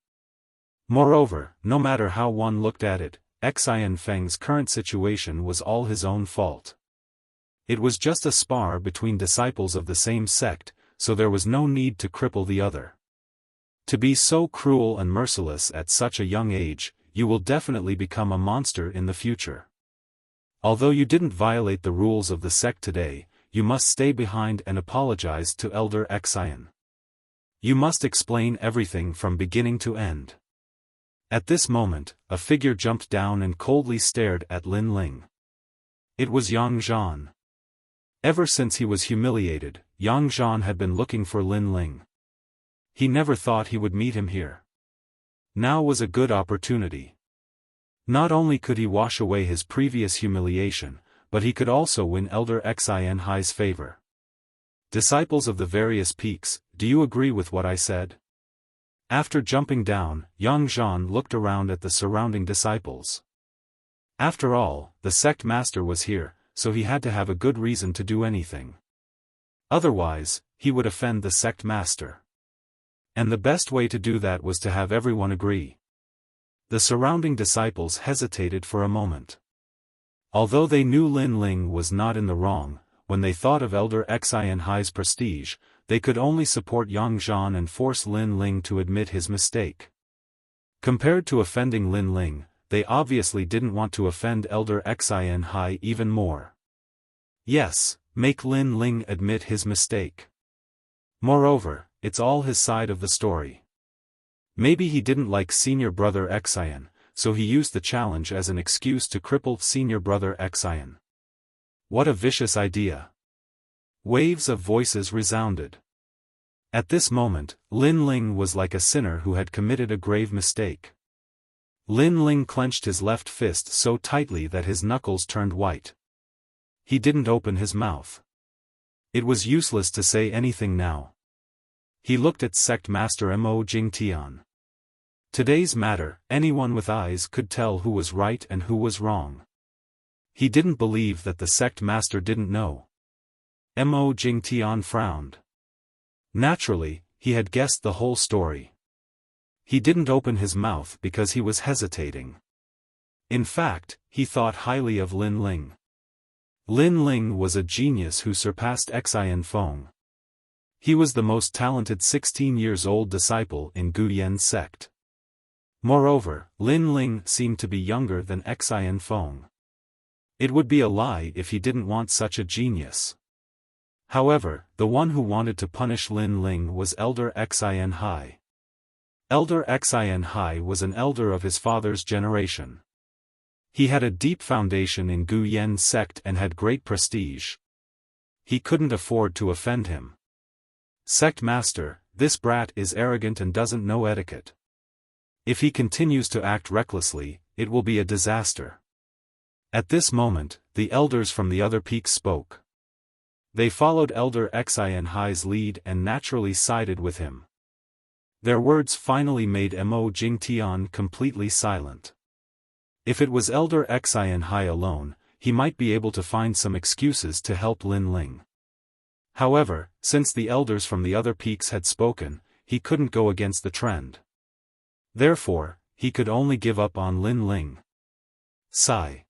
Moreover, no matter how one looked at it, Xian Feng's current situation was all his own fault. It was just a spar between disciples of the same sect, so there was no need to cripple the other. To be so cruel and merciless at such a young age, you will definitely become a monster in the future. Although you didn't violate the rules of the sect today, you must stay behind and apologize to Elder Xian. You must explain everything from beginning to end. At this moment, a figure jumped down and coldly stared at Lin Ling. It was Yang Zhan. Ever since he was humiliated, Yang Zhan had been looking for Lin Ling. He never thought he would meet him here. Now was a good opportunity. Not only could he wash away his previous humiliation, but he could also win Elder Xin Hai's favor. Disciples of the various peaks, do you agree with what I said? After jumping down, Yang Zhan looked around at the surrounding disciples. After all, the sect master was here, so he had to have a good reason to do anything. Otherwise, he would offend the sect master. And the best way to do that was to have everyone agree. The surrounding disciples hesitated for a moment. Although they knew Lin Ling was not in the wrong, when they thought of Elder Xin Hai's prestige, they could only support Yang Zhan and force Lin Ling to admit his mistake. Compared to offending Lin Ling, they obviously didn't want to offend Elder Xin Hai even more. Yes, make Lin Ling admit his mistake. Moreover, it's all his side of the story. Maybe he didn't like Senior Brother Xian, so he used the challenge as an excuse to cripple Senior Brother Xian. What a vicious idea. Waves of voices resounded. At this moment, Lin Ling was like a sinner who had committed a grave mistake. Lin Ling clenched his left fist so tightly that his knuckles turned white. He didn't open his mouth. It was useless to say anything now. He looked at Sect Master Mo Jingtian. Today's matter, anyone with eyes could tell who was right and who was wrong. He didn't believe that the sect master didn't know. Mo Jingtian frowned. Naturally, he had guessed the whole story. He didn't open his mouth because he was hesitating. In fact, he thought highly of Lin Ling. Lin Ling was a genius who surpassed Xian Feng. He was the most talented 16-years-old disciple in Guyan's sect. Moreover, Lin Ling seemed to be younger than Xian Feng. It would be a lie if he didn't want such a genius. However, the one who wanted to punish Lin Ling was Elder Xin Hai. Elder Xin Hai was an elder of his father's generation. He had a deep foundation in Guyan's sect and had great prestige. He couldn't afford to offend him. Sect Master, this brat is arrogant and doesn't know etiquette. If he continues to act recklessly, it will be a disaster. At this moment, the elders from the other peaks spoke. They followed Elder Xin Hai's lead and naturally sided with him. Their words finally made Mo Jingtian completely silent. If it was Elder Xin Hai alone, he might be able to find some excuses to help Lin Ling. However, since the elders from the other peaks had spoken, he couldn't go against the trend. Therefore, he could only give up on Lin Ling. Sigh.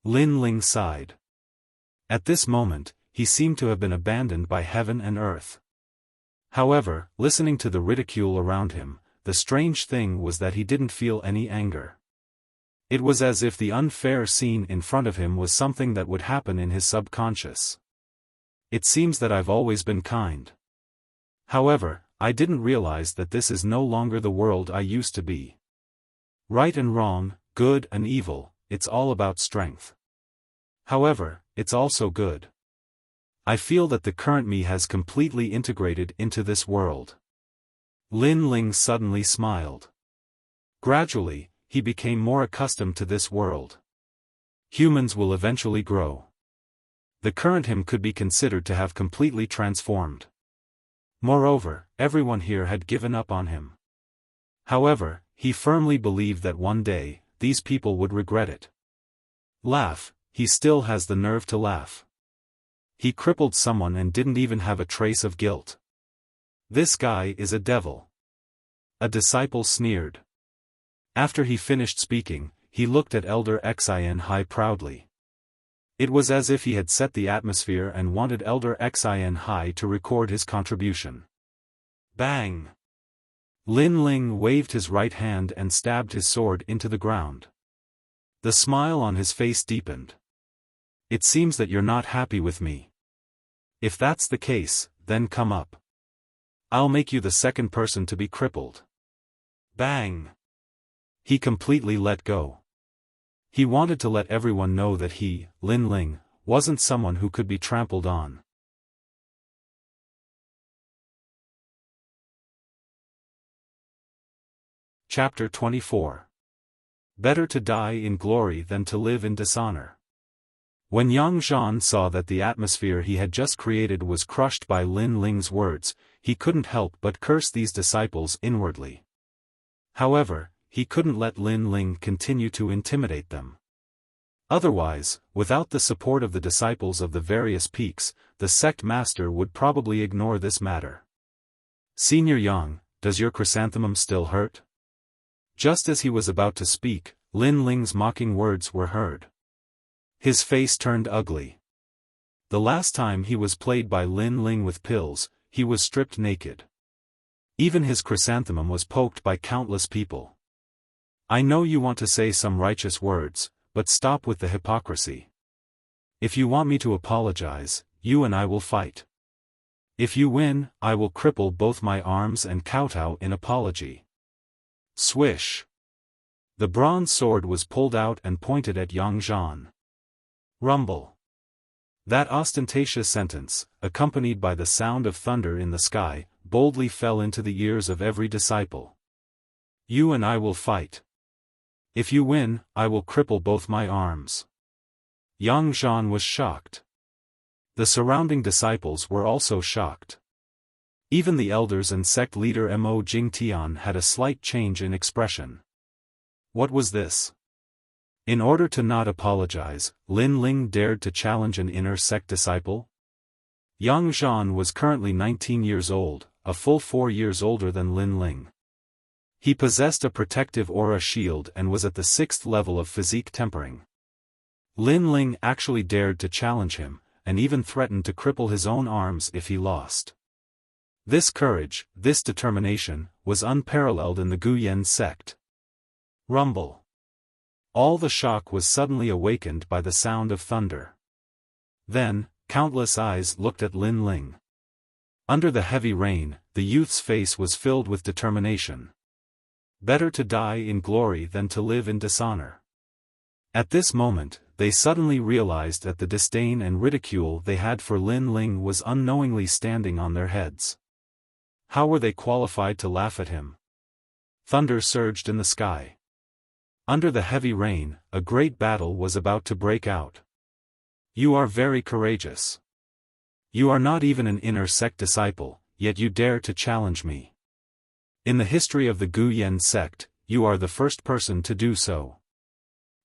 Lin Ling sighed. At this moment, he seemed to have been abandoned by heaven and earth. However, listening to the ridicule around him, the strange thing was that he didn't feel any anger. It was as if the unfair scene in front of him was something that would happen in his subconscious. It seems that I've always been kind. However, I didn't realize that this is no longer the world I used to be. Right and wrong, good and evil, it's all about strength. However, it's also good. I feel that the current me has completely integrated into this world. Lin Ling suddenly smiled. Gradually, he became more accustomed to this world. Humans will eventually grow. The current him could be considered to have completely transformed. Moreover, everyone here had given up on him. However, he firmly believed that one day, these people would regret it. Laugh, he still has the nerve to laugh. He crippled someone and didn't even have a trace of guilt. This guy is a devil. A disciple sneered. After he finished speaking, he looked at Elder Xin Hai proudly. It was as if he had set the atmosphere and wanted Elder Xin Hai to record his contribution. Bang! Lin Ling waved his right hand and stabbed his sword into the ground. The smile on his face deepened. It seems that you're not happy with me. If that's the case, then come up. I'll make you the second person to be crippled. Bang! He completely let go. He wanted to let everyone know that he, Lin Ling, wasn't someone who could be trampled on. Chapter 24. Better to die in glory than to live in dishonor. When Yang Zhan saw that the atmosphere he had just created was crushed by Lin Ling's words, he couldn't help but curse these disciples inwardly. However, he couldn't let Lin Ling continue to intimidate them. Otherwise, without the support of the disciples of the various peaks, the sect master would probably ignore this matter. Senior Yang, does your chrysanthemum still hurt? Just as he was about to speak, Lin Ling's mocking words were heard. His face turned ugly. The last time he was played by Lin Ling with pills, he was stripped naked. Even his chrysanthemum was poked by countless people. I know you want to say some righteous words, but stop with the hypocrisy. If you want me to apologize, you and I will fight. If you win, I will cripple both my arms and kowtow in apology. Swish! The bronze sword was pulled out and pointed at Yang Zhan. Rumble! That ostentatious sentence, accompanied by the sound of thunder in the sky, boldly fell into the ears of every disciple. You and I will fight. If you win, I will cripple both my arms. Yang Zhan was shocked. The surrounding disciples were also shocked. Even the elders and sect leader Mo Jingtian had a slight change in expression. What was this? In order to not apologize, Lin Ling dared to challenge an inner sect disciple? Yang Zhan was currently 19 years old, a full 4 years older than Lin Ling. He possessed a protective aura shield and was at the 6th level of physique tempering. Lin Ling actually dared to challenge him, and even threatened to cripple his own arms if he lost. This courage, this determination, was unparalleled in the Guyan sect. Rumble. All the shock was suddenly awakened by the sound of thunder. Then, countless eyes looked at Lin Ling. Under the heavy rain, the youth's face was filled with determination. Better to die in glory than to live in dishonor. At this moment, they suddenly realized that the disdain and ridicule they had for Lin Ling was unknowingly standing on their heads. How were they qualified to laugh at him? Thunder surged in the sky. Under the heavy rain, a great battle was about to break out. You are very courageous. You are not even an inner sect disciple, yet you dare to challenge me. In the history of the Guyan sect, you are the first person to do so.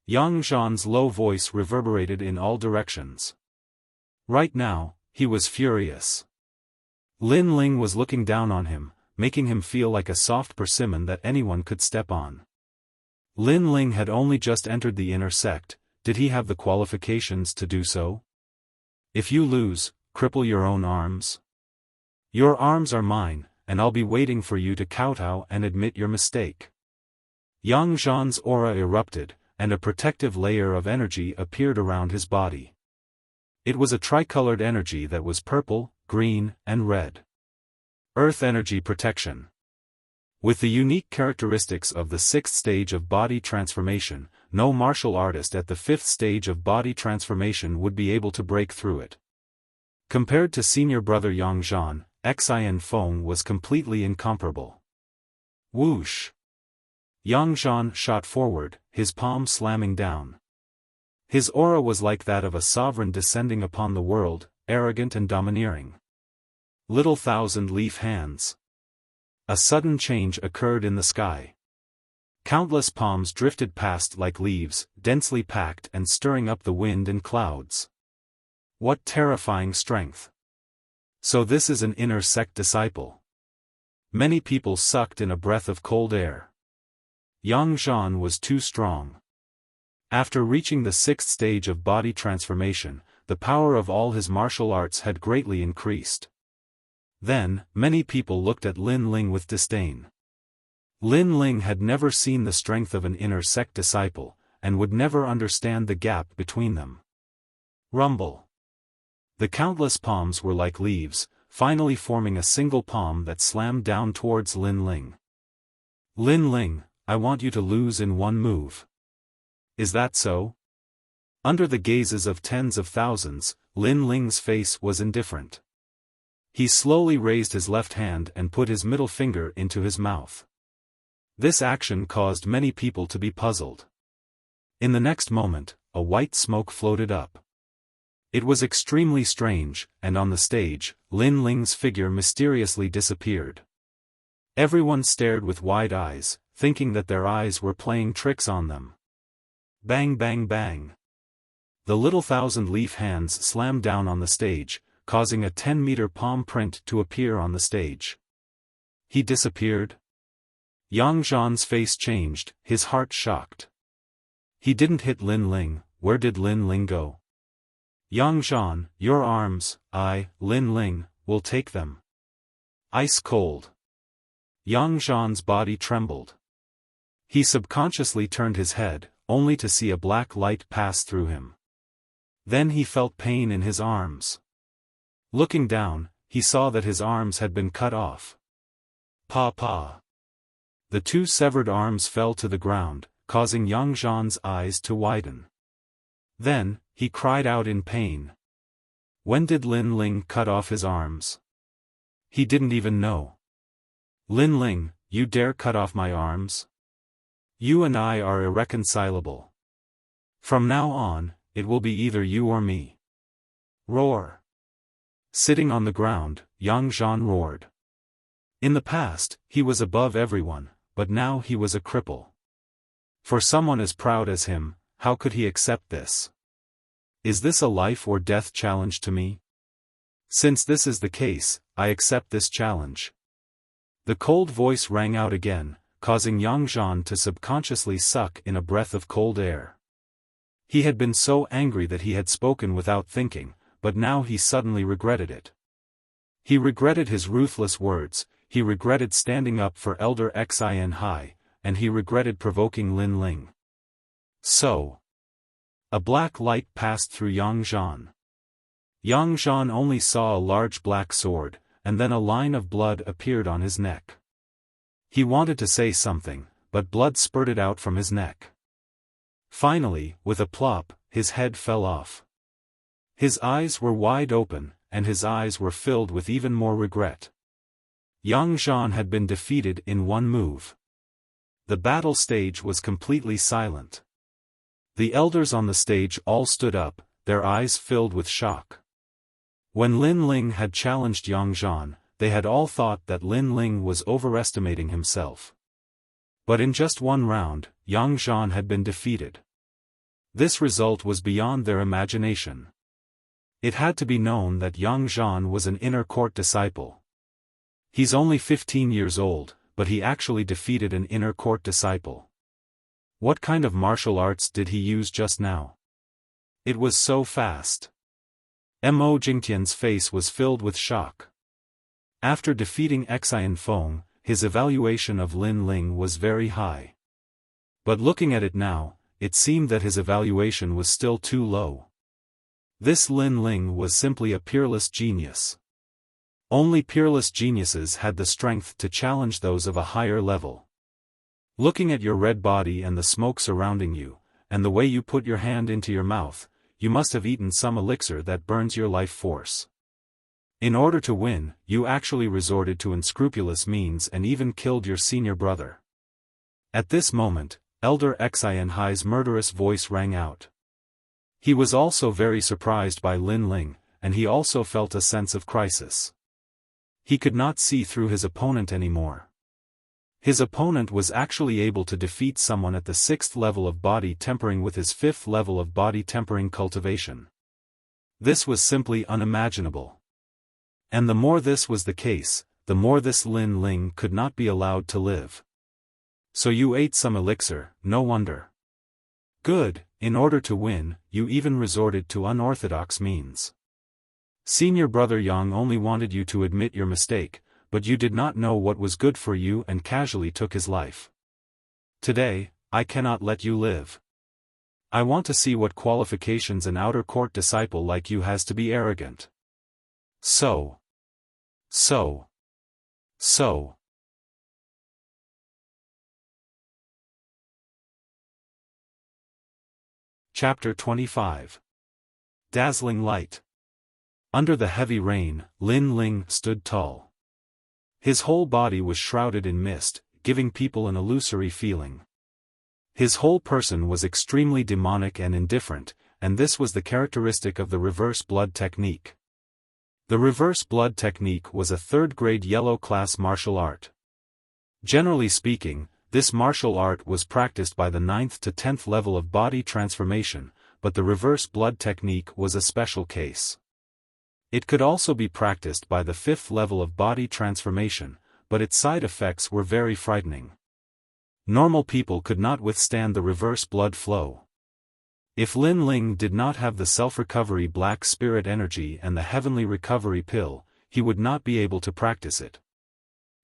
Yang Zhan's low voice reverberated in all directions. Right now, he was furious. Lin Ling was looking down on him, making him feel like a soft persimmon that anyone could step on. Lin Ling had only just entered the inner sect. Did he have the qualifications to do so? If you lose, cripple your own arms. Your arms are mine, and I'll be waiting for you to kowtow and admit your mistake. Yang Zhan's aura erupted, and a protective layer of energy appeared around his body. It was a tricolored energy that was purple, green, and red. Earth energy protection. With the unique characteristics of the 6th stage of body transformation, no martial artist at the 5th stage of body transformation would be able to break through it. Compared to senior brother Yang Zhan, Xian Feng was completely incomparable. Whoosh! Yang Zhan shot forward, his palm slamming down. His aura was like that of a sovereign descending upon the world, arrogant and domineering. Little thousand-leaf hands. A sudden change occurred in the sky. Countless palms drifted past like leaves, densely packed and stirring up the wind and clouds. What terrifying strength! So this is an inner sect disciple. Many people sucked in a breath of cold air. Yang Zhan was too strong. After reaching the 6th stage of body transformation, the power of all his martial arts had greatly increased. Then, many people looked at Lin Ling with disdain. Lin Ling had never seen the strength of an inner sect disciple, and would never understand the gap between them. Rumble. The countless palms were like leaves, finally forming a single palm that slammed down towards Lin Ling. Lin Ling, I want you to lose in one move. Is that so? Under the gazes of tens of thousands, Lin Ling's face was indifferent. He slowly raised his left hand and put his middle finger into his mouth. This action caused many people to be puzzled. In the next moment, a white smoke floated up. It was extremely strange, and on the stage, Lin Ling's figure mysteriously disappeared. Everyone stared with wide eyes, thinking that their eyes were playing tricks on them. Bang bang bang. The little thousand-leaf hands slammed down on the stage, causing a 10-meter palm print to appear on the stage. He disappeared? Yang Zhan's face changed, his heart shocked. He didn't hit Lin Ling. Where did Lin Ling go? Yang Zhan, your arms, Lin Ling, will take them. Ice cold. Yang Zhan's body trembled. He subconsciously turned his head, only to see a black light pass through him. Then he felt pain in his arms. Looking down, he saw that his arms had been cut off. Pa. The two severed arms fell to the ground, causing Yang Zhan's eyes to widen. Then, he cried out in pain. When did Lin Ling cut off his arms? He didn't even know. Lin Ling, you dare cut off my arms? You and I are irreconcilable. From now on, it will be either you or me. Roar. Sitting on the ground, Yang Zhan roared. In the past, he was above everyone, but now he was a cripple. For someone as proud as him, how could he accept this? Is this a life or death challenge to me? Since this is the case, I accept this challenge. The cold voice rang out again, causing Yang Zhan to subconsciously suck in a breath of cold air. He had been so angry that he had spoken without thinking, but now he suddenly regretted it. He regretted his ruthless words, he regretted standing up for Elder Xin Hai, and he regretted provoking Lin Ling. So. A black light passed through Yang Zhan. Yang Zhan only saw a large black sword, and then a line of blood appeared on his neck. He wanted to say something, but blood spurted out from his neck. Finally, with a plop, his head fell off. His eyes were wide open, and his eyes were filled with even more regret. Yang Zhan had been defeated in one move. The battle stage was completely silent. The elders on the stage all stood up, their eyes filled with shock. When Lin Ling had challenged Yang Zhan, they had all thought that Lin Ling was overestimating himself. But in just one round, Yang Zhan had been defeated. This result was beyond their imagination. It had to be known that Yang Zhan was an inner court disciple. He's only 15 years old, but he actually defeated an inner court disciple. What kind of martial arts did he use just now? It was so fast. Mo Jingtian's face was filled with shock. After defeating Xian Feng, his evaluation of Lin Ling was very high. But looking at it now, it seemed that his evaluation was still too low. This Lin Ling was simply a peerless genius. Only peerless geniuses had the strength to challenge those of a higher level. Looking at your red body and the smoke surrounding you, and the way you put your hand into your mouth, you must have eaten some elixir that burns your life force. In order to win, you actually resorted to unscrupulous means and even killed your senior brother. At this moment, Elder Xin Hai's murderous voice rang out. He was also very surprised by Lin Ling, and he also felt a sense of crisis. He could not see through his opponent anymore. His opponent was actually able to defeat someone at the 6th level of body tempering with his 5th level of body tempering cultivation. This was simply unimaginable. And the more this was the case, the more this Lin Ling could not be allowed to live. So you ate some elixir, no wonder. Good, in order to win, you even resorted to unorthodox means. Senior brother Yang only wanted you to admit your mistake, but you did not know what was good for you and casually took his life. Today, I cannot let you live. I want to see what qualifications an outer court disciple like you has to be arrogant. So. So. Chapter 25. Dazzling Light. Under the heavy rain, Lin Ling stood tall. His whole body was shrouded in mist, giving people an illusory feeling. His whole person was extremely demonic and indifferent, and this was the characteristic of the reverse blood technique. The reverse blood technique was a third-grade yellow-class martial art. Generally speaking, this martial art was practiced by the 9th to 10th level of body transformation, but the reverse blood technique was a special case. It could also be practiced by the 5th level of body transformation, but its side effects were very frightening. Normal people could not withstand the reverse blood flow. If Lin Ling did not have the self-recovery black spirit energy and the heavenly recovery pill, he would not be able to practice it.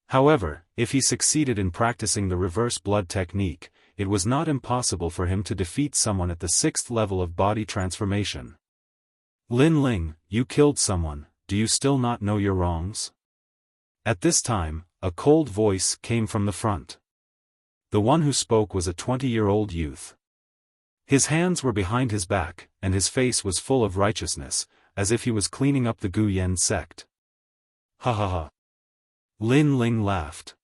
However, if he succeeded in practicing the reverse blood technique, it was not impossible for him to defeat someone at the 6th level of body transformation. Lin Ling, you killed someone, do you still not know your wrongs? At this time, a cold voice came from the front. The one who spoke was a 20-year-old youth. His hands were behind his back, and his face was full of righteousness, as if he was cleaning up the Gu Yen sect. Ha ha ha. Lin Ling laughed.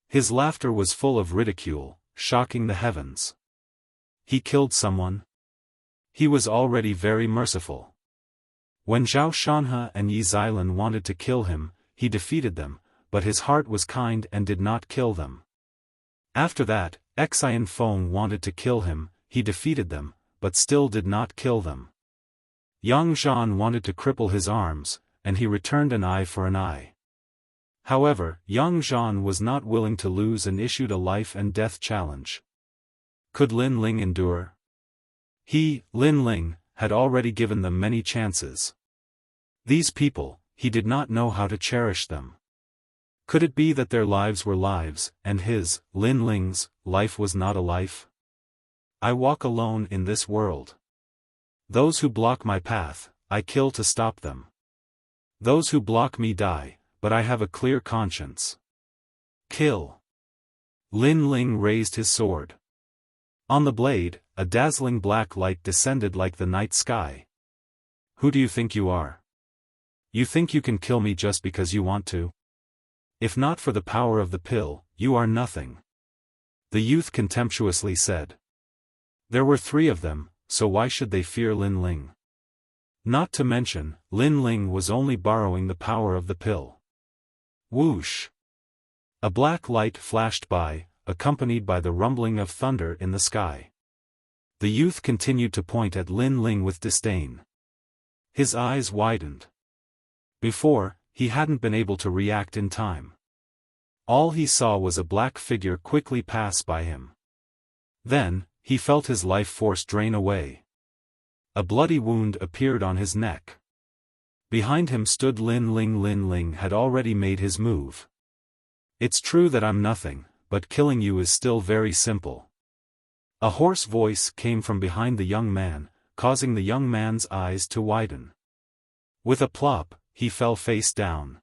His laughter was full of ridicule, shocking the heavens. He killed someone? He was already very merciful. When Zhao Shanhe and Yi Xilan wanted to kill him, he defeated them, but his heart was kind and did not kill them. After that, Xian Feng wanted to kill him, he defeated them, but still did not kill them. Yang Zhan wanted to cripple his arms, and he returned an eye for an eye. However, Yang Zhan was not willing to lose and issued a life and death challenge. Could Lin Ling endure? He, Lin Ling, had already given them many chances. These people, he did not know how to cherish them. Could it be that their lives were lives, and his, Lin Ling's, life was not a life? I walk alone in this world. Those who block my path, I kill to stop them. Those who block me die, but I have a clear conscience. Kill. Lin Ling raised his sword. On the blade, a dazzling black light descended like the night sky. Who do you think you are? You think you can kill me just because you want to? If not for the power of the pill, you are nothing. The youth contemptuously said. There were 3 of them, so why should they fear Lin Ling? Not to mention, Lin Ling was only borrowing the power of the pill. Whoosh! A black light flashed by, accompanied by the rumbling of thunder in the sky. The youth continued to point at Lin Ling with disdain. His eyes widened. Before, he hadn't been able to react in time. All he saw was a black figure quickly pass by him. Then, he felt his life force drain away. A bloody wound appeared on his neck. Behind him stood Lin Ling. Lin Ling had already made his move. It's true that I'm nothing, but killing you is still very simple. A hoarse voice came from behind the young man, causing the young man's eyes to widen. With a plop, he fell face down.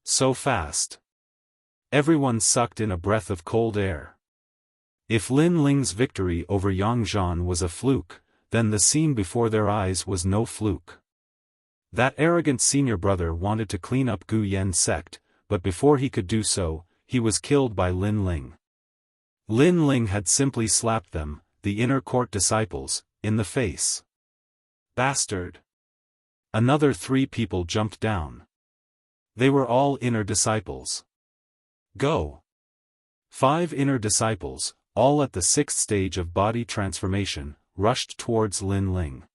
So fast. Everyone sucked in a breath of cold air. If Lin Ling's victory over Yang Zhan was a fluke, then the scene before their eyes was no fluke. That arrogant senior brother wanted to clean up Gu Yen's sect, but before he could do so, he was killed by Lin Ling. Lin Ling had simply slapped them, the inner court disciples, in the face. Bastard! Another 3 people jumped down. They were all inner disciples. Go! 5 inner disciples, all at the 6th stage of body transformation, rushed towards Lin Ling.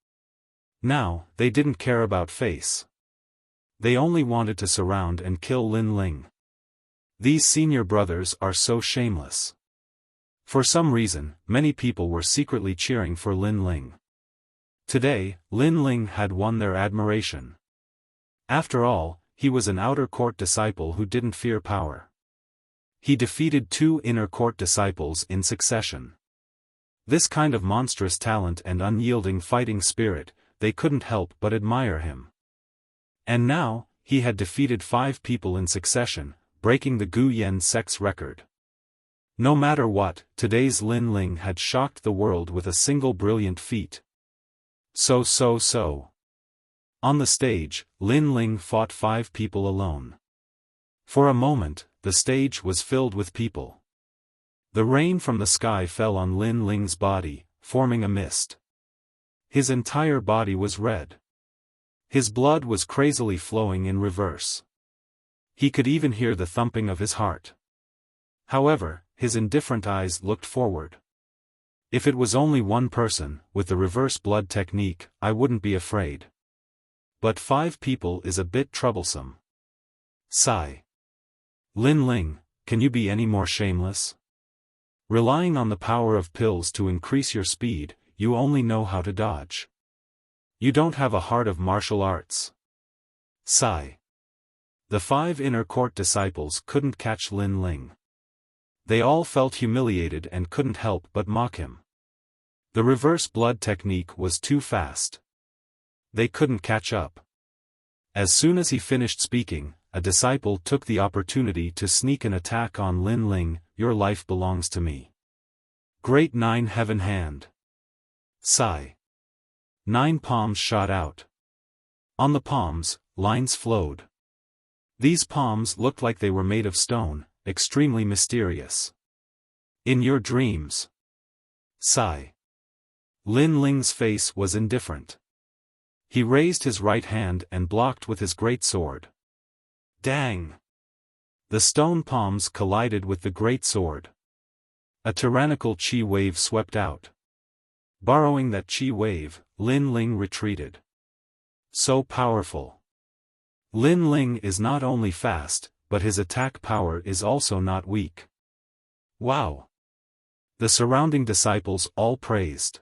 Now, they didn't care about face. They only wanted to surround and kill Lin Ling. These senior brothers are so shameless. For some reason, many people were secretly cheering for Lin Ling. Today, Lin Ling had won their admiration. After all, he was an outer court disciple who didn't fear power. He defeated 2 inner court disciples in succession. This kind of monstrous talent and unyielding fighting spirit, they couldn't help but admire him. And now, he had defeated 5 people in succession, breaking the Gu Yen sex record. No matter what, today's Lin Ling had shocked the world with a single brilliant feat. So. On the stage, Lin Ling fought 5 people alone. For a moment, the stage was filled with people. The rain from the sky fell on Lin Ling's body, forming a mist. His entire body was red. His blood was crazily flowing in reverse. He could even hear the thumping of his heart. However, his indifferent eyes looked forward. If it was only one person, with the reverse blood technique, I wouldn't be afraid. But 5 people is a bit troublesome. Sigh. Lin Ling, can you be any more shameless? Relying on the power of pills to increase your speed, you only know how to dodge. You don't have a heart of martial arts. Sigh. The 5 inner court disciples couldn't catch Lin Ling. They all felt humiliated and couldn't help but mock him. The reverse blood technique was too fast. They couldn't catch up. As soon as he finished speaking, a disciple took the opportunity to sneak an attack on Lin Ling. Your life belongs to me. Great 9 heaven hand. Sigh. 9 palms shot out. On the palms, lines flowed. These palms looked like they were made of stone, extremely mysterious. In your dreams. Sigh. Lin Ling's face was indifferent. He raised his right hand and blocked with his great sword. Dang! The stone palms collided with the great sword. A tyrannical chi wave swept out. Borrowing that chi wave, Lin Ling retreated. So powerful. Lin Ling is not only fast, but his attack power is also not weak. Wow! The surrounding disciples all praised.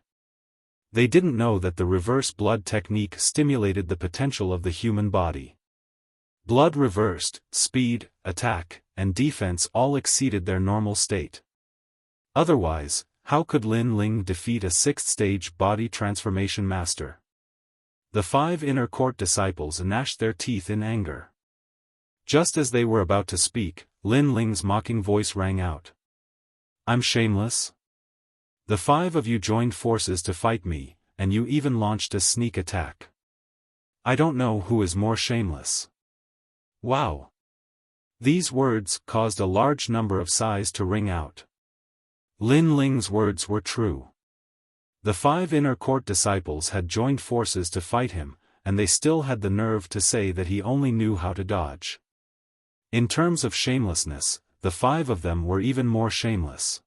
They didn't know that the reverse blood technique stimulated the potential of the human body. Blood reversed, speed, attack, and defense all exceeded their normal state. Otherwise, how could Lin Ling defeat a 6th-stage body transformation master? The 5 inner court disciples gnashed their teeth in anger. Just as they were about to speak, Lin Ling's mocking voice rang out. I'm shameless? The 5 of you joined forces to fight me, and you even launched a sneak attack. I don't know who is more shameless. Wow! These words caused a large number of sighs to ring out. Lin Ling's words were true. The 5 inner court disciples had joined forces to fight him, and they still had the nerve to say that he only knew how to dodge. In terms of shamelessness, the 5 of them were even more shameless.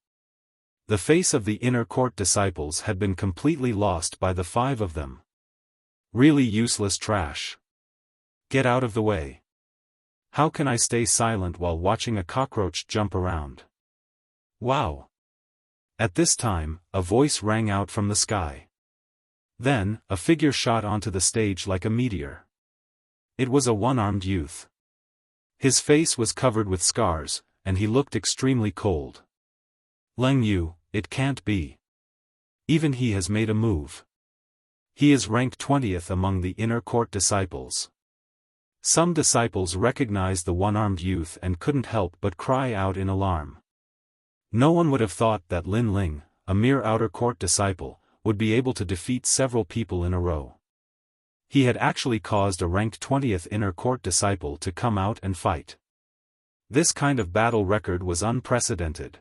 The face of the inner court disciples had been completely lost by the 5 of them. Really useless trash. Get out of the way. How can I stay silent while watching a cockroach jump around? Wow! At this time, a voice rang out from the sky. Then, a figure shot onto the stage like a meteor. It was a one-armed youth. His face was covered with scars, and he looked extremely cold. Leng Yu, it can't be. Even he has made a move. He is ranked 20th among the inner court disciples. Some disciples recognized the one-armed youth and couldn't help but cry out in alarm. No one would have thought that Lin Ling, a mere outer court disciple, would be able to defeat several people in a row. He had actually caused a ranked 20th inner court disciple to come out and fight. This kind of battle record was unprecedented.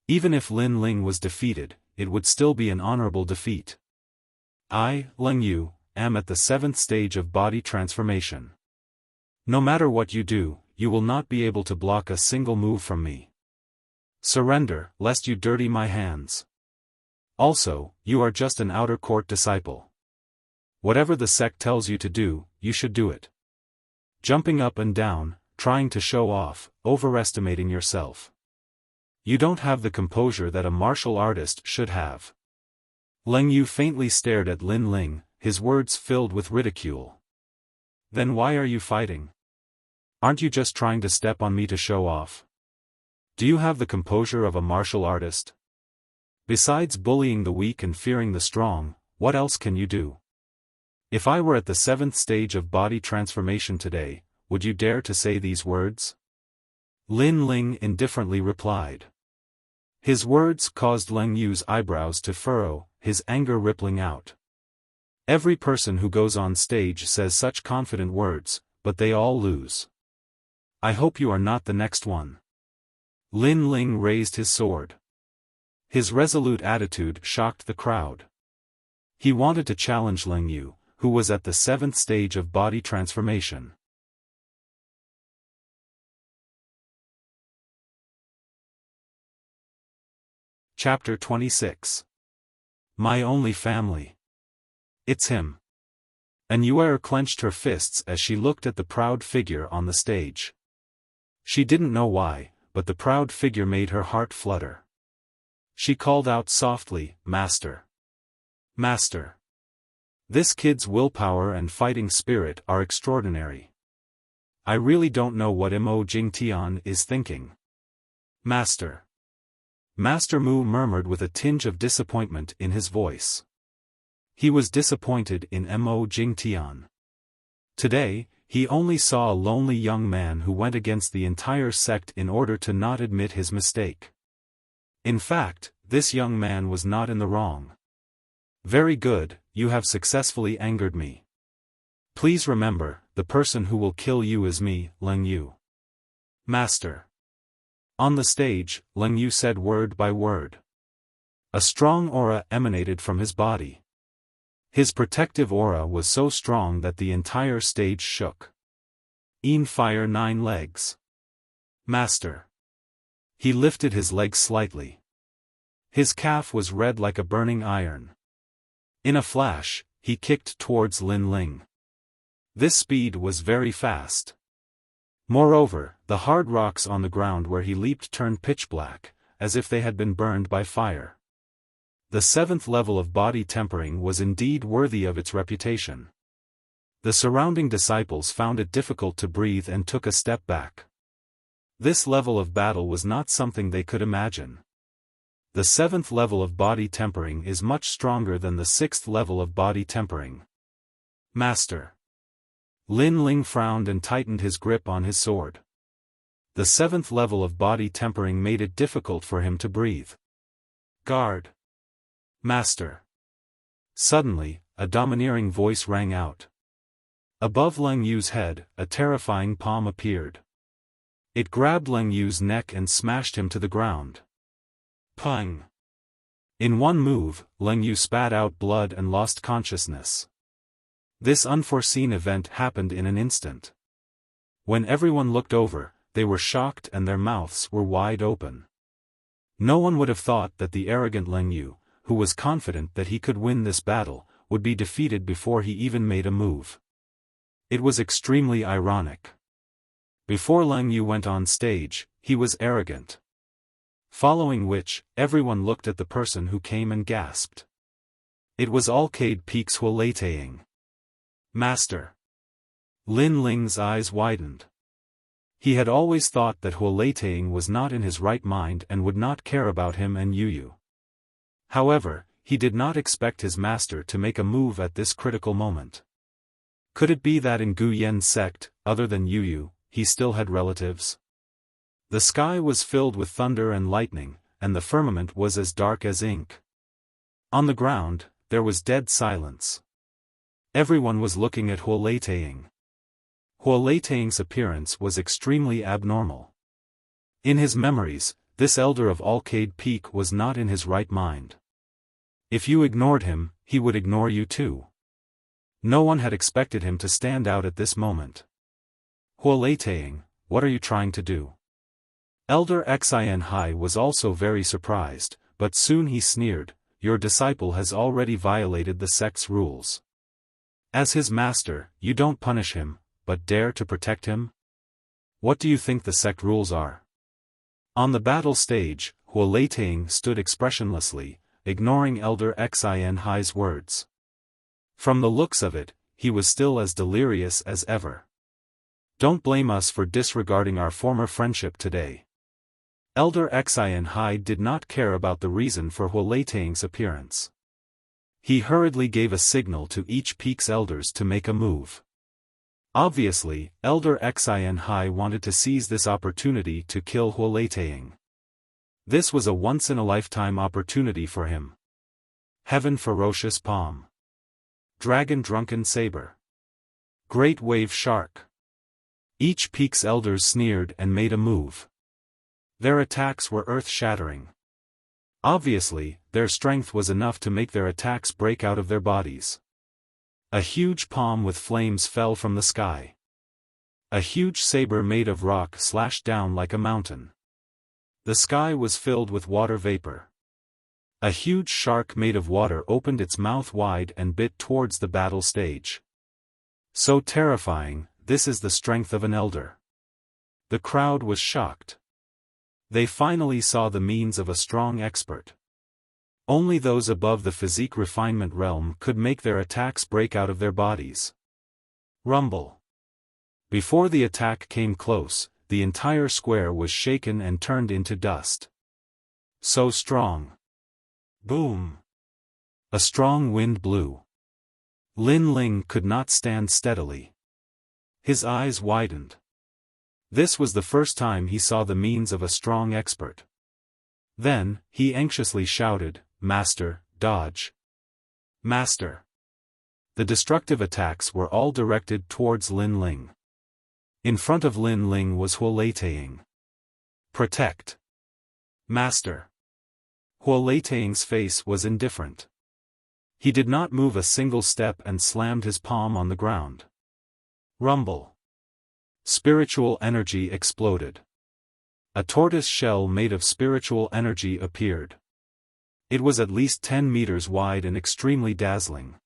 Even if Lin Ling was defeated, it would still be an honorable defeat. I, Leng Yu, am at the 7th stage of body transformation. No matter what you do, you will not be able to block a single move from me. Surrender, lest you dirty my hands. Also, you are just an outer court disciple. Whatever the sect tells you to do, you should do it. Jumping up and down, trying to show off, overestimating yourself. You don't have the composure that a martial artist should have. Leng Yu faintly stared at Lin Ling, his words filled with ridicule. Then why are you fighting? Aren't you just trying to step on me to show off? Do you have the composure of a martial artist? Besides bullying the weak and fearing the strong, what else can you do? If I were at the 7th stage of body transformation today, would you dare to say these words? Lin Ling indifferently replied. His words caused Leng Yu's eyebrows to furrow, his anger rippling out. Every person who goes on stage says such confident words, but they all lose. I hope you are not the next one. Lin Ling raised his sword. His resolute attitude shocked the crowd. He wanted to challenge Leng Yu, who was at the 7th stage of body transformation. Chapter 26. My only family. It's him. Anuere clenched her fists as she looked at the proud figure on the stage. She didn't know why, but the proud figure made her heart flutter. She called out softly, "Master! Master! This kid's willpower and fighting spirit are extraordinary. I really don't know what Mo Jingtian is thinking." "Master!" Master Mu murmured with a tinge of disappointment in his voice. He was disappointed in Mo Jingtian. Today, he only saw a lonely young man who went against the entire sect in order to not admit his mistake. In fact, this young man was not in the wrong. "Very good, you have successfully angered me. Please remember, the person who will kill you is me, Leng Yu." "Master." On the stage, Leng Yu said word by word. A strong aura emanated from his body. His protective aura was so strong that the entire stage shook. Fire 9 legs. "Master." He lifted his legs slightly. His calf was red like a burning iron. In a flash, he kicked towards Lin Ling. This speed was very fast. Moreover, the hard rocks on the ground where he leaped turned pitch black, as if they had been burned by fire. The 7th level of body tempering was indeed worthy of its reputation. The surrounding disciples found it difficult to breathe and took a step back. This level of battle was not something they could imagine. The 7th level of body tempering is much stronger than the 6th level of body tempering. "Master." Lin Ling frowned and tightened his grip on his sword. The 7th level of body tempering made it difficult for him to breathe. "Guard." "Master." Suddenly, a domineering voice rang out. Above Leng Yu's head, a terrifying palm appeared. It grabbed Leng Yu's neck and smashed him to the ground. Pung! In one move, Leng Yu spat out blood and lost consciousness. This unforeseen event happened in an instant. When everyone looked over, they were shocked and their mouths were wide open. No one would have thought that the arrogant Leng Yu, who was confident that he could win this battle, would be defeated before he even made a move. It was extremely ironic. Before Leng Yu went on stage, he was arrogant. Following which, everyone looked at the person who came and gasped. It was Arcade Peak's Huoleitang. "Master." Lin Ling's eyes widened. He had always thought that Huoleitang was not in his right mind and would not care about him and Yu. However, he did not expect his master to make a move at this critical moment. Could it be that in Gu Yen's sect, other than Yu, he still had relatives? The sky was filled with thunder and lightning, and the firmament was as dark as ink. On the ground, there was dead silence. Everyone was looking at Huoleitang. Huoleitang's appearance was extremely abnormal. In his memories, this elder of Arcade Peak was not in his right mind. If you ignored him, he would ignore you too. No one had expected him to stand out at this moment. "Huoleitang, what are you trying to do?" Elder Xin Hai was also very surprised, but soon he sneered, "Your disciple has already violated the sect's rules. As his master, you don't punish him, but dare to protect him? What do you think the sect rules are?" On the battle stage, Huoleitang stood expressionlessly, ignoring Elder Xin Hai's words. From the looks of it, he was still as delirious as ever. "Don't blame us for disregarding our former friendship today." Elder Xin Hai did not care about the reason for Huoleitang's appearance. He hurriedly gave a signal to each peak's elders to make a move. Obviously, Elder Xian Hai wanted to seize this opportunity to kill Huoleitang. This was a once-in-a-lifetime opportunity for him. Heaven Ferocious Palm. Dragon Drunken Saber. Great Wave Shark. Each peak's elders sneered and made a move. Their attacks were earth-shattering. Obviously, their strength was enough to make their attacks break out of their bodies. A huge palm with flames fell from the sky. A huge saber made of rock slashed down like a mountain. The sky was filled with water vapor. A huge shark made of water opened its mouth wide and bit towards the battle stage. So terrifying, this is the strength of an elder. The crowd was shocked. They finally saw the means of a strong expert. Only those above the physique refinement realm could make their attacks break out of their bodies. Rumble. Before the attack came close, the entire square was shaken and turned into dust. So strong. Boom. A strong wind blew. Lin Ling could not stand steadily. His eyes widened. This was the first time he saw the means of a strong expert. Then, he anxiously shouted, "Master, dodge! Master!" The destructive attacks were all directed towards Lin Ling. In front of Lin Ling was Huoleitang. "Protect! Master!" Huoleitang's face was indifferent. He did not move a single step and slammed his palm on the ground. Rumble. Spiritual energy exploded. A tortoise shell made of spiritual energy appeared. It was at least 10 meters wide and extremely dazzling.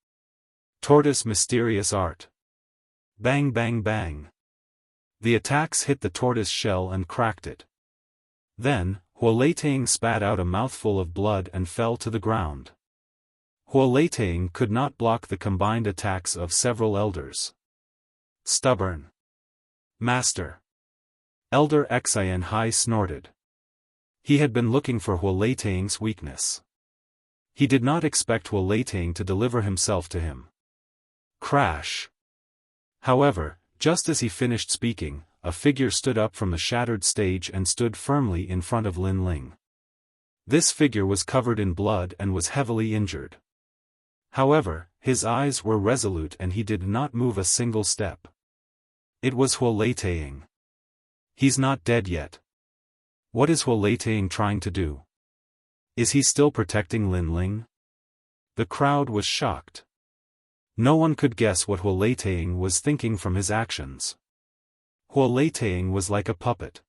Tortoise mysterious art. Bang bang bang. The attacks hit the tortoise shell and cracked it. Then, Huoleitang spat out a mouthful of blood and fell to the ground. Huoleitang could not block the combined attacks of several elders. Stubborn. Master. Elder Xian Hai snorted. He had been looking for Huoleitang's weakness. He did not expect Huoleitang to deliver himself to him. Crash. However, just as he finished speaking, a figure stood up from the shattered stage and stood firmly in front of Lin Ling. This figure was covered in blood and was heavily injured. However, his eyes were resolute and he did not move a single step. It was Huoleitang. He's not dead yet. What is Huoleitang trying to do? Is he still protecting Lin Ling? The crowd was shocked. No one could guess what Huoleitang was thinking from his actions. Huoleitang was like a puppet.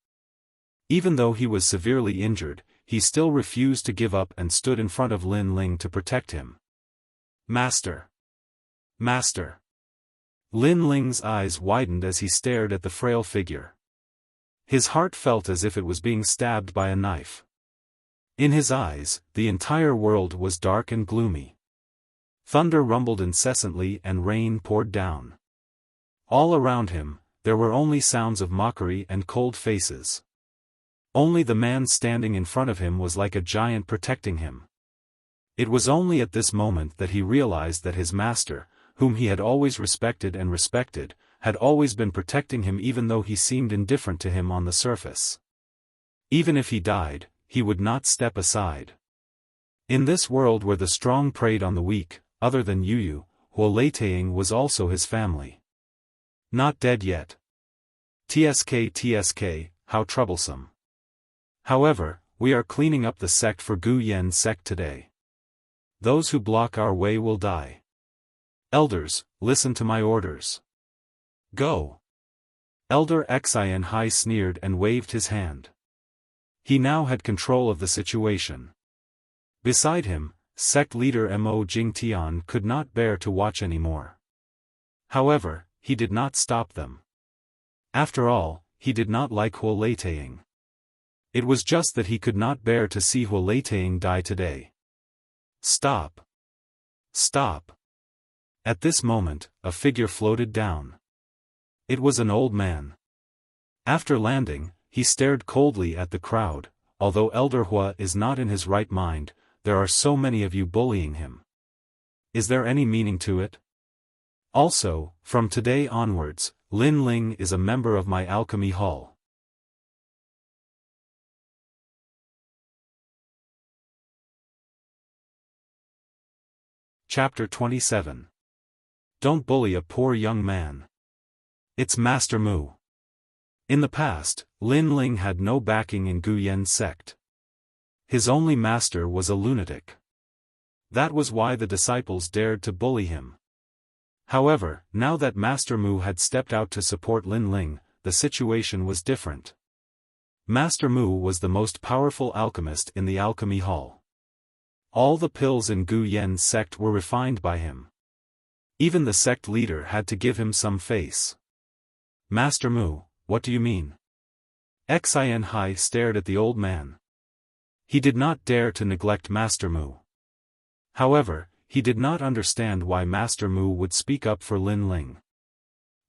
Even though he was severely injured, he still refused to give up and stood in front of Lin Ling to protect him. Master! Master! Lin Ling's eyes widened as he stared at the frail figure. His heart felt as if it was being stabbed by a knife. In his eyes, the entire world was dark and gloomy. Thunder rumbled incessantly and rain poured down. All around him, there were only sounds of mockery and cold faces. Only the man standing in front of him was like a giant protecting him. It was only at this moment that he realized that his master, whom he had always respected, had always been protecting him even though he seemed indifferent to him on the surface. Even if he died, he would not step aside. In this world where the strong preyed on the weak, other than Yu, Huoleitang was also his family. Not dead yet. TSK, how troublesome. However, we are cleaning up the sect for Gu Yen sect today. Those who block our way will die. Elders, listen to my orders. Go. Elder Xian Hai sneered and waved his hand. He now had control of the situation. Beside him, sect leader Mo Jingtian could not bear to watch anymore. However, he did not stop them. After all, he did not like Huoleitang. It was just that he could not bear to see Huoleitang die today. Stop! Stop! At this moment, a figure floated down. It was an old man. After landing, he stared coldly at the crowd. Although Elder Hua is not in his right mind, there are so many of you bullying him. Is there any meaning to it? Also, from today onwards, Lin Ling is a member of my alchemy hall. Chapter 27. Don't bully a poor young man. It's Master Mu. In the past, Lin Ling had no backing in Gu Yan's sect. His only master was a lunatic. That was why the disciples dared to bully him. However, now that Master Mu had stepped out to support Lin Ling, the situation was different. Master Mu was the most powerful alchemist in the alchemy hall. All the pills in Gu Yan's sect were refined by him. Even the sect leader had to give him some face. Master Mu, what do you mean? Xian Hai stared at the old man. He did not dare to neglect Master Mu. However, he did not understand why Master Mu would speak up for Lin Ling.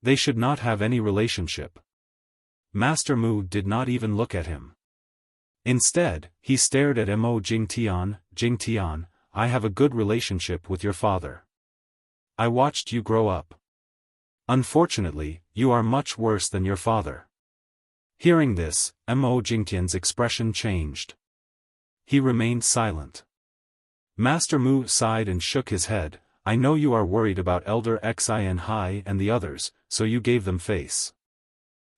They should not have any relationship. Master Mu did not even look at him. Instead, he stared at Mo Jingtian. Jingtian, I have a good relationship with your father. I watched you grow up. Unfortunately, you are much worse than your father. Hearing this, Mo Jingtian's expression changed. He remained silent. Master Mu sighed and shook his head. I know you are worried about Elder Xian Hai and the others, so you gave them face.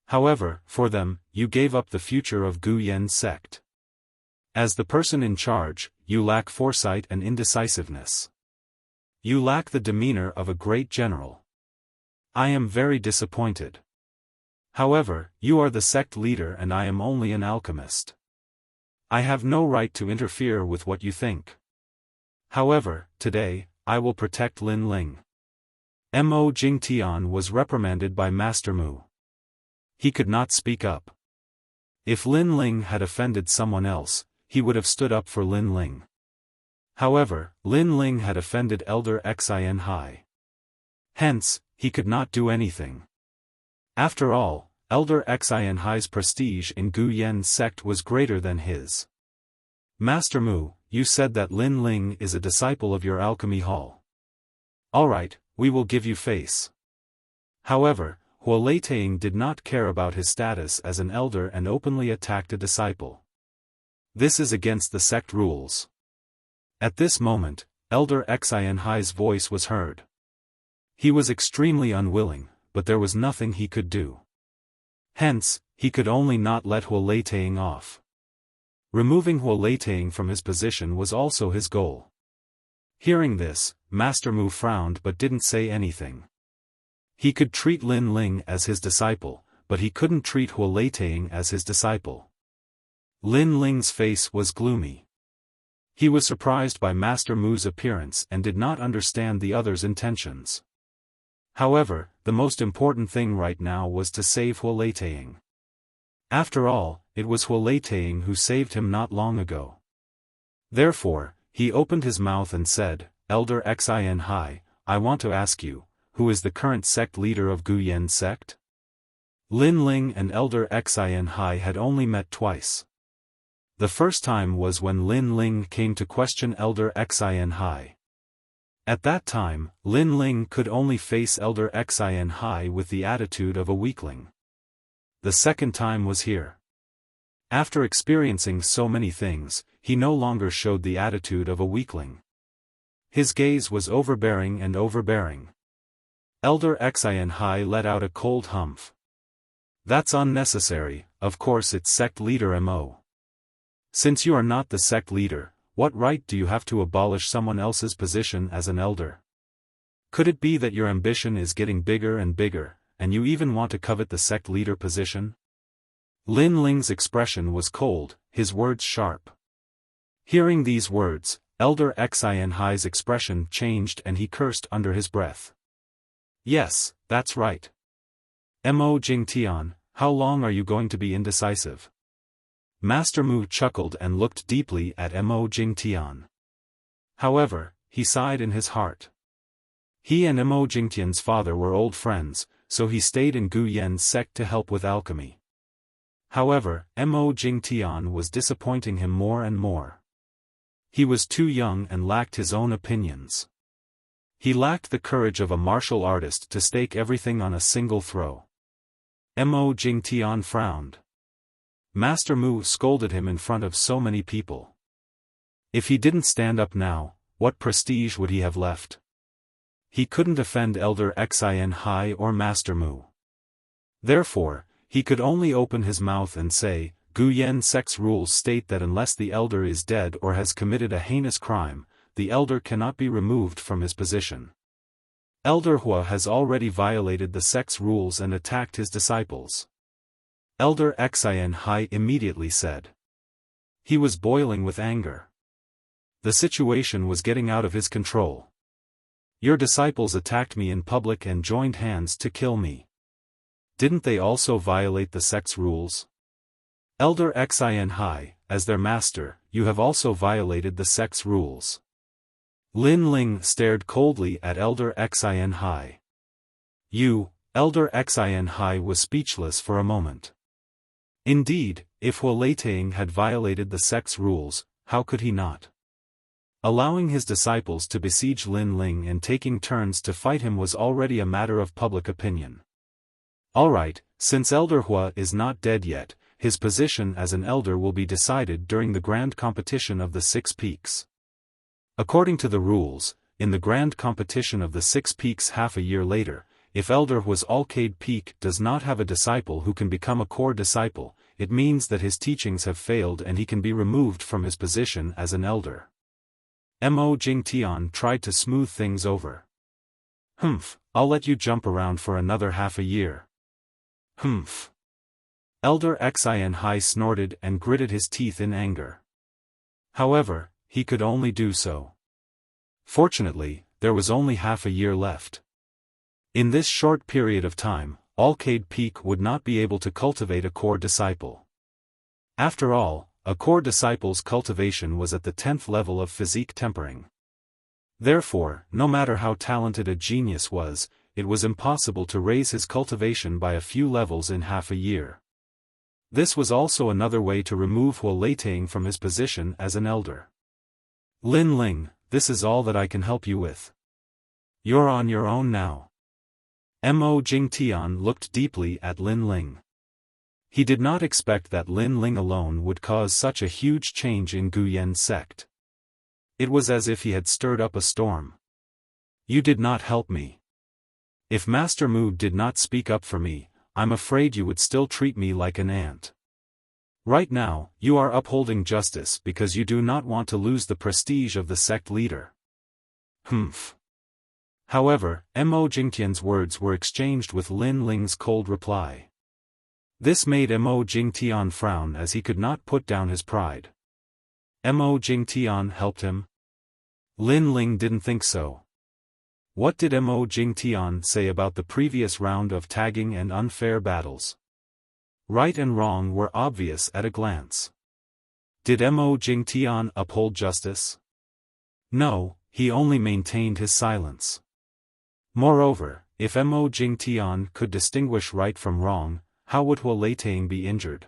However, for them, you gave up the future of Gu Yan's sect. As the person in charge, you lack foresight and indecisiveness. You lack the demeanor of a great general. I am very disappointed. However, you are the sect leader and I am only an alchemist. I have no right to interfere with what you think. However, today, I will protect Lin Ling. Mo Jingtian was reprimanded by Master Mu. He could not speak up. If Lin Ling had offended someone else, he would have stood up for Lin Ling. However, Lin Ling had offended Elder Xian Hai. Hence, he could not do anything. After all, Elder Xian Hai's prestige in Gu Yan's sect was greater than his. Master Mu, you said that Lin Ling is a disciple of your alchemy hall. Alright, we will give you face. However, Huo Leiting did not care about his status as an elder and openly attacked a disciple. This is against the sect rules. At this moment, Elder Xian Hai's voice was heard. He was extremely unwilling, but there was nothing he could do. Hence, he could only not let Huo Leiting off. Removing Huo Leiting from his position was also his goal. Hearing this, Master Mu frowned but didn't say anything. He could treat Lin Ling as his disciple, but he couldn't treat Huo Leiting as his disciple. Lin Ling's face was gloomy. He was surprised by Master Mu's appearance and did not understand the other's intentions. However, the most important thing right now was to save Huo Leiting. After all, it was Huo Leiting who saved him not long ago. Therefore, he opened his mouth and said, Elder Xian Hai, I want to ask you, who is the current sect leader of Gu Yan's sect? Lin Ling and Elder Xian Hai had only met twice. The first time was when Lin Ling came to question Elder Xian Hai. At that time, Lin Ling could only face Elder Xian Hai with the attitude of a weakling. The second time was here. After experiencing so many things, he no longer showed the attitude of a weakling. His gaze was overbearing and overbearing. Elder Xian Hai let out a cold humph. That's unnecessary, of course it's sect leader Mo. Since you are not the sect leader, what right do you have to abolish someone else's position as an elder? Could it be that your ambition is getting bigger and bigger, and you even want to covet the sect leader position? Lin Ling's expression was cold, his words sharp. Hearing these words, Elder Xian Hai's expression changed and he cursed under his breath. Yes, that's right. Mo Jingtian, how long are you going to be indecisive? Master Mu chuckled and looked deeply at Mo Jingtian. However, he sighed in his heart. He and Mo Jingtian's father were old friends, so he stayed in Gu Yan's sect to help with alchemy. However, Mo Jingtian was disappointing him more and more. He was too young and lacked his own opinions. He lacked the courage of a martial artist to stake everything on a single throw. Mo Jingtian frowned. Master Mu scolded him in front of so many people. If he didn't stand up now, what prestige would he have left? He couldn't offend Elder Xin Hai or Master Mu. Therefore, he could only open his mouth and say, Guyan sect's rules state that unless the elder is dead or has committed a heinous crime, the elder cannot be removed from his position. Elder Hua has already violated the sect's rules and attacked his disciples. Elder Xin Hai immediately said. He was boiling with anger. The situation was getting out of his control. Your disciples attacked me in public and joined hands to kill me. Didn't they also violate the sect's rules? Elder Xin Hai, as their master, you have also violated the sect's rules. Lin Ling stared coldly at Elder Xin Hai. Elder Xin Hai was speechless for a moment. Indeed, if Hua Leiting had violated the sect's rules, how could he not? Allowing his disciples to besiege Lin Ling and taking turns to fight him was already a matter of public opinion. Alright, since Elder Hua is not dead yet, his position as an elder will be decided during the grand competition of the 6 peaks. According to the rules, in the grand competition of the 6 peaks half a year later, if Elder Hua's Alcade Peak does not have a disciple who can become a core disciple, it means that his teachings have failed and he can be removed from his position as an elder. Mo Jingtian tried to smooth things over. I'll let you jump around for another half a year. Elder Xin Hai snorted and gritted his teeth in anger. However, he could only do so. Fortunately, there was only half a year left. In this short period of time, Alcade Peak would not be able to cultivate a core disciple. After all, a core disciple's cultivation was at the 10th level of physique tempering. Therefore, no matter how talented a genius was, it was impossible to raise his cultivation by a few levels in half a year. This was also another way to remove Hua Leiting from his position as an elder. Lin Ling, this is all that I can help you with. You're on your own now. Mo Jingtian looked deeply at Lin Ling. He did not expect that Lin Ling alone would cause such a huge change in Guyan sect. It was as if he had stirred up a storm. You did not help me. If Master Mu did not speak up for me, I'm afraid you would still treat me like an ant. Right now, you are upholding justice because you do not want to lose the prestige of the sect leader. However, Mo Jingtian's words were exchanged with Lin Ling's cold reply. This made Mo Jingtian frown as he could not put down his pride. Mo Jingtian helped him? Lin Ling didn't think so. What did Mo Jingtian say about the previous round of tagging and unfair battles? Right and wrong were obvious at a glance. Did Mo Jingtian uphold justice? No, he only maintained his silence. Moreover, if Mo Jingtian could distinguish right from wrong, how would Hua Leiting be injured?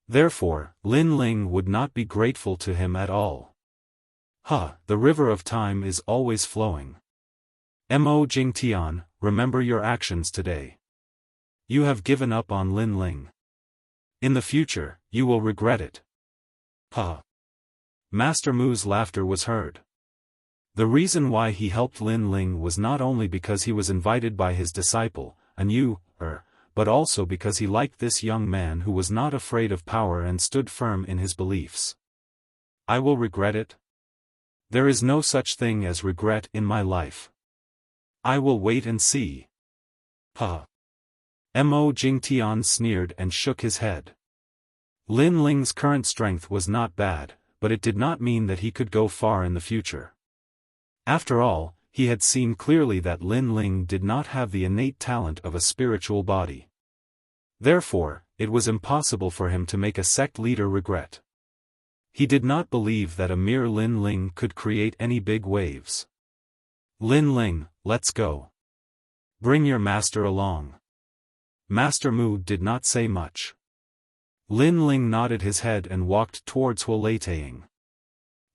Therefore, Lin Ling would not be grateful to him at all. The river of time is always flowing. Mo Jingtian, remember your actions today. You have given up on Lin Ling. In the future, you will regret it. Master Mu's laughter was heard. The reason why he helped Lin Ling was not only because he was invited by his disciple, but also because he liked this young man who was not afraid of power and stood firm in his beliefs. I will regret it. There is no such thing as regret in my life. I will wait and see. Mo Jingtian sneered and shook his head. Lin Ling's current strength was not bad, but it did not mean that he could go far in the future. After all, he had seen clearly that Lin Ling did not have the innate talent of a spiritual body. Therefore, it was impossible for him to make a sect leader regret. He did not believe that a mere Lin Ling could create any big waves. Lin Ling, let's go. Bring your master along. Master Mu did not say much. Lin Ling nodded his head and walked towards Hua Leiting.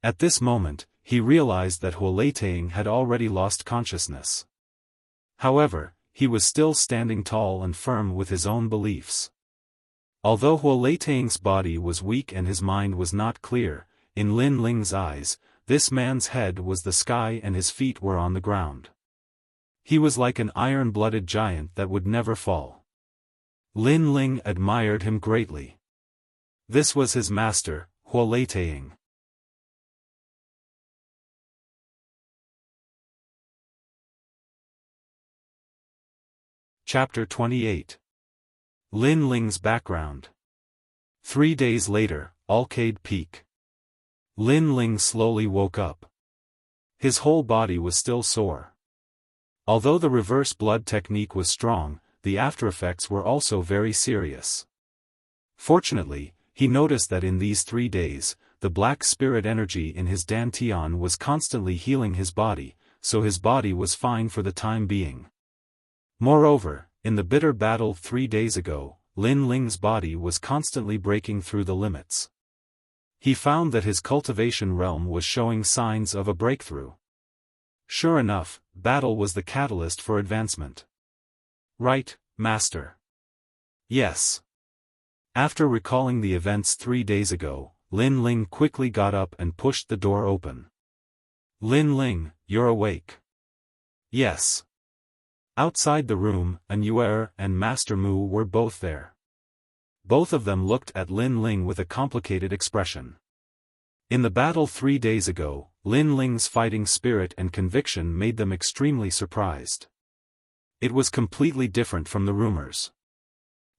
At this moment, he realized that Huolei had already lost consciousness. However, he was still standing tall and firm with his own beliefs. Although Huolei body was weak and his mind was not clear, in Lin Ling's eyes, this man's head was the sky and his feet were on the ground. He was like an iron-blooded giant that would never fall. Lin Ling admired him greatly. This was his master, Huolei. Chapter 28. Lin Ling's background. 3 days later, Alcade Peak. Lin Ling slowly woke up. His whole body was still sore. Although the reverse blood technique was strong, the aftereffects were also very serious. Fortunately, he noticed that in these 3 days, the black spirit energy in his dantian was constantly healing his body, so his body was fine for the time being. Moreover, in the bitter battle 3 days ago, Lin Ling's body was constantly breaking through the limits. He found that his cultivation realm was showing signs of a breakthrough. Sure enough, battle was the catalyst for advancement. Right, Master. Yes. After recalling the events 3 days ago, Lin Ling quickly got up and pushed the door open. Lin Ling, you're awake. Yes. Outside the room, Anuer and Master Mu were both there. Both of them looked at Lin Ling with a complicated expression. In the battle 3 days ago, Lin Ling's fighting spirit and conviction made them extremely surprised. It was completely different from the rumors.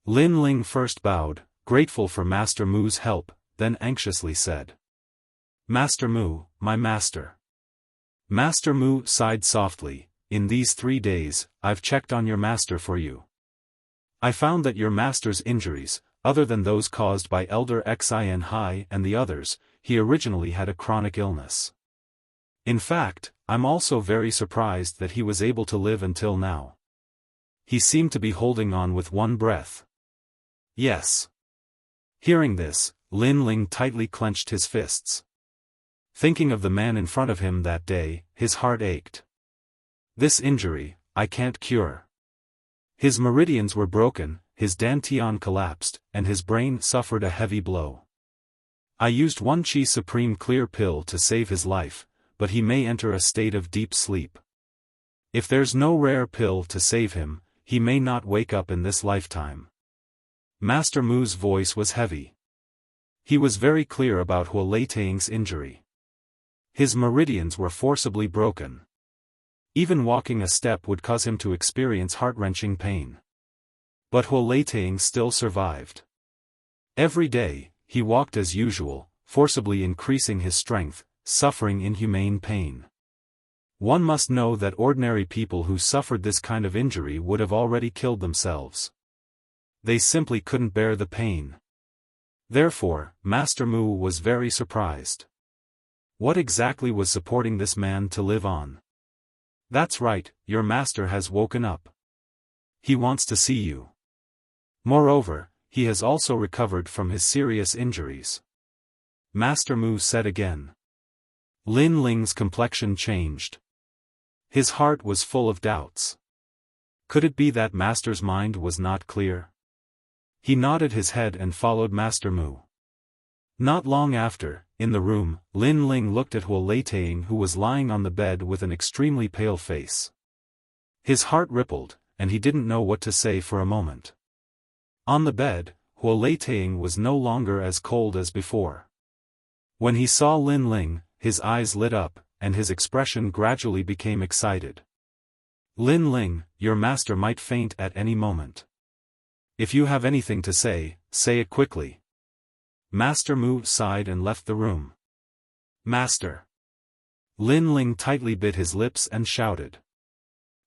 Lin Ling first bowed, grateful for Master Mu's help, then anxiously said, "Master Mu, my master." Master Mu sighed softly. In these 3 days, I've checked on your master for you. I found that your master's injuries, other than those caused by Elder Xin Hai and the others, he originally had a chronic illness. In fact, I'm also very surprised that he was able to live until now. He seemed to be holding on with one breath. Yes. Hearing this, Lin Ling tightly clenched his fists. Thinking of the man in front of him that day, his heart ached. This injury, I can't cure. His meridians were broken, his dantian collapsed, and his brain suffered a heavy blow. I used one Qi Supreme Clear pill to save his life, but he may enter a state of deep sleep. If there's no rare pill to save him, he may not wake up in this lifetime. Master Mu's voice was heavy. He was very clear about Huolei injury. His meridians were forcibly broken. Even walking a step would cause him to experience heart-wrenching pain. But Huolei still survived. Every day, he walked as usual, forcibly increasing his strength, suffering inhumane pain. One must know that ordinary people who suffered this kind of injury would have already killed themselves. They simply couldn't bear the pain. Therefore, Master Mu was very surprised. What exactly was supporting this man to live on? That's right, your master has woken up. He wants to see you. Moreover, he has also recovered from his serious injuries. Master Mu said again. Lin Ling's complexion changed. His heart was full of doubts. Could it be that Master's mind was not clear? He nodded his head and followed Master Mu. Not long after, in the room, Lin Ling looked at Huolei who was lying on the bed with an extremely pale face. His heart rippled, and he didn't know what to say for a moment. On the bed, Huolei was no longer as cold as before. When he saw Lin Ling, his eyes lit up, and his expression gradually became excited. Lin Ling, your master might faint at any moment. If you have anything to say it quickly. Master Mu sighed and left the room. Master. Lin Ling tightly bit his lips and shouted.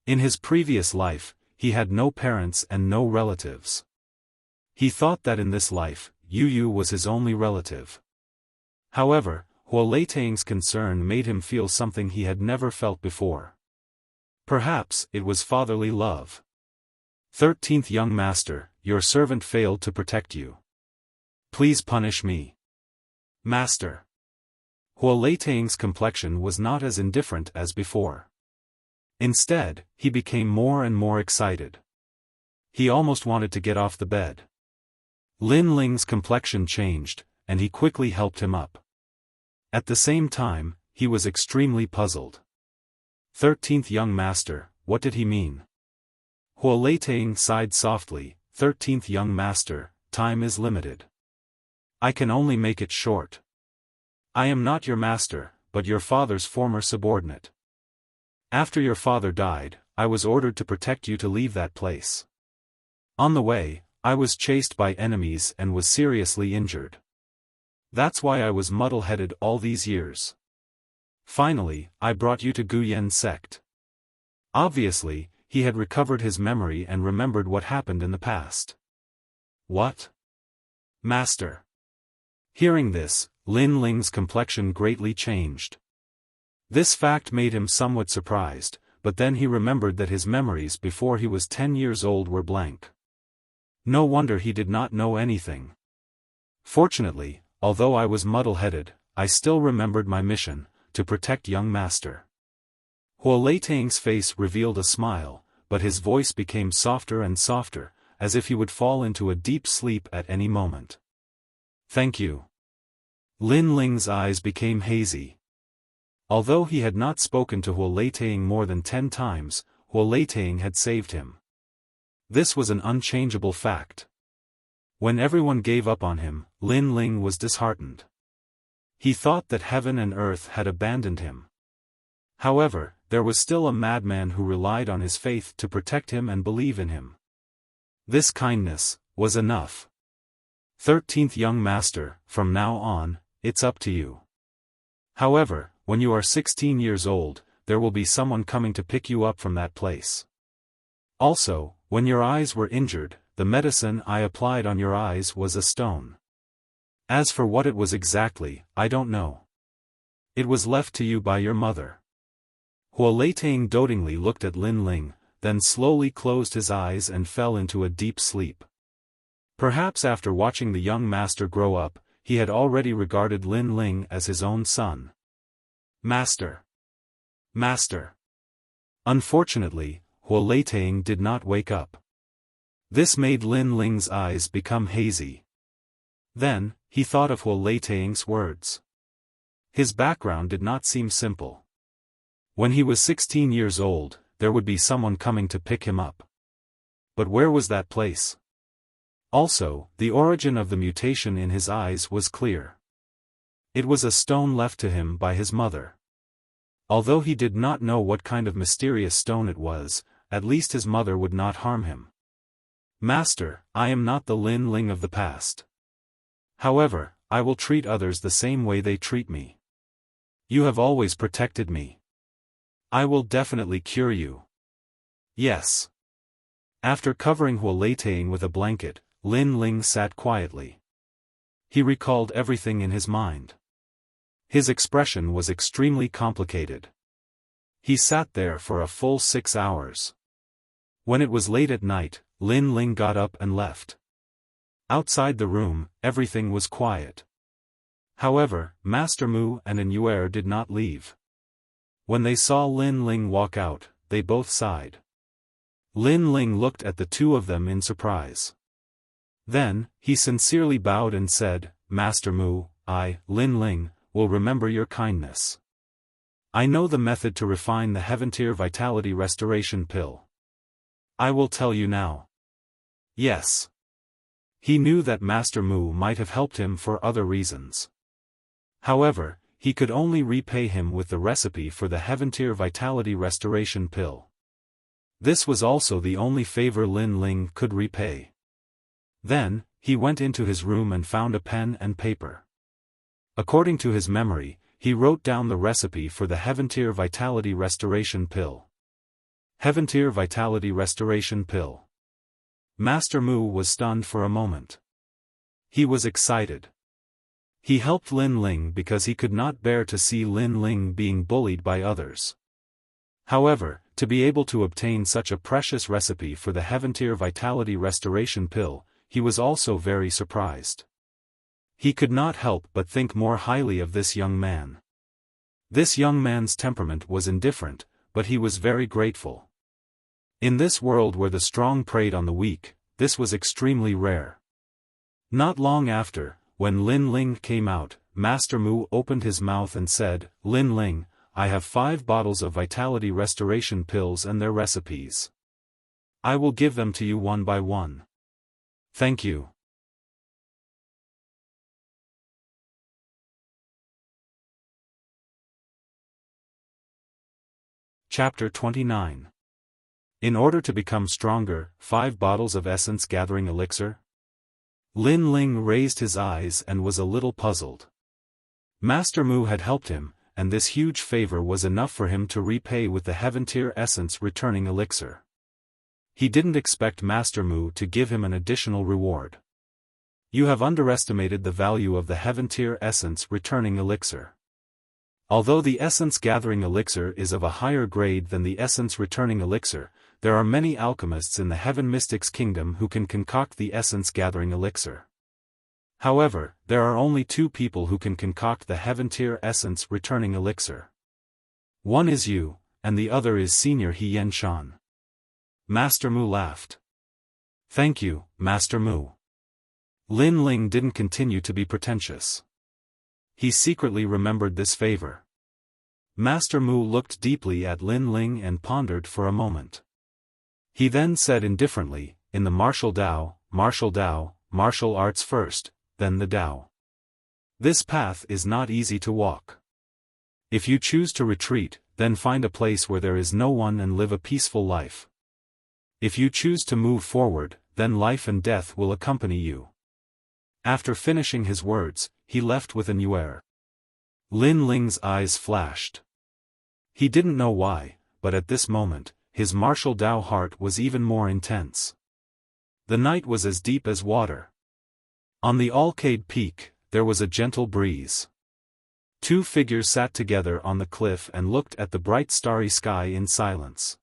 In his previous life, he had no parents and no relatives. He thought that in this life, Yu was his only relative. However, Huolei concern made him feel something he had never felt before. Perhaps it was fatherly love. 13th young master, your servant failed to protect you. Please punish me. Master. Huoleitang's complexion was not as indifferent as before. Instead, he became more and more excited. He almost wanted to get off the bed. Lin Ling's complexion changed, and he quickly helped him up. At the same time, he was extremely puzzled. 13th young master, what did he mean? Huoleitang sighed softly. 13th young master, time is limited. I can only make it short. I am not your master, but your father's former subordinate. After your father died, I was ordered to protect you to leave that place. On the way, I was chased by enemies and was seriously injured. That's why I was muddle-headed all these years. Finally, I brought you to Guyan sect. Obviously, he had recovered his memory and remembered what happened in the past. What? Master. Hearing this, Lin Ling's complexion greatly changed. This fact made him somewhat surprised, but then he remembered that his memories before he was 10 years old were blank. No wonder he did not know anything. Fortunately, although I was muddle-headed, I still remembered my mission, to protect young master. Huoleitang's face revealed a smile, but his voice became softer and softer, as if he would fall into a deep sleep at any moment. Thank you. Lin Ling's eyes became hazy. Although he had not spoken to Huoleitang more than 10 times, Huoleitang had saved him. This was an unchangeable fact. When everyone gave up on him, Lin Ling was disheartened. He thought that heaven and earth had abandoned him. However, there was still a madman who relied on his faith to protect him and believe in him. This kindness was enough. 13th young master, from now on, it's up to you. However, when you are 16 years old, there will be someone coming to pick you up from that place. Also, when your eyes were injured, the medicine I applied on your eyes was a stone. As for what it was exactly, I don't know. It was left to you by your mother. Huoleitang dotingly looked at Lin Ling, then slowly closed his eyes and fell into a deep sleep. Perhaps after watching the young master grow up, he had already regarded Lin Ling as his own son. Master! Master! Unfortunately, Huoleitang did not wake up. This made Lin Ling's eyes become hazy. Then, he thought of Huoleitang's words. His background did not seem simple. When he was 16 years old, there would be someone coming to pick him up. But where was that place? Also, the origin of the mutation in his eyes was clear. It was a stone left to him by his mother. Although he did not know what kind of mysterious stone it was, at least his mother would not harm him. Master, I am not the Lin Ling of the past. However, I will treat others the same way they treat me. You have always protected me. I will definitely cure you. Yes. After covering Huoleitang with a blanket, Lin Ling sat quietly. He recalled everything in his mind. His expression was extremely complicated. He sat there for a full 6 hours. When it was late at night, Lin Ling got up and left. Outside the room, everything was quiet. However, Master Mu and Anuer did not leave. When they saw Lin Ling walk out, they both sighed. Lin Ling looked at the two of them in surprise. Then, he sincerely bowed and said, Master Mu, I, Lin Ling, will remember your kindness. I know the method to refine the Heaven-tier Vitality Restoration Pill. I will tell you now. Yes. He knew that Master Mu might have helped him for other reasons. However, he could only repay him with the recipe for the Heaven-tier Vitality Restoration Pill. This was also the only favor Lin Ling could repay. Then, he went into his room and found a pen and paper. According to his memory, he wrote down the recipe for the Heaven-tier Vitality Restoration Pill. Heaven-tier Vitality Restoration Pill. Master Mu was stunned for a moment. He was excited. He helped Lin Ling because he could not bear to see Lin Ling being bullied by others. However, to be able to obtain such a precious recipe for the Heaven-tier Vitality Restoration Pill, he was also very surprised. He could not help but think more highly of this young man. This young man's temperament was indifferent, but he was very grateful. In this world where the strong preyed on the weak, this was extremely rare. Not long after, when Lin Ling came out, Master Mu opened his mouth and said, "Lin Ling, I have 5 bottles of vitality restoration pills and their recipes. I will give them to you one by one. Thank you." Chapter 29. In order to become stronger, 5 bottles of essence gathering elixir? Lin Ling raised his eyes and was a little puzzled. Master Mu had helped him, and this huge favor was enough for him to repay with the Heaven-tier essence returning elixir. He didn't expect Master Mu to give him an additional reward. You have underestimated the value of the Heaven-tier essence returning elixir. Although the essence gathering elixir is of a higher grade than the essence returning elixir, there are many alchemists in the Heaven Mystics Kingdom who can concoct the essence gathering elixir. However, there are only 2 people who can concoct the Heaven-tier essence returning elixir. One is you, and the other is Senior He Yen Shan. Master Mu laughed. Thank you, Master Mu. Lin Ling didn't continue to be pretentious. He secretly remembered this favor. Master Mu looked deeply at Lin Ling and pondered for a moment. He then said indifferently, "In the martial Tao, martial arts first, then the Tao. This path is not easy to walk. If you choose to retreat, then find a place where there is no one and live a peaceful life. If you choose to move forward, then life and death will accompany you." After finishing his words, he left with an air. Lin Ling's eyes flashed. He didn't know why, but at this moment, his martial Tao heart was even more intense. The night was as deep as water. On the Alcade Peak, there was a gentle breeze. 2 figures sat together on the cliff and looked at the bright starry sky in silence.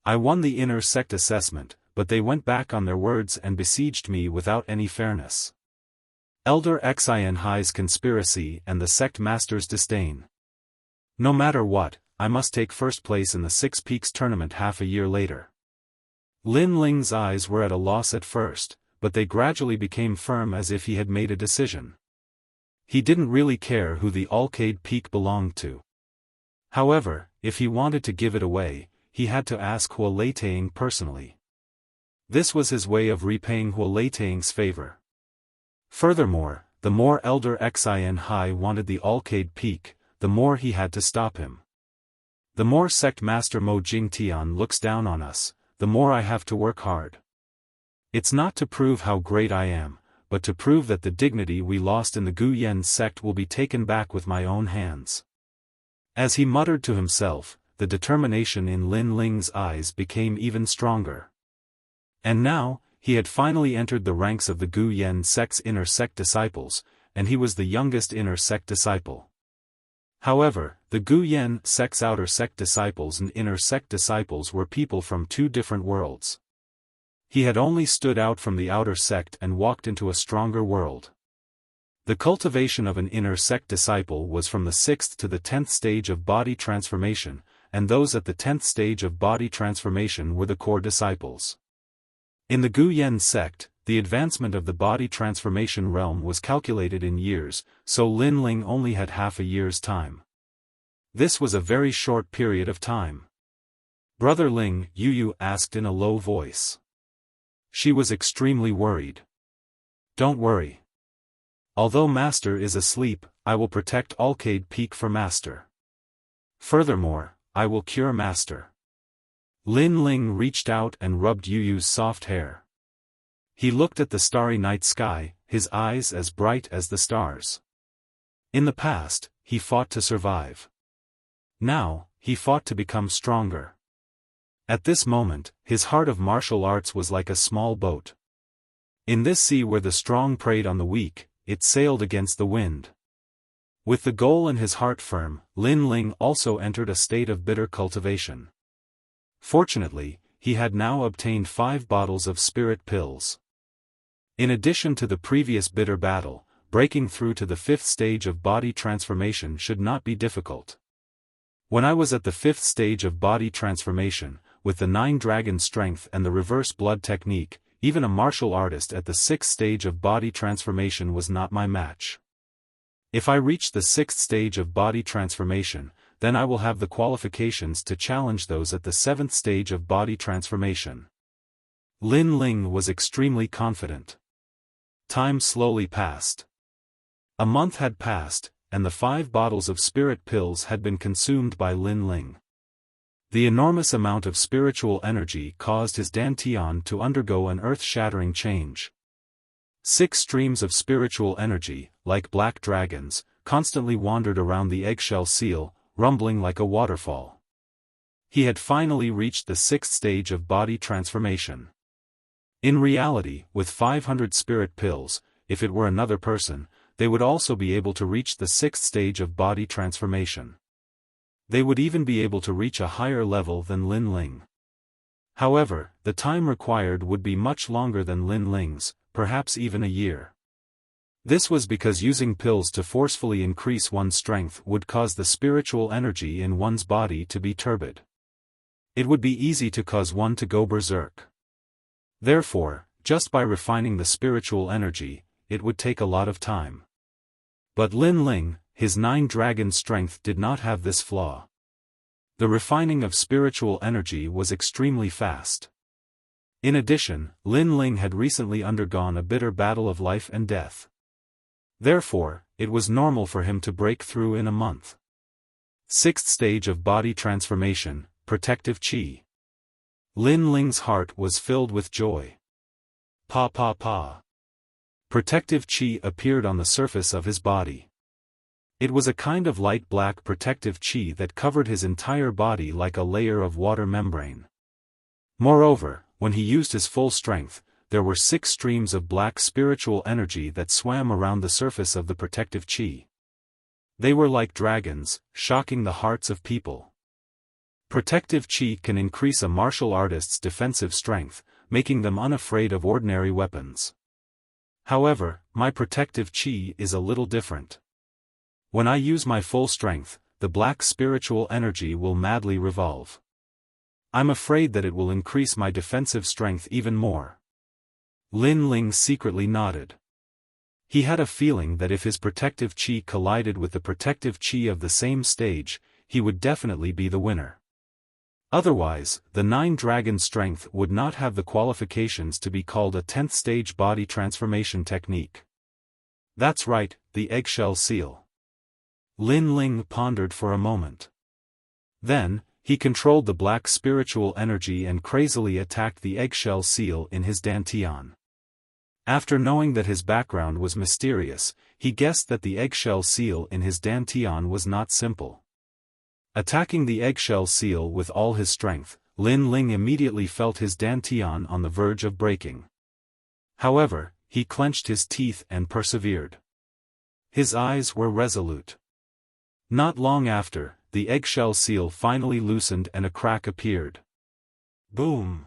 I won the inner sect assessment, but they went back on their words and besieged me without any fairness. Elder Xin Hai's conspiracy and the sect master's disdain. No matter what, I must take first place in the 6 Peaks tournament half a year later. Lin Ling's eyes were at a loss at first, but they gradually became firm as if he had made a decision. He didn't really care who the Alcade Peak belonged to. However, if he wanted to give it away, he had to ask Hua Leitang personally. This was his way of repaying Hua Leitang's favor. Furthermore, the more Elder Xin Hai wanted the Alcade Peak, the more he had to stop him. The more Sect Master Mo Jingtian looks down on us, the more I have to work hard. It's not to prove how great I am, but to prove that the dignity we lost in the Gu Yen sect will be taken back with my own hands. As he muttered to himself, the determination in Lin Ling's eyes became even stronger. And now, he had finally entered the ranks of the Gu Yen sect's inner sect disciples, and he was the youngest inner sect disciple. However, the Gu Yen sect's outer sect disciples and inner sect disciples were people from 2 different worlds. He had only stood out from the outer sect and walked into a stronger world. The cultivation of an inner sect disciple was from the 6th to the 10th stage of body transformation, and those at the 10th stage of body transformation were the core disciples. In the Gu Yen sect, the advancement of the body transformation realm was calculated in years, so Lin Ling only had half a year's time. This was a very short period of time. "Brother Ling," Yu asked in a low voice. She was extremely worried. "Don't worry. Although Master is asleep, I will protect Alcade Peak for Master. Furthermore, I will cure Master." Lin Ling reached out and rubbed Yu's soft hair. He looked at the starry night sky, his eyes as bright as the stars. In the past, he fought to survive. Now, he fought to become stronger. At this moment, his heart of martial arts was like a small boat. In this sea where the strong preyed on the weak, it sailed against the wind. With the goal in his heart firm, Lin Ling also entered a state of bitter cultivation. Fortunately, he had now obtained 5 bottles of spirit pills. In addition to the previous bitter battle, breaking through to the 5th stage of body transformation should not be difficult. When I was at the 5th stage of body transformation, with the 9 dragon strength and the reverse blood technique, even a martial artist at the 6th stage of body transformation was not my match. If I reach the 6th stage of body transformation, then I will have the qualifications to challenge those at the 7th stage of body transformation. Lin Ling was extremely confident. Time slowly passed. A month had passed, and the 5 bottles of spirit pills had been consumed by Lin Ling. The enormous amount of spiritual energy caused his dantian to undergo an earth-shattering change. 6 streams of spiritual energy, like black dragons, constantly wandered around the eggshell seal, rumbling like a waterfall. He had finally reached the 6th stage of body transformation. In reality, with 500 spirit pills, if it were another person, they would also be able to reach the 6th stage of body transformation. They would even be able to reach a higher level than Lin Ling. However, the time required would be much longer than Lin Ling's, perhaps even a year. This was because using pills to forcefully increase one's strength would cause the spiritual energy in one's body to be turbid. It would be easy to cause one to go berserk. Therefore, just by refining the spiritual energy, it would take a lot of time. But Lin Ling, his 9 dragon strength did not have this flaw. The refining of spiritual energy was extremely fast. In addition, Lin Ling had recently undergone a bitter battle of life and death. Therefore, it was normal for him to break through in a month. 6th stage of body transformation, protective chi. Lin Ling's heart was filled with joy. Pa pa pa. Protective chi appeared on the surface of his body. It was a kind of light black protective chi that covered his entire body like a layer of water membrane. Moreover, when he used his full strength, there were 6 streams of black spiritual energy that swam around the surface of the protective chi. They were like dragons, shocking the hearts of people. Protective chi can increase a martial artist's defensive strength, making them unafraid of ordinary weapons. However, my protective chi is a little different. When I use my full strength, the black spiritual energy will madly revolve. I'm afraid that it will increase my defensive strength even more. Lin Ling secretly nodded. He had a feeling that if his protective chi collided with the protective chi of the same stage, he would definitely be the winner. Otherwise, the 9 dragon strength would not have the qualifications to be called a 10th stage body transformation technique. That's right, the eggshell seal. Lin Ling pondered for a moment. Then, he controlled the black spiritual energy and crazily attacked the eggshell seal in his dantian. After knowing that his background was mysterious, he guessed that the eggshell seal in his dantian was not simple. Attacking the eggshell seal with all his strength, Lin Ling immediately felt his dantian on the verge of breaking. However, he clenched his teeth and persevered. His eyes were resolute. Not long after, the eggshell seal finally loosened and a crack appeared. Boom!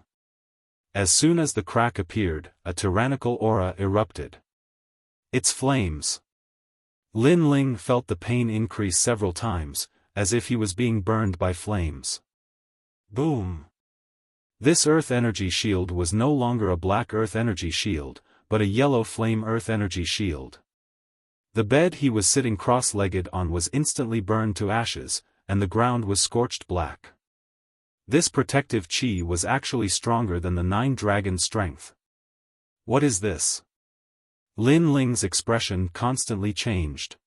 As soon as the crack appeared, a tyrannical aura erupted. It's flames. Lin Ling felt the pain increase several times, as if he was being burned by flames. Boom! This earth energy shield was no longer a black earth energy shield, but a yellow flame earth energy shield. The bed he was sitting cross-legged on was instantly burned to ashes, and the ground was scorched black. This protective chi was actually stronger than the 9 dragon strength. What is this? Lin Ling's expression constantly changed.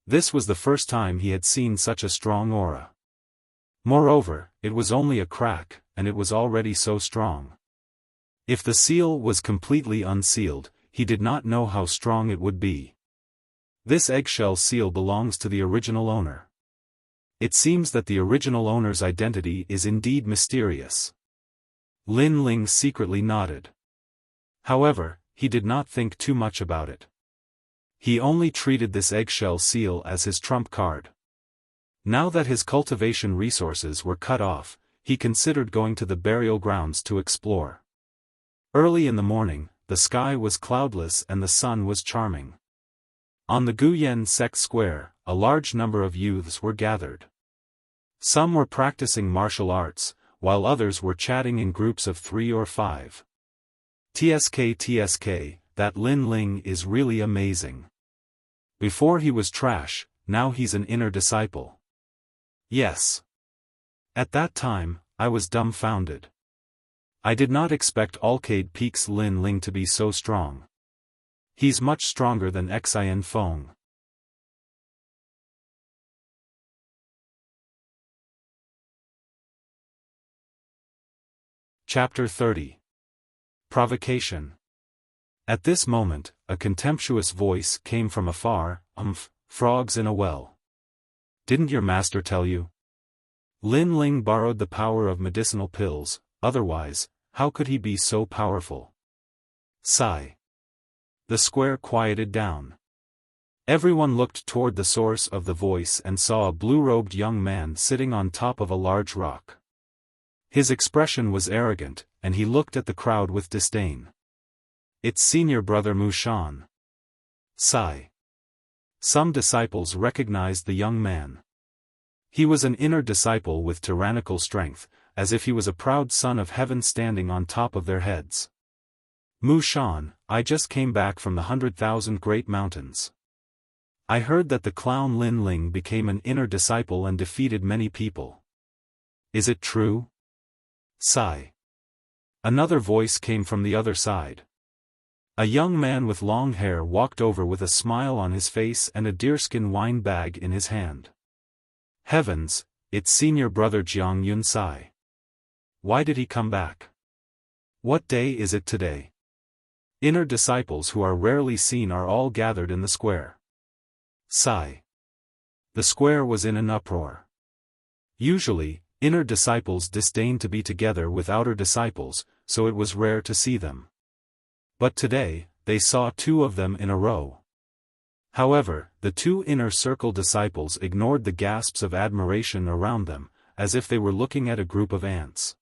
This was the first time he had seen such a strong aura. Moreover, it was only a crack, and it was already so strong. If the seal was completely unsealed, he did not know how strong it would be. This eggshell seal belongs to the original owner. It seems that the original owner's identity is indeed mysterious. Lin Ling secretly nodded. However, he did not think too much about it. He only treated this eggshell seal as his trump card. Now that his cultivation resources were cut off, he considered going to the burial grounds to explore. Early in the morning, the sky was cloudless and the sun was charming. On the Guyen Sect Square, a large number of youths were gathered. Some were practicing martial arts, while others were chatting in groups of 3 or 5. TSK, that Lin Ling is really amazing. Before he was trash, now he's an inner disciple. Yes. At that time, I was dumbfounded. I did not expect Arcade Peak's Lin Ling to be so strong. He's much stronger than Xiaofan. Chapter 30. Provocation. At this moment, a contemptuous voice came from afar, frogs in a well. Didn't your master tell you? Lin Ling borrowed the power of medicinal pills, otherwise, how could he be so powerful? Sigh. The square quieted down. Everyone looked toward the source of the voice and saw a blue-robed young man sitting on top of a large rock. His expression was arrogant, and he looked at the crowd with disdain. It's senior brother Mushan. Sigh. Some disciples recognized the young man. He was an inner disciple with tyrannical strength, as if he was a proud son of heaven standing on top of their heads. Mushan, I just came back from the 100,000 Great Mountains. I heard that the clown Lin Ling became an inner disciple and defeated many people. Is it true? Sigh. Another voice came from the other side. A young man with long hair walked over with a smile on his face and a deerskin wine bag in his hand. Heavens, it's senior brother Jiang Yunsai. Why did he come back? What day is it today? Inner disciples who are rarely seen are all gathered in the square. Sigh. The square was in an uproar. Usually, inner disciples disdain to be together with outer disciples, so it was rare to see them. But today, they saw 2 of them in a row. However, the 2 inner circle disciples ignored the gasps of admiration around them, as if they were looking at a group of ants.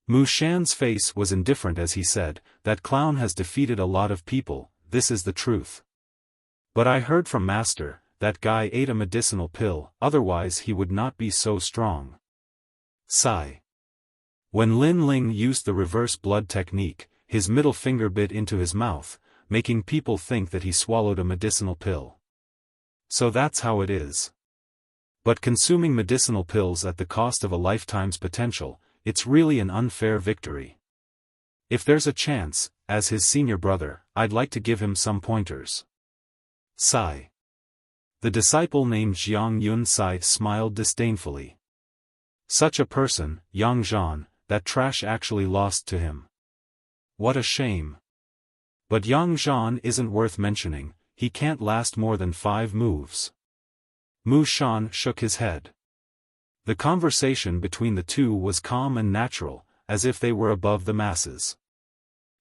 Mushan's face was indifferent as he said, that clown has defeated a lot of people, this is the truth. But I heard from Master, that guy ate a medicinal pill, otherwise he would not be so strong. Sigh. When Lin Ling used the reverse blood technique, his middle finger bit into his mouth, making people think that he swallowed a medicinal pill. So that's how it is. But consuming medicinal pills at the cost of a lifetime's potential, it's really an unfair victory. If there's a chance, as his senior brother, I'd like to give him some pointers. Sigh. The disciple named Jiang Yunsai smiled disdainfully. Such a person, Yang Zhan, that trash actually lost to him. What a shame. But Yang Zhan isn't worth mentioning, he can't last more than 5 moves. Mushan shook his head. The conversation between the 2 was calm and natural, as if they were above the masses.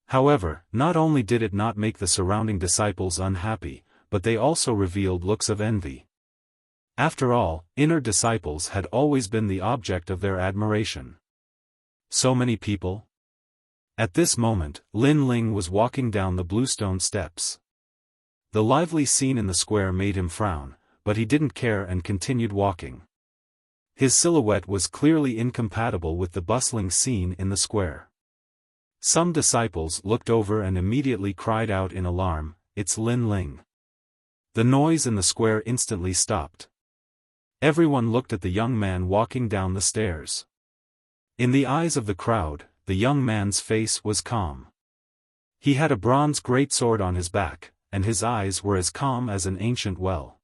However, not only did it not make the surrounding disciples unhappy, but they also revealed looks of envy. After all, inner disciples had always been the object of their admiration. So many people? At this moment, Lin Ling was walking down the bluestone steps. The lively scene in the square made him frown, but he didn't care and continued walking. His silhouette was clearly incompatible with the bustling scene in the square. Some disciples looked over and immediately cried out in alarm, "It's Lin Ling." The noise in the square instantly stopped. Everyone looked at the young man walking down the stairs. In the eyes of the crowd, the young man's face was calm. He had a bronze greatsword on his back, and his eyes were as calm as an ancient well.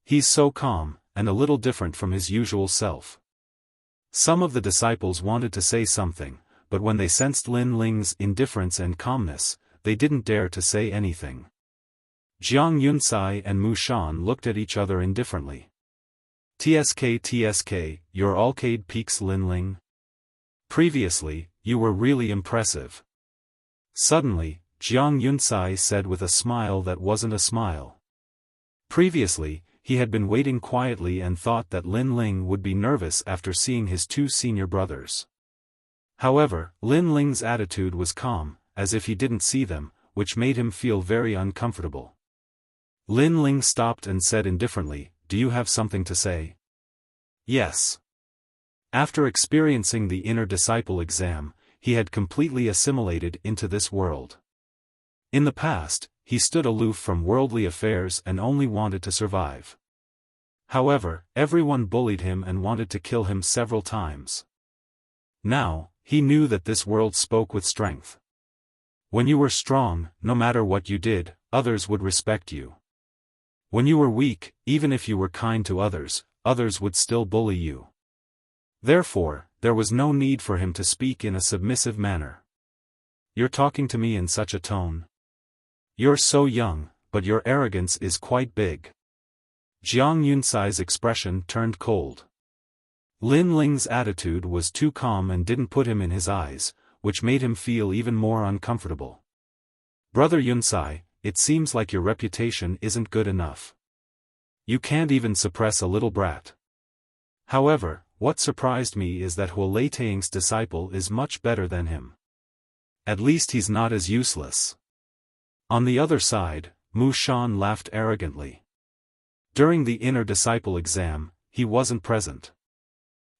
He's so calm, and a little different from his usual self. Some of the disciples wanted to say something, but when they sensed Lin Ling's indifference and calmness, they didn't dare to say anything. Jiang Yunsai and Mushan looked at each other indifferently. TSK, you're Arcade Peak's Lin Ling? Previously, you were really impressive. Suddenly, Jiang Yunsai said with a smile that wasn't a smile. Previously, he had been waiting quietly and thought that Lin Ling would be nervous after seeing his 2 senior brothers. However, Lin Ling's attitude was calm, as if he didn't see them, which made him feel very uncomfortable. Lin Ling stopped and said indifferently, "Do you have something to say?" "Yes." After experiencing the inner disciple exam, he had completely assimilated into this world. In the past, he stood aloof from worldly affairs and only wanted to survive. However, everyone bullied him and wanted to kill him several times. Now, he knew that this world spoke with strength. When you were strong, no matter what you did, others would respect you. When you were weak, even if you were kind to others, others would still bully you. Therefore, there was no need for him to speak in a submissive manner. "You're talking to me in such a tone? You're so young, but your arrogance is quite big." Jiang Yunsai's expression turned cold. Lin Ling's attitude was too calm and didn't put him in his eyes, which made him feel even more uncomfortable. "Brother Yunsai, it seems like your reputation isn't good enough. You can't even suppress a little brat." However, what surprised me is that Huo Leitang's disciple is much better than him. At least he's not as useless. On the other side, Mu Shan laughed arrogantly. During the inner disciple exam, he wasn't present.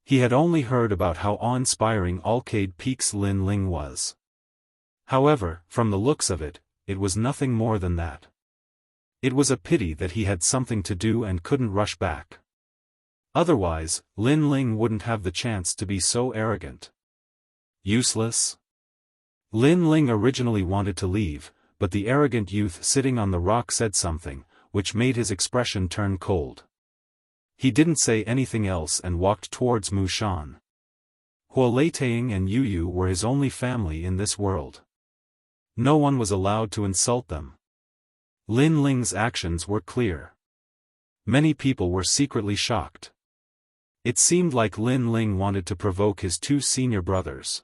He had only heard about how awe-inspiring Alcade Peak's Lin Ling was. However, from the looks of it, it was nothing more than that. It was a pity that he had something to do and couldn't rush back. Otherwise, Lin Ling wouldn't have the chance to be so arrogant. Useless? Lin Ling originally wanted to leave, but the arrogant youth sitting on the rock said something, which made his expression turn cold. He didn't say anything else and walked towards Mu Shan. Huo Leitang and Yu Yu were his only family in this world. No one was allowed to insult them. Lin Ling's actions were clear. Many people were secretly shocked. It seemed like Lin Ling wanted to provoke his two senior brothers.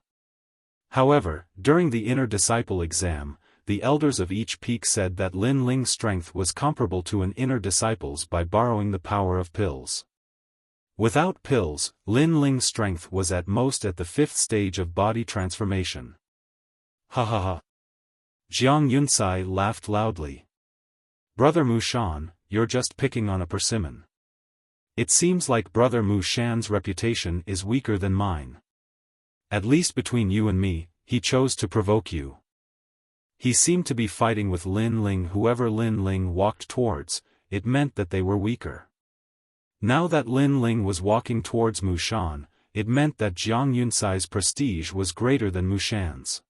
However, during the inner disciple exam, the elders of each peak said that Lin Ling's strength was comparable to an inner disciple's by borrowing the power of pills. Without pills, Lin Ling's strength was at most at the 5th stage of body transformation. Ha ha ha. Jiang Yunsai laughed loudly. "Brother Mu Shan, you're just picking on a persimmon. It seems like Brother Mu Shan's reputation is weaker than mine. At least between you and me, he chose to provoke you." He seemed to be fighting with Lin Ling. Whoever Lin Ling walked towards, it meant that they were weaker. Now that Lin Ling was walking towards Mu Shan, it meant that Jiang Yunsai's prestige was greater than Mu Shan's.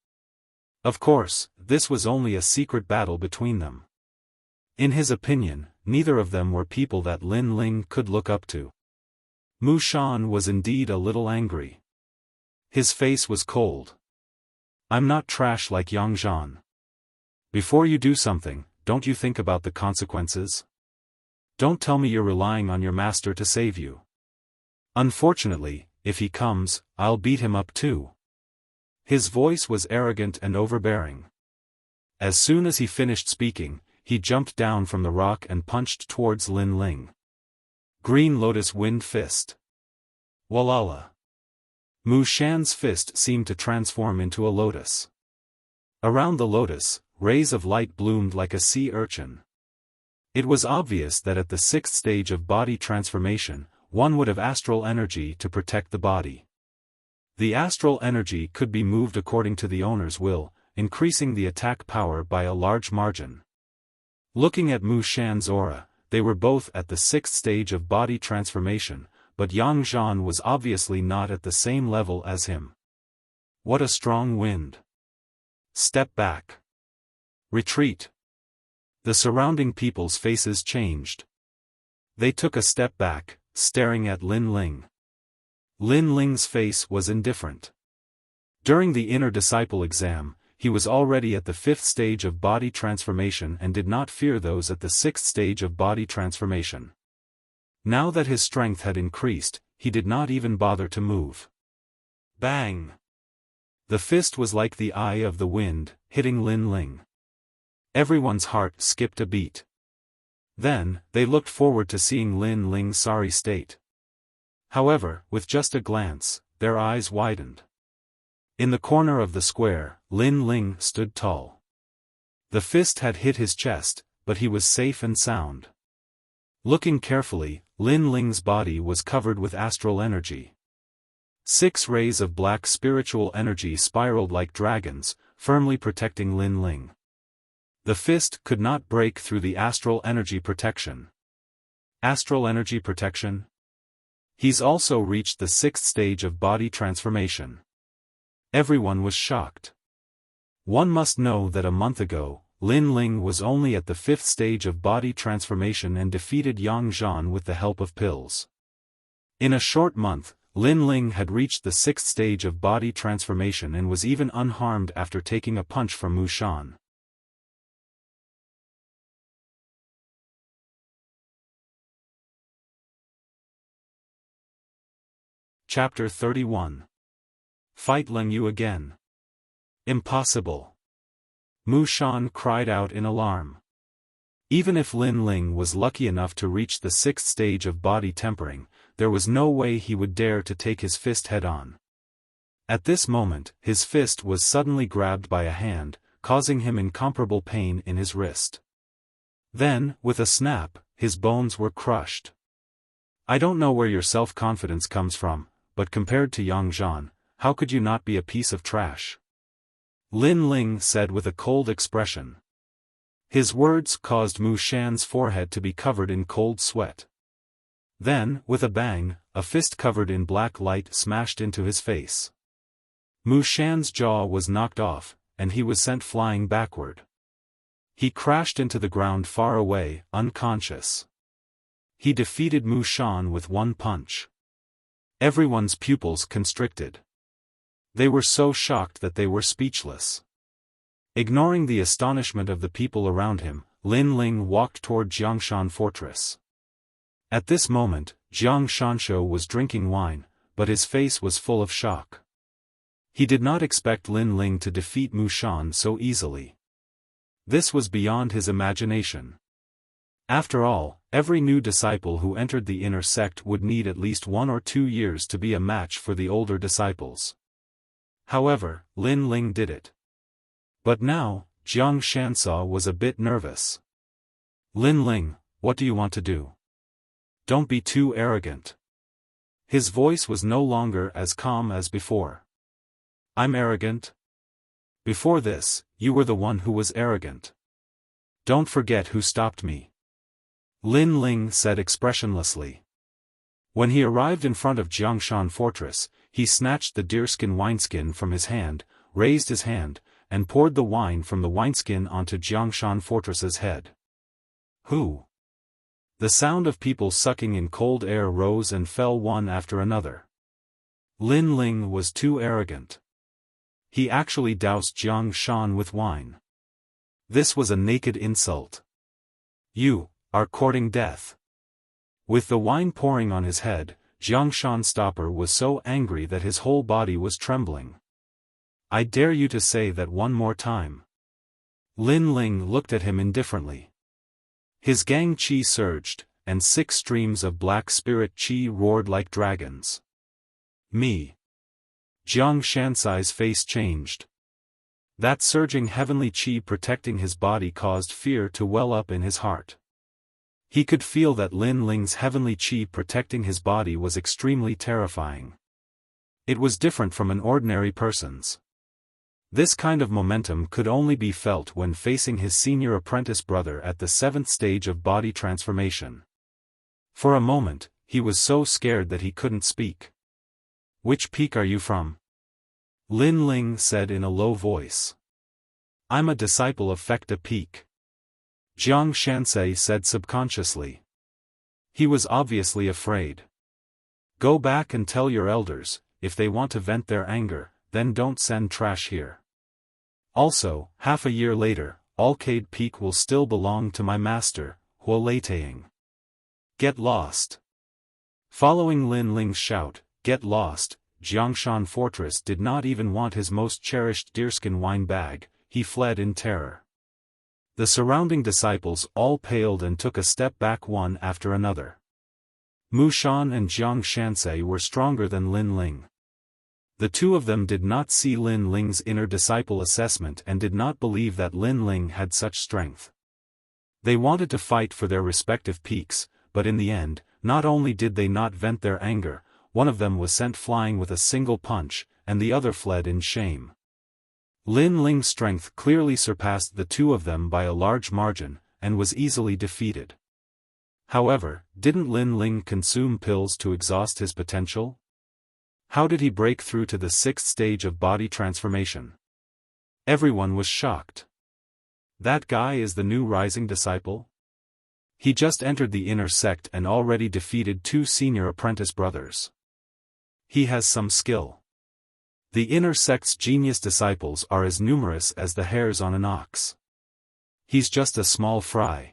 Of course, this was only a secret battle between them. In his opinion, neither of them were people that Lin Ling could look up to. Mu Shan was indeed a little angry. His face was cold. "I'm not trash like Yang Zhan. Before you do something, don't you think about the consequences? Don't tell me you're relying on your master to save you. Unfortunately, if he comes, I'll beat him up too." His voice was arrogant and overbearing. As soon as he finished speaking, he jumped down from the rock and punched towards Lin Ling. Green Lotus Wind Fist. Walala. Mu Shan's fist seemed to transform into a lotus. Around the lotus, rays of light bloomed like a sea urchin. It was obvious that at the 6th stage of body transformation, one would have astral energy to protect the body. The astral energy could be moved according to the owner's will, increasing the attack power by a large margin. Looking at Mu Shan's aura, they were both at the 6th stage of body transformation, but Yang Zhan was obviously not at the same level as him. What a strong wind! Step back. Retreat. The surrounding people's faces changed. They took a step back, staring at Lin Ling. Lin Ling's face was indifferent. During the inner disciple exam, he was already at the 5th stage of body transformation and did not fear those at the 6th stage of body transformation. Now that his strength had increased, he did not even bother to move. Bang! The fist was like the eye of the wind, hitting Lin Ling. Everyone's heart skipped a beat. Then, they looked forward to seeing Lin Ling's sorry state. However, with just a glance, their eyes widened. In the corner of the square, Lin Ling stood tall. The fist had hit his chest, but he was safe and sound. Looking carefully, Lin Ling's body was covered with astral energy. 6 rays of black spiritual energy spiraled like dragons, firmly protecting Lin Ling. The fist could not break through the astral energy protection. Astral energy protection? He's also reached the 6th stage of body transformation. Everyone was shocked. One must know that a month ago, Lin Ling was only at the 5th stage of body transformation and defeated Yang Zhan with the help of pills. In a short month, Lin Ling had reached the 6th stage of body transformation and was even unharmed after taking a punch from Mu Shan. Chapter 31. Fight Leng Yu again. Impossible. Mu Shan cried out in alarm. Even if Lin Ling was lucky enough to reach the 6th stage of body tempering, there was no way he would dare to take his fist head-on. At this moment, his fist was suddenly grabbed by a hand, causing him incomparable pain in his wrist. Then, with a snap, his bones were crushed. I don't know where your self-confidence comes from, but compared to Yang Zhan, how could you not be a piece of trash? Lin Ling said with a cold expression. His words caused Mu Shan's forehead to be covered in cold sweat. Then, with a bang, a fist covered in black light smashed into his face. Mu Shan's jaw was knocked off, and he was sent flying backward. He crashed into the ground far away, unconscious. He defeated Mu Shan with one punch. Everyone's pupils constricted. They were so shocked that they were speechless. Ignoring the astonishment of the people around him, Lin Ling walked toward Jiangshan Fortress. At this moment, Jiang Shansho was drinking wine, but his face was full of shock. He did not expect Lin Ling to defeat Mu Shan so easily. This was beyond his imagination. After all, every new disciple who entered the inner sect would need at least 1 or 2 years to be a match for the older disciples. However, Lin Ling did it. But now, Jiang Shansha was a bit nervous. Lin Ling, what do you want to do? Don't be too arrogant. His voice was no longer as calm as before. I'm arrogant? Before this, you were the one who was arrogant. Don't forget who stopped me. Lin Ling said expressionlessly. When he arrived in front of Jiangshan Fortress, he snatched the deerskin wineskin from his hand, raised his hand, and poured the wine from the wineskin onto Jiangshan Fortress's head. Who? The sound of people sucking in cold air rose and fell one after another. Lin Ling was too arrogant. He actually doused Jiangshan with wine. This was a naked insult. You are courting death. With the wine pouring on his head, Jiangshan's stopper was so angry that his whole body was trembling. I dare you to say that one more time. Lin Ling looked at him indifferently. His gang qi surged, and 6 streams of black spirit qi roared like dragons. Me. Jiang Shansai's face changed. That surging heavenly qi protecting his body caused fear to well up in his heart. He could feel that Lin Ling's heavenly qi protecting his body was extremely terrifying. It was different from an ordinary person's. This kind of momentum could only be felt when facing his senior apprentice brother at the 7th stage of body transformation. For a moment, he was so scared that he couldn't speak. Which peak are you from? Lin Ling said in a low voice. I'm a disciple of Fekta Peak. Jiang Shansai said subconsciously. He was obviously afraid. Go back and tell your elders, if they want to vent their anger, then don't send trash here. Also, half a year later, Alcade Peak will still belong to my master, Huo Leitang. Get lost. Following Lin Ling's shout, get lost, Jiangshan Fortress did not even want his most cherished deerskin wine bag, he fled in terror. The surrounding disciples all paled and took a step back one after another. Mu Shan and Jiang Shansai were stronger than Lin Ling. The two of them did not see Lin Ling's inner disciple assessment and did not believe that Lin Ling had such strength. They wanted to fight for their respective peaks, but in the end, not only did they not vent their anger, one of them was sent flying with a single punch, and the other fled in shame. Lin Ling's strength clearly surpassed the two of them by a large margin, and was easily defeated. However, didn't Lin Ling consume pills to exhaust his potential? How did he break through to the 6th stage of body transformation? Everyone was shocked. That guy is the new rising disciple? He just entered the inner sect and already defeated 2 senior apprentice brothers. He has some skill. The inner sect's genius disciples are as numerous as the hairs on an ox. He's just a small fry.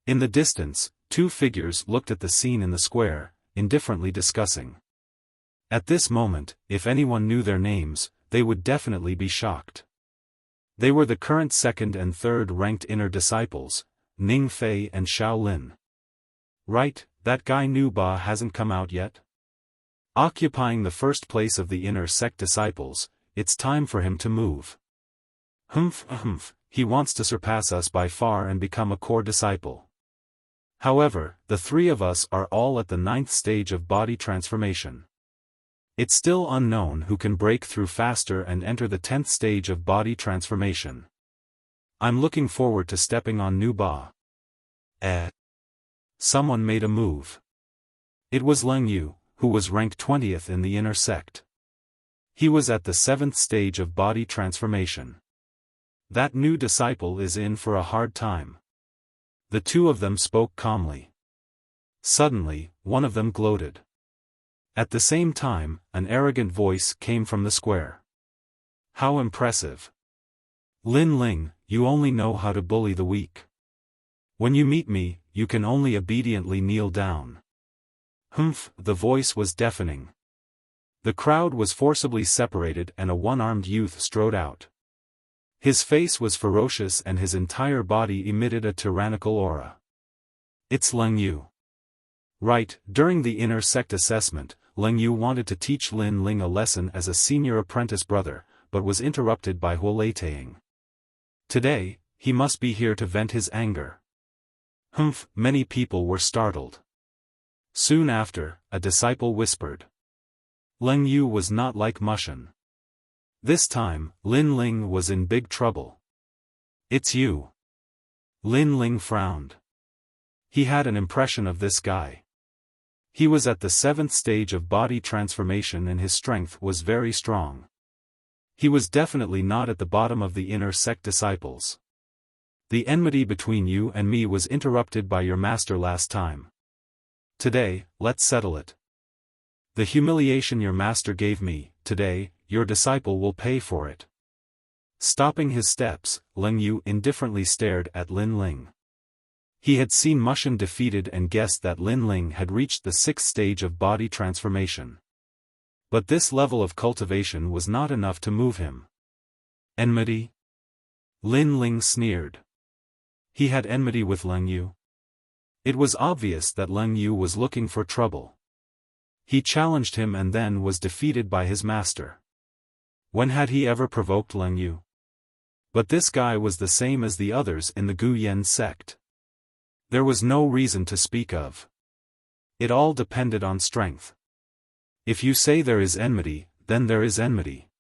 In the distance, 2 figures looked at the scene in the square, indifferently discussing. At this moment, if anyone knew their names, they would definitely be shocked. They were the current 2nd and 3rd ranked inner disciples, Ning Fei and Xiao Lin. Right, that guy Nu Ba hasn't come out yet? Occupying the 1st place of the inner sect disciples, it's time for him to move. Humph, he wants to surpass us by far and become a core disciple. However, the 3 of us are all at the 9th stage of body transformation. It's still unknown who can break through faster and enter the 10th stage of body transformation. I'm looking forward to stepping on Nu Ba. Someone made a move. It was Leng Yu, who was ranked 20th in the inner sect. He was at the 7th stage of body transformation. That new disciple is in for a hard time. The 2 of them spoke calmly. Suddenly, one of them gloated. At the same time, an arrogant voice came from the square. How impressive. Lin Ling, you only know how to bully the weak. When you meet me, you can only obediently kneel down. Humph, the voice was deafening. The crowd was forcibly separated and a one-armed youth strode out. His face was ferocious and his entire body emitted a tyrannical aura. It's Leng Yu. Right, during the inner sect assessment, Leng Yu wanted to teach Lin Ling a lesson as a senior apprentice brother, but was interrupted by Huolei Taing. Today, he must be here to vent his anger. Humph, many people were startled. Soon after, a disciple whispered. Leng Yu was not like Mushin. This time, Lin Ling was in big trouble. It's you. Lin Ling frowned. He had an impression of this guy. He was at the 7th stage of body transformation and his strength was very strong. He was definitely not at the bottom of the inner sect disciples. The enmity between you and me was interrupted by your master last time. Today, let's settle it. The humiliation your master gave me, today, your disciple will pay for it. Stopping his steps, Leng Yu indifferently stared at Lin Ling. He had seen Mushin defeated and guessed that Lin Ling had reached the 6th stage of body transformation. But this level of cultivation was not enough to move him. Enmity? Lin Ling sneered. He had enmity with Leng Yu. It was obvious that Leng Yu was looking for trouble. He challenged him and then was defeated by his master. When had he ever provoked Leng Yu? But this guy was the same as the others in the Gu Yen sect. There was no reason to speak of. It all depended on strength. If you say there is enmity, then there is enmity.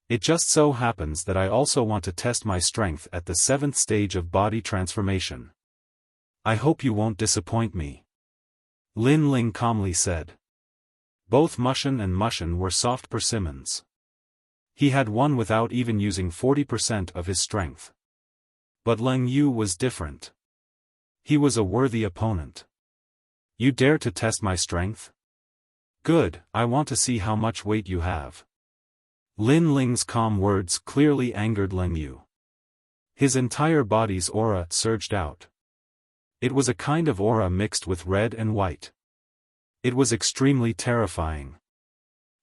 It just so happens that I also want to test my strength at the 7th stage of body transformation. I hope you won't disappoint me. Lin Ling calmly said. Both Mushin and Mushin were soft persimmons. He had won without even using 40% of his strength. But Leng Yu was different. He was a worthy opponent. You dare to test my strength? Good, I want to see how much weight you have. Lin Ling's calm words clearly angered Leng Yu. His entire body's aura surged out. It was a kind of aura mixed with red and white. It was extremely terrifying.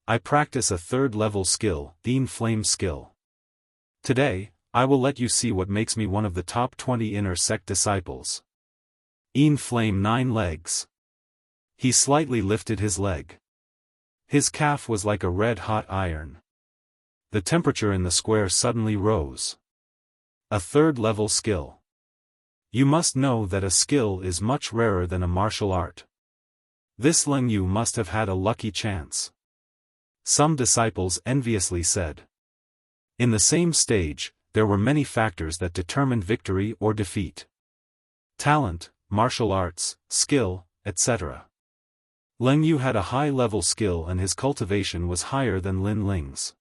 I practice a 3rd level skill, the Flame skill. Today, I will let you see what makes me one of the top 20 inner sect disciples. Flame 9 legs. He slightly lifted his leg. His calf was like a red-hot iron. The temperature in the square suddenly rose. A 3rd level skill. You must know that a skill is much rarer than a martial art. This Leng Yu must have had a lucky chance. Some disciples enviously said. In the same stage, there were many factors that determined victory or defeat. Talent, martial arts, skill, etc. Leng Yu had a high-level skill and his cultivation was higher than Lin Ling's.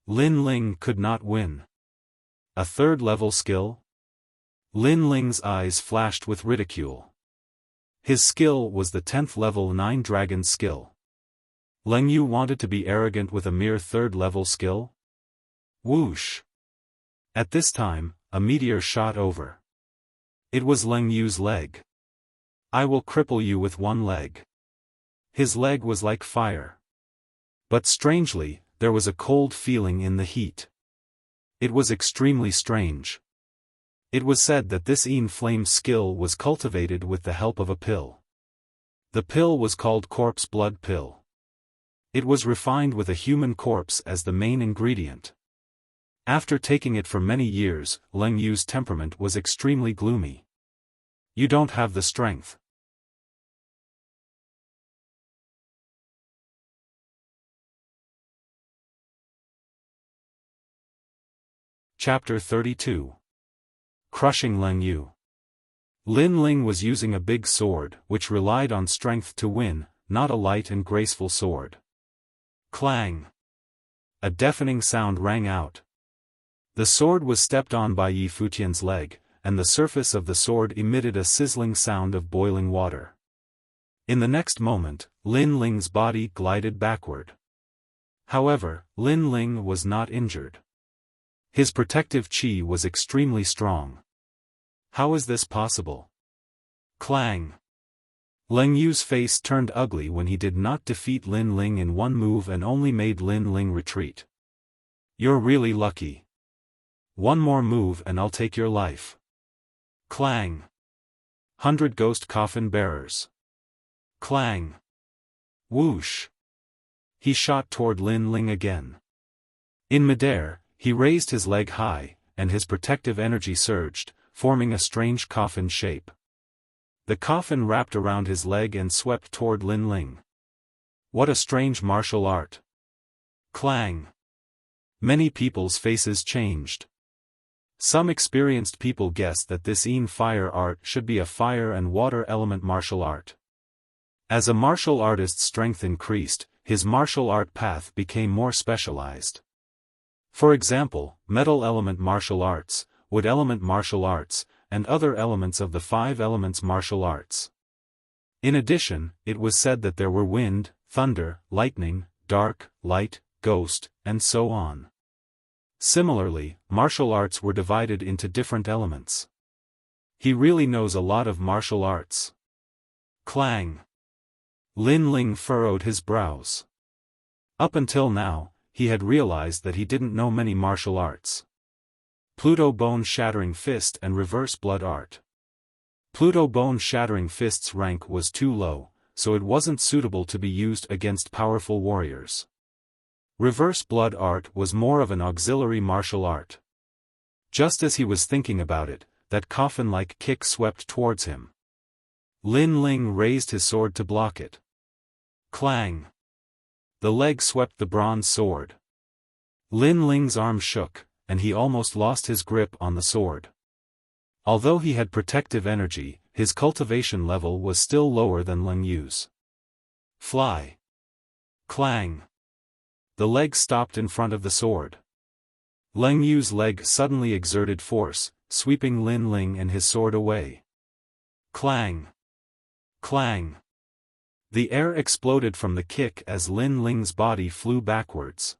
Lin Ling could not win. A third-level skill? Lin Ling's eyes flashed with ridicule. His skill was the 10th level 9 dragon skill. Leng Yu wanted to be arrogant with a mere third-level skill? Whoosh! At this time, a meteor shot over. It was Leng Yu's leg. I will cripple you with one leg. His leg was like fire. But strangely, there was a cold feeling in the heat. It was extremely strange. It was said that this flame skill was cultivated with the help of a pill. The pill was called corpse blood pill. It was refined with a human corpse as the main ingredient. After taking it for many years, Leng Yu's temperament was extremely gloomy. You don't have the strength. Chapter 32. Crushing Leng Yu. Lin Ling was using a big sword, which relied on strength to win, not a light and graceful sword. Clang! A deafening sound rang out. The sword was stepped on by Yi Futian's leg, and the surface of the sword emitted a sizzling sound of boiling water. In the next moment, Lin Ling's body glided backward. However, Lin Ling was not injured. His protective qi was extremely strong. How is this possible? Clang! Leng Yu's face turned ugly when he did not defeat Lin Ling in one move and only made Lin Ling retreat. You're really lucky. One more move and I'll take your life. Clang! 100 ghost coffin bearers. Clang! Whoosh! He shot toward Lin Ling again. In midair, he raised his leg high, and his protective energy surged, forming a strange coffin shape. The coffin wrapped around his leg and swept toward Lin Ling. What a strange martial art! Clang! Many people's faces changed. Some experienced people guessed that this fire art should be a fire and water element martial art. As a martial artist's strength increased, his martial art path became more specialized. For example, metal element martial arts, wood element martial arts, and other elements of the 5 elements martial arts. In addition, it was said that there were wind, thunder, lightning, dark, light, ghost, and so on. Similarly, martial arts were divided into different elements. He really knows a lot of martial arts. Clang! Lin Ling furrowed his brows. Up until now, he had realized that he didn't know many martial arts. Pluto Bone-Shattering Fist and Reverse Blood Art. Pluto Bone-Shattering Fist's rank was too low, so it wasn't suitable to be used against powerful warriors. Reverse Blood Art was more of an auxiliary martial art. Just as he was thinking about it, that coffin-like kick swept towards him. Lin Ling raised his sword to block it. Clang! The leg swept the bronze sword. Lin Ling's arm shook, and he almost lost his grip on the sword. Although he had protective energy, his cultivation level was still lower than Leng Yu's. Fly! Clang! The leg stopped in front of the sword. Leng Yu's leg suddenly exerted force, sweeping Lin Ling and his sword away. Clang! Clang! The air exploded from the kick as Lin Ling's body flew backwards.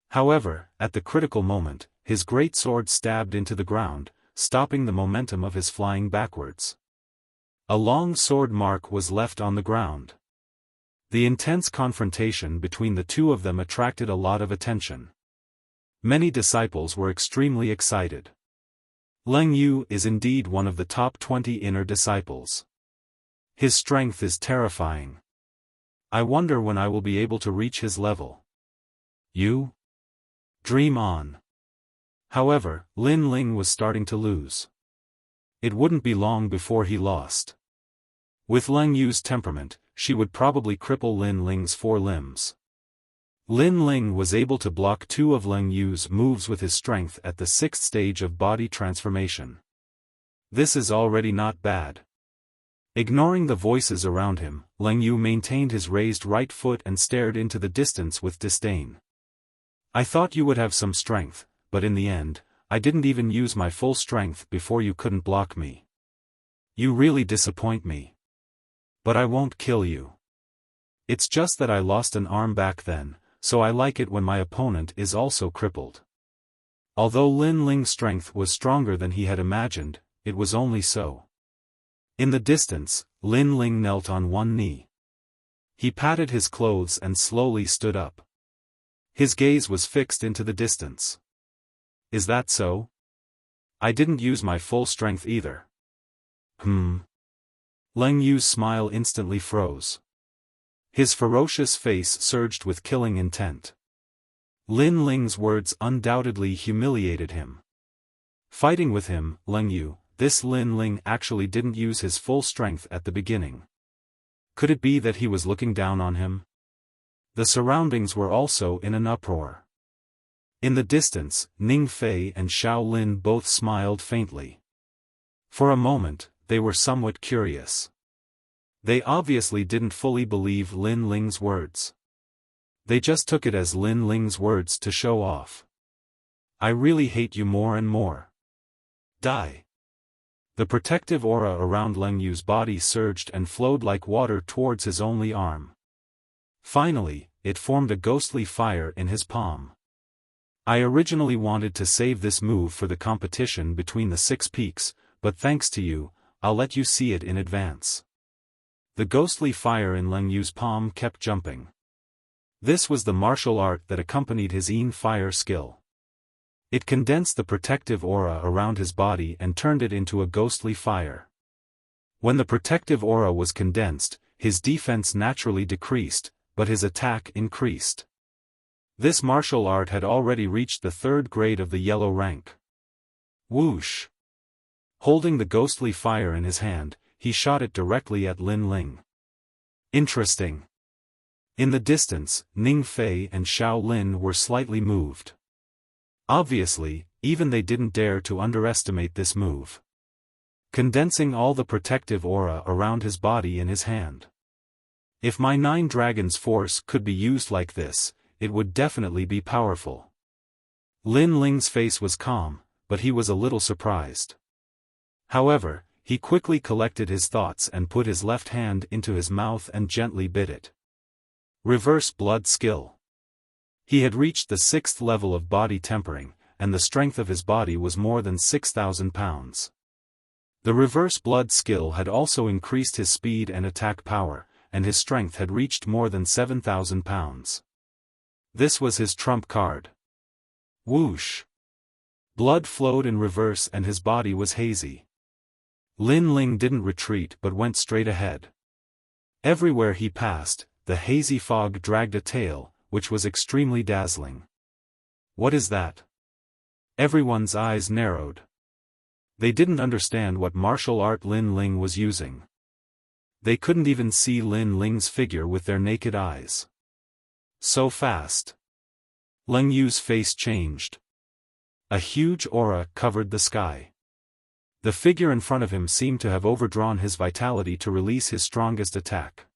However, at the critical moment, his great sword stabbed into the ground, stopping the momentum of his flying backwards. A long sword mark was left on the ground. The intense confrontation between the two of them attracted a lot of attention. Many disciples were extremely excited. Leng Yu is indeed one of the top 20 inner disciples. His strength is terrifying. I wonder when I will be able to reach his level. You? Dream on. However, Lin Ling was starting to lose. it wouldn't be long before he lost. With Leng Yu's temperament, she would probably cripple Lin Ling's 4 limbs. Lin Ling was able to block 2 of Leng Yu's moves with his strength at the 6th stage of body transformation. This is already not bad. Ignoring the voices around him, Leng Yu maintained his raised right foot and stared into the distance with disdain. I thought you would have some strength, but in the end, I didn't even use my full strength before you couldn't block me. You really disappoint me. But I won't kill you. It's just that I lost an arm back then, so I like it when my opponent is also crippled. Although Lin Ling's strength was stronger than he had imagined, it was only so. In the distance, Lin Ling knelt on one knee. He patted his clothes and slowly stood up. His gaze was fixed into the distance. Is that so? I didn't use my full strength either. Leng Yu's smile instantly froze. His ferocious face surged with killing intent. Lin Ling's words undoubtedly humiliated him. Fighting with him, Leng Yu, this Lin Ling actually didn't use his full strength at the beginning. Could it be that he was looking down on him? The surroundings were also in an uproar. In the distance, Ning Fei and Xiao Lin both smiled faintly. For a moment, they were somewhat curious. They obviously didn't fully believe Lin Ling's words. They just took it as Lin Ling's words to show off. I really hate you more and more. Die. The protective aura around Leng Yu's body surged and flowed like water towards his only arm. Finally, it formed a ghostly fire in his palm. I originally wanted to save this move for the competition between the 6 peaks, but thanks to you, I'll let you see it in advance. The ghostly fire in Leng Yu's palm kept jumping. This was the martial art that accompanied his Yin fire skill. It condensed the protective aura around his body and turned it into a ghostly fire. When the protective aura was condensed, his defense naturally decreased, but his attack increased. This martial art had already reached the 3rd grade of the yellow rank. Whoosh! Holding the ghostly fire in his hand, he shot it directly at Lin Ling. Interesting. In the distance, Ning Fei and Xiao Lin were slightly moved. Obviously, even they didn't dare to underestimate this move. Condensing all the protective aura around his body in his hand. If my 9 dragons force could be used like this, it would definitely be powerful. Lin Ling's face was calm, but he was a little surprised. However, he quickly collected his thoughts and put his left hand into his mouth and gently bit it. Reverse blood skill. He had reached the 6th level of body tempering, and the strength of his body was more than 6,000 pounds. The reverse blood skill had also increased his speed and attack power, and his strength had reached more than 7,000 pounds. This was his trump card. Whoosh! Blood flowed in reverse and his body was hazy. Lin Ling didn't retreat but went straight ahead. Everywhere he passed, the hazy fog dragged a tail, which was extremely dazzling. What is that? Everyone's eyes narrowed. They didn't understand what martial art Lin Ling was using. They couldn't even see Lin Ling's figure with their naked eyes. So fast. Leng Yu's face changed. A huge aura covered the sky. The figure in front of him seemed to have overdrawn his vitality to release his strongest attack.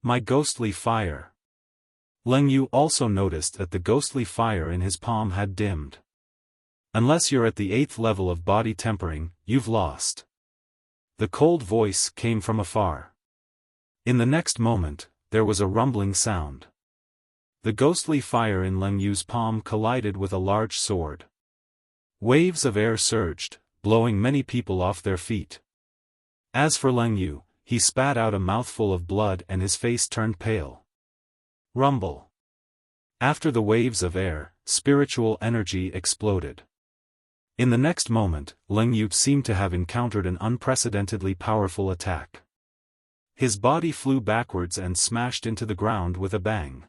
My ghostly fire. Leng Yu also noticed that the ghostly fire in his palm had dimmed. Unless you're at the 8th level of body tempering, you've lost. The cold voice came from afar. In the next moment, there was a rumbling sound. The ghostly fire in Leng Yu's palm collided with a large sword. Waves of air surged, blowing many people off their feet. As for Leng Yu, he spat out a mouthful of blood and his face turned pale. Rumble. After the waves of air, spiritual energy exploded. In the next moment, Leng Yu seemed to have encountered an unprecedentedly powerful attack. His body flew backwards and smashed into the ground with a bang.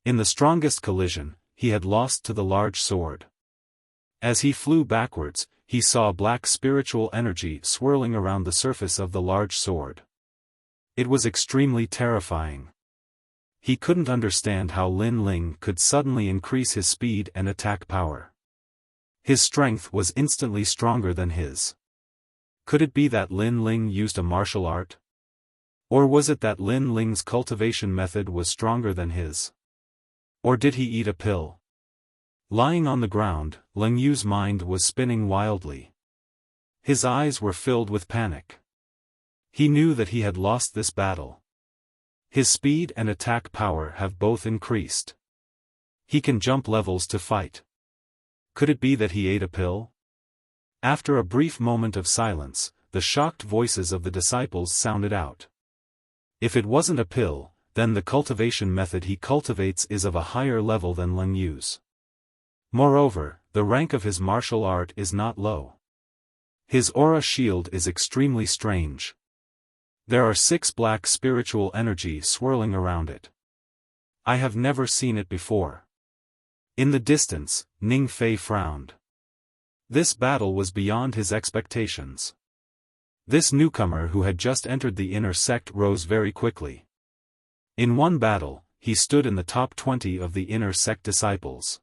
In the strongest collision, he had lost to the large sword. As he flew backwards, he saw black spiritual energy swirling around the surface of the large sword. It was extremely terrifying. He couldn't understand how Lin Ling could suddenly increase his speed and attack power. His strength was instantly stronger than his. Could it be that Lin Ling used a martial art? Or was it that Lin Ling's cultivation method was stronger than his? Or did he eat a pill? Lying on the ground, Leng Yu's mind was spinning wildly. His eyes were filled with panic. He knew that he had lost this battle. His speed and attack power have both increased. He can jump levels to fight. Could it be that he ate a pill? After a brief moment of silence, the shocked voices of the disciples sounded out. If it wasn't a pill, then the cultivation method he cultivates is of a higher level than Leng Yu's. Moreover, the rank of his martial art is not low. His aura shield is extremely strange. There are 6 black spiritual energy swirling around it. I have never seen it before. In the distance, Ning Fei frowned. This battle was beyond his expectations. This newcomer who had just entered the inner sect rose very quickly. In one battle, he stood in the top 20 of the inner sect disciples.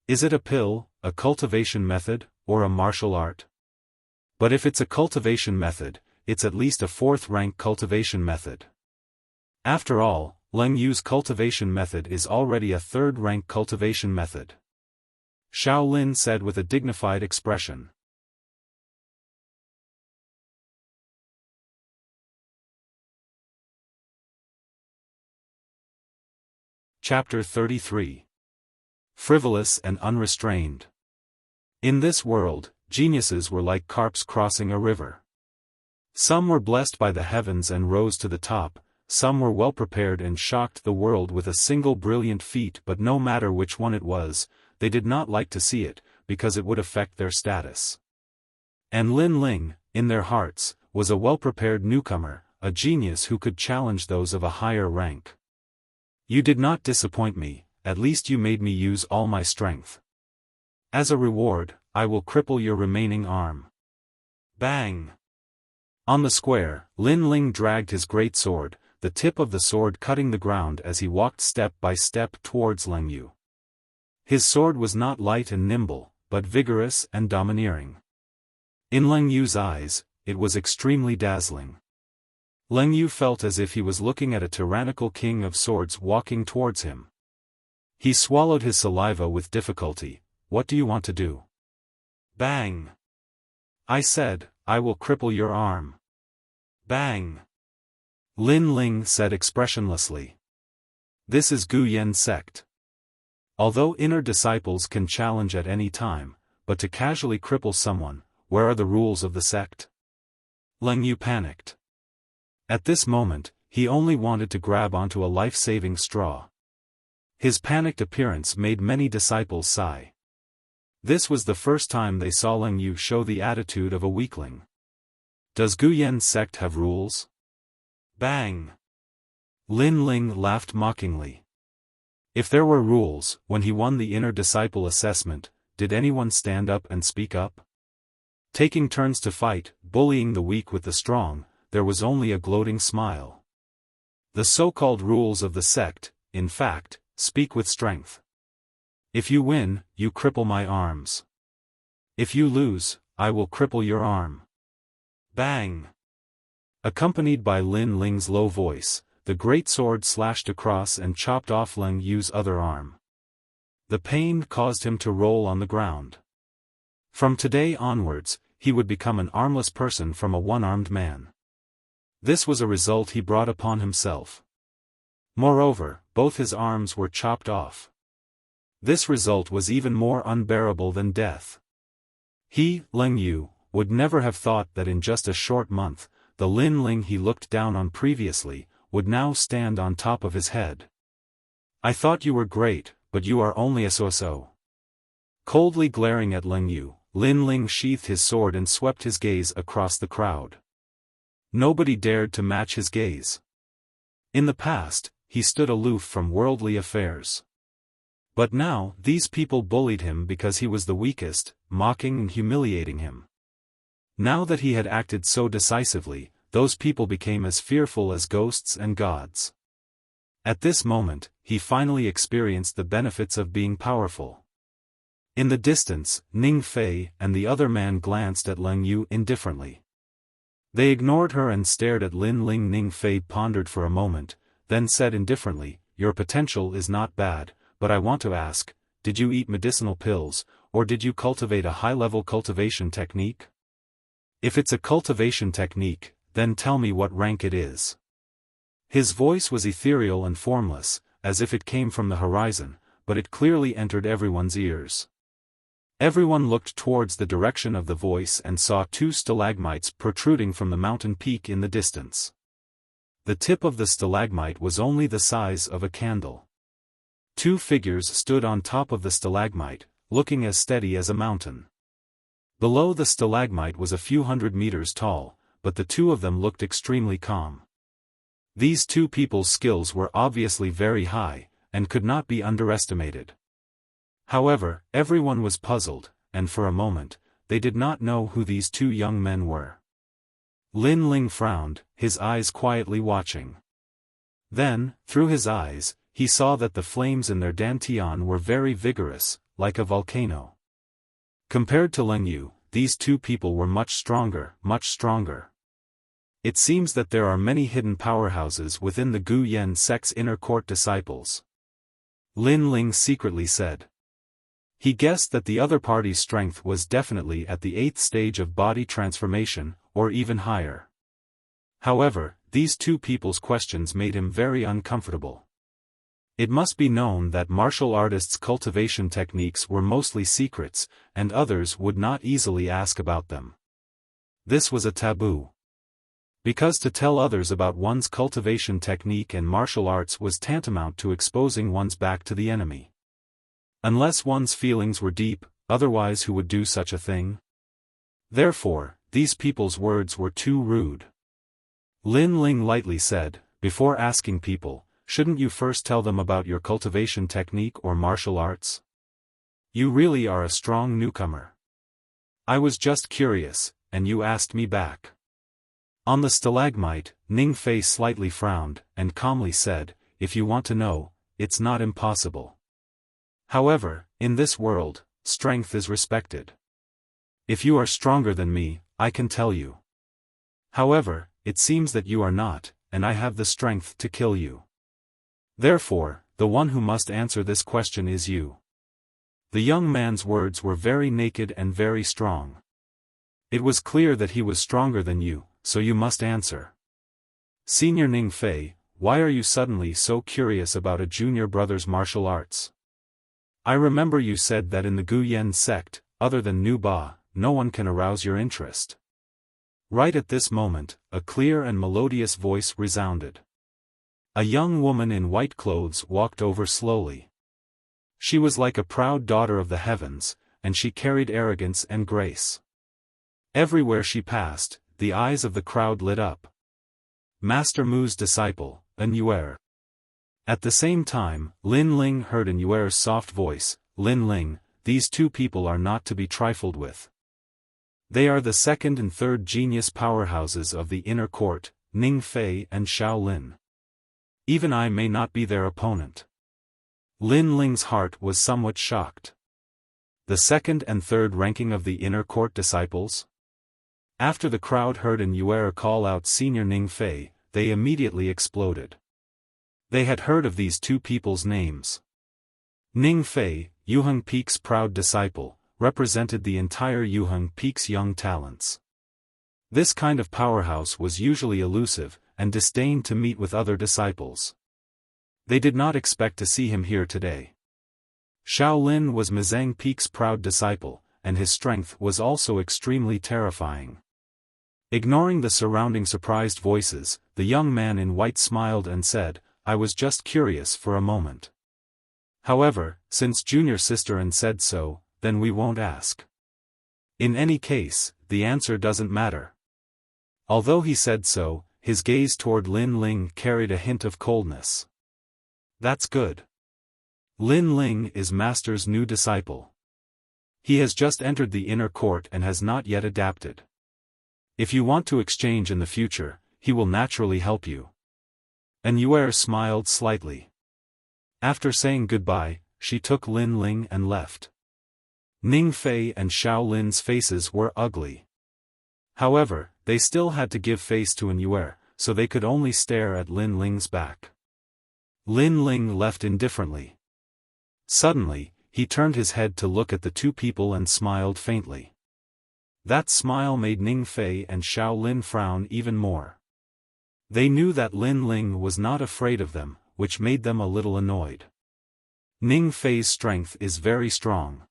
Is it a pill, a cultivation method, or a martial art? But if it's a cultivation method, it's at least a 4th-rank cultivation method. After all, Leng Yu's cultivation method is already a 3rd-rank cultivation method. Xiao Lin said with a dignified expression. Chapter 33. Frivolous and unrestrained. In this world, geniuses were like carps crossing a river. Some were blessed by the heavens and rose to the top, some were well prepared and shocked the world with a single brilliant feat, but no matter which one it was, they did not like to see it, because it would affect their status. And Lin Ling, in their hearts, was a well-prepared newcomer, a genius who could challenge those of a higher rank. You did not disappoint me, at least you made me use all my strength. As a reward, I will cripple your remaining arm. Bang! On the square, Lin Ling dragged his great sword, the tip of the sword cutting the ground as he walked step by step towards Leng Yu. His sword was not light and nimble, but vigorous and domineering. In Leng Yu's eyes, it was extremely dazzling. Leng Yu felt as if he was looking at a tyrannical king of swords walking towards him. He swallowed his saliva with difficulty. What do you want to do? Bang! I said, I will cripple your arm. Bang! Lin Ling said expressionlessly. This is Gu Yen sect. Although inner disciples can challenge at any time, but to casually cripple someone, where are the rules of the sect? Leng Yu panicked. At this moment, he only wanted to grab onto a life-saving straw. His panicked appearance made many disciples sigh. This was the first time they saw Leng Yu show the attitude of a weakling. Does Gu Yen sect have rules? Bang! Lin Ling laughed mockingly. If there were rules, when he won the inner disciple assessment, did anyone stand up and speak up? Taking turns to fight, bullying the weak with the strong, there was only a gloating smile. The so-called rules of the sect, in fact, speak with strength. If you win, you cripple my arms. If you lose, I will cripple your arm. Bang! Accompanied by Lin Ling's low voice, the great sword slashed across and chopped off Leng Yu's other arm. The pain caused him to roll on the ground. From today onwards, he would become an armless person from a one-armed man. This was a result he brought upon himself. Moreover, both his arms were chopped off. This result was even more unbearable than death. He, Leng Yu, would never have thought that in just a short month, the Lin Ling he looked down on previously, would now stand on top of his head. I thought you were great, but you are only a so-so. Coldly glaring at Leng Yu, Lin Ling sheathed his sword and swept his gaze across the crowd. Nobody dared to match his gaze. In the past, he stood aloof from worldly affairs. But now, these people bullied him because he was the weakest, mocking and humiliating him. Now that he had acted so decisively, those people became as fearful as ghosts and gods. At this moment, he finally experienced the benefits of being powerful. In the distance, Ning Fei and the other man glanced at Leng Yu indifferently. They ignored her and stared at Lin Ling. Ning Fei pondered for a moment, then said indifferently, "Your potential is not bad, but I want to ask, did you eat medicinal pills, or did you cultivate a high-level cultivation technique? If it's a cultivation technique, then tell me what rank it is." His voice was ethereal and formless, as if it came from the horizon, but it clearly entered everyone's ears. Everyone looked towards the direction of the voice and saw two stalagmites protruding from the mountain peak in the distance. The tip of the stalagmite was only the size of a candle. Two figures stood on top of the stalagmite, looking as steady as a mountain. Below the stalagmite was a few hundred meters tall, but the two of them looked extremely calm. These two people's skills were obviously very high, and could not be underestimated. However, everyone was puzzled, and for a moment, they did not know who these two young men were. Lin Ling frowned, his eyes quietly watching. Then, through his eyes, he saw that the flames in their dantian were very vigorous, like a volcano. Compared to Leng Yu, these two people were much stronger, much stronger. It seems that there are many hidden powerhouses within the Gu Yan sect's inner court disciples. Lin Ling secretly said. He guessed that the other party's strength was definitely at the 8th stage of body transformation, or even higher. However, these two people's questions made him very uncomfortable. It must be known that martial artists' cultivation techniques were mostly secrets, and others would not easily ask about them. This was a taboo. Because to tell others about one's cultivation technique and martial arts was tantamount to exposing one's back to the enemy. Unless one's feelings were deep, otherwise who would do such a thing? Therefore, these people's words were too rude. Lin Ling lightly said, "Before asking people, shouldn't you first tell them about your cultivation technique or martial arts? You really are a strong newcomer. I was just curious, and you asked me back." On the stalagmite, Ning Fei slightly frowned, and calmly said, "If you want to know, it's not impossible. However, in this world, strength is respected. If you are stronger than me, I can tell you. However, it seems that you are not, and I have the strength to kill you. Therefore, the one who must answer this question is you." The young man's words were very naked and very strong. It was clear that he was stronger than you, so you must answer. Senior Ning Fei, why are you suddenly so curious about a junior brother's martial arts? I remember you said that in the Gu Yan sect, other than Nu Ba, no one can arouse your interest. Right at this moment, a clear and melodious voice resounded. A young woman in white clothes walked over slowly. She was like a proud daughter of the heavens, and she carried arrogance and grace. Everywhere she passed, the eyes of the crowd lit up. Master Mu's disciple, An Yuer. At the same time, Lin Ling heard An Yuer's soft voice, "Lin Ling, these two people are not to be trifled with. They are the second and third genius powerhouses of the inner court, Ning Fei and Xiao Lin. Even I may not be their opponent." Lin Ling's heart was somewhat shocked. The second and third ranking of the inner court disciples? After the crowd heard An Yuer call out Senior Ning Fei, they immediately exploded. They had heard of these two people's names. Ning Fei, Yuheng Peak's proud disciple, represented the entire Yuheng Peak's young talents. This kind of powerhouse was usually elusive, and disdained to meet with other disciples. They did not expect to see him here today. Xiao Lin was Mizeng Peak's proud disciple, and his strength was also extremely terrifying. Ignoring the surrounding surprised voices, the young man in white smiled and said, "I was just curious for a moment. However, since junior sister An said so, then we won't ask. In any case, the answer doesn't matter." Although he said so, his gaze toward Lin Ling carried a hint of coldness. "That's good." Lin Ling is Master's new disciple. He has just entered the inner court and has not yet adapted. If you want to exchange in the future, he will naturally help you. And Yue smiled slightly. After saying goodbye, she took Lin Ling and left. Ning Fei and Xiao Lin's faces were ugly. However, they still had to give face to Yue, so they could only stare at Lin Ling's back. Lin Ling left indifferently. Suddenly, he turned his head to look at the two people and smiled faintly. That smile made Ning Fei and Xiao Lin frown even more. They knew that Lin Ling was not afraid of them, which made them a little annoyed. Ning Fei's strength is very strong.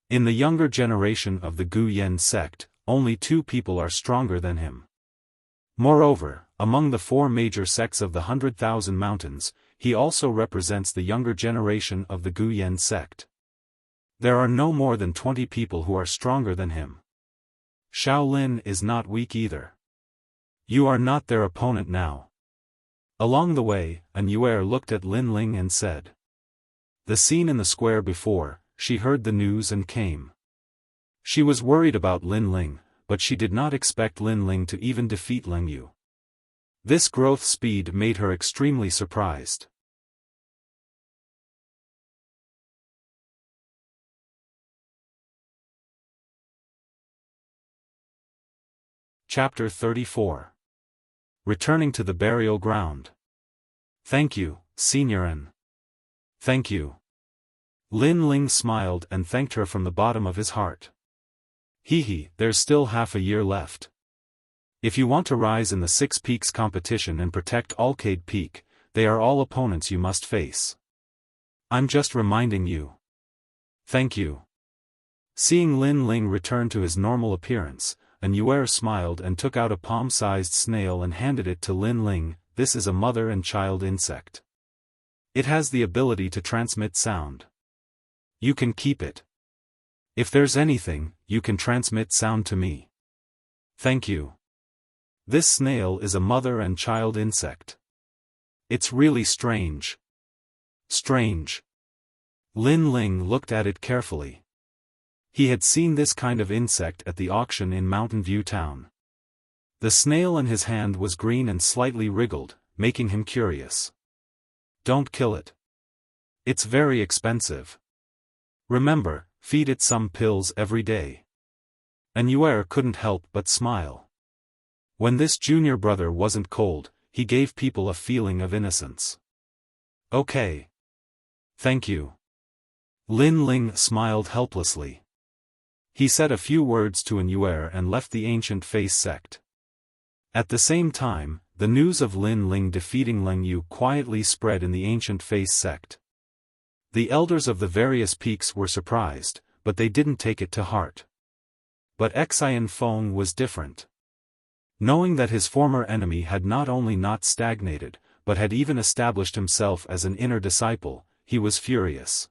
In the younger generation of the Gu Yan sect, only 2 people are stronger than him. Moreover, among the 4 major sects of the 100,000 Mountains, he also represents the younger generation of the Gu Yan sect. There are no more than 20 people who are stronger than him. Xiao Lin is not weak either. You are not their opponent now. Along the way, Yue looked at Lin Ling and said. The scene in the square before, she heard the news and came. She was worried about Lin Ling, but she did not expect Lin Ling to even defeat Ling Yu. This growth speed made her extremely surprised. Chapter 34. Returning to the burial ground. Thank you, Seniorin. Thank you. Lin Ling smiled and thanked her from the bottom of his heart. There's still half a year left. If you want to rise in the 6 Peaks competition and protect Alcade Peak, they are all opponents you must face. I'm just reminding you. Thank you. Seeing Lin Ling return to his normal appearance, Yue smiled and took out a palm-sized snail and handed it to Lin Ling. This is a mother and child insect. It has the ability to transmit sound. You can keep it. If there's anything, you can transmit sound to me. Thank you. This snail is a mother and child insect. It's really strange. Strange. Lin Ling looked at it carefully. He had seen this kind of insect at the auction in Mountain View Town. The snail in his hand was green and slightly wriggled, making him curious. Don't kill it. It's very expensive. Remember, feed it some pills every day. Yue couldn't help but smile. When this junior brother wasn't cold, he gave people a feeling of innocence. Okay. Thank you. Lin Ling smiled helplessly. He said a few words to Yue and left the ancient face sect. At the same time, the news of Lin Ling defeating Ling Yu quietly spread in the ancient face sect. The elders of the various peaks were surprised, but they didn't take it to heart. But Xian Feng was different. Knowing that his former enemy had not only not stagnated, but had even established himself as an inner disciple, he was furious.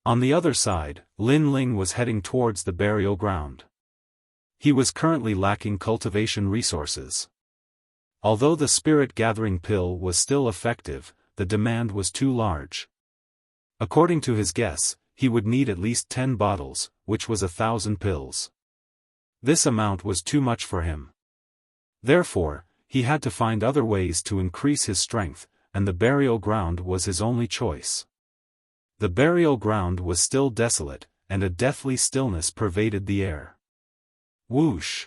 On the other side, Lin Ling was heading towards the burial ground. He was currently lacking cultivation resources. Although the spirit-gathering pill was still effective, the demand was too large. According to his guess, he would need at least 10 bottles, which was 1,000 pills. This amount was too much for him. Therefore, he had to find other ways to increase his strength, and the burial ground was his only choice. The burial ground was still desolate, and a deathly stillness pervaded the air. Whoosh!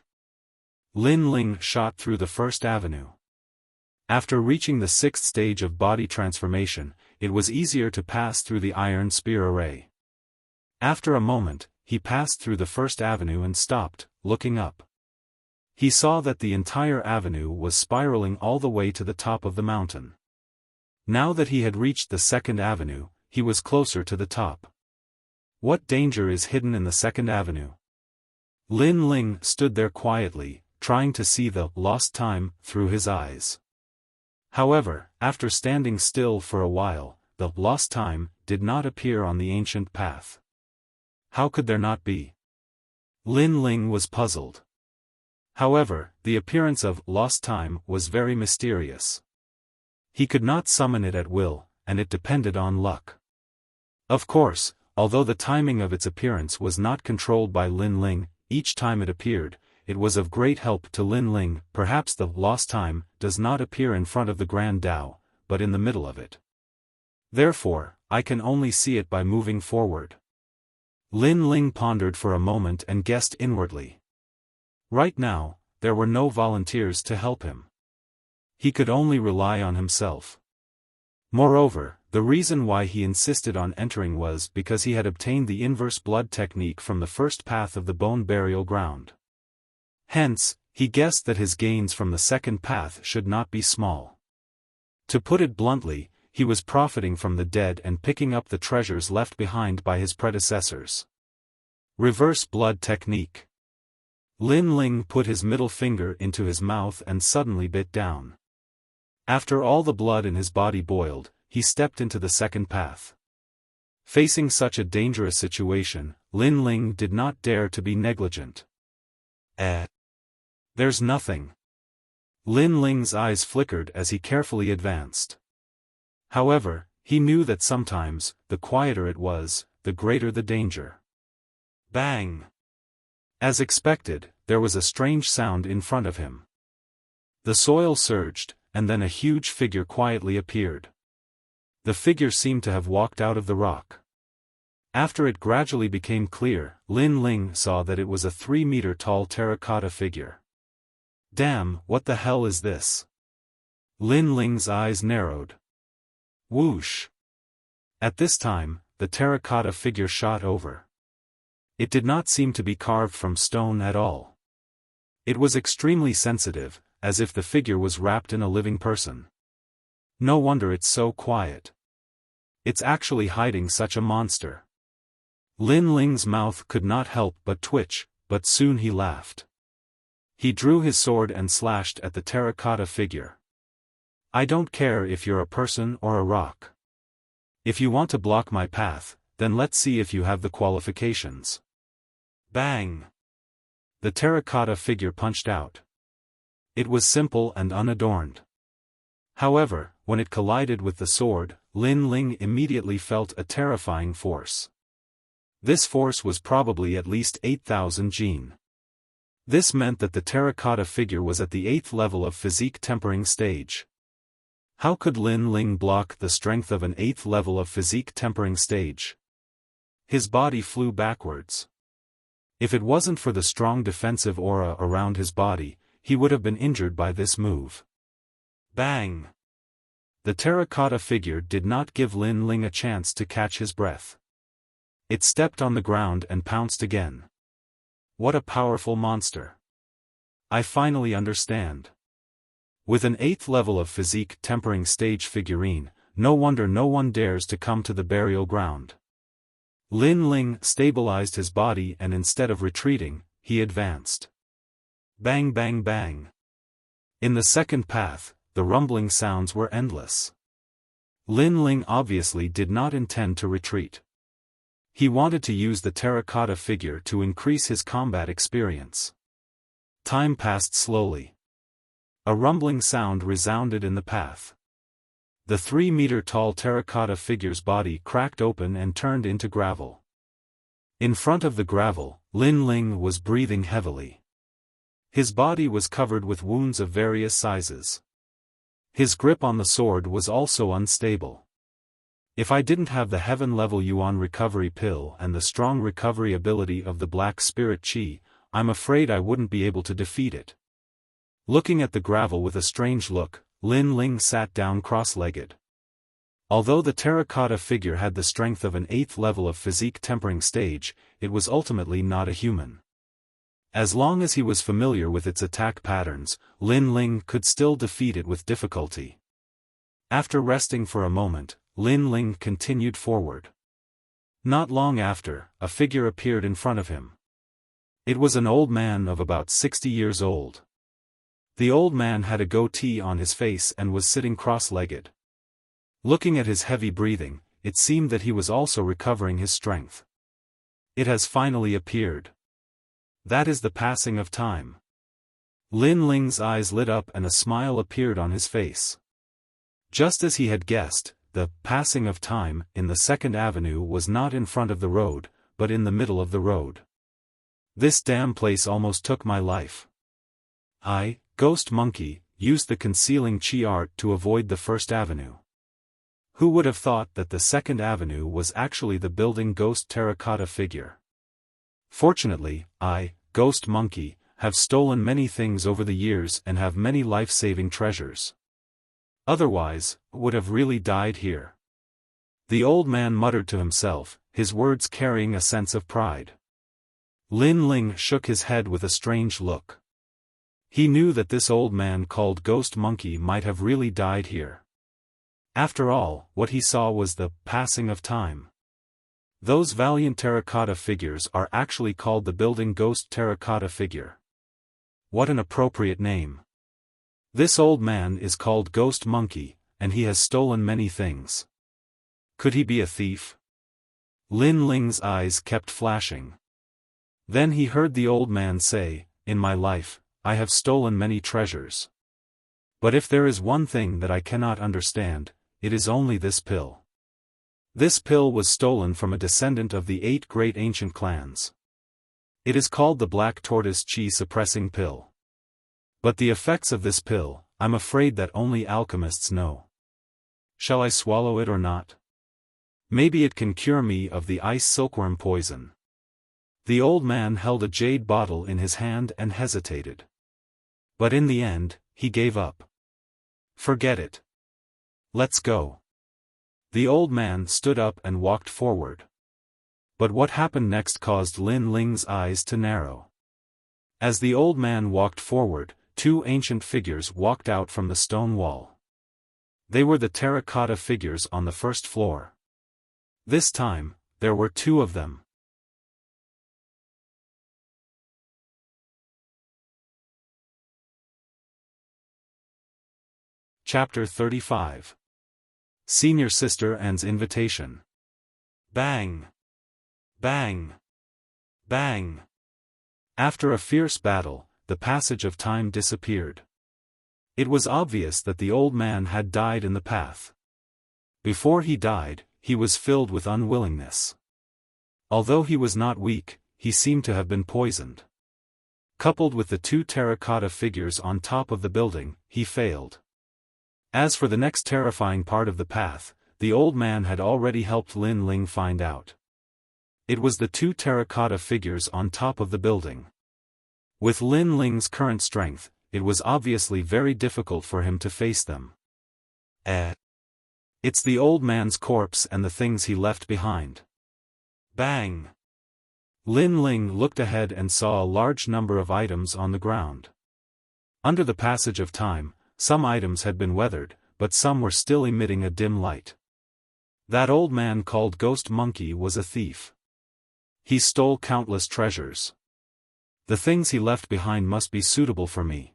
Lin Ling shot through the first avenue. After reaching the 6th stage of body transformation, it was easier to pass through the iron spear array. After a moment, he passed through the first avenue and stopped, looking up. He saw that the entire avenue was spiraling all the way to the top of the mountain. Now that he had reached the 2nd avenue, he was closer to the top. What danger is hidden in the 2nd avenue? Lin Ling stood there quietly, trying to see the lost time through his eyes. However, after standing still for a while, the lost time did not appear on the ancient path. How could there not be? Lin Ling was puzzled. However, the appearance of lost time was very mysterious. He could not summon it at will, and it depended on luck. Of course, although the timing of its appearance was not controlled by Lin Ling, each time it appeared, it was of great help to Lin Ling. Perhaps the lost time does not appear in front of the Grand Tao, but in the middle of it. Therefore, I can only see it by moving forward. Lin Ling pondered for a moment and guessed inwardly. Right now, there were no volunteers to help him. He could only rely on himself. Moreover, the reason why he insisted on entering was because he had obtained the inverse blood technique from the first path of the bone burial ground. Hence, he guessed that his gains from the second path should not be small. To put it bluntly, he was profiting from the dead and picking up the treasures left behind by his predecessors. Reverse blood technique. Lin Ling put his middle finger into his mouth and suddenly bit down. After all the blood in his body boiled, he stepped into the second path. Facing such a dangerous situation, Lin Ling did not dare to be negligent. There's nothing. Lin Ling's eyes flickered as he carefully advanced. However, he knew that sometimes, the quieter it was, the greater the danger. Bang! As expected, there was a strange sound in front of him. The soil surged, and then a huge figure quietly appeared. The figure seemed to have walked out of the rock. After it gradually became clear, Lin Ling saw that it was a 3-meter-tall terracotta figure. Damn, what the hell is this? Lin Ling's eyes narrowed. Whoosh! At this time, the terracotta figure shot over. It did not seem to be carved from stone at all. It was extremely sensitive, as if the figure was wrapped in a living person. No wonder it's so quiet. It's actually hiding such a monster. Lin Ling's mouth could not help but twitch, but soon he laughed. He drew his sword and slashed at the terracotta figure. I don't care if you're a person or a rock. If you want to block my path, then let's see if you have the qualifications. Bang! The terracotta figure punched out. It was simple and unadorned. However, when it collided with the sword, Lin Ling immediately felt a terrifying force. This force was probably at least 8,000 jin. This meant that the terracotta figure was at the 8th level of physique tempering stage. How could Lin Ling block the strength of an 8th level of physique tempering stage? His body flew backwards. If it wasn't for the strong defensive aura around his body, he would have been injured by this move. Bang! The terracotta figure did not give Lin Ling a chance to catch his breath. It stepped on the ground and pounced again. What a powerful monster. I finally understand. With an 8th level of physique tempering stage figurine, no wonder no one dares to come to the burial ground. Lin Ling stabilized his body and instead of retreating, he advanced. Bang bang bang. In the second path, the rumbling sounds were endless. Lin Ling obviously did not intend to retreat. He wanted to use the terracotta figure to increase his combat experience. Time passed slowly. A rumbling sound resounded in the path. The 3-meter-tall terracotta figure's body cracked open and turned into gravel. In front of the gravel, Lin Ling was breathing heavily. His body was covered with wounds of various sizes. His grip on the sword was also unstable. If I didn't have the heaven-level Yuan recovery pill and the strong recovery ability of the Black Spirit Chi, I'm afraid I wouldn't be able to defeat it. Looking at the gravel with a strange look, Lin Ling sat down cross-legged. Although the terracotta figure had the strength of an 8th level of physique tempering stage, it was ultimately not a human. As long as he was familiar with its attack patterns, Lin Ling could still defeat it with difficulty. After resting for a moment, Lin Ling continued forward. Not long after, a figure appeared in front of him. It was an old man of about 60 years old. The old man had a goatee on his face and was sitting cross-legged. Looking at his heavy breathing, it seemed that he was also recovering his strength. It has finally appeared. That is the passing of time. Lin Ling's eyes lit up and a smile appeared on his face. Just as he had guessed, the passing of time in the Second Avenue was not in front of the road, but in the middle of the road. This damn place almost took my life. I, Ghost Monkey, used the concealing chi art to avoid the First Avenue. Who would have thought that the Second Avenue was actually the building ghost terracotta figure? Fortunately, I, Ghost Monkey, have stolen many things over the years and have many life-saving treasures. Otherwise, would have really died here. The old man muttered to himself, his words carrying a sense of pride. Lin Ling shook his head with a strange look. He knew that this old man called Ghost Monkey might have really died here. After all, what he saw was the passing of time. Those valiant terracotta figures are actually called the building ghost terracotta figure. What an appropriate name. This old man is called Ghost Monkey, and he has stolen many things. Could he be a thief? Lin Ling's eyes kept flashing. Then he heard the old man say, "In my life, I have stolen many treasures. But if there is one thing that I cannot understand, it is only this pill. This pill was stolen from a descendant of the 8 great ancient clans. It is called the Black Tortoise Chi Suppressing Pill. But the effects of this pill, I'm afraid that only alchemists know. Shall I swallow it or not? Maybe it can cure me of the ice silkworm poison." The old man held a jade bottle in his hand and hesitated. But in the end, he gave up. "Forget it. Let's go." The old man stood up and walked forward. But what happened next caused Lin Ling's eyes to narrow. As the old man walked forward, 2 ancient figures walked out from the stone wall. They were the terracotta figures on the first floor. This time, there were 2 of them. Chapter 35. Senior Sister Anne's Invitation. Bang! Bang! Bang! After a fierce battle, the passage of time disappeared. It was obvious that the old man had died in the path. Before he died, he was filled with unwillingness. Although he was not weak, he seemed to have been poisoned. Coupled with the 2 terracotta figures on top of the building, he failed. As for the next terrifying part of the path, the old man had already helped Lin Ling find out. It was the 2 terracotta figures on top of the building. With Lin Ling's current strength, it was obviously very difficult for him to face them. It's the old man's corpse and the things he left behind. Bang! Lin Ling looked ahead and saw a large number of items on the ground. Under the passage of time, some items had been weathered, but some were still emitting a dim light. That old man called Ghost Monkey was a thief. He stole countless treasures. The things he left behind must be suitable for me.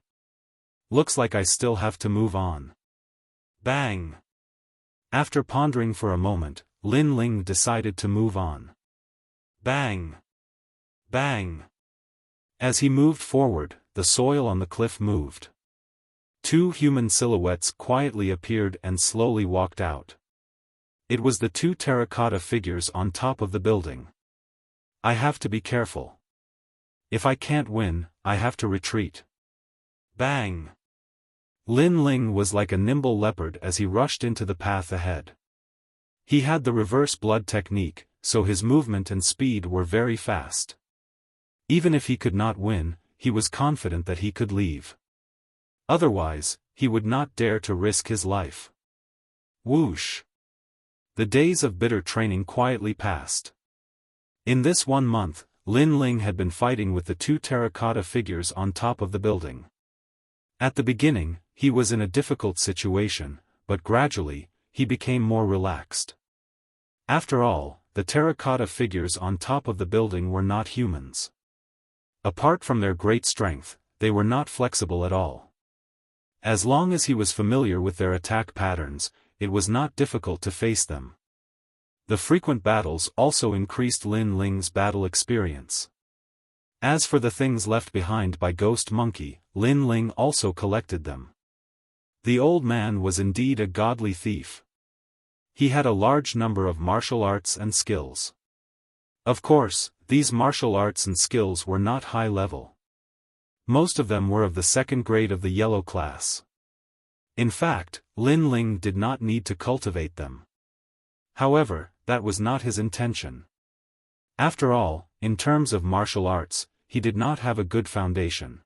Looks like I still have to move on. Bang! After pondering for a moment, Lin Ling decided to move on. Bang! Bang! As he moved forward, the soil on the cliff moved. 2 human silhouettes quietly appeared and slowly walked out. It was the 2 terracotta figures on top of the building. I have to be careful. If I can't win, I have to retreat. Bang! Lin Ling was like a nimble leopard as he rushed into the path ahead. He had the reverse blood technique, so his movement and speed were very fast. Even if he could not win, he was confident that he could leave. Otherwise, he would not dare to risk his life. Whoosh! The days of bitter training quietly passed. In this 1 month, Lin Ling had been fighting with the 2 terracotta figures on top of the building. At the beginning, he was in a difficult situation, but gradually, he became more relaxed. After all, the terracotta figures on top of the building were not humans. Apart from their great strength, they were not flexible at all. As long as he was familiar with their attack patterns, it was not difficult to face them. The frequent battles also increased Lin Ling's battle experience. As for the things left behind by Ghost Monkey, Lin Ling also collected them. The old man was indeed a godly thief. He had a large number of martial arts and skills. Of course, these martial arts and skills were not high level. Most of them were of the second grade of the yellow class. In fact, Lin Ling did not need to cultivate them. However, that was not his intention. After all, in terms of martial arts, he did not have a good foundation.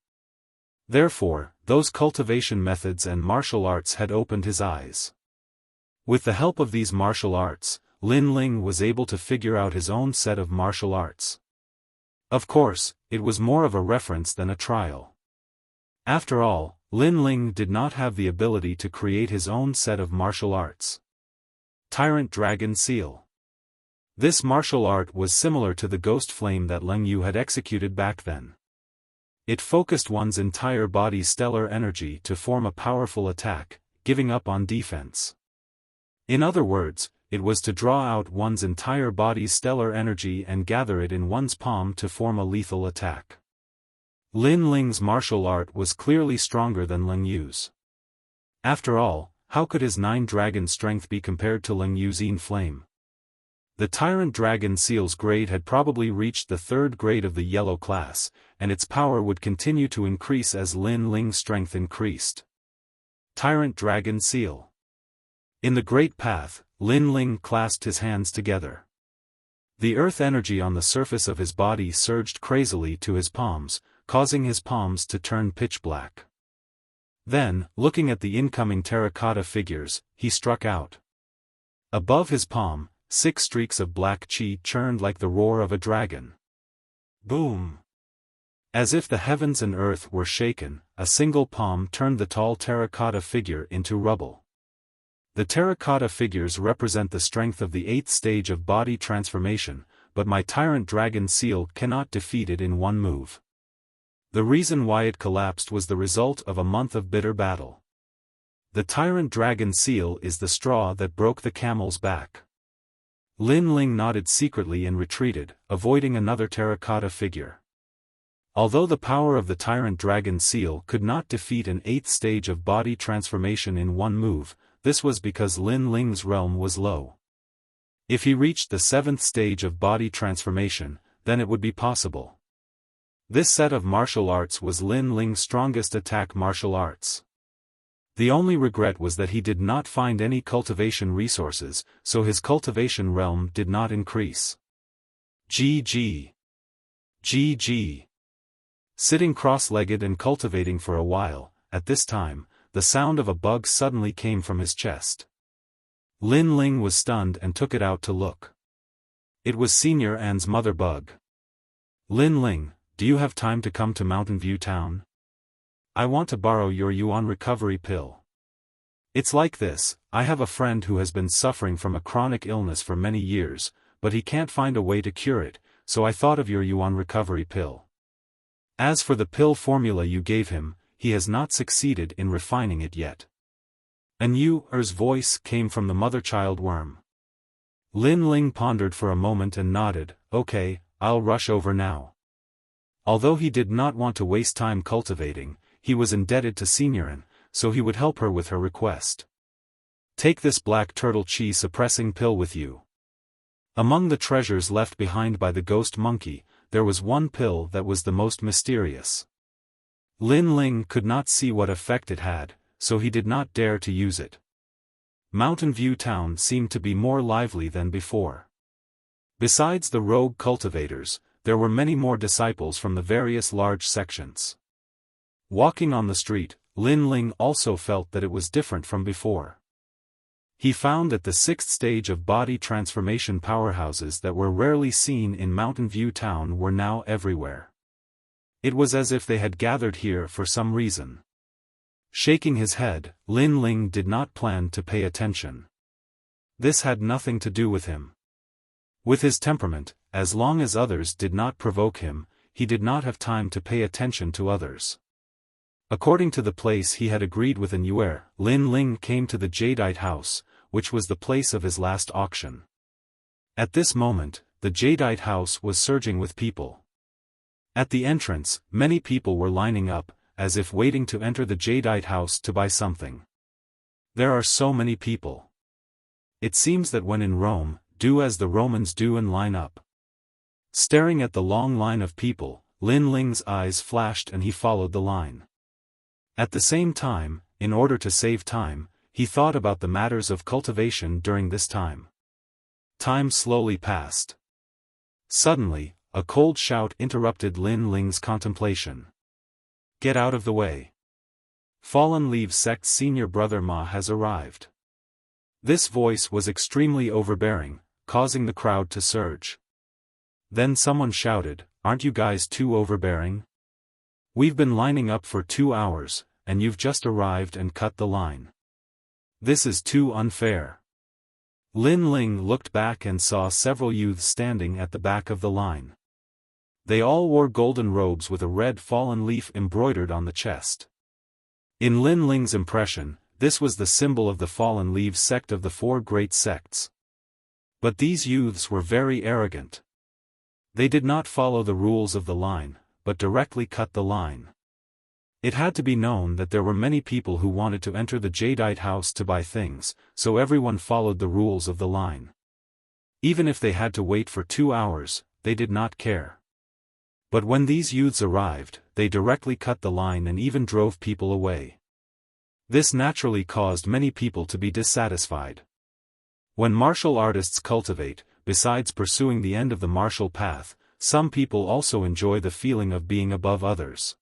Therefore, those cultivation methods and martial arts had opened his eyes. With the help of these martial arts, Lin Ling was able to figure out his own set of martial arts. Of course, it was more of a reference than a trial. After all, Lin Ling did not have the ability to create his own set of martial arts. Tyrant Dragon Seal. This martial art was similar to the ghost flame that Leng Yu had executed back then. It focused one's entire body's stellar energy to form a powerful attack, giving up on defense. In other words, it was to draw out one's entire body's stellar energy and gather it in one's palm to form a lethal attack. Lin Ling's martial art was clearly stronger than Leng Yu's. After all, how could his 9 dragon strength be compared to Leng Yu's Yin Flame? The Tyrant Dragon Seal's grade had probably reached the 3rd grade of the yellow class, and its power would continue to increase as Lin Ling's strength increased. Tyrant Dragon Seal. In the Great Path, Lin Ling clasped his hands together. The earth energy on the surface of his body surged crazily to his palms, causing his palms to turn pitch black. Then, looking at the incoming terracotta figures, he struck out. Above his palm, 6 streaks of black chi churned like the roar of a dragon. Boom! As if the heavens and earth were shaken, a single palm turned the tall terracotta figure into rubble. The terracotta figures represent the strength of the 8th stage of body transformation, but my Tyrant Dragon Seal cannot defeat it in one move. The reason why it collapsed was the result of a month of bitter battle. The Tyrant Dragon Seal is the straw that broke the camel's back. Lin Ling nodded secretly and retreated, avoiding another terracotta figure. Although the power of the Tyrant Dragon Seal could not defeat an 8th stage of body transformation in one move, this was because Lin Ling's realm was low. If he reached the 7th stage of body transformation, then it would be possible. This set of martial arts was Lin Ling's strongest attack martial arts. The only regret was that he did not find any cultivation resources, so his cultivation realm did not increase. GG. GG. Sitting cross-legged and cultivating for a while, at this time, the sound of a bug suddenly came from his chest. Lin Ling was stunned and took it out to look. It was Senior Anne's mother bug. Lin Ling, do you have time to come to Mountain View Town? I want to borrow your Yuan recovery pill. It's like this, I have a friend who has been suffering from a chronic illness for many years, but he can't find a way to cure it, so I thought of your Yuan recovery pill. As for the pill formula you gave him, he has not succeeded in refining it yet. An Yu's voice came from the mother-child worm. Lin Ling pondered for a moment and nodded, okay, I'll rush over now. Although he did not want to waste time cultivating, he was indebted to Seniorin, so he would help her with her request. Take this black turtle chi suppressing pill with you. Among the treasures left behind by the ghost monkey, there was one pill that was the most mysterious. Lin Ling could not see what effect it had, so he did not dare to use it. Mountain View Town seemed to be more lively than before. Besides the rogue cultivators, there were many more disciples from the various large sections. Walking on the street, Lin Ling also felt that it was different from before. He found that the 6th stage of body transformation powerhouses that were rarely seen in Mountain View Town were now everywhere. It was as if they had gathered here for some reason. Shaking his head, Lin Ling did not plan to pay attention. This had nothing to do with him. With his temperament, as long as others did not provoke him, he did not have time to pay attention to others. According to the place he had agreed with an Yuer, Lin Ling came to the Jadeite house, which was the place of his last auction. At this moment, the Jadeite house was surging with people. At the entrance, many people were lining up, as if waiting to enter the Jadeite house to buy something. There are so many people. It seems that when in Rome, do as the Romans do and line up. Staring at the long line of people, Lin Ling's eyes flashed and he followed the line. At the same time, in order to save time, he thought about the matters of cultivation during this time. Time slowly passed. Suddenly, a cold shout interrupted Lin Ling's contemplation. Get out of the way. Fallen Leaf Sect's senior brother Ma has arrived. This voice was extremely overbearing, causing the crowd to surge. Then someone shouted, "Aren't you guys too overbearing? We've been lining up for 2 hours, and you've just arrived and cut the line. This is too unfair." Lin Ling looked back and saw several youths standing at the back of the line. They all wore golden robes with a red fallen leaf embroidered on the chest. In Lin Ling's impression, this was the symbol of the Fallen Leaves sect of the 4 great sects. But these youths were very arrogant. They did not follow the rules of the line, but directly cut the line. It had to be known that there were many people who wanted to enter the Jadeite house to buy things, so everyone followed the rules of the line. Even if they had to wait for 2 hours, they did not care. But when these youths arrived, they directly cut the line and even drove people away. This naturally caused many people to be dissatisfied. When martial artists cultivate, besides pursuing the end of the martial path, some people also enjoy the feeling of being above others.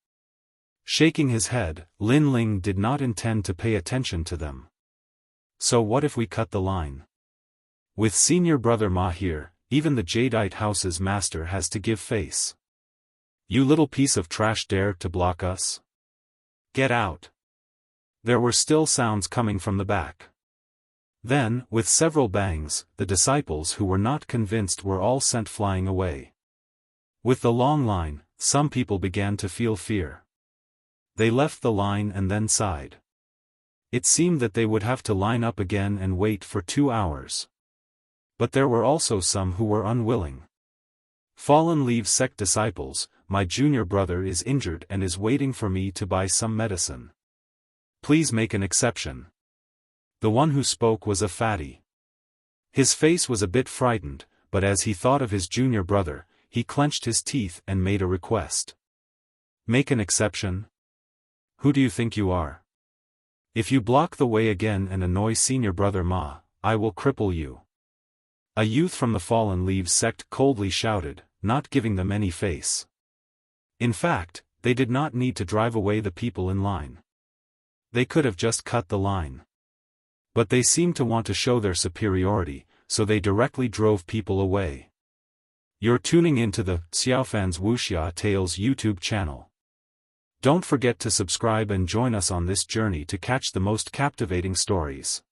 Shaking his head, Lin Ling did not intend to pay attention to them. So what if we cut the line? With senior brother Ma here, even the Jadeite house's master has to give face. You little piece of trash, dare to block us? Get out. There were still sounds coming from the back. Then, with several bangs, the disciples who were not convinced were all sent flying away. With the long line, some people began to feel fear. They left the line and then sighed. It seemed that they would have to line up again and wait for 2 hours. But there were also some who were unwilling. Fallen Leaves sect disciples, my junior brother is injured and is waiting for me to buy some medicine. Please make an exception. The one who spoke was a fatty. His face was a bit frightened, but as he thought of his junior brother, he clenched his teeth and made a request. Make an exception? Who do you think you are? If you block the way again and annoy senior brother Ma, I will cripple you. A youth from the Fallen Leaves sect coldly shouted, not giving them any face. In fact, they did not need to drive away the people in line. They could have just cut the line. But they seemed to want to show their superiority, so they directly drove people away. You're tuning into the Xiaofan's Wuxia Tales YouTube channel. Don't forget to subscribe and join us on this journey to catch the most captivating stories.